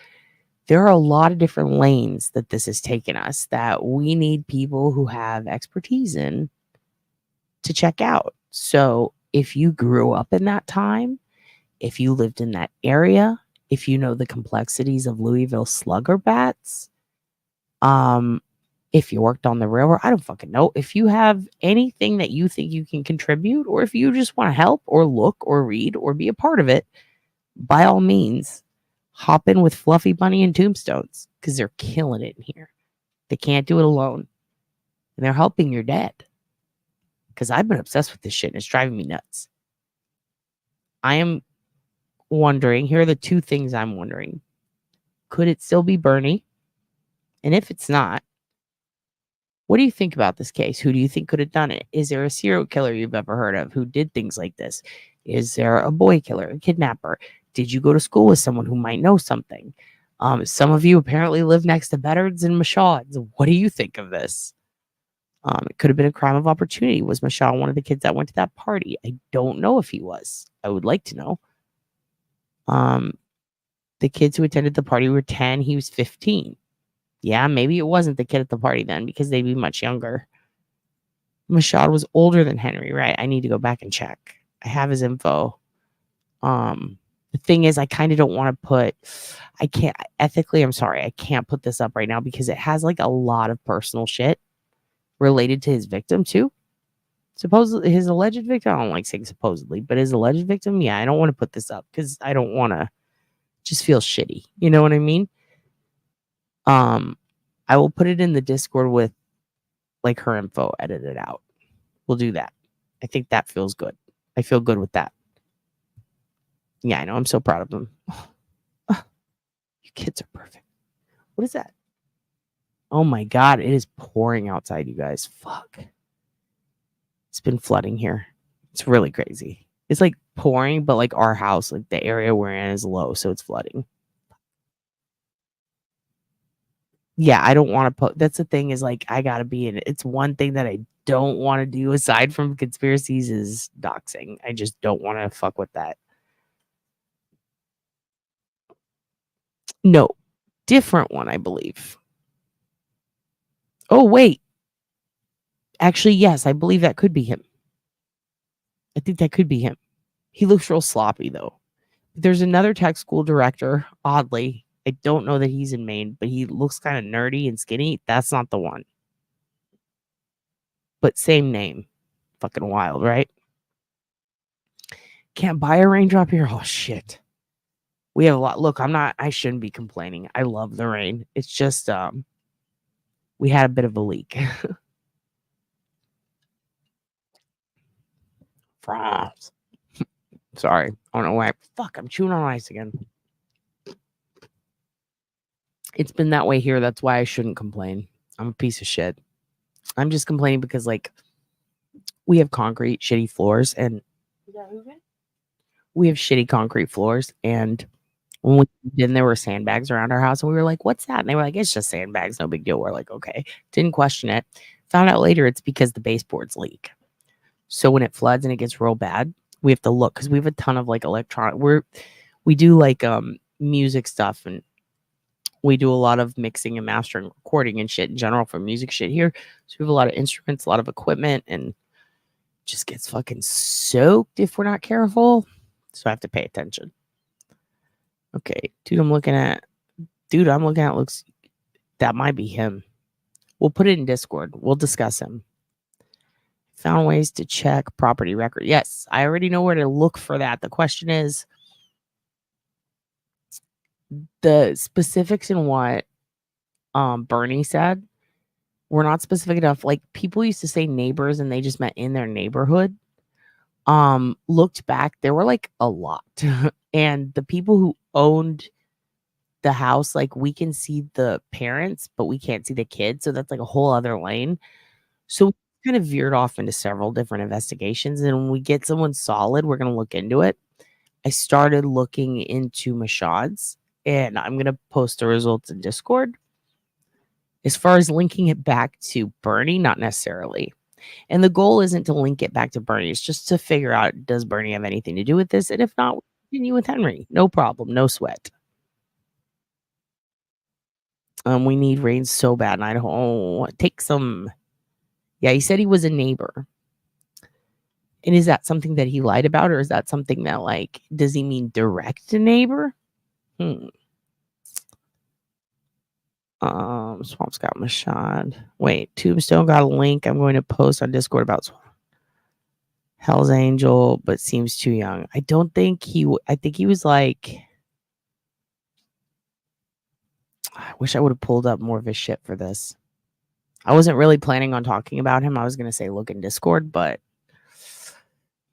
there are a lot of different lanes that this has taken us that we need people who have expertise in to check out. So if you grew up in that time, if you lived in that area, if you know the complexities of Louisville slugger bats, if you worked on the railroad, I don't fucking know. If you have anything that you think you can contribute, or if you just want to help or look or read or be a part of it, by all means, hop in with Fluffy Bunny and Tombstones because they're killing it in here. They can't do it alone. And they're helping your dad. Because I've been obsessed with this shit and it's driving me nuts. I am wondering, here are the two things I'm wondering. Could it still be Bernie? And if it's not, what do you think about this case? Who do you think could have done it? Is there a serial killer you've ever heard of who did things like this? Is there a boy killer, a kidnapper? Did you go to school with someone who might know something? Some of you apparently live next to Beddards and Mashawds. What do you think of this? It could have been a crime of opportunity. Was Mashaw one of the kids that went to that party? I don't know if he was. I would like to know. The kids who attended the party were 10. He was 15. Yeah, maybe it wasn't the kid at the party then because they'd be much younger. Mashad was older than Henry, right? I need to go back and check. I have his info. The thing is, I kind of don't want to put, I can't, ethically, I'm sorry, I can't put this up right now because it has like a lot of personal shit related to his victim too. Supposedly, his alleged victim, I don't like saying supposedly, but his alleged victim, yeah, I don't want to put this up because I don't want to just feel shitty. You know what I mean? I will put it in the Discord with like her info edited out. We'll do that. I think that feels good. I feel good with that. Yeah, I know. I'm so proud of them. You kids are perfect. What is that? Oh my God. It is pouring outside, you guys. Fuck. It's been flooding here. It's really crazy. It's like pouring, but like our house, like the area we're in is low, so it's flooding. Yeah, I don't want to put, that's the thing is like, I got to be in it. It's one thing that I don't want to do aside from conspiracies is doxing. I just don't want to fuck with that. No, different one, I believe. Oh, wait. Actually, yes, I believe that could be him. I think that could be him. He looks real sloppy, though. There's another tech school director, oddly. I don't know that he's in Maine, but he looks kind of nerdy and skinny. That's not the one. But same name. Fucking wild, right? Can't buy a raindrop here? Oh, shit. We have a lot. Look, I shouldn't be complaining. I love the rain. It's just, we had a bit of a leak. Frost. Sorry. I don't know why. Fuck, I'm chewing on ice again. It's been that way here. That's why I shouldn't complain. I'm a piece of shit. I'm just complaining because, like, we have concrete, shitty floors, and we have shitty concrete floors, and When then there were sandbags around our house, and we were like, "What's that?" And they were like, "It's just sandbags, no big deal." We're like, "Okay." Didn't question it. Found out later it's because the baseboards leak. So when it floods and it gets real bad, we have to look because we have a ton of like electronic. We do like music stuff, and we do a lot of mixing and mastering, recording and shit in general for music shit here. So we have a lot of instruments, a lot of equipment, and just gets fucking soaked if we're not careful. So I have to pay attention. Okay, dude, I'm looking at looks that might be him. We'll put it in Discord. We'll discuss him. Found ways to check property record. Yes, I already know where to look for that. The question is the specifics in what Bernie said were not specific enough. Like people used to say neighbors and they just meant in their neighborhood. Looked back, there were like a lot. And the people who owned the house, like we can see the parents, but we can't see the kids. So that's like a whole other lane. So we kind of veered off into several different investigations. And when we get someone solid, we're going to look into it. I started looking into Mashad's, and I'm going to post the results in Discord. As far as linking it back to Bernie, not necessarily. And the goal isn't to link it back to Bernie. It's just to figure out, does Bernie have anything to do with this? And if not, we'll continue with Henry. No problem. No sweat. We need rain so bad in Idaho. Oh, take some. Yeah, he said he was a neighbor. And is that something that he lied about, or is that something that, like, does he mean direct neighbor? Swamp's got Mashad. Wait, Tombstone got a link. I'm going to post on Discord about Hell's Angel, but seems too young. I don't think I think he was like, I wish I would have pulled up more of his shit for this. I wasn't really planning on talking about him. I was going to say look in Discord, but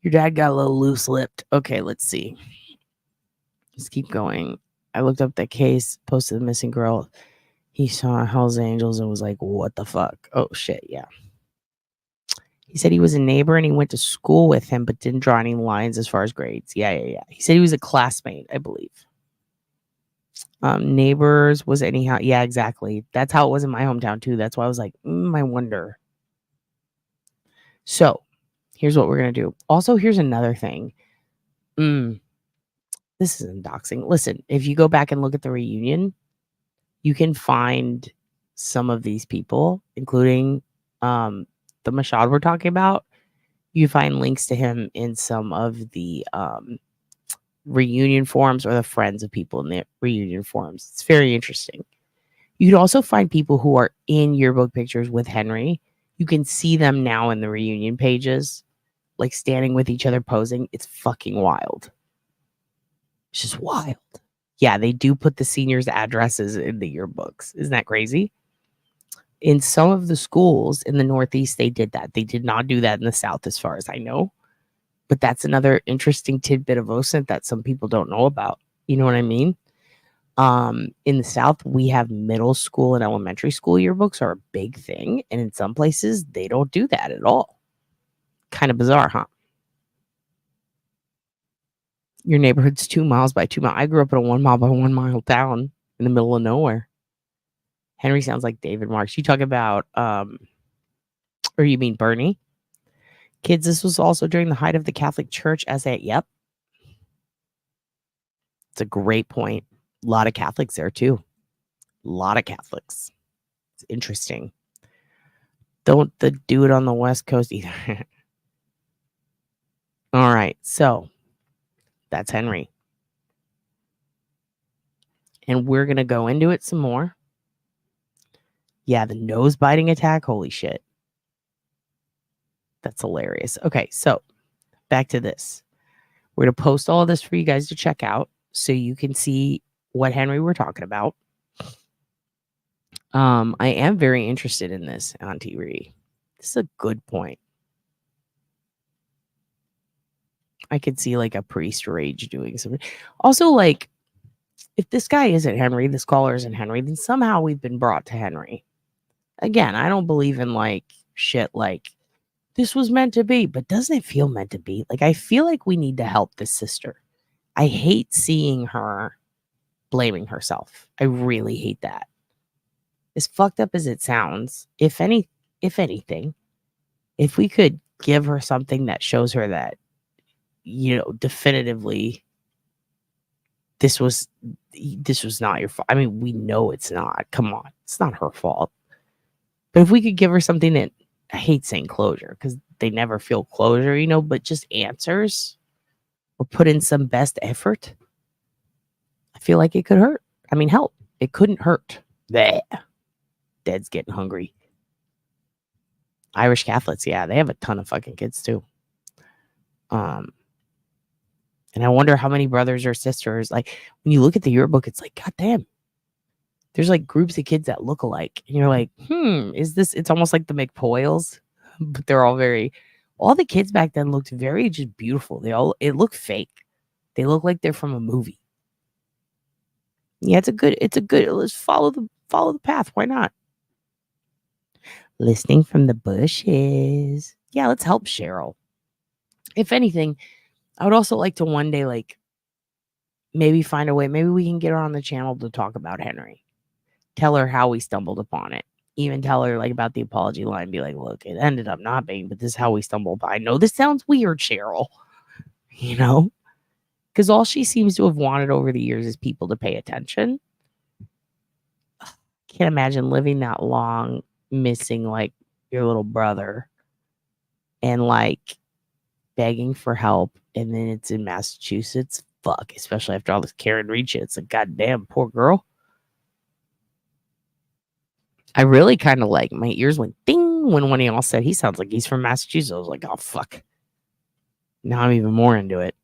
your dad got a little loose-lipped. Okay, let's see. Let's keep going. I looked up the case, posted the missing girl. He saw Hell's Angels and was like, what the fuck? Oh, shit, yeah. He said he was a neighbor and he went to school with him, but didn't draw any lines as far as grades. Yeah. He said he was a classmate, I believe. Neighbors was anyhow. Yeah, exactly. That's how it was in my hometown, too. That's why I was like, I wonder. So, here's what we're going to do. Also, here's another thing. This isn't doxing. Listen, if you go back and look at the reunion, you can find some of these people, including the Mashad we're talking about. You find links to him in some of the reunion forums or the friends of people in the reunion forums. It's very interesting. You can also find people who are in yearbook pictures with Henry. You can see them now in the reunion pages, like standing with each other posing. It's fucking wild. It's just wild. Yeah, they do put the seniors' addresses in the yearbooks. Isn't that crazy? In some of the schools in the Northeast, they did that. They did not do that in the South, as far as I know. But that's another interesting tidbit of OSINT that some people don't know about. You know what I mean? In the South, we have middle school and elementary school yearbooks are a big thing. And in some places, they don't do that at all. Kind of bizarre, huh? Your neighborhood's 2 miles by 2 miles. I grew up in a 1 mile by 1 mile town in the middle of nowhere. Henry sounds like David Marks. You talk about, or you mean Bernie? Kids, this was also during the height of the Catholic Church as a, yep. It's a great point. A lot of Catholics there too. A lot of Catholics. It's interesting. Don't do it on the West Coast either. All right. So that's Henry. And we're going to go into it some more. Yeah, the nose biting attack. Holy shit. That's hilarious. Okay, so back to this. We're going to post all of this for you guys to check out so you can see what Henry we're talking about. I am very interested in this, Auntie Ree. This is a good point. I could see like a priest rage doing something. Also, like, if this guy isn't Henry, this caller isn't Henry, then somehow we've been brought to Henry. Again, I don't believe in like shit like this was meant to be, but doesn't it feel meant to be? Like, I feel like we need to help this sister. I hate seeing her blaming herself. I really hate that. As fucked up as it sounds, if anything, if we could give her something that shows her that, definitively this was not your fault. I mean, we know it's not. Come on. It's not her fault. But if we could give her something that, I hate saying closure because they never feel closure, but just answers or put in some best effort, I feel like it could hurt. I mean, help. It couldn't hurt. Bleh. Dad's getting hungry. Irish Catholics, yeah, they have a ton of fucking kids too. And I wonder how many brothers or sisters, like when you look at the yearbook, it's like, goddamn, there's like groups of kids that look alike. And you're like, it's almost like the McPoyles, but they're all the kids back then looked very just beautiful. It looked fake. They look like they're from a movie. Yeah, it's a good, let's follow the path. Why not? Listening from the bushes. Yeah, let's help Cheryl. If anything, I would also like to one day, like, maybe find a way. Maybe we can get her on the channel to talk about Henry. Tell her how we stumbled upon it. Even tell her, like, about the apology line. Be like, look, it ended up not being, but this is how we stumbled upon. I know this sounds weird, Cheryl. Because all she seems to have wanted over the years is people to pay attention. Can't imagine living that long, missing, like, your little brother and, like, begging for help, and then it's in Massachusetts. Fuck, especially after all this Karen Reed shit. It's like, goddamn, poor girl. I really kind of like, my ears went ding when one of y'all said he sounds like he's from Massachusetts. I was like, oh, fuck. Now I'm even more into it.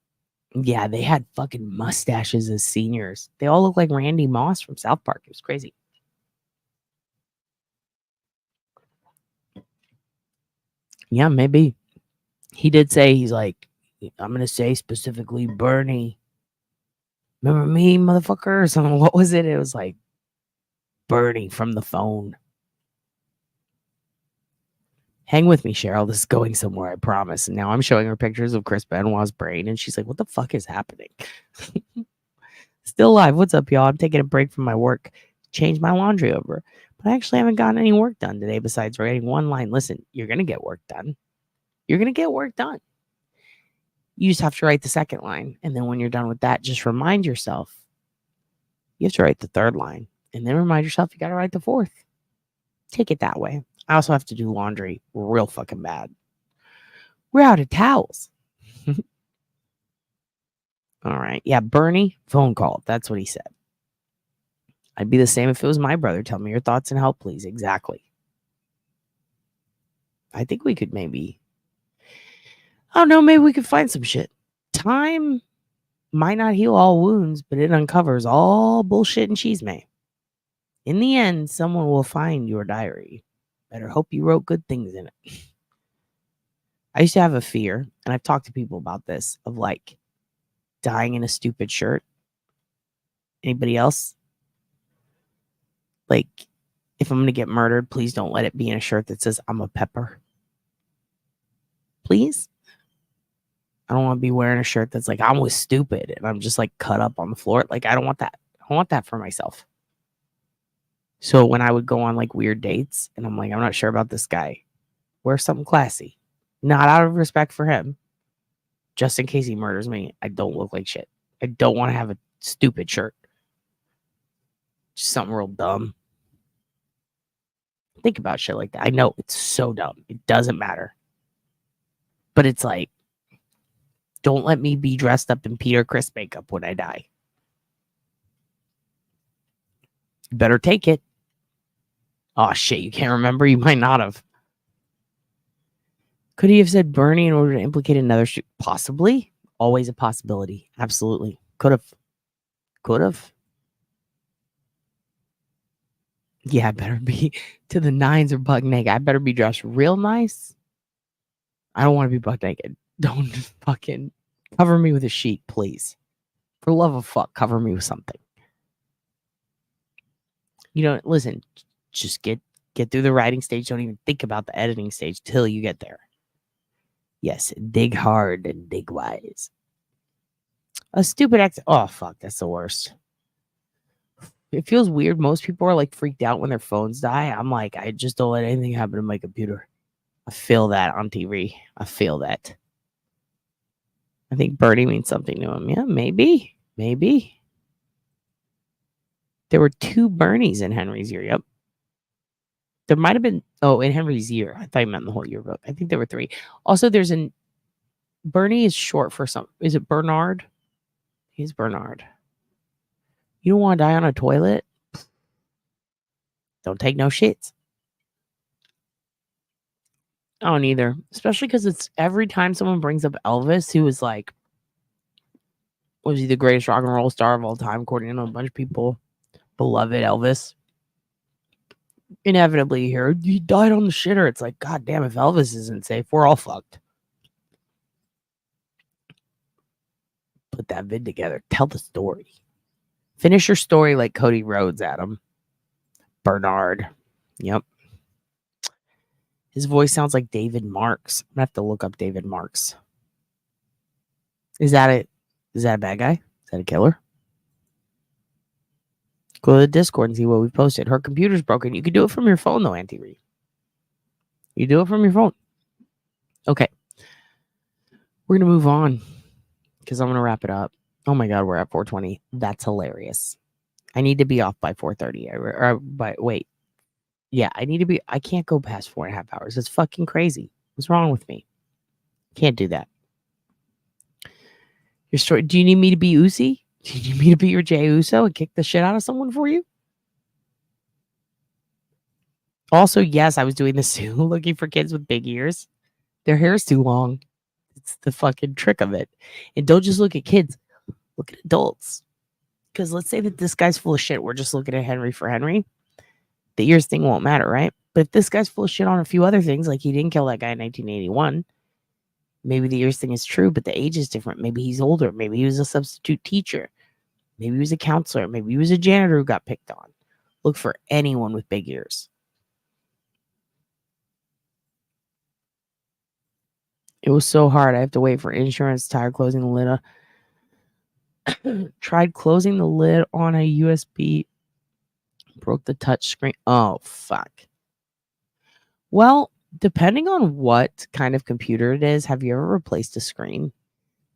Yeah, they had fucking mustaches as seniors. They all look like Randy Moss from South Park. It was crazy. Yeah, maybe. He did say, he's like, I'm going to say specifically Bernie. Remember me, motherfucker? Or something. What was it? It was like Bernie from the phone. Hang with me, Cheryl. This is going somewhere, I promise. And now I'm showing her pictures of Chris Benoit's brain, and she's like, what the fuck is happening? Still live. What's up, y'all? I'm taking a break from my work. Change my laundry over. But I actually haven't gotten any work done today besides writing one line. Listen, you're going to get work done. You're going to get work done. You just have to write the second line. And then when you're done with that, just remind yourself you have to write the third line. And then remind yourself you got to write the fourth. Take it that way. I also have to do laundry real fucking bad. We're out of towels. All right. Yeah, Bernie, phone call. That's what he said. I'd be the same if it was my brother. Tell me your thoughts and help, please. Exactly. I think we could maybe, I don't know, maybe we could find some shit. Time might not heal all wounds, but it uncovers all bullshit and chisme. In the end, someone will find your diary. Better hope you wrote good things in it. I used to have a fear, and I've talked to people about this, of like dying in a stupid shirt. Anybody else? Like, if I'm going to get murdered, please don't let it be in a shirt that says I'm a pepper. Please? I don't want to be wearing a shirt that's like, I was stupid, and I'm just like cut up on the floor. Like, I don't want that. I want that for myself. So when I would go on like weird dates and I'm like, I'm not sure about this guy, wear something classy. Not out of respect for him. Just in case he murders me, I don't look like shit. I don't want to have a stupid shirt. Just something real dumb. Think about shit like that. I know it's so dumb. It doesn't matter. But it's like, don't let me be dressed up in Peter Criss makeup when I die. You better take it. Oh, shit, you can't remember? You might not have. Could he have said Bernie in order to implicate another shoot? Possibly. Always a possibility. Absolutely. Could have. Could have. Yeah, I better be to the nines or buck naked. I better be dressed real nice. I don't want to be buck naked. Don't fucking cover me with a sheet, please. For love of fuck, cover me with something. Listen, just get through the writing stage. Don't even think about the editing stage till you get there. Yes, dig hard and dig wise. A stupid accent. Oh, fuck, that's the worst. It feels weird. Most people are like freaked out when their phones die. I'm like, I just don't let anything happen to my computer. I feel that on TV. I feel that. I think Bernie means something to him. Yeah, maybe. Maybe. There were 2 Bernies in Henry's year. Yep. There might have been, in Henry's year. I thought you meant the whole yearbook. I think there were 3. Also, there's Bernie is short for some. Is it Bernard? He's Bernard. You don't want to die on a toilet? Don't take no shits. I don't either. Especially because it's every time someone brings up Elvis, who was like, was he the greatest rock and roll star of all time, according to a bunch of people. Beloved Elvis. Inevitably, you hear, he died on the shitter. It's like, God damn, if Elvis isn't safe, we're all fucked. Put that vid together. Tell the story. Finish your story like Cody Rhodes, Adam. Bernard. Yep. His voice sounds like David Marks. I'm going to have to look up David Marks. Is that it? Is that a bad guy? Is that a killer? Go to the Discord and see what we posted. Her computer's broken. You can do it from your phone, though, Auntie Ree. You do it from your phone. Okay. We're going to move on because I'm going to wrap it up. Oh, my God. We're at 4:20. That's hilarious. I need to be off by 4:30. Wait. Yeah, I can't go past 4.5 hours. It's fucking crazy. What's wrong with me? Can't do that. Your story. Do you need me to be Uzi? Do you need me to be your Jey Uso and kick the shit out of someone for you? Also, yes, I was doing this too, looking for kids with big ears. Their hair's too long. It's the fucking trick of it. And don't just look at kids. Look at adults. Because let's say that this guy's full of shit. We're just looking at Henry for Henry. The ears thing won't matter, right? But if this guy's full of shit on a few other things, like he didn't kill that guy in 1981, maybe the ears thing is true, but the age is different. Maybe he's older. Maybe he was a substitute teacher. Maybe he was a counselor. Maybe he was a janitor who got picked on. Look for anyone with big ears. It was so hard. I have to wait for insurance. Tired closing the lid. Tried closing the lid on a USB. Broke the touch screen. Oh, fuck. Well, depending on what kind of computer it is, have you ever replaced a screen?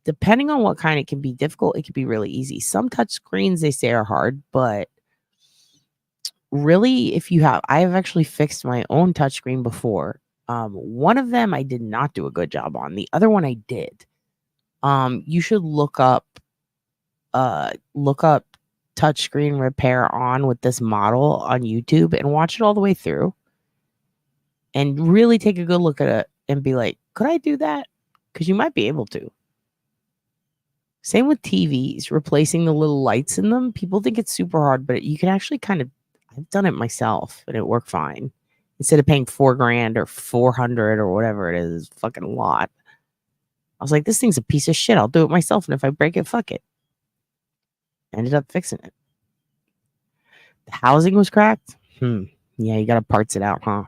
Depending on what kind, it can be difficult. It can be really easy. Some touch screens, they say, are hard, but really, I have actually fixed my own touchscreen before. One of them I did not do a good job on. The other one I did. You should look up touchscreen repair on with this model on YouTube and watch it all the way through. And really take a good look at it and be like, could I do that? Because you might be able to. Same with TVs, replacing the little lights in them. People think it's super hard, but you can actually I've done it myself and it worked fine. Instead of paying $4,000 or $400 or whatever it is, fucking a lot. I was like, this thing's a piece of shit. I'll do it myself. And if I break it, fuck it. Ended up fixing it. The housing was cracked. Yeah, you got to parts it out, huh?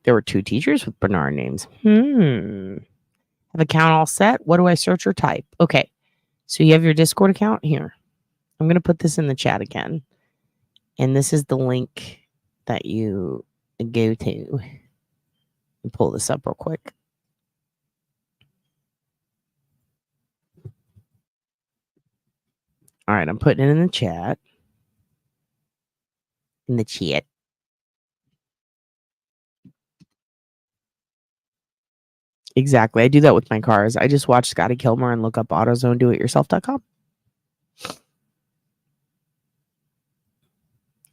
There were 2 teachers with Bernard names. Have account all set. What do I search or type? Okay. So you have your Discord account here. I'm going to put this in the chat again. And this is the link that you go to. Let me pull this up real quick. All right. I'm putting it in the chat. In the chat. Exactly. I do that with my cars. I just watch Scotty Kilmer and look up AutoZoneDoItYourself.com.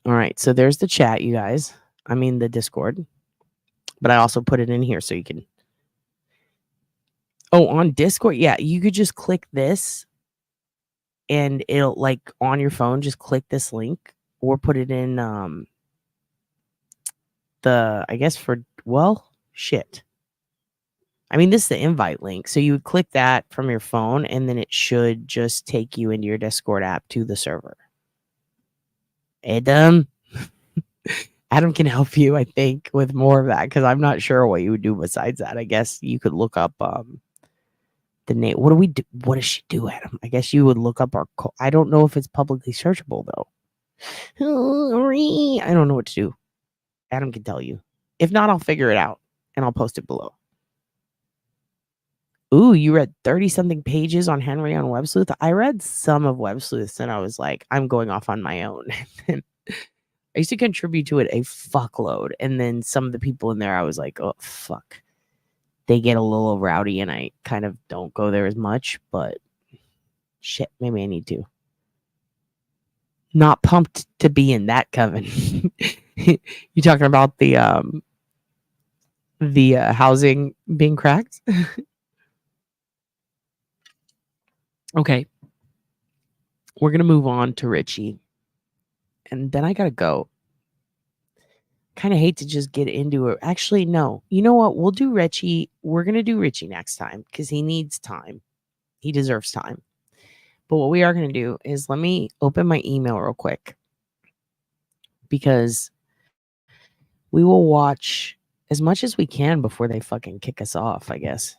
All right. So there's the chat, you guys. I mean, the Discord. But I also put it in here so you can. Oh, on Discord. Yeah. You could just click this and it'll like on your phone, just click this link or put it in shit. I mean, this is the invite link. So you would click that from your phone and then it should just take you into your Discord app to the server. Adam can help you, I think, with more of that because I'm not sure what you would do besides that. I guess you could look up the name. What do we do? What does she do, Adam? I guess you would look up our call. I don't know if it's publicly searchable though. I don't know what to do. Adam can tell you. If not, I'll figure it out and I'll post it below. Ooh, you read 30 something pages on Henry on Web Sleuth. I read some of Web Sleuth and I was like, I'm going off on my own. I used to contribute to it a fuckload. And then some of the people in there, I was like, oh, fuck. They get a little rowdy and I kind of don't go there as much, but shit, maybe I need to. Not pumped to be in that coven. You talking about the housing being cracked? Okay. We're going to move on to Richie. And then I got to go. Kind of hate to just get into it. Actually, no. You know what? We'll do Richie. We're going to do Richie next time because he needs time. He deserves time. But what we are going to do is let me open my email real quick because we will watch as much as we can before they fucking kick us off, I guess.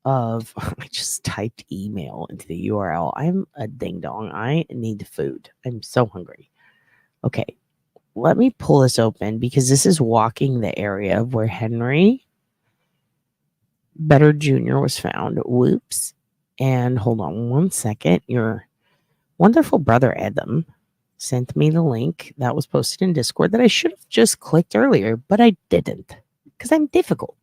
I just typed email into the URL. I'm a ding dong. I need food. I'm so hungry. Okay. Let me pull this open because this is walking the area of where Henry Better Jr. was found. Whoops. And hold on one second. Your wonderful brother Adam sent me the link that was posted in Discord that I should have just clicked earlier, but I didn't because I'm difficult.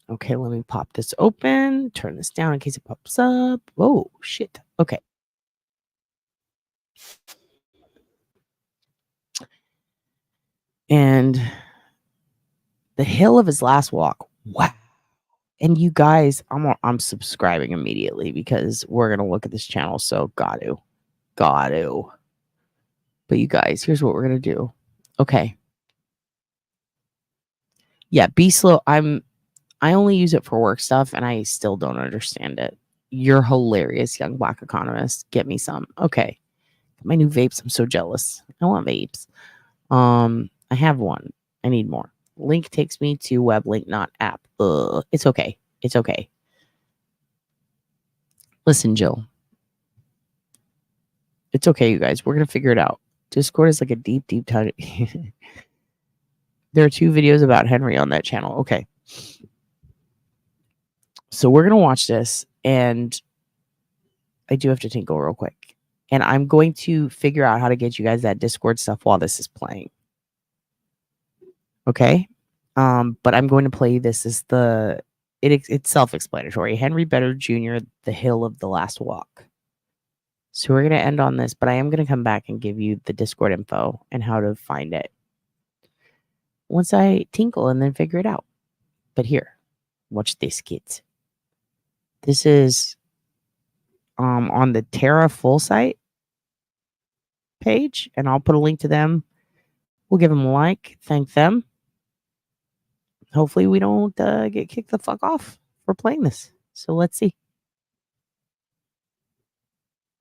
Okay, let me pop this open, turn this down in case it pops up. Oh, shit. Okay. And the hill of his last walk. Wow. And you guys, I'm subscribing immediately because we're going to look at this channel. So got to. But you guys, here's what we're going to do. Okay. Yeah, be slow. I only use it for work stuff and I still don't understand it. You're hilarious, young black economist. Get me some. Okay. My new vapes. I'm so jealous. I want vapes. I have one. I need more. Link takes me to web link, not app. It's okay. It's okay. Listen, Jill. It's okay, you guys. We're going to figure it out. Discord is like a deep, deep touch. There are 2 videos about Henry on that channel. Okay. So we're going to watch this. And I do have to tinkle real quick. And I'm going to figure out how to get you guys that Discord stuff while this is playing. Okay. But I'm going to play this as it's self-explanatory. Henry Better Jr., The Hill of the Last Walk. So we're going to end on this, but I am going to come back and give you the Discord info and how to find it once I tinkle and then figure it out. But here, watch this, kids. This is on the Terra full site page, and I'll put a link to them. We'll give them a like, thank them. Hopefully we don't get kicked the fuck off for playing this. So let's see.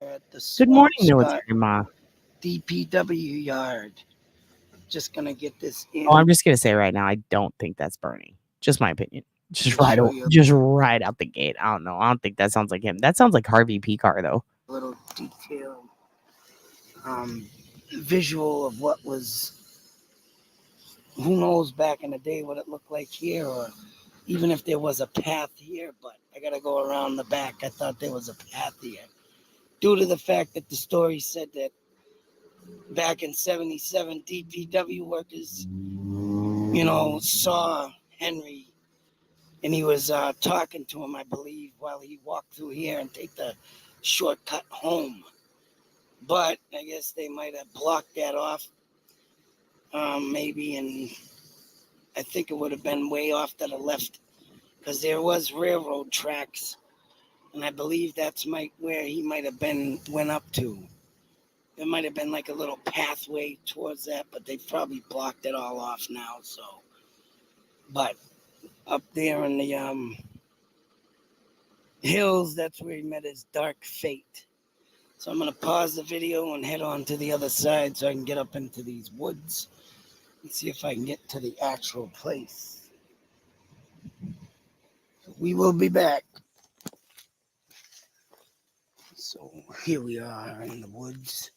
At the Good morning, military ma. DPW yard. Just gonna get this in. Oh, I'm just gonna say right now, I don't think that's Bernie. Just my opinion. Just right out the gate. I don't know. I don't think that sounds like him. That sounds like Harvey Picar though. A little detailed visual of what was. Who knows back in the day what it looked like here, or even if there was a path here. But I gotta go around the back. I thought there was a path here, due to the fact that the story said that back in '77, DPW workers, saw Henry, and he was talking to him, I believe, while he walked through here and take the shortcut home. But I guess they might have blocked that off, maybe, and I think it would have been way off to the left, because there was railroad tracks, and I believe that's where he might have went up to. There might have been like a little pathway towards that, but they probably blocked it all off now. So, but up there in the hills, that's where he met his dark fate. So I'm gonna pause the video and head on to the other side so I can get up into these woods and see if I can get to the actual place. We will be back. So here we are in the woods.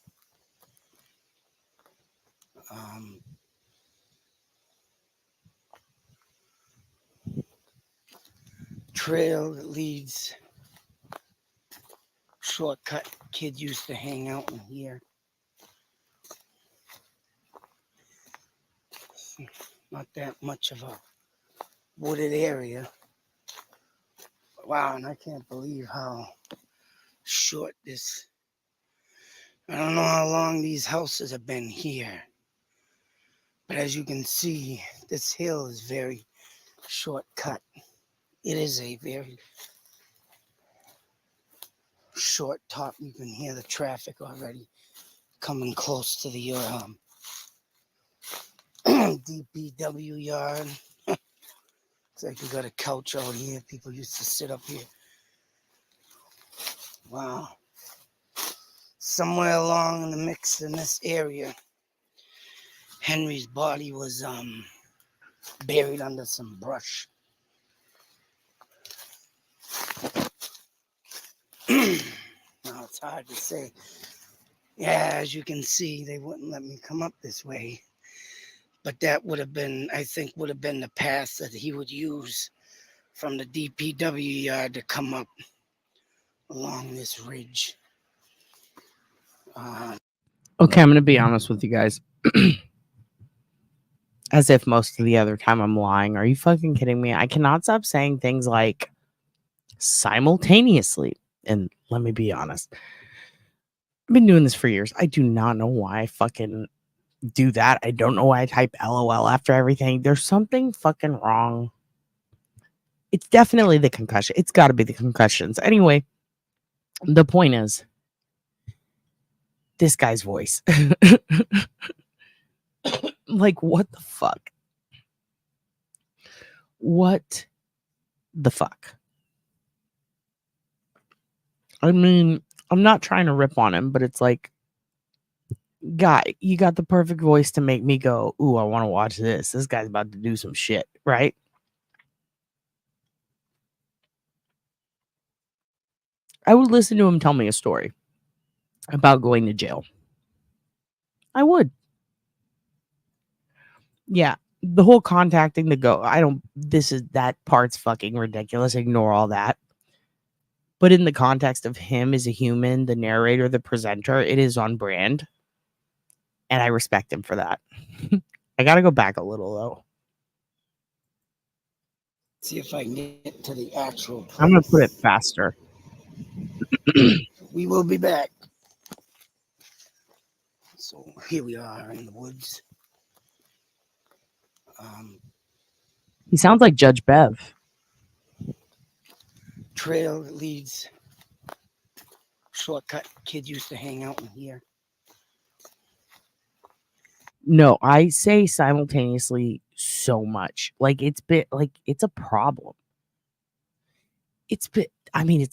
Trail that leads, shortcut. Kid used to hang out in here. Not that much of a wooded area. Wow, and I can't believe how short this. I don't know how long these houses have been here. But as you can see, this hill is very shortcut. It is a very short top. You can hear the traffic already coming close to the DPW yard. Looks like we got a couch out here. People used to sit up here. Wow. Somewhere along in the mix in this area, Henry's body was buried under some brush. Now it's hard to say. Yeah, as you can see, they wouldn't let me come up this way. But that would have been, I think, would have been the path that he would use from the DPW yard to come up along this ridge. Okay, I'm going to be honest with you guys. As if most of the other time I'm lying. Are you fucking kidding me? I cannot stop saying things like simultaneously. And let me be honest. I've been doing this for years. I do not know why I fucking do that. I don't know why I type LOL after everything. There's something fucking wrong. It's definitely the concussion. It's got to be the concussions. Anyway, the point is, this guy's voice. Like, what the fuck? What the fuck? I mean, I'm not trying to rip on him, but it's like, guy, you got the perfect voice to make me go, ooh, I want to watch this. This guy's about to do some shit, right? I would listen to him tell me a story about going to jail. I would. Yeah, the whole contacting the go. That part's fucking ridiculous. Ignore all that. But in the context of him as a human, the narrator, the presenter, it is on brand. And I respect him for that. I got to go back a little, though. See if I can get to the actual place. I'm going to put it faster. We will be back. So here we are in the woods. He sounds like Judge Bev. Trail that leads, shortcut. Kid used to hang out in here. No, I say simultaneously so much. Like, it's a problem. It's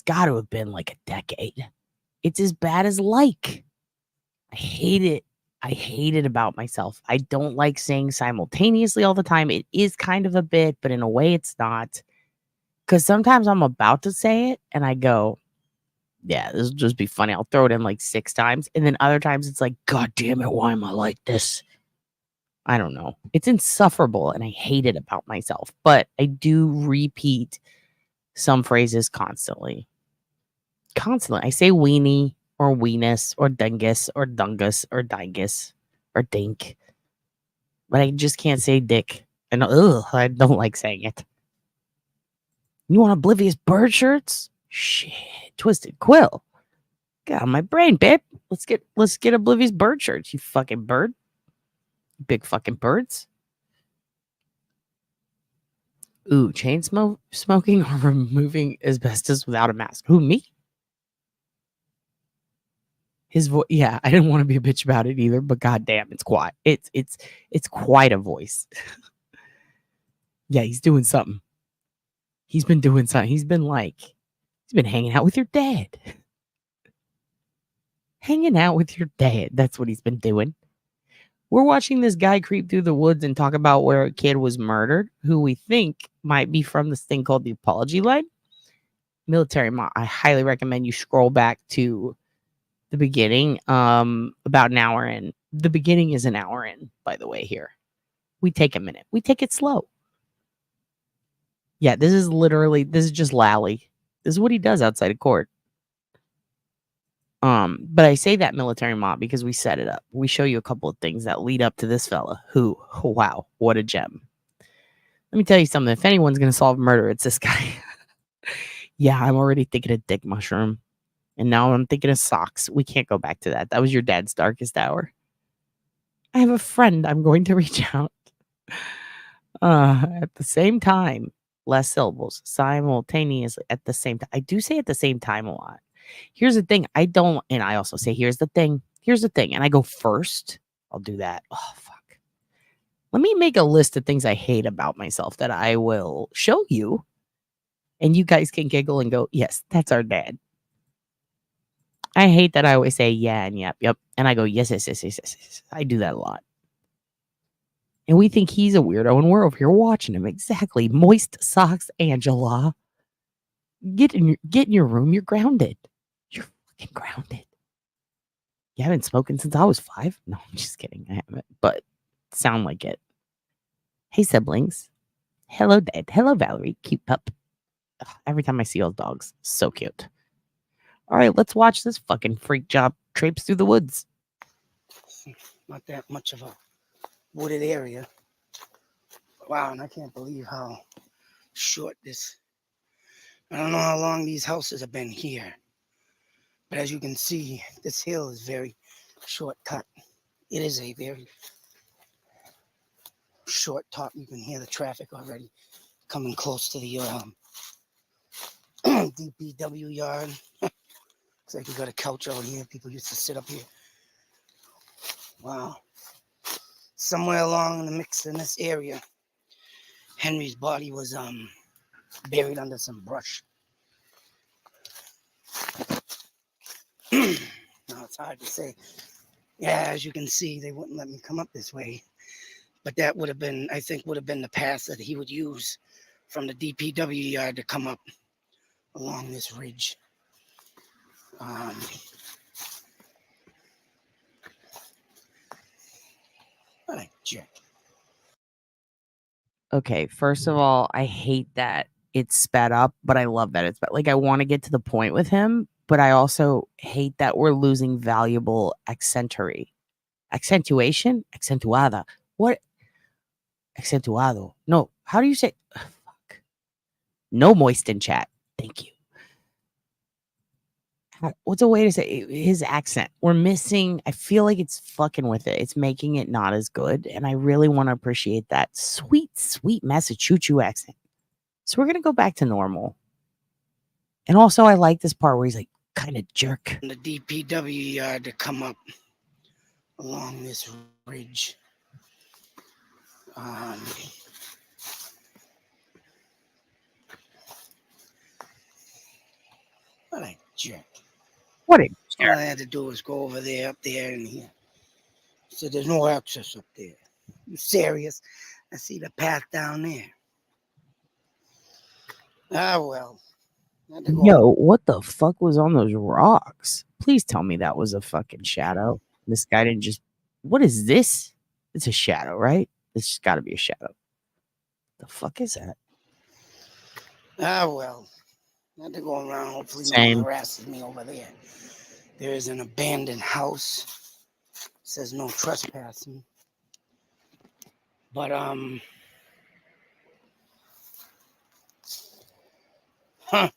got to have been like a decade. It's as bad as like. I hate it. I hate it about myself. I don't like saying simultaneously all the time. It is kind of a bit, but in a way it's not. Because sometimes I'm about to say it and I go, yeah, this will just be funny. I'll throw it in like 6 times. And then other times it's like, God damn it, why am I like this? I don't know. It's insufferable and I hate it about myself. But I do repeat some phrases constantly. Constantly. I say weenie or weenus or dingus or dungus or dingus or dink. But I just can't say dick. And I don't like saying it. You want oblivious bird shirts? Shit. Twisted Quill. Get out of my brain, babe. Let's get oblivious bird shirts, you fucking bird. Big fucking birds. Ooh, chain smoking or removing asbestos without a mask. Who, me? His voice, yeah, I didn't want to be a bitch about it either, but goddamn, it's quiet. It's quite a voice. Yeah, he's doing something. He's been doing something. He's been hanging out with your dad. Hanging out with your dad. That's what he's been doing. We're watching this guy creep through the woods and talk about where a kid was murdered, who we think might be from this thing called the apology line. Military Mom, I highly recommend you scroll back to the beginning, about an hour in. The beginning is an hour in, by the way, here. We take a minute. We take it slow. Yeah, this is just Lally. This is what he does outside of court. But I say that military mob because we set it up. We show you a couple of things that lead up to this fella who, wow, what a gem. Let me tell you something. If anyone's going to solve murder, it's this guy. Yeah, I'm already thinking of dick mushroom. And now I'm thinking of socks. We can't go back to that. That was your dad's darkest hour. I have a friend. I'm going to reach out. At the same time, less syllables, simultaneously, at the same time. I do say at the same time a lot. Here's the thing. I don't, and I also say, here's the thing. Here's the thing. And I go first. I'll do that. Oh, fuck. Let me make a list of things I hate about myself that I will show you. And you guys can giggle and go, yes, that's our dad. I hate that I always say, yeah, and yep. And I go, yes. I do that a lot. And we think he's a weirdo, and we're over here watching him. Exactly. Moist socks, Angela. Get in your room. You're grounded. You're fucking grounded. You haven't spoken since I was 5? No, I'm just kidding. I haven't, but sound like it. Hey, siblings. Hello, Dad. Hello, Valerie. Cute pup. Ugh, every time I see old dogs, so cute. All right, let's watch this fucking freak job traipse through the woods. Not that much of a wooded area. Wow, and I can't believe how short this. I don't know how long these houses have been here. But as you can see, this hill is very shortcut. It is a very short top. You can hear the traffic already coming close to the DPW yard. It's like you got a couch out here. People used to sit up here. Wow. Somewhere along in the mix in this area, Henry's body was buried under some brush. Now it's hard to say. Yeah, as you can see, they wouldn't let me come up this way. But that would have been, I think, would have been the path that he would use from the DPW yard to come up along this ridge. What a jerk. Okay, first of all, I hate that it's sped up, but I love that it's sped. Like, I want to get to the point with him, but I also hate that we're losing valuable accentuation, accentuada. What? Accentuado. No, how do you say? Fuck. No moist in chat. Thank you. What's a way to say his accent? We're missing. I feel like it's fucking with it. It's making it not as good. And I really want to appreciate that sweet, sweet Massachusetts accent. So we're going to go back to normal. And also, I like this part where he's like, kind of jerk. The DPW yard to come up along this ridge. What a jerk. What a All I had to do was go over there, up there, and here. So there's no access up there. You serious? I see the path down there. Ah, well. Yo, what the fuck was on those rocks? Please tell me that was a fucking shadow. This guy didn't just. What is this? It's a shadow, right? This has got to be a shadow. The fuck is that? Ah, well. I had to go around. Hopefully, no one harasses me over there. There is an abandoned house. It says no trespassing. But, Huh.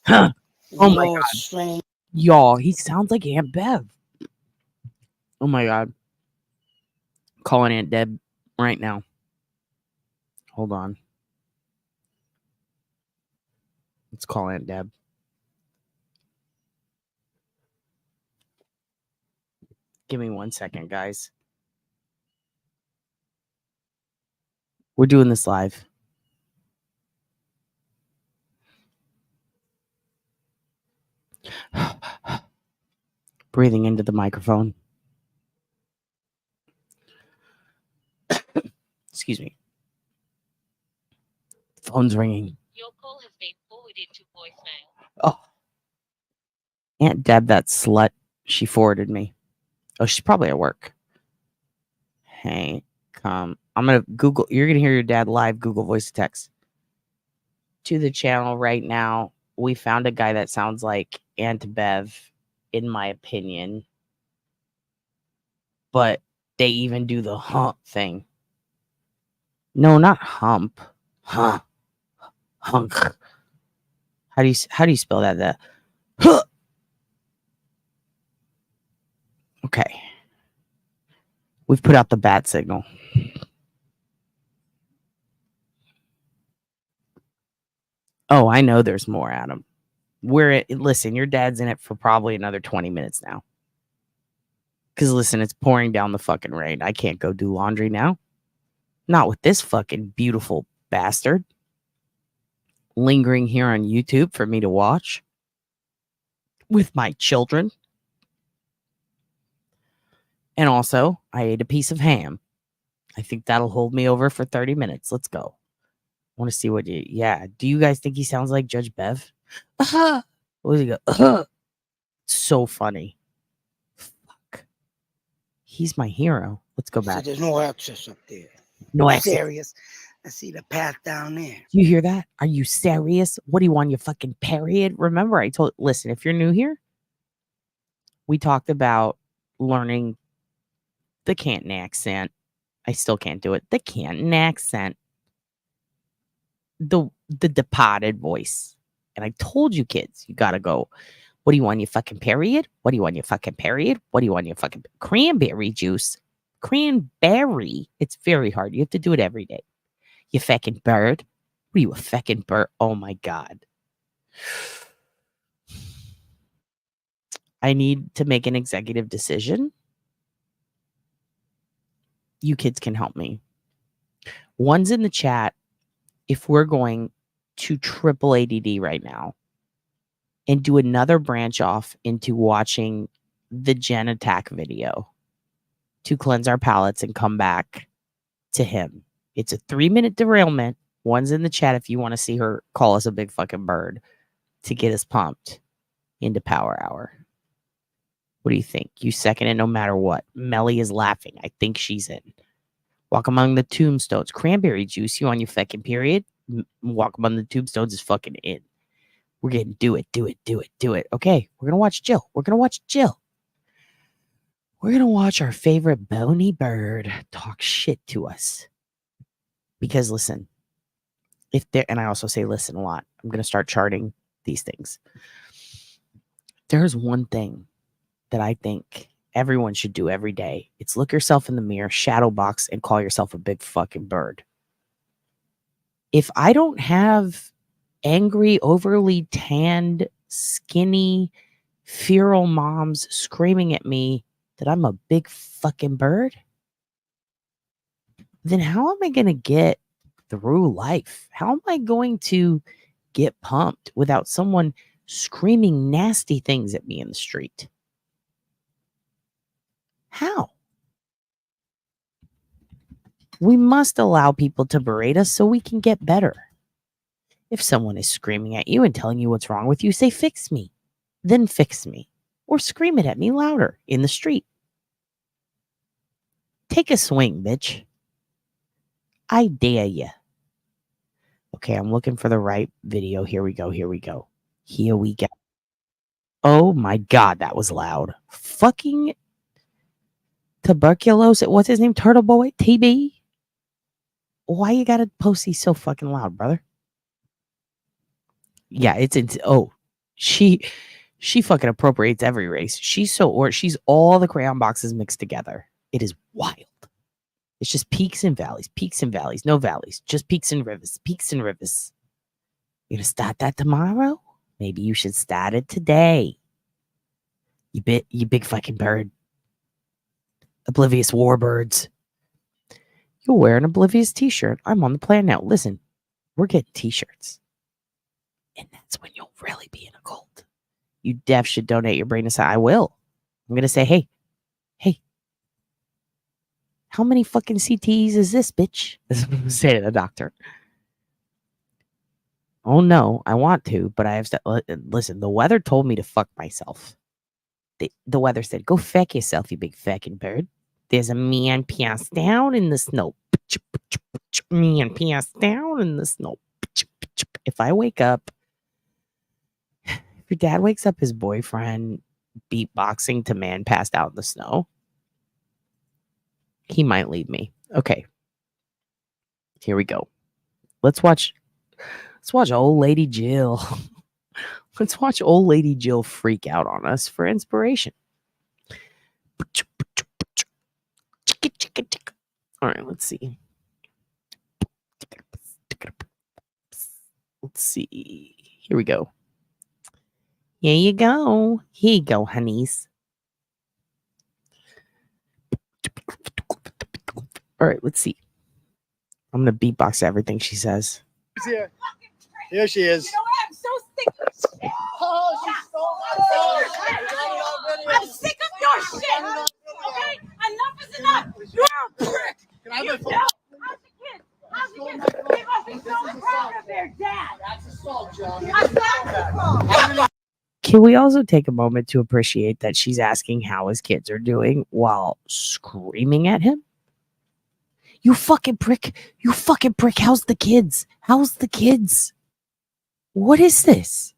Oh my God. Strange. Y'all, he sounds like Aunt Bev. Oh my God. Calling Aunt Deb right now. Hold on. Let's call Aunt Deb. Give me 1 second, guys. We're doing this live. Breathing into the microphone. Excuse me. Phone's ringing. Your call has been forwarded to voicemail. Oh. Aunt Deb, that slut, she forwarded me. Oh, she's probably at work. Hey, come. I'm going to Google. You're going to hear your dad live Google voice to text. To the channel right now, we found a guy that sounds like Aunt Bev, in my opinion. But they even do the hump thing. No, not hump. Huh. Hunk. How do you spell that? The huh. Okay. We've put out the bat signal. Oh, I know there's more, Adam. Listen, your dad's in it for probably another 20 minutes now. Because listen, it's pouring down the fucking rain. I can't go do laundry now. Not with this fucking beautiful bastard lingering here on YouTube for me to watch with my children. And also, I ate a piece of ham. I think that'll hold me over for 30 minutes. Let's go. I want to see what yeah. Do you guys think he sounds like Judge Bev? What does he go? So funny. Fuck. He's my hero. Let's go back. So there's no access up there. No access. Serious. I see the path down there. You hear that? Are you serious? What do you want, your fucking period? Remember, listen, if you're new here, we talked about learning the Canton accent. I still can't do it. The Canton accent. The departed voice. And I told you kids, you gotta go. What do you want, your fucking period? What do you want, your fucking period? What do you want, your fucking cranberry juice? Cranberry. It's very hard. You have to do it every day. You fucking bird. What are you, a fucking bird? Oh my God. I need to make an executive decision. You kids can help me. One's in the chat. If we're going to triple ADD right now and do another branch off into watching the Jen attack video to cleanse our palates and come back to him. It's a 3-minute derailment. One's in the chat if you want to see her call us a big fucking bird to get us pumped into Power Hour. What do you think? You second it no matter what. Melly is laughing. I think she's in. Walk among the tombstones. Cranberry juice. You on your fucking period? Walk among the tombstones is fucking in. We're getting do it. Okay, we're going to watch Jill. We're going to watch our favorite bony bird talk shit to us. Because listen, and I also say listen a lot. I'm going to start charting these things. There's one thing that I think everyone should do every day. It's look yourself in the mirror, shadow box, and call yourself a big fucking bird. If I don't have angry, overly tanned, skinny, feral moms screaming at me that I'm a big fucking bird, then how am I going to get through life? How am I going to get pumped without someone screaming nasty things at me in the street? How? We must allow people to berate us so we can get better. If someone is screaming at you and telling you what's wrong with you, say, fix me. Then fix me. Or scream it at me louder in the street. Take a swing, bitch. I dare you. Okay, I'm looking for the right video. Here we go. Oh my God, that was loud. Fucking tuberculosis. What's his name? Turtle Boy? TB? Why you gotta post these so fucking loud, brother? Yeah, she fucking appropriates every race. She's all the crayon boxes mixed together. It is wild. It's just peaks and valleys, no valleys, just peaks and rivers. You gonna start that tomorrow? Maybe you should start it today. You big fucking bird. Oblivious warbirds. You'll wear an oblivious t-shirt. I'm on the plan now. Listen, we're getting t-shirts. And that's when you'll really be in a cult. You def should donate your brain to say, I will. I'm going to say, hey, How many fucking CTs is this, bitch? Say to the doctor. Oh no, I want to, but I have to listen. The weather told me to fuck myself. The weather said, "Go fuck yourself, you big fucking bird." There's a man passed down in the snow. Man passed down in the snow. If I wake up, if your dad wakes up his boyfriend beatboxing to man passed out in the snow, he might leave me. Okay. Here we go. Let's watch old lady Jill. Let's watch old lady Jill freak out on us for inspiration. All right, let's see. Let's see. Here we go. Here you go. Here you go, honeys. All right, let's see. I'm going to beatbox everything she says. She's here. Here she is. You know what? I'm so sick of your shit. Oh, she's so I'm sick of your shit. Okay? Enough is enough. You're a prick. Can I have my phone? How's the kid? How's the kid? They must be so proud of their dad. That's assault, John. Can we also take a moment to appreciate that she's asking how his kids are doing while screaming at him? You fucking prick. You fucking prick. How's the kids? How's the kids? What is this?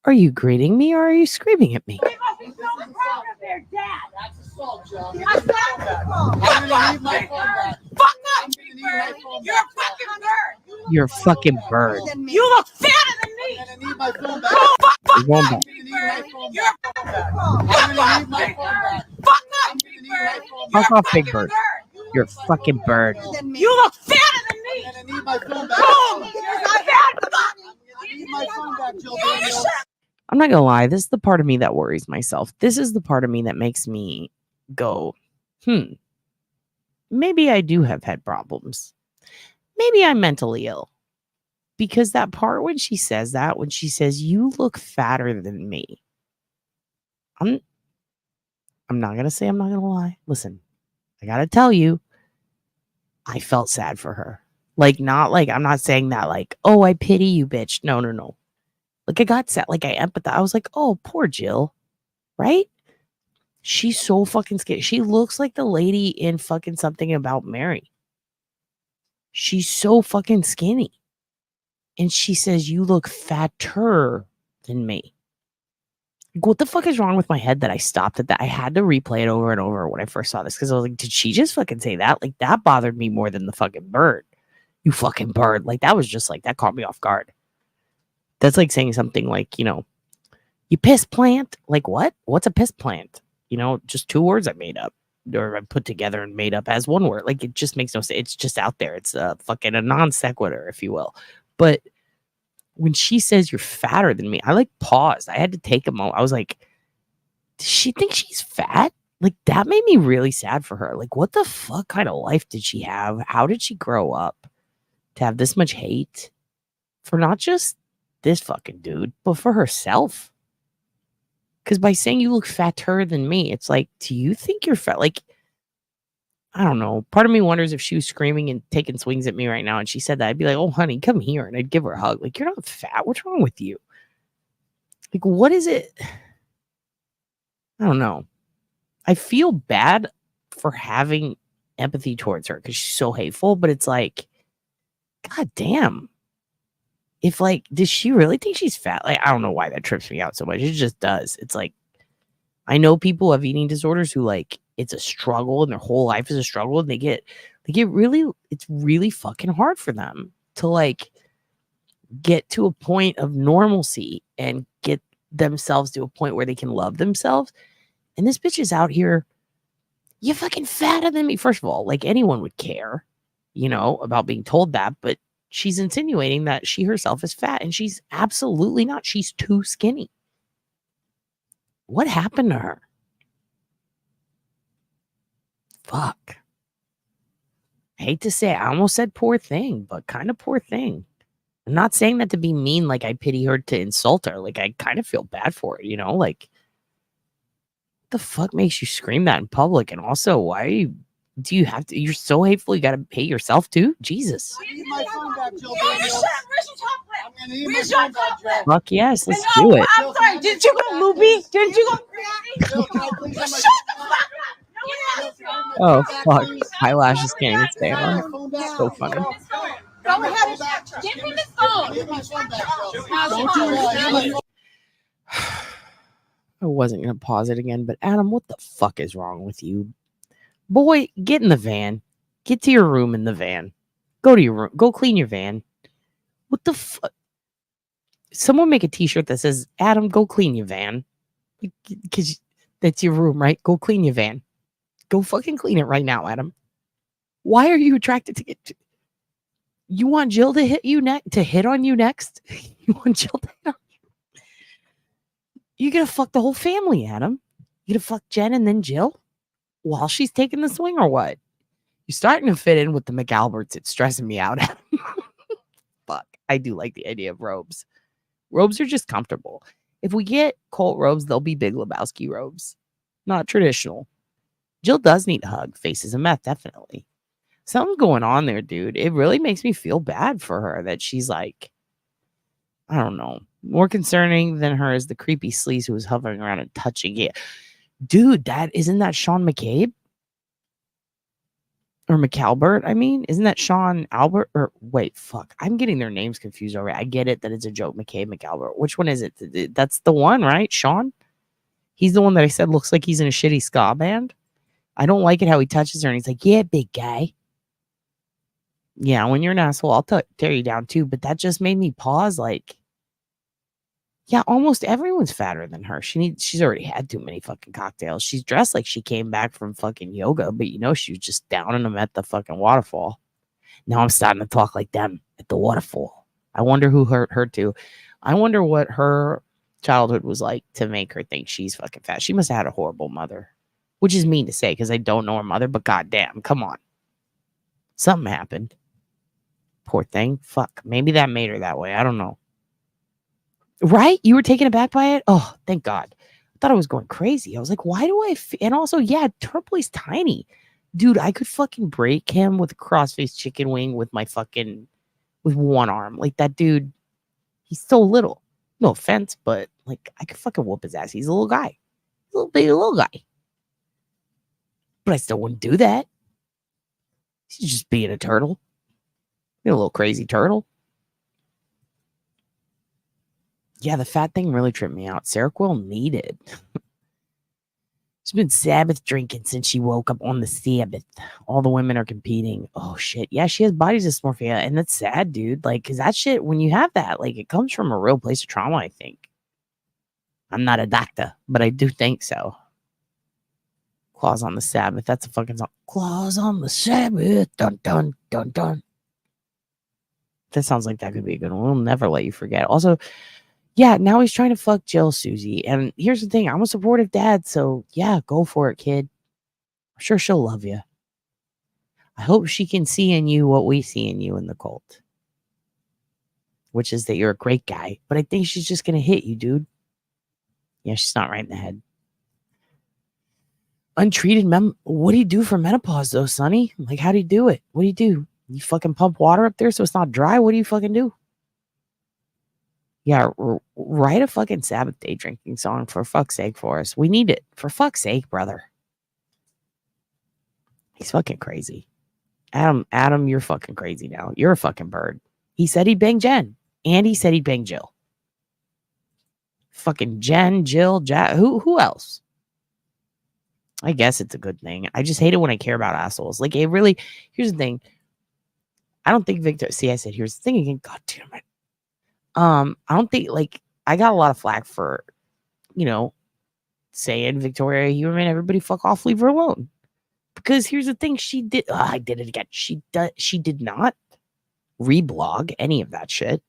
Are you greeting me or are you screaming at me? They must be so proud of their dad. That's assault, John. I'm gonna need my phone back. Fuck up, Big Bird. You're a fucking bird. You're a fucking bird. You look fatter than me. I'm gonna need my phone back. Oh, fuck You're going up, back. Big Bird. You're a fucking bird. I'm gonna need my phone back. Fuck up, Big Bird. Fuck You're a off, Big fucking Bird. You're a fucking bird. You look fatter than me. I'm gonna need my phone back. Boom. You're fat. I'm gonna need my phone back, Jill. I'm not gonna lie, this is the part of me that worries myself. This is the part of me that makes me go, maybe I do have head problems. Maybe I'm mentally ill. Because that part when she says that, when she says, you look fatter than me, I'm not gonna say I'm not gonna lie. Listen, I gotta tell you, I felt sad for her. Like, not like, I'm not saying that like, oh, I pity you, bitch. No. Like, I got sad. Like, I empathize. I was like, oh, poor Jill. Right? She's so fucking skinny. She looks like the lady in fucking Something About Mary. She's so fucking skinny. And she says, you look fatter than me. What the fuck is wrong with my head that I stopped at that? I had to replay it over and over when I first saw this because I was like, did she just fucking say that? Like, that bothered me more than the fucking bird. You fucking bird. Like, that was just like, that caught me off guard. That's like saying something like, you piss plant. Like, what? What's a piss plant? Just two words I made up or I put together and made up as one word. Like, it just makes no sense. It's just out there. It's a non sequitur, if you will. But when she says you're fatter than me, I like paused. I had to take a moment. I was like, does she think she's fat? Like, that made me really sad for her. Like, what the fuck kind of life did she have? How did she grow up to have this much hate for not just this fucking dude, but for herself? Because by saying you look fatter than me, it's like, do you think you're fat? Like, I don't know. Part of me wonders if she was screaming and taking swings at me right now and she said that, I'd be like, oh, honey, come here. And I'd give her a hug. Like, you're not fat. What's wrong with you? Like, what is it? I don't know. I feel bad for having empathy towards her because she's so hateful, but it's like, God damn. If like, does she really think she's fat? Like, I don't know why that trips me out so much. It just does. It's like, I know people have eating disorders who like, it's a struggle and their whole life is a struggle. And it's really fucking hard for them to like get to a point of normalcy and get themselves to a point where they can love themselves. And this bitch is out here, you're fucking fatter than me. First of all, like anyone would care, about being told that, but she's insinuating that she herself is fat and she's absolutely not. She's too skinny. What happened to her? Fuck. I hate to say it. I almost said poor thing, but kind of poor thing. I'm not saying that to be mean, like I pity her to insult her. Like, I kind of feel bad for it, like, what the fuck makes you scream that in public? And also, why are you Do you have to? You're so hateful. You got to hate yourself too. Jesus. I need my phone back, Jill. Where's your chocolate? I'm gonna need Where's my your phone back, Jill. chocolate? Fuck yes. Let's No, do it. I'm sorry. Did you go loopy? Didn't you go crazy? Jill, can I please have my Shut the fuck up! No, Jill, can I have my Oh phone back, fuck. please? Eyelashes can't even stay Can I have on. my phone back? So funny. Go ahead. Give me the I phone. need my phone back, Jill. How's Don't your do that. I need my phone? I wasn't gonna pause it again, but Adam, what the fuck is wrong with you? Boy, get in the van. Get to your room in the van. Go to your room. Go clean your van. What the fuck? Someone make a t-shirt that says, Adam, go clean your van. Because that's your room, right? Go clean your van. Go fucking clean it right now, Adam. Why are you attracted to it? You want Jill to hit on you next? You want Jill to hit on you? You're gonna fuck the whole family, Adam. You gonna fuck Jen and then Jill while she's taking the swing or what? You're starting to fit in with the McAlberts. It's stressing me out. Fuck. I do like the idea of robes. Robes are just comfortable. If we get Colt robes, they'll be Big Lebowski robes. Not traditional. Jill does need a hug. Faces of meth, definitely. Something's going on there, dude. It really makes me feel bad for her that she's like, I don't know. More concerning than her is the creepy sleaze who was hovering around and touching it. Dude, isn't that Sean McCabe? Or McAlbert, I mean? Isn't that Sean Albert? Or wait, fuck. I'm getting their names confused already. I get it that it's a joke, McCabe, McAlbert. Which one is it? That's the one, right? Sean? He's the one that I said looks like he's in a shitty ska band. I don't like it how he touches her and he's like, yeah, big guy. Yeah, when you're an asshole, I'll tear you down too. But that just made me pause like, yeah, almost everyone's fatter than her. She's already had too many fucking cocktails. She's dressed like she came back from fucking yoga, but you know she was just downing them at the fucking waterfall. Now I'm starting to talk like them at the waterfall. I wonder who hurt her too. I wonder what her childhood was like to make her think she's fucking fat. She must have had a horrible mother, which is mean to say because I don't know her mother, but goddamn, come on. Something happened. Poor thing. Fuck. Maybe that made her that way. I don't know. Right? You were taken aback by it? Oh, thank God. I thought I was going crazy. I was like, why do I and also, yeah, Turpley's tiny. Dude, I could fucking break him with a crossface chicken wing with one arm. Like that dude, he's so little. No offense, but like I could fucking whoop his ass. He's a little guy. Little guy. But I still wouldn't do that. He's just being a turtle. Being a little crazy turtle. Yeah, the fat thing really tripped me out. Sarah Quill needed. She's been Sabbath drinking since she woke up on the Sabbath. All the women are competing. Oh, shit. Yeah, she has body dysmorphia, and that's sad, dude. Like, because that shit, when you have that, like, it comes from a real place of trauma, I think. I'm not a doctor, but I do think so. Claws on the Sabbath. That's a fucking song. Claws on the Sabbath. Dun, dun, dun, dun. That sounds like that could be a good one. We'll never let you forget. Also, yeah, now he's trying to fuck Jill, Susie. And here's the thing. I'm a supportive dad, so yeah, go for it, kid. I'm sure she'll love you. I hope she can see in you what we see in you in the cult. Which is that you're a great guy. But I think she's just going to hit you, dude. Yeah, she's not right in the head. Untreated what do you do for menopause, though, Sonny? Like, how do you do it? What do you do? You fucking pump water up there so it's not dry? What do you fucking do? Yeah, write a fucking Sabbath day drinking song for fuck's sake for us. We need it. For fuck's sake, brother. He's fucking crazy. Adam, you're fucking crazy now. You're a fucking bird. He said he'd bang Jen. And he said he'd bang Jill. Fucking Jen, Jill, Jack. Who else? I guess it's a good thing. I just hate it when I care about assholes. Like, it really, here's the thing. I don't think Victor, see, I said, here's the thing again. God damn it. I don't think, like, I got a lot of flack for, saying Victoria Huberman, everybody fuck off, leave her alone. Because here's the thing, I did it again. She did not reblog any of that shit.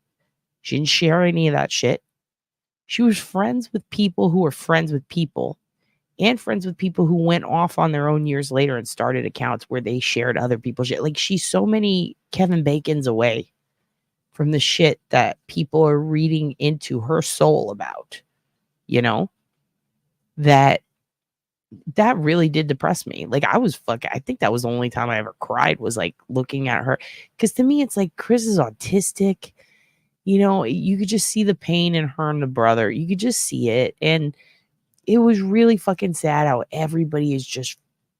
She didn't share any of that shit. She was friends with people who were friends with people and friends with people who went off on their own years later and started accounts where they shared other people's shit. Like, she's so many Kevin Bacons away from the shit that people are reading into her soul about, that that really did depress me. Like I think that was the only time I ever cried was like looking at her. Cause to me, it's like Chris is autistic. You know, you could just see the pain in her and the brother. You could just see it. And it was really fucking sad how everybody is just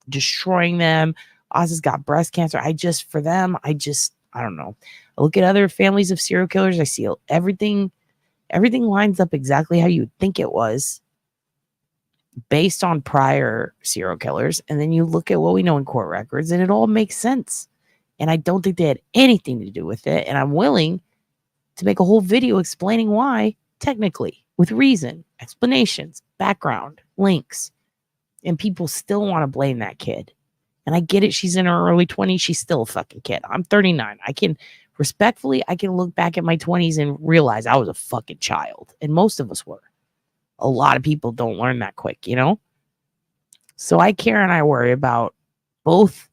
destroying them. Oz has got breast cancer. I don't know. I look at other families of serial killers. I see everything lines up exactly how you would think it was based on prior serial killers. And then you look at what we know in court records and it all makes sense. And I don't think they had anything to do with it. And I'm willing to make a whole video explaining why, technically, with reason, explanations, background, links. And people still want to blame that kid. And I get it. She's in her early 20s. She's still a fucking kid. I'm 39. I can look back at my 20s and realize I was a fucking child. And most of us were. A lot of people don't learn that quick, you know? So I care and I worry about both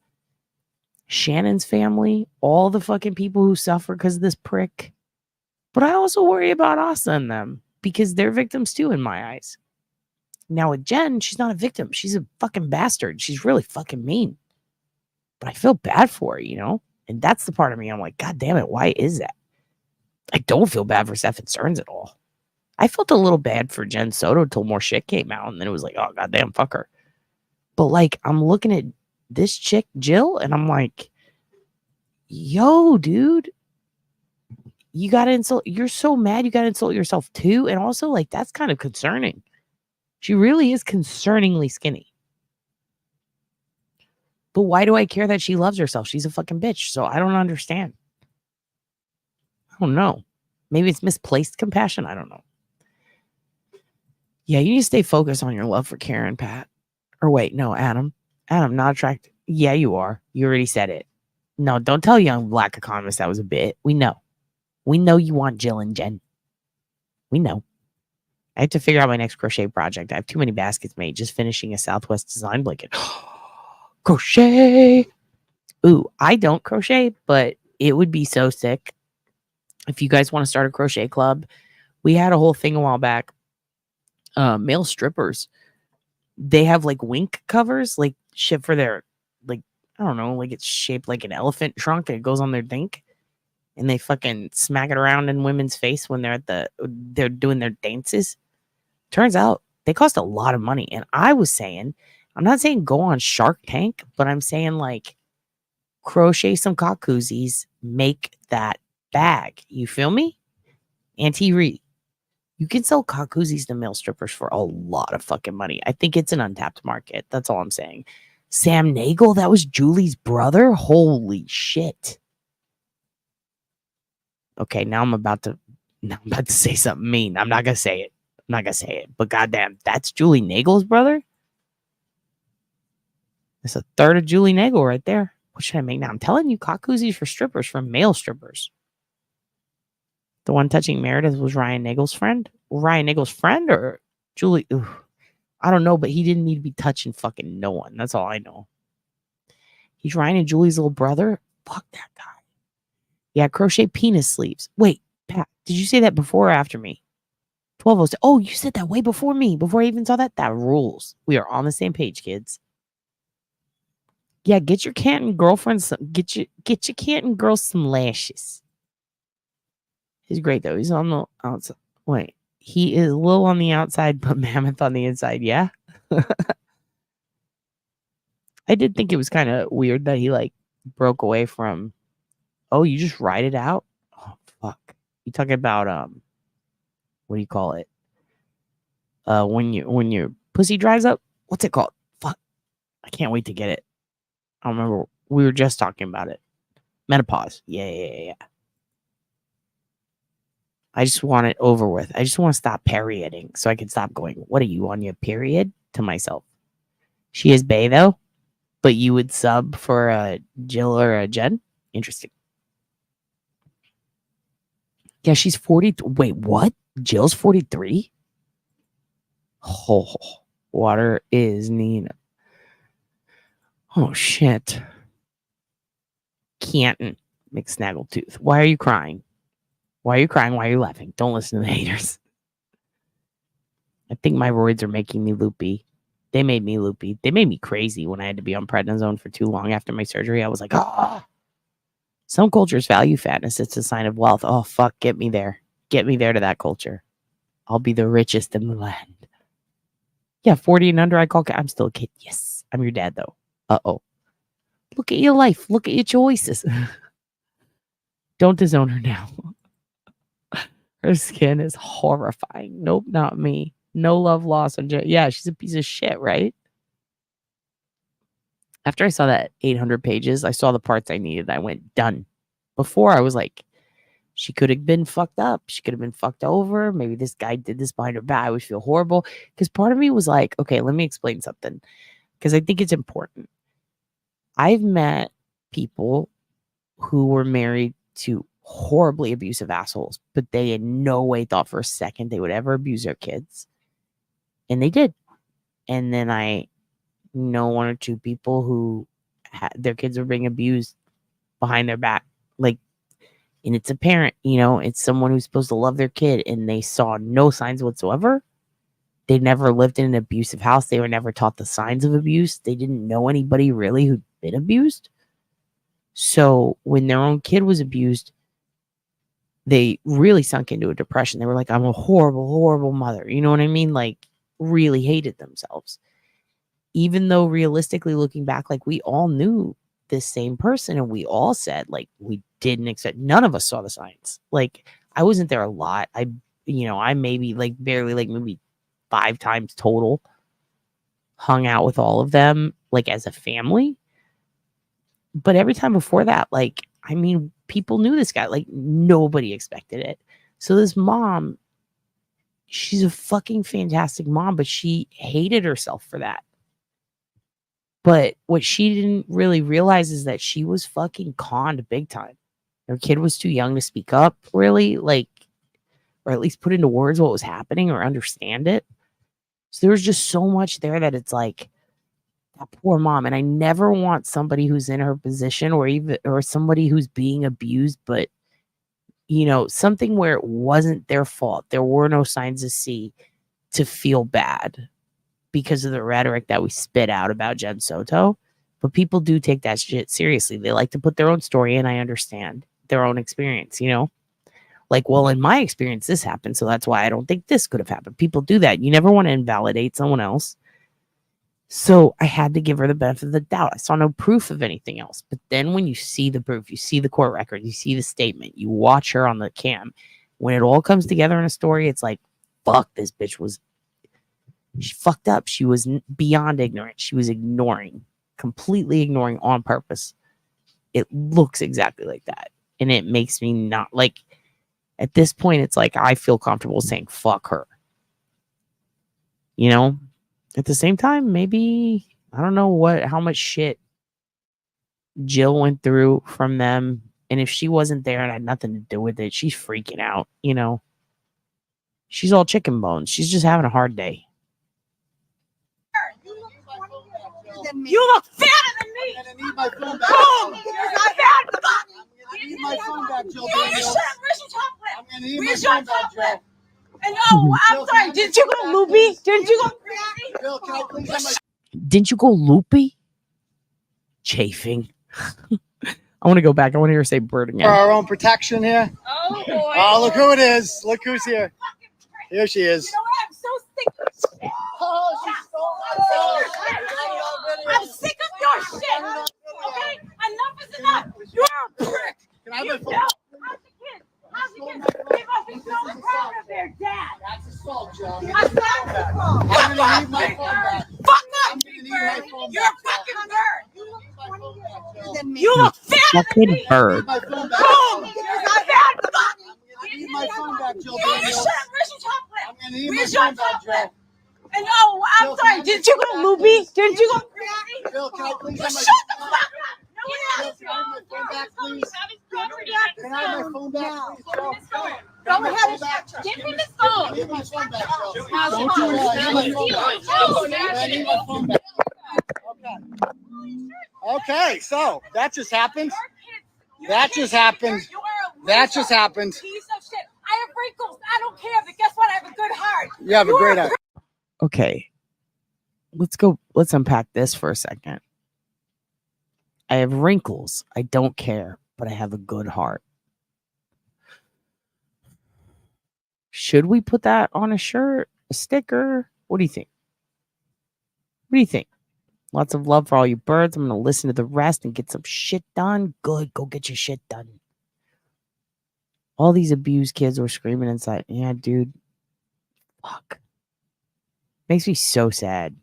Shannon's family, all the fucking people who suffer because of this prick. But I also worry about Asa and them because they're victims too in my eyes. Now with Jen, she's not a victim. She's a fucking bastard. She's really fucking mean. But I feel bad for her, you know? And that's the part of me I'm like, God damn it, why is that? I don't feel bad for Stefan Stearns at all. I felt a little bad for Jen Soto until more shit came out. And then it was like, oh, goddamn, fuck her. But like, I'm looking at this chick, Jill, and I'm like, yo, dude, you got to insult. You're so mad you got to insult yourself too. And also, like, that's kind of concerning. She really is concerningly skinny. But why do I care that she loves herself? She's a fucking bitch. So I don't understand. I don't know. Maybe it's misplaced compassion. I don't know. Yeah, you need to stay focused on your love for Karen, Pat. Or wait, no, Adam. Adam, not attracted. Yeah, you are. You already said it. No, don't tell young black economist that was a bit. We know. We know you want Jill and Jen. We know. I have to figure out my next crochet project. I have too many baskets made. Just finishing a Southwest design blanket. Crochet. Ooh, I don't crochet, but it would be so sick. If you guys want to start a crochet club, we had a whole thing a while back. Male strippers, they have like wink covers, like shit for their, like, I don't know, like it's shaped like an elephant trunk and it goes on their dink. And they fucking smack it around in women's face when they're doing their dances. Turns out they cost a lot of money. And I was saying, I'm not saying go on Shark Tank, but I'm saying like crochet some cock koozies, make that bag. You feel me? Auntie Ree, you can sell cock koozies to male strippers for a lot of fucking money. I think it's an untapped market. That's all I'm saying. Sam Nagel, that was Julie's brother? Holy shit. Okay, now I'm about to say something mean. I'm not gonna say it. But goddamn, that's Julie Nagel's brother? That's a third of Julie Nagel right there. What should I make now? I'm telling you, cock koozies for strippers, for male strippers. The one touching Meredith was Ryan Nagel's friend? Ryan Nagel's friend or Julie? Ooh, I don't know, but he didn't need to be touching fucking no one. That's all I know. He's Ryan and Julie's little brother? Fuck that guy. Yeah, crochet penis sleeves. Wait, Pat, did you say that before or after me? 1206. Oh, you said that way before me. Before I even saw that? That rules. We are on the same page, kids. Yeah, get your Canton girlfriend some. Get your Canton girl some lashes. He's great though. He's on the outside. Wait, he is a little on the outside, but mammoth on the inside. Yeah. I did think it was kind of weird that he like broke away from. Oh, you just ride it out? Oh fuck. You talking about what do you call it? When your pussy dries up? What's it called? Fuck. I can't wait to get it. I don't remember. We were just talking about it. Menopause. Yeah. I just want it over with. I just want to stop perioding so I can stop going, what are you on your period? To myself. She is bae though, but you would sub for a Jill or a Jen? Interesting. Yeah, she's 40. Wait, what? Jill's 43? Oh, water is Nina. Oh, shit. Canton, McSnaggletooth. Why are you crying? Why are you crying? Why are you laughing? Don't listen to the haters. I think my roids are making me loopy. They made me loopy. They made me crazy when I had to be on prednisone for too long after my surgery. I was like, ah. Some cultures value fatness. It's a sign of wealth. Oh, fuck. Get me there. Get me there to that culture. I'll be the richest in the land. Yeah, 40 and under, I call. I'm still a kid. Yes. I'm your dad, though. Uh-oh. Look at your life. Look at your choices. Don't disown her now. Her skin is horrifying. Nope, not me. No love lost on Jay. Yeah, she's a piece of shit, right? After I saw that 800 pages, I saw the parts I needed. I went, done. Before, I was like, she could have been fucked up. She could have been fucked over. Maybe this guy did this behind her back. I would feel horrible. Because part of me was like, okay, let me explain something. Because I think it's important. I've met people who were married to horribly abusive assholes, but they in no way thought for a second they would ever abuse their kids. And they did. And then I know one or two people who their kids were being abused behind their back. Like, and it's a parent, you know, it's someone who's supposed to love their kid, and they saw no signs whatsoever. They never lived in an abusive house. They were never taught the signs of abuse. They didn't know anybody really who'd been abused. So when their own kid was abused, they really sunk into a depression. They were like, I'm a horrible, horrible mother. You know what I mean? Like, really hated themselves. Even though realistically looking back, like, we all knew this same person, and we all said, like, we didn't expect, none of us saw the signs. Like, I wasn't there a lot. I maybe like barely, like maybe 5 times total hung out with all of them, like, as a family. But every time before that, like, I mean, people knew this guy. Like, nobody expected it. So this mom, she's a fucking fantastic mom, but she hated herself for that. But what she didn't really realize is that she was fucking conned big time. Her kid was too young to speak up, really, like, or at least put into words what was happening or understand it. So there was just so much there that it's like, that poor mom. And I never want somebody who's in her position, or somebody who's being abused, but, you know, something where it wasn't their fault, there were no signs to see, to feel bad because of the rhetoric that we spit out about Jen Soto. But people do take that shit seriously. They like to put their own story in. I understand their own experience, you know? Like, well, in my experience, this happened, so that's why I don't think this could have happened. People do that. You never want to invalidate someone else. So I had to give her the benefit of the doubt. I saw no proof of anything else. But then when you see the proof, you see the court record, you see the statement, you watch her on the cam, when it all comes together in a story, it's like, fuck, this bitch she fucked up. She was beyond ignorant. She was completely ignoring on purpose. It looks exactly like that. And it makes me not, like, at this point, it's like, I feel comfortable saying, fuck her. You know? At the same time, maybe, I don't know how much shit Jill went through from them. And if she wasn't there and had nothing to do with it, she's freaking out, you know? She's all chicken bones. She's just having a hard day. You look fatter than me. I'm gonna need my phone back. Boom! I need my phone back, Jill. Where's your chocolate? I'm gonna need my Where's your phone back, Jill. chocolate? And oh, I'm sorry. Didn't you go loopy? Didn't you go crazy? Bill, can I please have my Didn't you go loopy? Chafing. I want to go back. I want to hear her say bird for again. our own protection here? Oh boy. Oh, look who it is. Look who's here. Here she is. You know what? I'm so sick of your shit. Oh, she stole my phone. I'm sick of your shit. Okay? Enough is enough. You're a prick. Can I have You my phone? know? How's the kid? How's the kid? They must be so proud of their dad. That's assault, Jill. I'm not assault. I'm gonna need my phone back. Fuck I'm up, gonna Big need my Bird. phone You're a back, fucking Jill. bird. I need my phone back, Jill. You look fatter than Fucking me. bird. My phone back. Boom! I'm bad. I need my phone back, Jill. Where's your chocolate? I'm gonna need my Where's your phone back, Jill. chocolate? And oh, I'm sorry. Didn't you go loopy? Didn't you go crazy? Bill, can I please have Shut my the fuck up. No one else. Can I have my phone back, please? Can I Can have my phone back, please, Jill? Go ahead and give me the phone. I need my phone back, Jill. How's Don't the you worry, I need my phone back. phone? I need my phone back. Okay, so that just happened. That just happened. That just happened. Piece of shit. I have wrinkles. I don't care, but guess what? I have a good heart. You have a great eye. Okay. let's unpack this for a second. I have wrinkles. I don't care, but I have a good heart. Should we put that on a shirt, a sticker? What do you think? What do you think? Lots of love for all you birds. I'm going to listen to the rest and get some shit done. Good. Go get your shit done. All these abused kids were screaming inside. Yeah, dude. Fuck. Makes me so sad.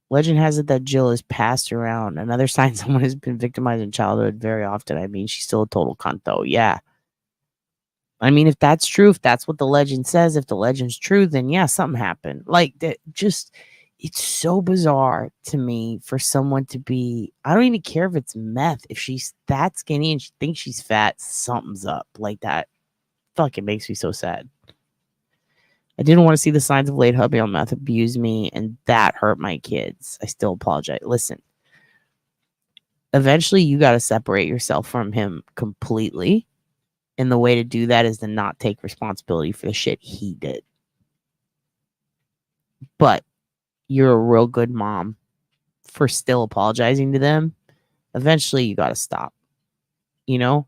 Legend has it that Jill is passed around. Another sign someone has been victimized in childhood very often. I mean, she's still a total cunt, though. Yeah. I mean, if that's true, if that's what the legend says, if the legend's true, then yeah, something happened. Like, that just, it's so bizarre to me for someone to be, I don't even care if it's meth. If she's that skinny and she thinks she's fat, something's up. Like, that fucking makes me so sad. I didn't want to see the signs of late hubby on meth abuse me, and that hurt my kids. I still apologize. Listen, eventually you got to separate yourself from him completely. And the way to do that is to not take responsibility for the shit he did. But you're a real good mom for still apologizing to them. Eventually you got to stop, you know?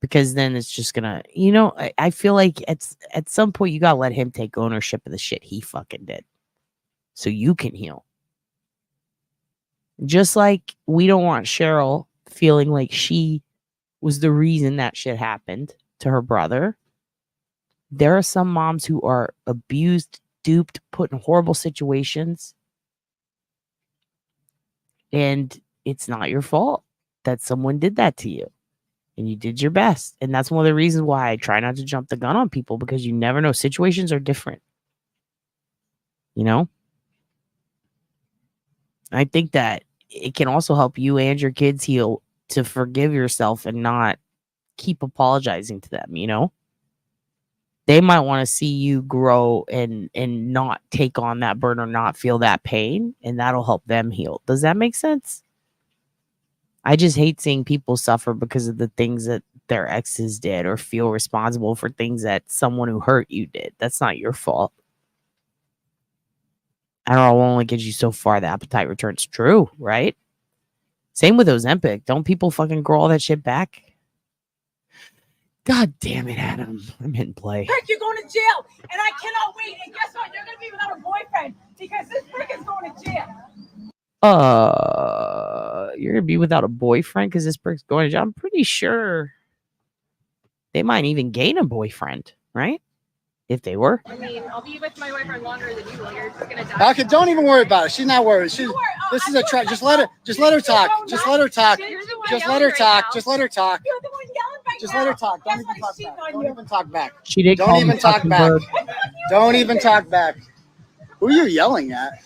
Because then it's just gonna, you know, I feel like at some point you got to let him take ownership of the shit he fucking did. So you can heal. Just like we don't want Cheryl feeling like she was the reason that shit happened to her brother. There are some moms who are abused, duped, put in horrible situations. And it's not your fault that someone did that to you. And you did your best. And that's one of the reasons why I try not to jump the gun on people, because you never know. Situations are different. You know? I think that it can also help you and your kids heal to forgive yourself and not keep apologizing to them, you know? They might want to see you grow and not take on that burden or not feel that pain, and that'll help them heal. Does that make sense? I just hate seeing people suffer because of the things that their exes did, or feel responsible for things that someone who hurt you did. That's not your fault. I don't know, it only gets you so far. The appetite returns. True, right? Same with Ozempic. Don't people fucking grow all that shit back? God damn it, Adam. I'm hitting play. Rick, you're going to jail, and I cannot wait. And guess what? You're going to be without a boyfriend because this Rick is going to jail. You're gonna be without a boyfriend because this prick's going to jail. I'm pretty sure they might even gain a boyfriend, right? If they were. I mean, I'll be with my boyfriend longer than you. You're just gonna die. Okay, don't even worry about it. She's not worried. This is a trap. Just let her talk. Just let her talk. Just let her talk. Just let her talk. You're the one yelling right Just now. let her talk. Guess what? She's on Don't you. even talk back. She did. Don't even talk back. Don't even talk back. Who are you yelling at?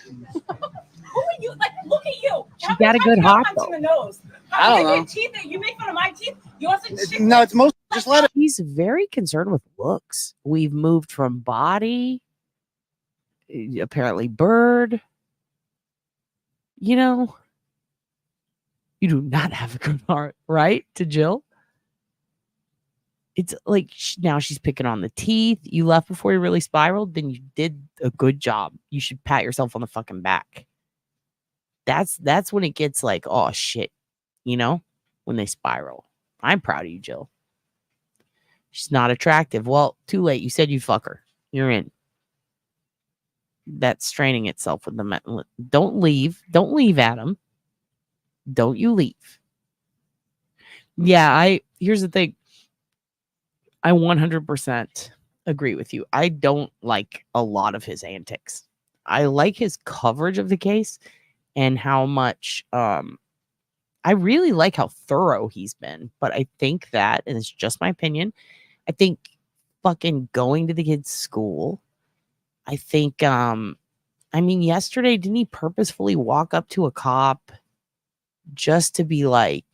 Who are you? Like, look at you. She got a good heart, though. In the nose. I don't know. Teeth, you make fun of my teeth. You want some shit? No, it's most. Just let it. He's very concerned with looks. We've moved from body, apparently bird. You know, you do not have a good heart, right? To Jill. It's like now she's picking on the teeth. You left before you really spiraled, then you did a good job. You should pat yourself on the fucking back. That's when it gets like, oh shit, you know, when they spiral. I'm proud of you, Jill. She's not attractive. Well, too late. You said you'd fuck her. You're in. That's straining itself with the don't leave. Don't leave, Adam. Don't you leave. Yeah, here's the thing. I 100% agree with you. I don't like a lot of his antics. I like his coverage of the case and how much I really like how thorough he's been. But I think that, and it's just my opinion, I think fucking going to the kid's school, I think I mean, yesterday, didn't he purposefully walk up to a cop just to be like,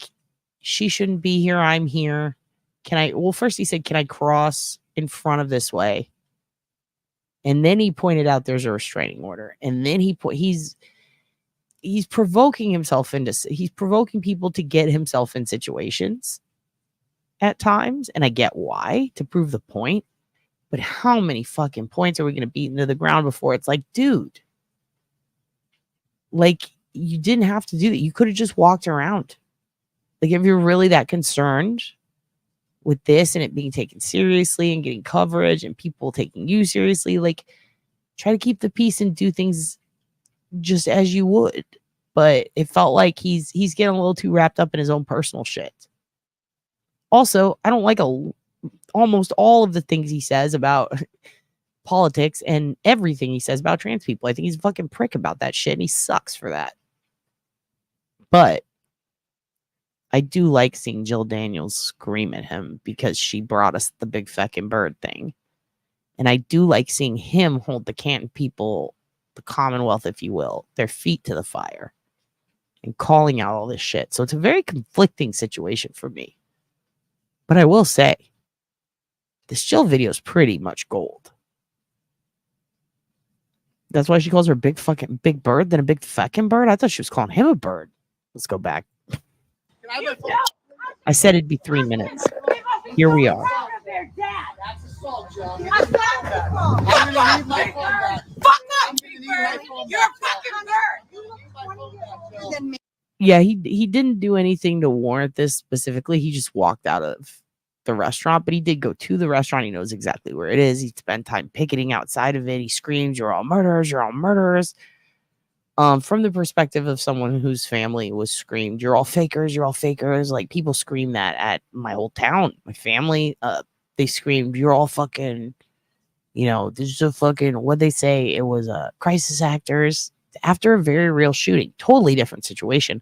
she shouldn't be here, I'm here. Well, first he said, can I cross in front of this way? And then he pointed out there's a restraining order. And then he's provoking himself he's provoking people to get himself in situations at times. And I get why, to prove the point. But how many fucking points are we going to beat into the ground before it's like, dude, Like, you didn't have to do that. You could have just walked around. Like, if you're really that concerned with this and it being taken seriously and getting coverage and people taking you seriously, like, try to keep the peace and do things just as you would. But it felt like he's getting a little too wrapped up in his own personal shit. Also, I don't like almost all of the things he says about politics and everything he says about trans people. I think he's a fucking prick about that shit, and he sucks for that. But I do like seeing Jill Daniels scream at him because she brought us the big fucking bird thing. And I do like seeing him hold the Canton people, the Commonwealth, if you will, their feet to the fire and calling out all this shit. So it's a very conflicting situation for me. But I will say, this Jill video is pretty much gold. That's why she calls her big bird than a big fucking bird. I thought she was calling him a bird. Let's go back. I said it'd be 3 minutes. Here we are. That's assault, Joe. I'm gonna need my phone back. Fuck up, you're a fucking nerd. Yeah, he didn't do anything to warrant this specifically. He just walked out of the restaurant, but he did go to the restaurant. He knows exactly where it is. He spent time picketing outside of it. He screams, "You're all murderers! You're all murderers!" From the perspective of someone whose family was screamed, "You're all fakers! You're all fakers!" Like, people scream that at my whole town, my family. They screamed, "You're all fucking, this is a fucking," what'd they say? It was crisis actors after a very real shooting. Totally different situation.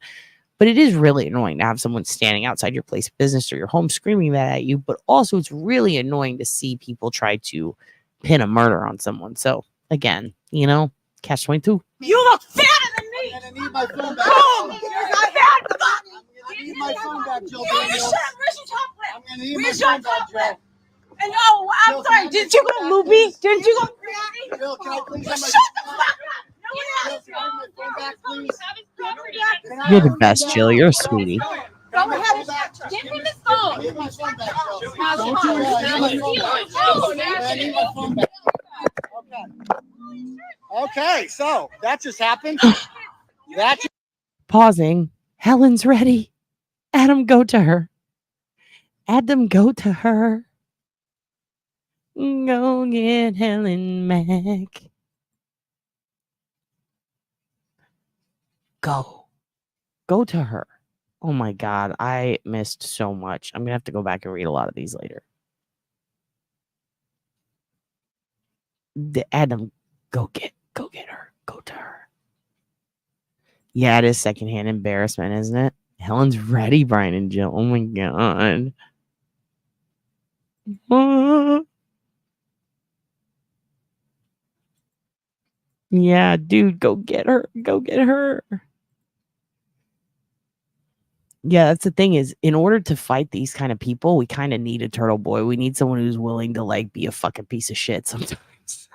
But it is really annoying to have someone standing outside your place of business or your home screaming that at you. But also, it's really annoying to see people try to pin a murder on someone. So, again, catch 22. You look fatter than me. I'm gonna need my phone back. Boom! You're not fat. I'm gonna need my phone back, Jill. Where's your chocolate? I'm gonna need Where's my your phone back, Jill. chocolate? And I'm sorry. Didn't you go loopy? Didn't you go crazy? Jill, can I please have my Shut the fuck up. No one else. Jill, can I have my phone back, please? Can I You're the have my best, phone Jill. back? You're a sweetie. Go ahead. Give me the phone. I need my phone back, Jill. Don't you worry. I need my phone back. I need my phone back. Okay, so that just happened. Pausing. Helen's ready. Adam, go to her. Adam, go to her. Go get Helen Mack. Go to her. Oh my God, I missed so much. I'm gonna have to go back and read a lot of these later. Adam, go get her. Go to her. Yeah, it is secondhand embarrassment, isn't it? Helen's ready, Brian and Jill. Oh my God. Yeah, dude, go get her. Go get her. Yeah, that's the thing is, in order to fight these kind of people, we kind of need a turtle boy. We need someone who's willing to, be a fucking piece of shit sometimes.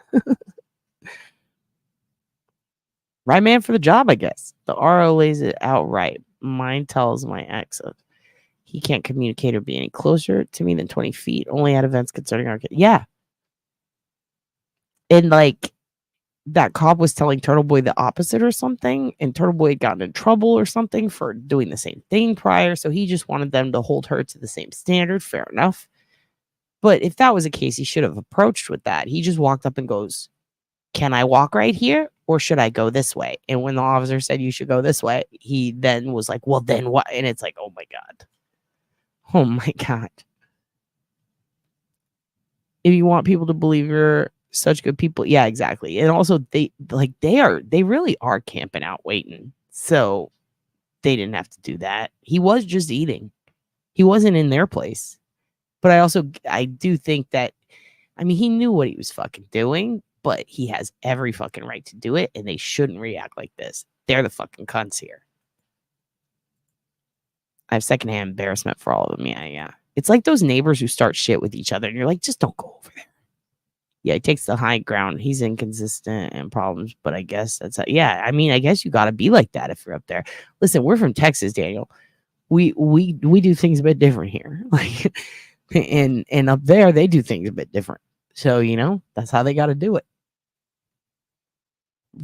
Right man for the job, I guess. The RO lays it out right. Mine tells my ex he can't communicate or be any closer to me than 20 feet, only at events concerning our kid. Yeah. And, that cop was telling Turtle Boy the opposite or something, and Turtle Boy had gotten in trouble or something for doing the same thing prior, so he just wanted them to hold her to the same standard. Fair enough. But if that was the case, he should have approached with that. He just walked up and goes, "Can I walk right here, or should I go this way?" And when the officer said you should go this way, he then was like, "Well, then what?" And it's like, oh my God. Oh my God. If you want people to believe you're such good people, yeah, exactly. And also they really are camping out waiting. So they didn't have to do that. He was just eating. He wasn't in their place. But I do think that, he knew what he was fucking doing, but he has every fucking right to do it, and they shouldn't react like this. They're the fucking cunts here. I have secondhand embarrassment for all of them. Yeah. It's like those neighbors who start shit with each other, and you're like, just don't go over there. Yeah, he takes the high ground. He's inconsistent and problems, but I guess that's I guess you got to be like that if you're up there. Listen, we're from Texas, Daniel. We do things a bit different here. And up there they do things a bit different. So, that's how they got to do it.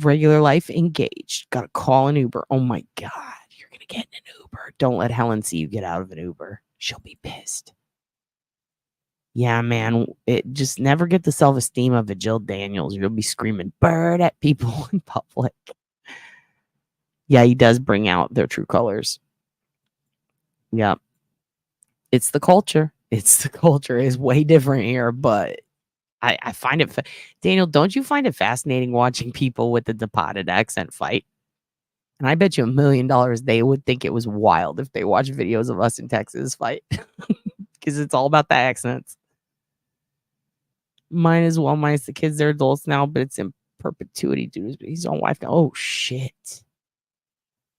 Regular life engaged. Gotta call an Uber. Oh my God. You're gonna get in an Uber. Don't let Helen see you get out of an Uber. She'll be pissed. Yeah, man. It just never get the self-esteem of a Jill Daniels. You'll be screaming bird at people in public. Yeah, he does bring out their true colors. Yep. It's the culture. It's the culture. It's way different here, but I find it Daniel, don't you find it fascinating watching people with the departed accent fight? And I bet you $1 million they would think it was wild if they watched videos of us in Texas fight. Because it's all about the accents. Mine as well, minus the kids, they're adults now, but it's in perpetuity, dude. He's on wife now. Oh shit.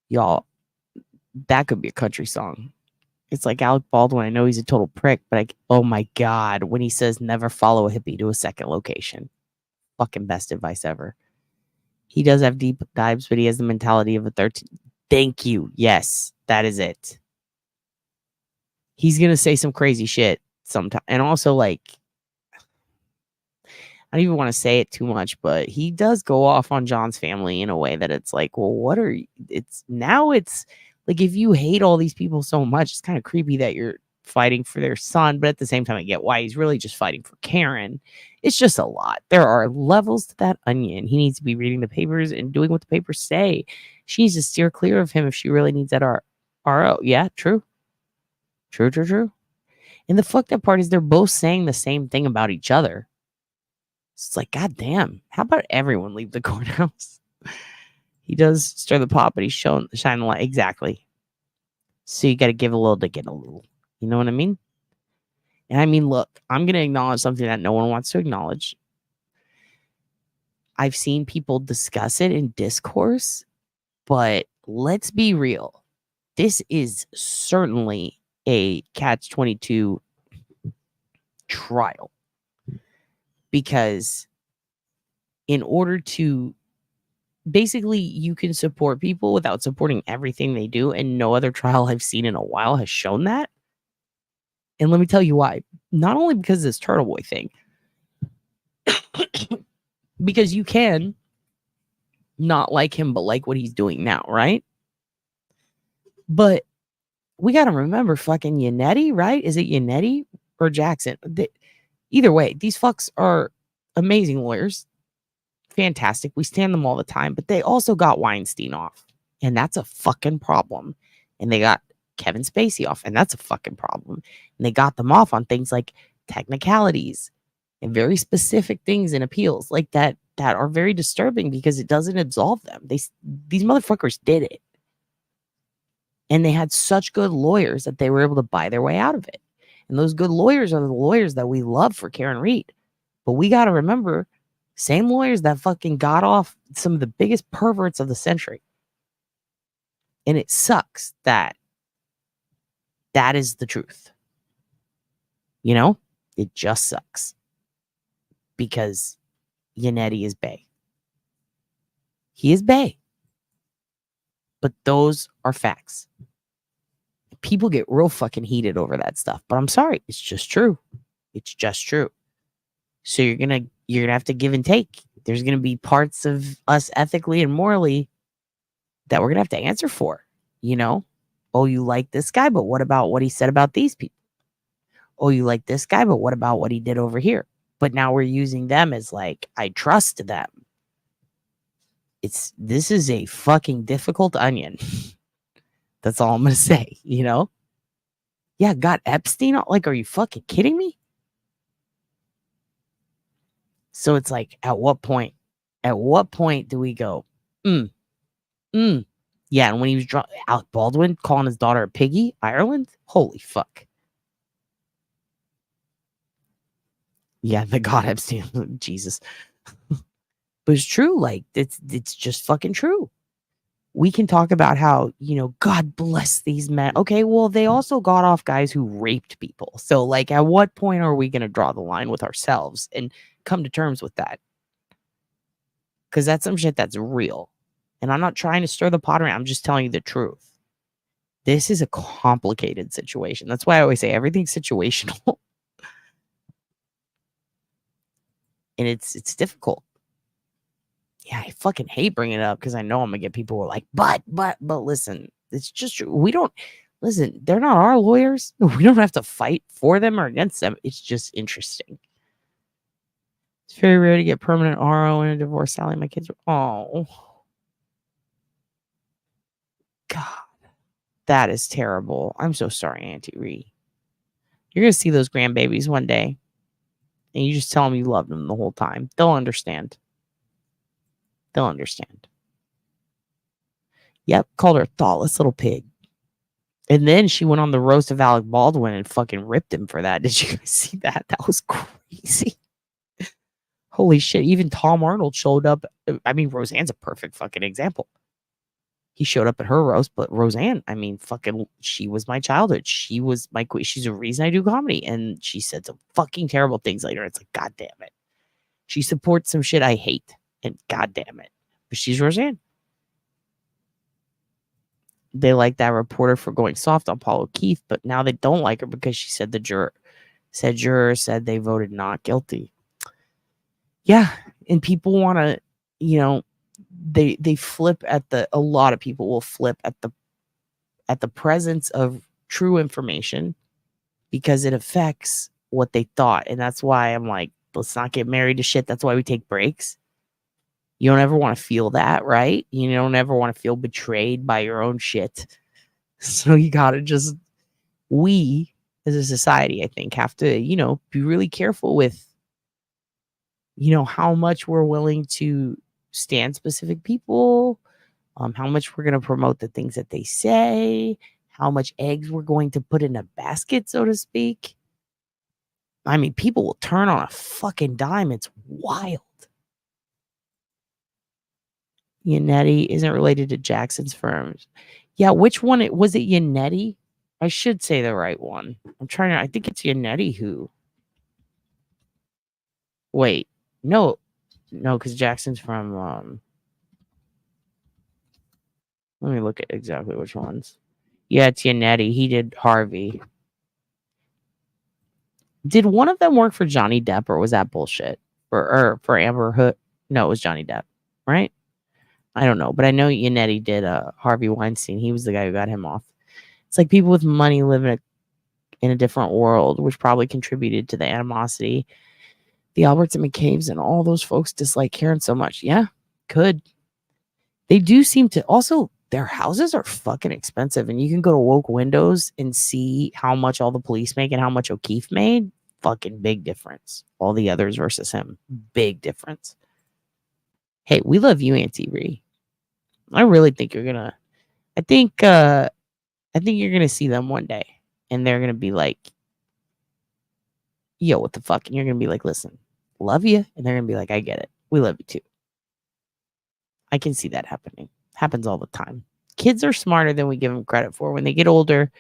Y'all, that could be a country song. It's like Alec Baldwin. I know he's a total prick, but oh my God, when he says never follow a hippie to a second location. Fucking best advice ever. He does have deep dives, but he has the mentality of a 13. Thank you. Yes, that is it. He's going to say some crazy shit sometime. And also, like, I don't even want to say it too much, but he does go off on John's family in a way that it's like, well, what are you? It's like, if you hate all these people so much, it's kind of creepy that you're fighting for their son. But at the same time, I get why he's really just fighting for Karen. It's just a lot. There are levels to that onion. He needs to be reading the papers and doing what the papers say. She needs to steer clear of him if she really needs that RO. Yeah, true. True. And the fucked up part is they're both saying the same thing about each other. It's like, God damn, how about everyone leave the courthouse? He does stir the pot, but he's shining the light. Exactly. So you got to give a little to get a little. You know what I mean? And I mean, look, I'm going to acknowledge something that no one wants to acknowledge. I've seen people discuss it in discourse, but let's be real. This is certainly a catch-22 trial. Because in order to basically, you can support people without supporting everything they do, and no other trial I've seen in a while has shown that. And let me tell you why. Not only because of this Turtle Boy thing, because you can not like him, but like what he's doing now, right? But we got to remember fucking Yannetti, right? Is it Yannetti or Jackson? Either way, these fucks are amazing lawyers. Fantastic. We stand them all the time, but they also got Weinstein off, and that's a fucking problem. And they got Kevin Spacey off, and that's a fucking problem. And they got them off on things like technicalities and very specific things in appeals like that are very disturbing because it doesn't absolve them. These motherfuckers did it. And they had such good lawyers that they were able to buy their way out of it. And those good lawyers are the lawyers that we love for Karen Reed. But we got to remember, same lawyers that fucking got off some of the biggest perverts of the century. And it sucks that is the truth. You know? It just sucks. Because Yannetti is bae. He is bae. But those are facts. People get real fucking heated over that stuff. But I'm sorry. It's just true. It's just true. So you're gonna have to give and take. There's gonna be parts of us ethically and morally that we're gonna have to answer for. You know? Oh, you like this guy, but what about what he said about these people? Oh, you like this guy, but what about what he did over here? But now we're using them as like, I trust them. This is a fucking difficult onion. That's all I'm gonna say, you know? Yeah, got Epstein on, like, are you fucking kidding me? So it's like, at what point do we go, Yeah, and when he was Alec Baldwin calling his daughter a piggy, Ireland? Holy fuck. Yeah, the God Epstein, Jesus. But it's true, like, it's just fucking true. We can talk about how, you know, God bless these men. Okay, well, they also got off guys who raped people. So, like, at what point are we going to draw the line with ourselves and come to terms with that? Because that's some shit that's real. And I'm not trying to stir the pot around. I'm just telling you the truth. This is a complicated situation. That's why I always say everything's situational. And it's difficult. Yeah, I fucking hate bringing it up because I know I'm gonna get people who are like, but listen, it's just true. We don't listen. They're not our lawyers. We don't have to fight for them or against them. It's just interesting. It's very rare to get permanent RO in a divorce. Sally, my kids are. Oh, God, that is terrible. I'm so sorry, Auntie Ree. You're gonna see those grandbabies one day, and you just tell them you love them the whole time. They'll understand. They'll understand. Yep, called her a thoughtless little pig. And then she went on the roast of Alec Baldwin and fucking ripped him for that. Did you guys see that? That was crazy. Holy shit. Even Tom Arnold showed up. I mean, Roseanne's a perfect fucking example. He showed up at her roast, but Roseanne, I mean, fucking, she was my childhood. She was my queen. She's the reason I do comedy. And she said some fucking terrible things later. It's like, God damn it. She supports some shit I hate. And God damn it. But she's Roseanne. They like that reporter for going soft on Paul O'Keefe, but now they don't like her because she said jurors said they voted not guilty. Yeah, and people want to, they flip at a lot of people will flip at the presence of true information because it affects what they thought. And that's why I'm like, let's not get married to shit. That's why we take breaks. You don't ever want to feel that, right? You don't ever want to feel betrayed by your own shit. So you got to just, we as a society, I think, have to, be really careful with, how much we're willing to stand specific people, how much we're going to promote the things that they say, how much eggs we're going to put in a basket, so to speak. I mean, people will turn on a fucking dime. It's wild. Yannetti isn't related to Jackson's firms. Yeah, which one? Was it Yannetti? I should say the right one. I think it's Yannetti who. Wait, no, because Jackson's from. Let me look at exactly which ones. Yeah, it's Yannetti. He did Harvey. Did one of them work for Johnny Depp or was that bullshit? For Amber Hood? No, it was Johnny Depp, right? I don't know, but I know Yannetti did Harvey Weinstein. He was the guy who got him off. It's like people with money live in a different world, which probably contributed to the animosity. The Alberts and McCabe's and all those folks dislike Karen so much. Yeah, could. They do seem to. Also, their houses are fucking expensive, and you can go to Woke Windows and see how much all the police make and how much O'Keefe made. Fucking big difference. All the others versus him. Big difference. Hey, we love you, Auntie Ree. I really think you're gonna. I think you're gonna see them one day, and they're gonna be like, "Yo, what the fuck?" And you're gonna be like, "Listen, love you," and they're gonna be like, "I get it. We love you too." I can see that happening. Happens all the time. Kids are smarter than we give them credit for. When they get older,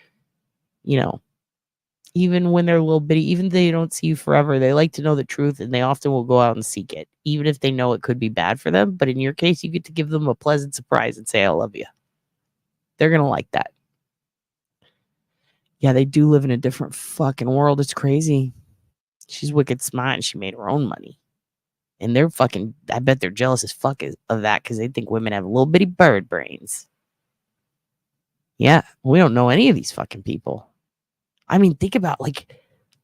even when they're a little bitty, even if they don't see you forever, they like to know the truth, and they often will go out and seek it, even if they know it could be bad for them. But in your case, you get to give them a pleasant surprise and say, "I love you." They're gonna like that. Yeah, they do live in a different fucking world. It's crazy. She's wicked smart, and she made her own money. And they're fucking, I bet they're jealous as fuck of that because they think women have little bitty bird brains. Yeah, we don't know any of these fucking people. I mean, think about,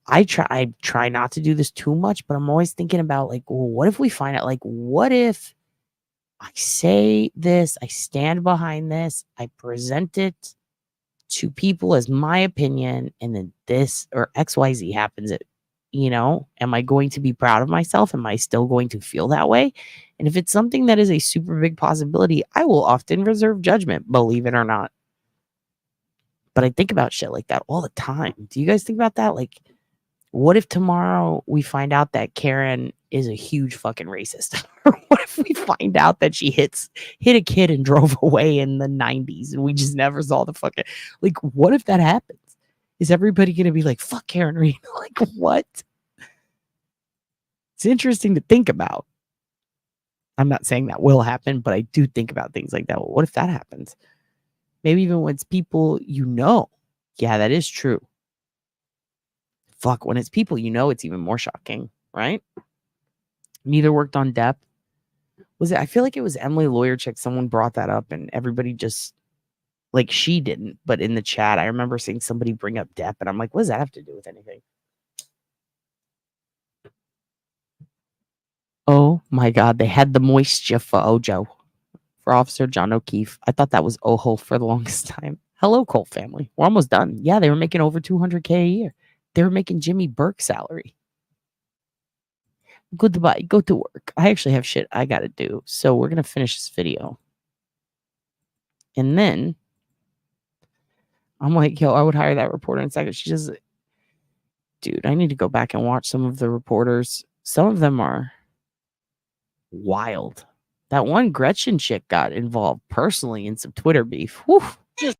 I try not to do this too much, but I'm always thinking about, well, what if we find out, what if I say this, I stand behind this, I present it to people as my opinion, and then this or XYZ happens. Am I going to be proud of myself? Am I still going to feel that way? And if it's something that is a super big possibility, I will often reserve judgment, believe it or not. But I think about shit like that all the time. Do you guys think about that? What if tomorrow we find out that Karen is a huge fucking racist? Or what if we find out that she hit a kid and drove away in the 90s and we just never saw the fucking, what if that happens? Is everybody going to be like, fuck Karen Reed? What? It's interesting to think about. I'm not saying that will happen, but I do think about things like that. Well, what if that happens? Maybe even when it's people Yeah, that is true. Fuck, when it's people it's even more shocking, right? Neither worked on Depp. Was it? I feel like it was Emily Lawyer Chick. Someone brought that up and everybody just, like, she didn't. But in the chat, I remember seeing somebody bring up Depp and I'm like, what does that have to do with anything? Oh my God. They had the moisture for Ojo. For Officer John O'Keefe. I thought that was Oho for the longest time. Hello, Colt family. We're almost done. Yeah, they were making over $200K a year. They were making Jimmy Burke's salary. Goodbye. Go to work. I actually have shit I got to do. So we're going to finish this video. And then I'm like, yo, I would hire that reporter in a second. She just, dude, I need to go back and watch some of the reporters. Some of them are wild. That one Gretchen chick got involved personally in some Twitter beef. Whew. Just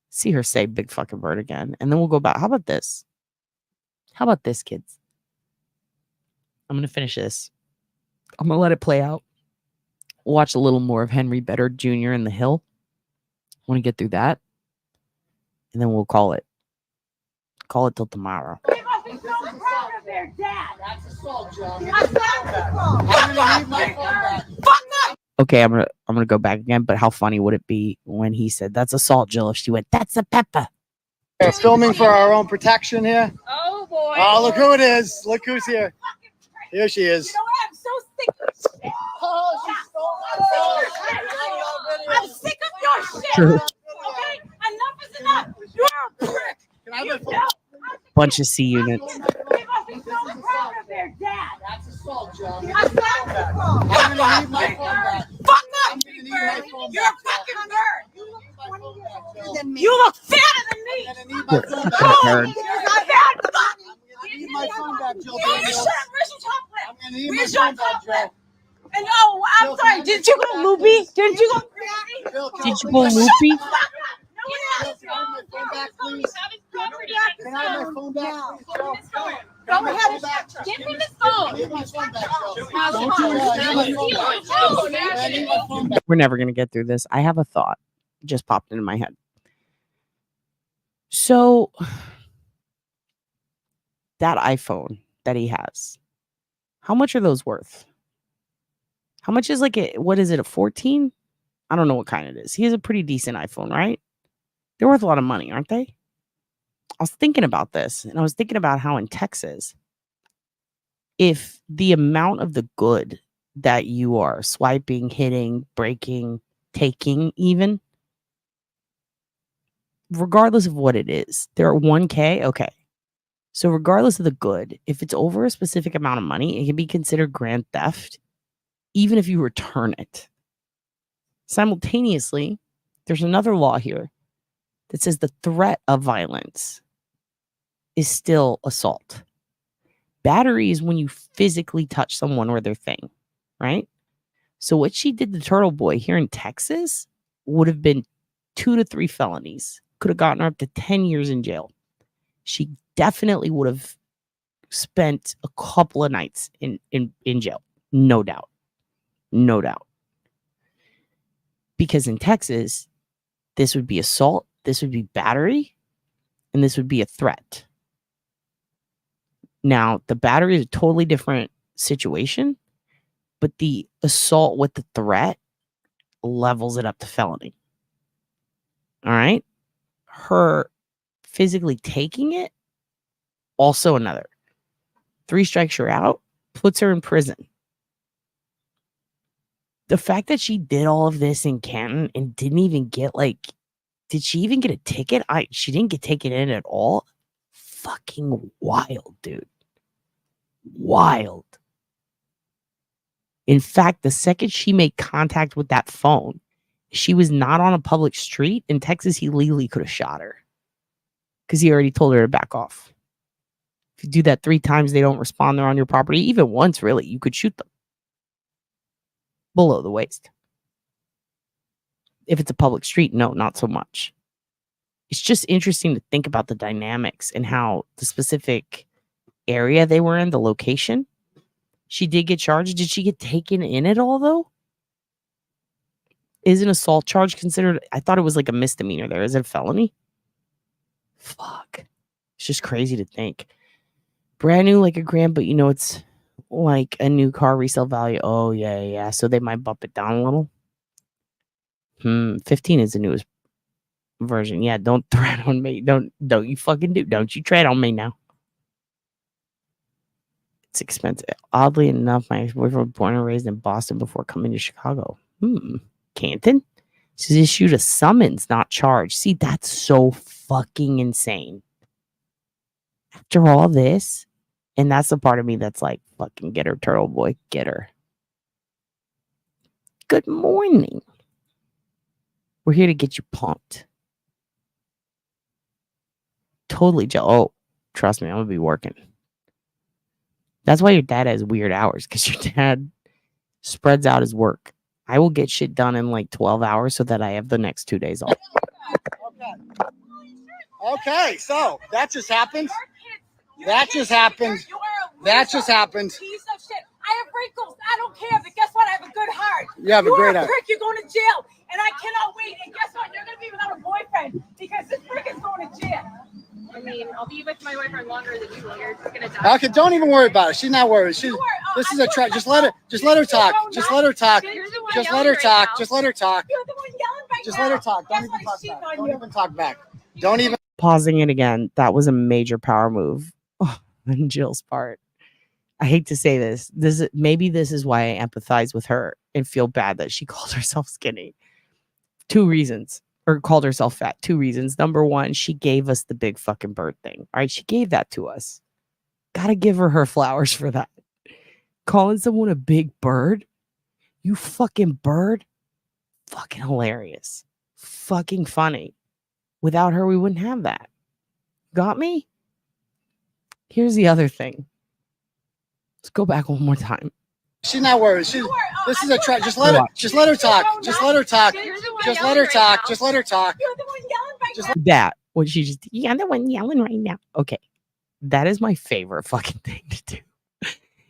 see her say big fucking bird again. And then we'll go back. How about this? How about this, kids? I'm going to finish this. I'm going to let it play out. Watch a little more of Henry Bedard Jr. in The Hill. I want to get through that. And then we'll call it. Call it till tomorrow. They must be so proud of their dad. That's assault, Joe. That's assault. I'm gonna need my phone back. Fuck up. Okay, I'm gonna go back again, but how funny would it be when he said that's assault, Jill, if she went, that's a pepper. We're filming for our own protection here. Oh boy. Oh, look who it is. Look who's here. Here she is. You know what? I'm so sick of shit. Oh, she stole my phone. I'm sick of your shit. True. Okay? Enough is enough. You're a prick. Can I have my phone? Bunch of C units. They must be so proud of their dad. That's assault, Joe. That's assault. I'm gonna need my phone back. Fuck I'm up, gonna need my bird. phone You're back, a fucking bird. You look 20 years older than me. You You look fatter than me. I'm gonna need my phone back. Oh, Bird. you're a bad fuck. I'm gonna need my phone back, Joe. You shut up. Where's your chocolate? I'm gonna need my Where's your phone back, Joe. chocolate? And oh, I'm sorry. Didn't you go loopy? Didn't you go crazy? Bill, Did you go loopy? No, Can I have my phone back, please? Can I have my phone back, please, Joe? Go ahead and Give him his I phone. need my phone back, Joe. How's Don't you worry. I need my phone back. I need my phone back. We're never gonna get through this. I have a thought. Just popped into my head. So that iPhone that he has, how much are those worth? How much is like what is it, a 14? I don't know what kind it is. He has a pretty decent iPhone, right? They're worth a lot of money, aren't they? I was thinking about this, and I was thinking about how in Texas, if the amount of the good that you are swiping, hitting, breaking, taking, even, regardless of what it is, they're 1K, okay. So regardless of the good, if it's over a specific amount of money, it can be considered grand theft, even if you return it. Simultaneously, there's another law here that says the threat of violence is still assault. Battery is when you physically touch someone or their thing, right? So what she did to Turtle Boy here in Texas would have been 2 to 3 felonies. Could have gotten her up to 10 years in jail. She definitely would have spent a couple of nights in jail. No doubt. No doubt. Because in Texas, this would be assault, this would be battery, and this would be a threat. Now, the battery is a totally different situation, but the assault with the threat levels it up to felony. All right? Her physically taking it, also another. 3 strikes her out, puts her in prison. The fact that she did all of this in Canton and didn't even get did she even get a ticket? She didn't get taken in at all. Fucking wild, dude. Wild. In fact, the second she made contact with that phone, she was not on a public street. In Texas, he legally could have shot her because he already told her to back off. If you do that 3 times, they don't respond, they're on your property. Even once, really, you could shoot them. Below the waist. If it's a public street, no, not so much. It's just interesting to think about the dynamics and how the specific area they were in, the location. She did get charged. Did she get taken in at all, though? Is an assault charge considered? I thought it was like a misdemeanor there. Is it a felony? Fuck. It's just crazy to think. Brand new like a grand, but you know, it's like a new car resale value. Oh, yeah. So they might bump it down a little. 15 is the newest version. Yeah, don't tread on me. Don't you fucking do. Don't you tread on me now. It's expensive. Oddly enough, my ex-boyfriend was born and raised in Boston before coming to Chicago. Canton? She's issued a summons, not charged. See, that's so fucking insane. After all this, and that's the part of me that's like, fucking get her, turtle boy, get her. Good morning. We're here to get you pumped. Totally oh, trust me, I'm gonna be working. That's why your dad has weird hours, because your dad spreads out his work. I will get shit done in like 12 hours so that I have the next 2 days off. Okay, so that just happened. That just happened. That just happened. Piece of shit. I have wrinkles. I don't care, but guess what? I have a good heart. You have a great heart. You're going to jail, and I cannot wait. And guess what? You're going to be without a boyfriend because this prick is going to jail. I mean, I'll be with my boyfriend longer than you will. You're just gonna die. Okay, don't even worry about it. She's not worried. This is a trap. Just let her talk. Just let her talk. Just let her talk. Just let her talk. You're the one yelling right Just now. let her talk. Don't even talk back. Don't even talk back. Don't even. Pausing it again. That was a major power move on Jill's part. I hate to say this. Maybe this is why I empathize with her and feel bad that she called herself skinny. 2 reasons. Or called herself fat. 2 reasons. Number 1, she gave us the big fucking bird thing. All right, she gave that to us. Gotta give her flowers for that. Calling someone a big bird? You fucking bird? Fucking hilarious. Fucking funny. Without her, we wouldn't have that. Got me? Here's the other thing. Let's go back one more time. She's not worried. This is a trap. Just let her talk. Just let her talk. Just let her talk. Just let her talk. You're the one yelling right now. That, what she just, yeah, I'm the one yelling right now. Okay. That is my favorite fucking thing to do.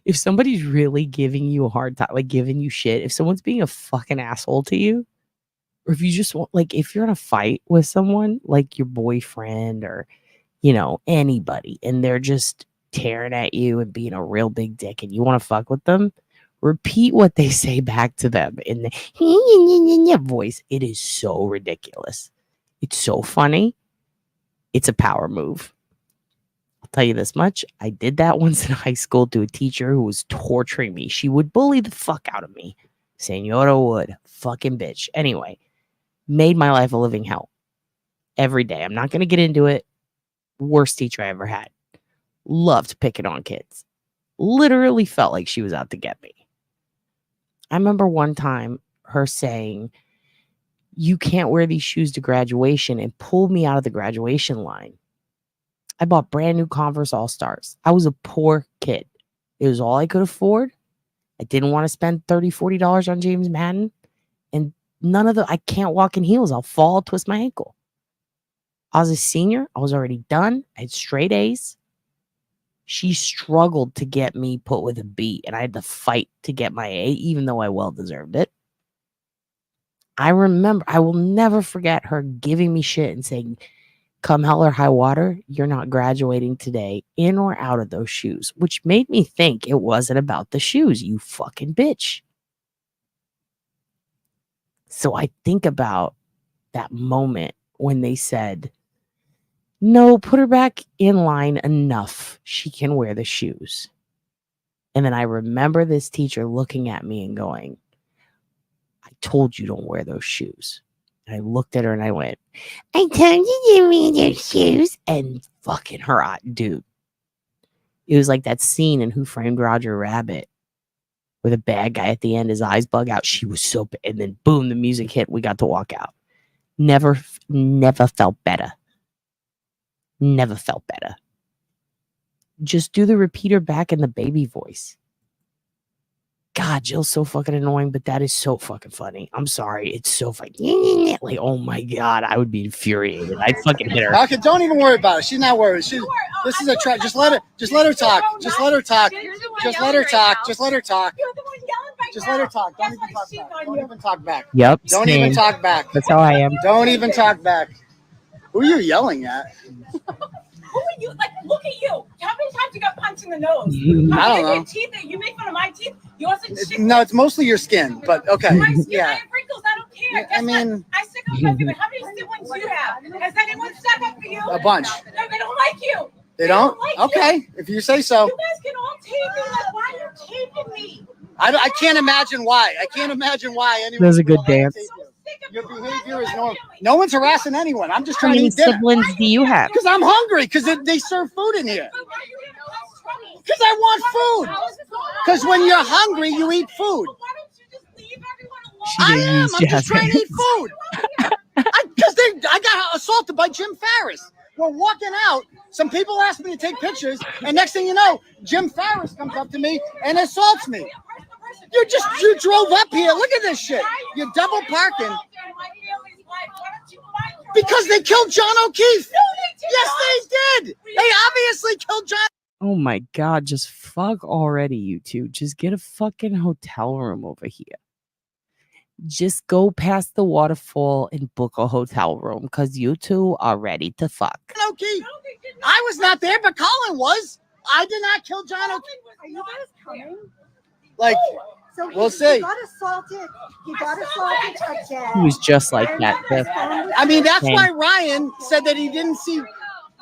If somebody's really giving you a hard time, like giving you shit, if someone's being a fucking asshole to you, or if you just want, like, if you're in a fight with someone, like your boyfriend or, you know, anybody, and they're just tearing at you and being a real big dick and you want to fuck with them, repeat what they say back to them in the voice. It is so ridiculous. It's so funny. It's a power move. I'll tell you this much. I did that once in high school to a teacher who was torturing me. She would bully the fuck out of me. Senora would. Fucking bitch. Anyway, made my life a living hell. Every day. I'm not going to get into it. Worst teacher I ever had. Loved picking on kids. Literally felt like she was out to get me. I remember one time her saying, you can't wear these shoes to graduation, and pulled me out of the graduation line. I bought brand new Converse All-Stars. I was a poor kid. It was all I could afford. I didn't want to spend $30, $40 on James Madden. And I can't walk in heels. I'll fall, twist my ankle. I was a senior. I was already done. I had straight A's. She struggled to get me put with a B, and I had to fight to get my A, even though I well deserved it. I will never forget her giving me shit and saying, come hell or high water, you're not graduating today, in or out of those shoes, which made me think it wasn't about the shoes, you fucking bitch. So I think about that moment when they said, no, put her back in line enough. She can wear the shoes. And then I remember this teacher looking at me and going, I told you don't wear those shoes. And I looked at her and I went, I told you to wear those shoes. And fucking her, dude. It was like that scene in Who Framed Roger Rabbit where the bad guy at the end, his eyes bug out. She was so bad. And then boom, the music hit. We got to walk out. Never felt better. Never felt better. Just do the repeater back in the baby voice. God, Jill's so fucking annoying, but that is so fucking funny. I'm sorry. It's so funny. Like, oh my God, I would be infuriated. I'd fucking hit her. Okay, don't even worry about it. She's not worried. This is a trap. Just let her talk. Just let her talk. Just let her talk. Just let her talk. You're the one yelling right Just now. let her talk. Don't even talk back. Don't even talk back. Yep. Don't even talk back. That's how I am. Don't even talk back. Who are you yelling at? who are you? Like, look at you. How many times you got punched in the nose? I don't know. Your teeth, you make fun of my teeth. Yours is shit. No, it's mostly your skin, but okay. My skin, I Yeah. have wrinkles. I don't care. I mean, I stick up for everyone. How many siblings do you have? Has anyone stuck up for you? a bunch. No, they don't like you. They don't? like Okay, you. if you say so. You guys can all tape me. Like, why are you taping me? I can't imagine why. I can't imagine why anyone. That's a good dance. Your behavior is normal. No one's harassing anyone. I'm just How trying to many eat dinner. siblings do you have? Because I'm hungry. Because they serve food in here. Because I want food. Because when you're hungry, you eat food. Why don't you just leave everyone alone? She I didn't am. use I'm just trying to eat Jasmine. food. Because I got assaulted by Jim Farris. We're walking out. Some people asked me to take pictures, and next thing you know, Jim Farris comes up to me and assaults me. You drove up here. Look at this shit. You're double parking. Because they killed John O'Keefe. Yes, they did. They obviously killed John. Oh my God, just fuck already, you two. Just get a fucking hotel room over here. Just go past the waterfall and book a hotel room because you two are ready to fuck. O'Keefe. I was not there, but Colin was. I did not kill John O'Keefe. Are you guys coming? Like, So we'll see. He got assaulted. He got assaulted again. He was just like that. I mean, that's why Ryan said that he didn't see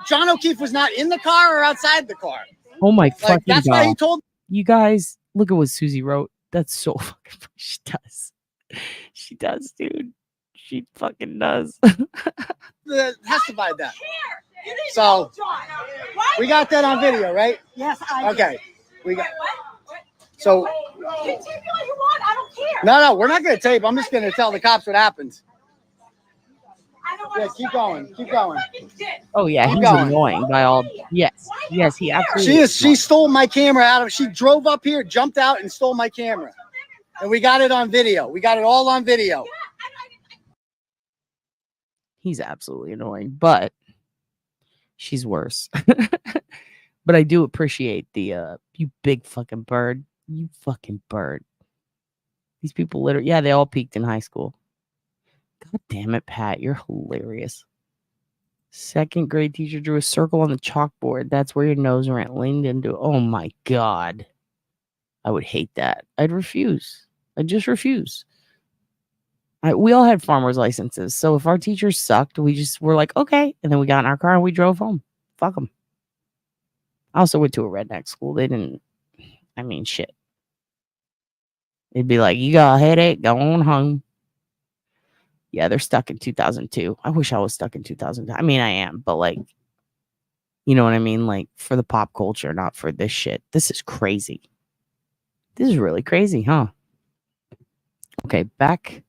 John O'Keefe was not in the car or outside the car. Oh my Like, fucking that's why he God. told. You guys, look at what Susie wrote. That's so fucking funny. She does. She does, dude. She fucking does. Testified that. So we got that on video, right? Yes, I Okay. We got. So You tape me all you want. I don't care. no, we're not gonna tape. I'm just gonna tell the cops what happens. I don't Yeah, wanna keep stop going. it. Keep You're going. fucking dick. Oh yeah, Keep he's going. annoying by all. Yes, yes, he absolutely. She stole my camera out of. She drove up here, jumped out, and stole my camera. And we got it on video. We got it all on video. He's absolutely annoying, but she's worse. But I do appreciate the you big fucking bird. You fucking bird. These people literally, yeah, they all peaked in high school. God damn it, Pat. You're hilarious. Second grade teacher drew a circle on the chalkboard. That's where your nose leaned into. Oh my God. I would hate that. I'd refuse. I'd just refuse. We all had farmer's licenses. So if our teachers sucked, we just were like, okay. And then we got in our car and we drove home. Fuck them. I also went to a redneck school. They didn't, I mean, shit. It'd be like, you got a headache, go on home. Yeah, they're stuck in 2002. I wish I was stuck in 2002. I mean, I am, but like, you know what I mean? Like for the pop culture, not for this shit. This is crazy. This is really crazy, huh? Okay, back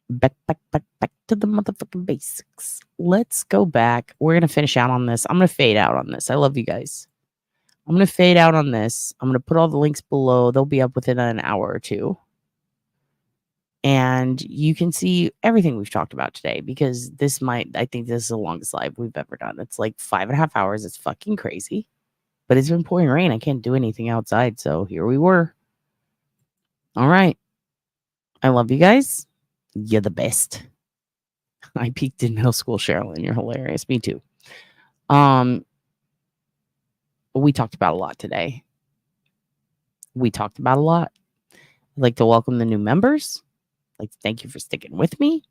to the motherfucking basics. Let's go back. We're going to finish out on this. I'm going to fade out on this. I love you guys. I'm going to fade out on this. I'm going to put all the links below. They'll be up within an hour or two. And you can see everything we've talked about today because I think this is the longest live we've ever done. It's like 5.5 hours. It's fucking crazy. But it's been pouring rain. I can't do anything outside. So here we were. All right. I love you guys. You're the best. I peaked in middle school, Sherilyn. You're hilarious. Me too. We talked about a lot today. I'd like to welcome the new members. I'd like to thank you for sticking with me.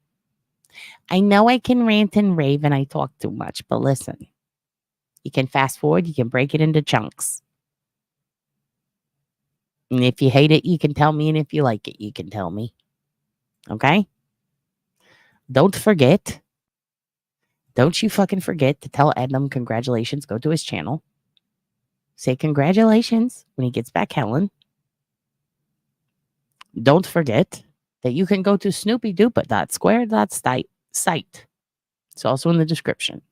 I know I can rant and rave and I talk too much, but listen. You can fast forward. You can break it into chunks. And if you hate it, you can tell me. And if you like it, you can tell me. Okay? Don't forget. Don't you fucking forget to tell Ednam congratulations. Go to his channel. Say congratulations when he gets back Helen. Don't forget that you can go to SnoopyDupa.square.site. It's also in the description.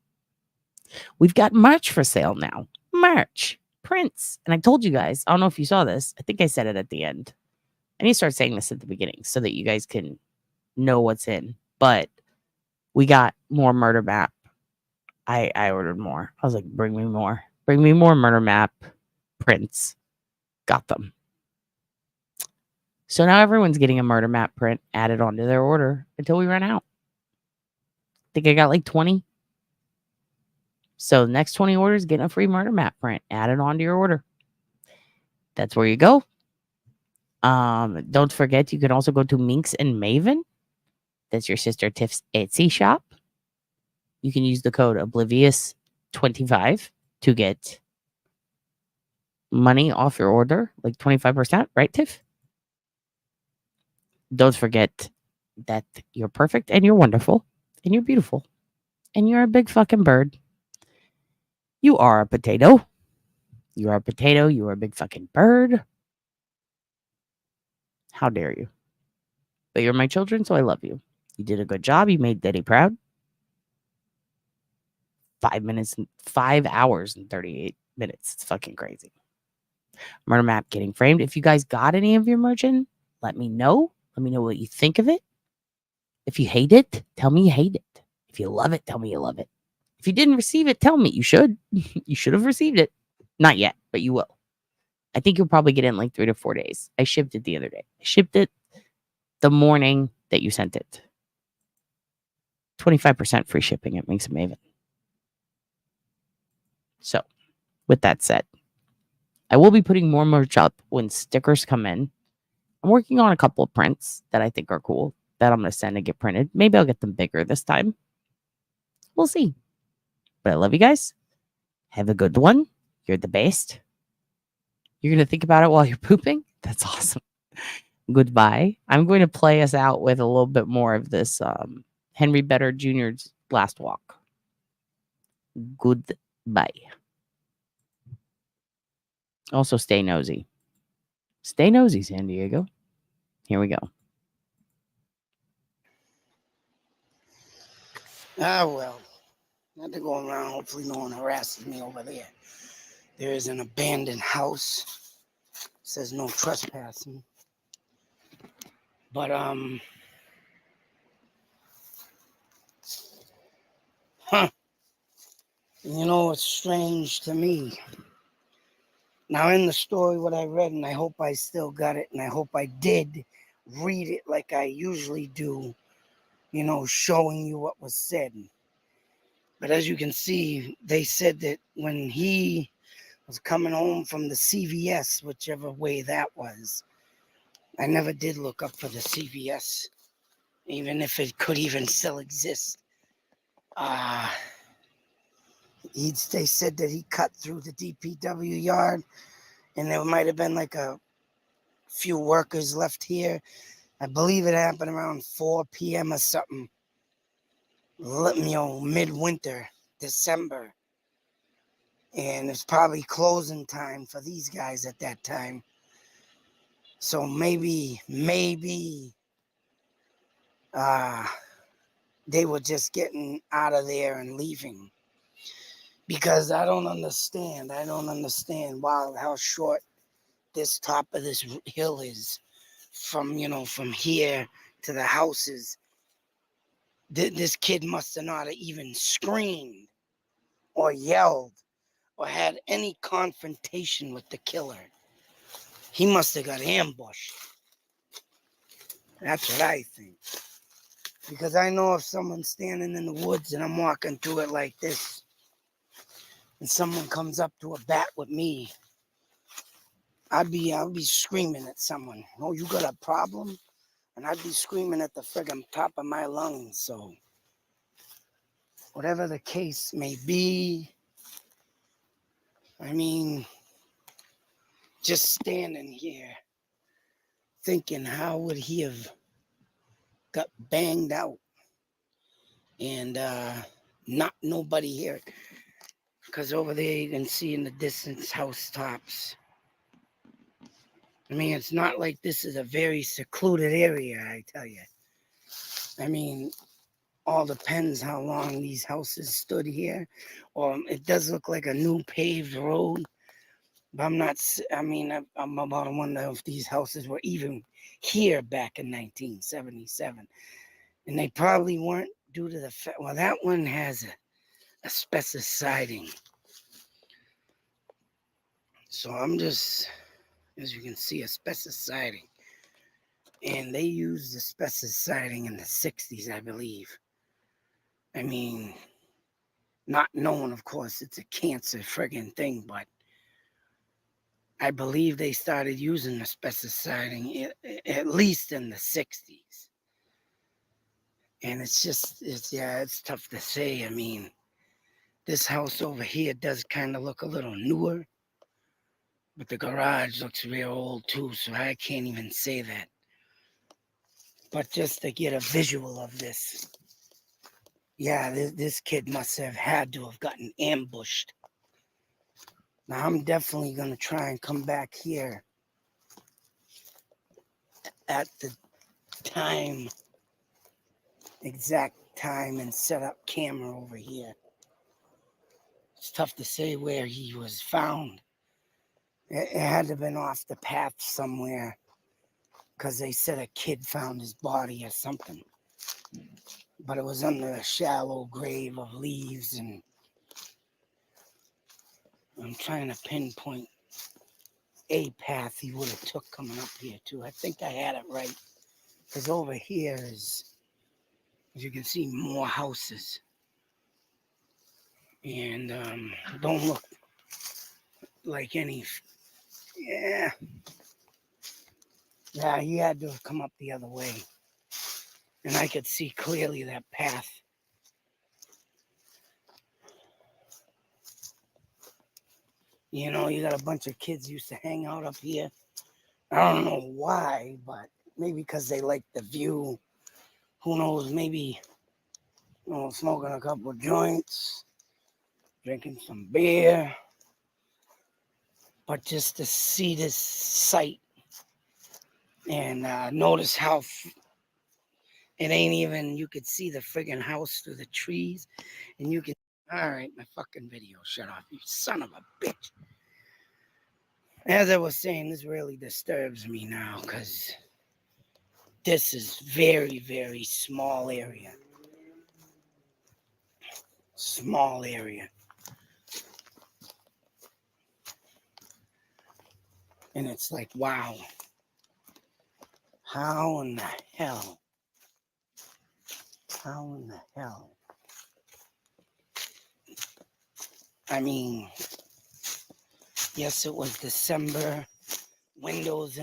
We've got merch for sale now. Merch. Prints. And I told you guys, I don't know if you saw this. I think I said it at the end. I need to start saying this at the beginning so that you guys can know what's in. But we got more murder map. I ordered more. I was like, bring me more. Bring me more murder map prints. Got them. So now everyone's getting a murder map print added onto their order until we run out. I think I got like 20. So the next 20 orders, get a free murder map print. Add it onto your order. That's where you go. Don't forget, you can also go to Minx and Maven. That's your sister Tiff's Etsy shop. You can use the code Oblivious25 to get money off your order, like 25%, right, Tiff? Don't forget that you're perfect and you're wonderful and you're beautiful and you're a big fucking bird. You are a potato. You are a potato. You are a big fucking bird. How dare you? But you're my children, so I love you. You did a good job. You made Daddy proud. 5 hours and 38 minutes. It's fucking crazy. Murder map getting framed. If you guys got any of your merch in, let me know. Let me know what you think of it. If you hate it, tell me you hate it. If you love it, tell me you love it. If you didn't receive it, tell me. You should. You should have received it. Not yet, but you will. I think you'll probably get it in like 3 to 4 days. I shipped it the other day. I shipped it the morning that you sent it. 25% free shipping at Minx and Maven. So, with that said, I will be putting more merch up when stickers come in. I'm working on a couple of prints that I think are cool that I'm going to send and get printed. Maybe I'll get them bigger this time. We'll see. But I love you guys. Have a good one. You're the best. You're going to think about it while you're pooping? That's awesome. Goodbye. I'm going to play us out with a little bit more of this Henry Better Jr.'s Last Walk. Goodbye. Also, stay nosy. Stay nosy, San Diego. Here we go. Well, not to go around. Hopefully no one harasses me over there. There is an abandoned house. It says no trespassing. But, you know, it's strange to me. Now, in the story, what I read, and I hope I still got it, and I hope I did read it like I usually do, you know, showing you what was said. But as you can see, they said that when he was coming home from the CVS, whichever way that was, I never did look up for the CVS, even if it could even still exist. They said that he cut through the DPW yard, and there might have been like a few workers left here. I believe it happened around 4 p.m. or something. You know, midwinter, December. And it's probably closing time for these guys at that time. So maybe they were just getting out of there and leaving. Because I don't understand how short this top of this hill is from here to the houses. This kid must have not even screamed or yelled or had any confrontation with the killer. He must have got ambushed. That's what I think. Because I know if someone's standing in the woods and I'm walking through it like this, and someone comes up to a bat with me, I'll be screaming at someone. Oh, you got a problem? And I'd be screaming at the friggin' top of my lungs. So whatever the case may be, I mean, just standing here thinking, how would he have got banged out and not nobody here? Because over there you can see in the distance housetops. I mean, it's not like this is a very secluded area, I tell you. I mean, all depends how long these houses stood here. Or it does look like a new paved road. But I'm about to wonder if these houses were even here back in 1977. And they probably weren't due to the fact, well, that one has asbestos siding. So I'm just, as you can see, asbestos siding. And they used asbestos siding in the 60s, I believe. I mean, Not knowing, of course, it's a cancer friggin' thing, but I believe they started using asbestos at least in the 60s. And it's tough to say. I mean, this house over here does kind of look a little newer, but the garage looks real old too, so I can't even say that. But just to get a visual of this, yeah, this kid must have had to have gotten ambushed. Now, I'm definitely going to try and come back here at the time, exact time, and set up camera over here. It's tough to say where he was found. It had to have been off the path somewhere, because they said a kid found his body or something. But it was under a shallow grave of leaves, and I'm trying to pinpoint a path he would have took coming up here too. I think I had it right, because over here is, as you can see, more houses, and don't look like any. Yeah, he had to have come up the other way, and I could see clearly that path. You know, you got a bunch of kids used to hang out up here. I don't know why, but maybe because they like the view. Who knows? Maybe, smoking a couple of joints, drinking some beer. But just to see this site and notice how it ain't even, you could see the friggin' house through the trees, and you can, all right, my fucking video shut off, you son of a bitch. As I was saying, this really disturbs me now, because this is very, very small area. Small area. And it's like, wow. How in the hell? How in the hell? I mean, yes, it was December. Windows in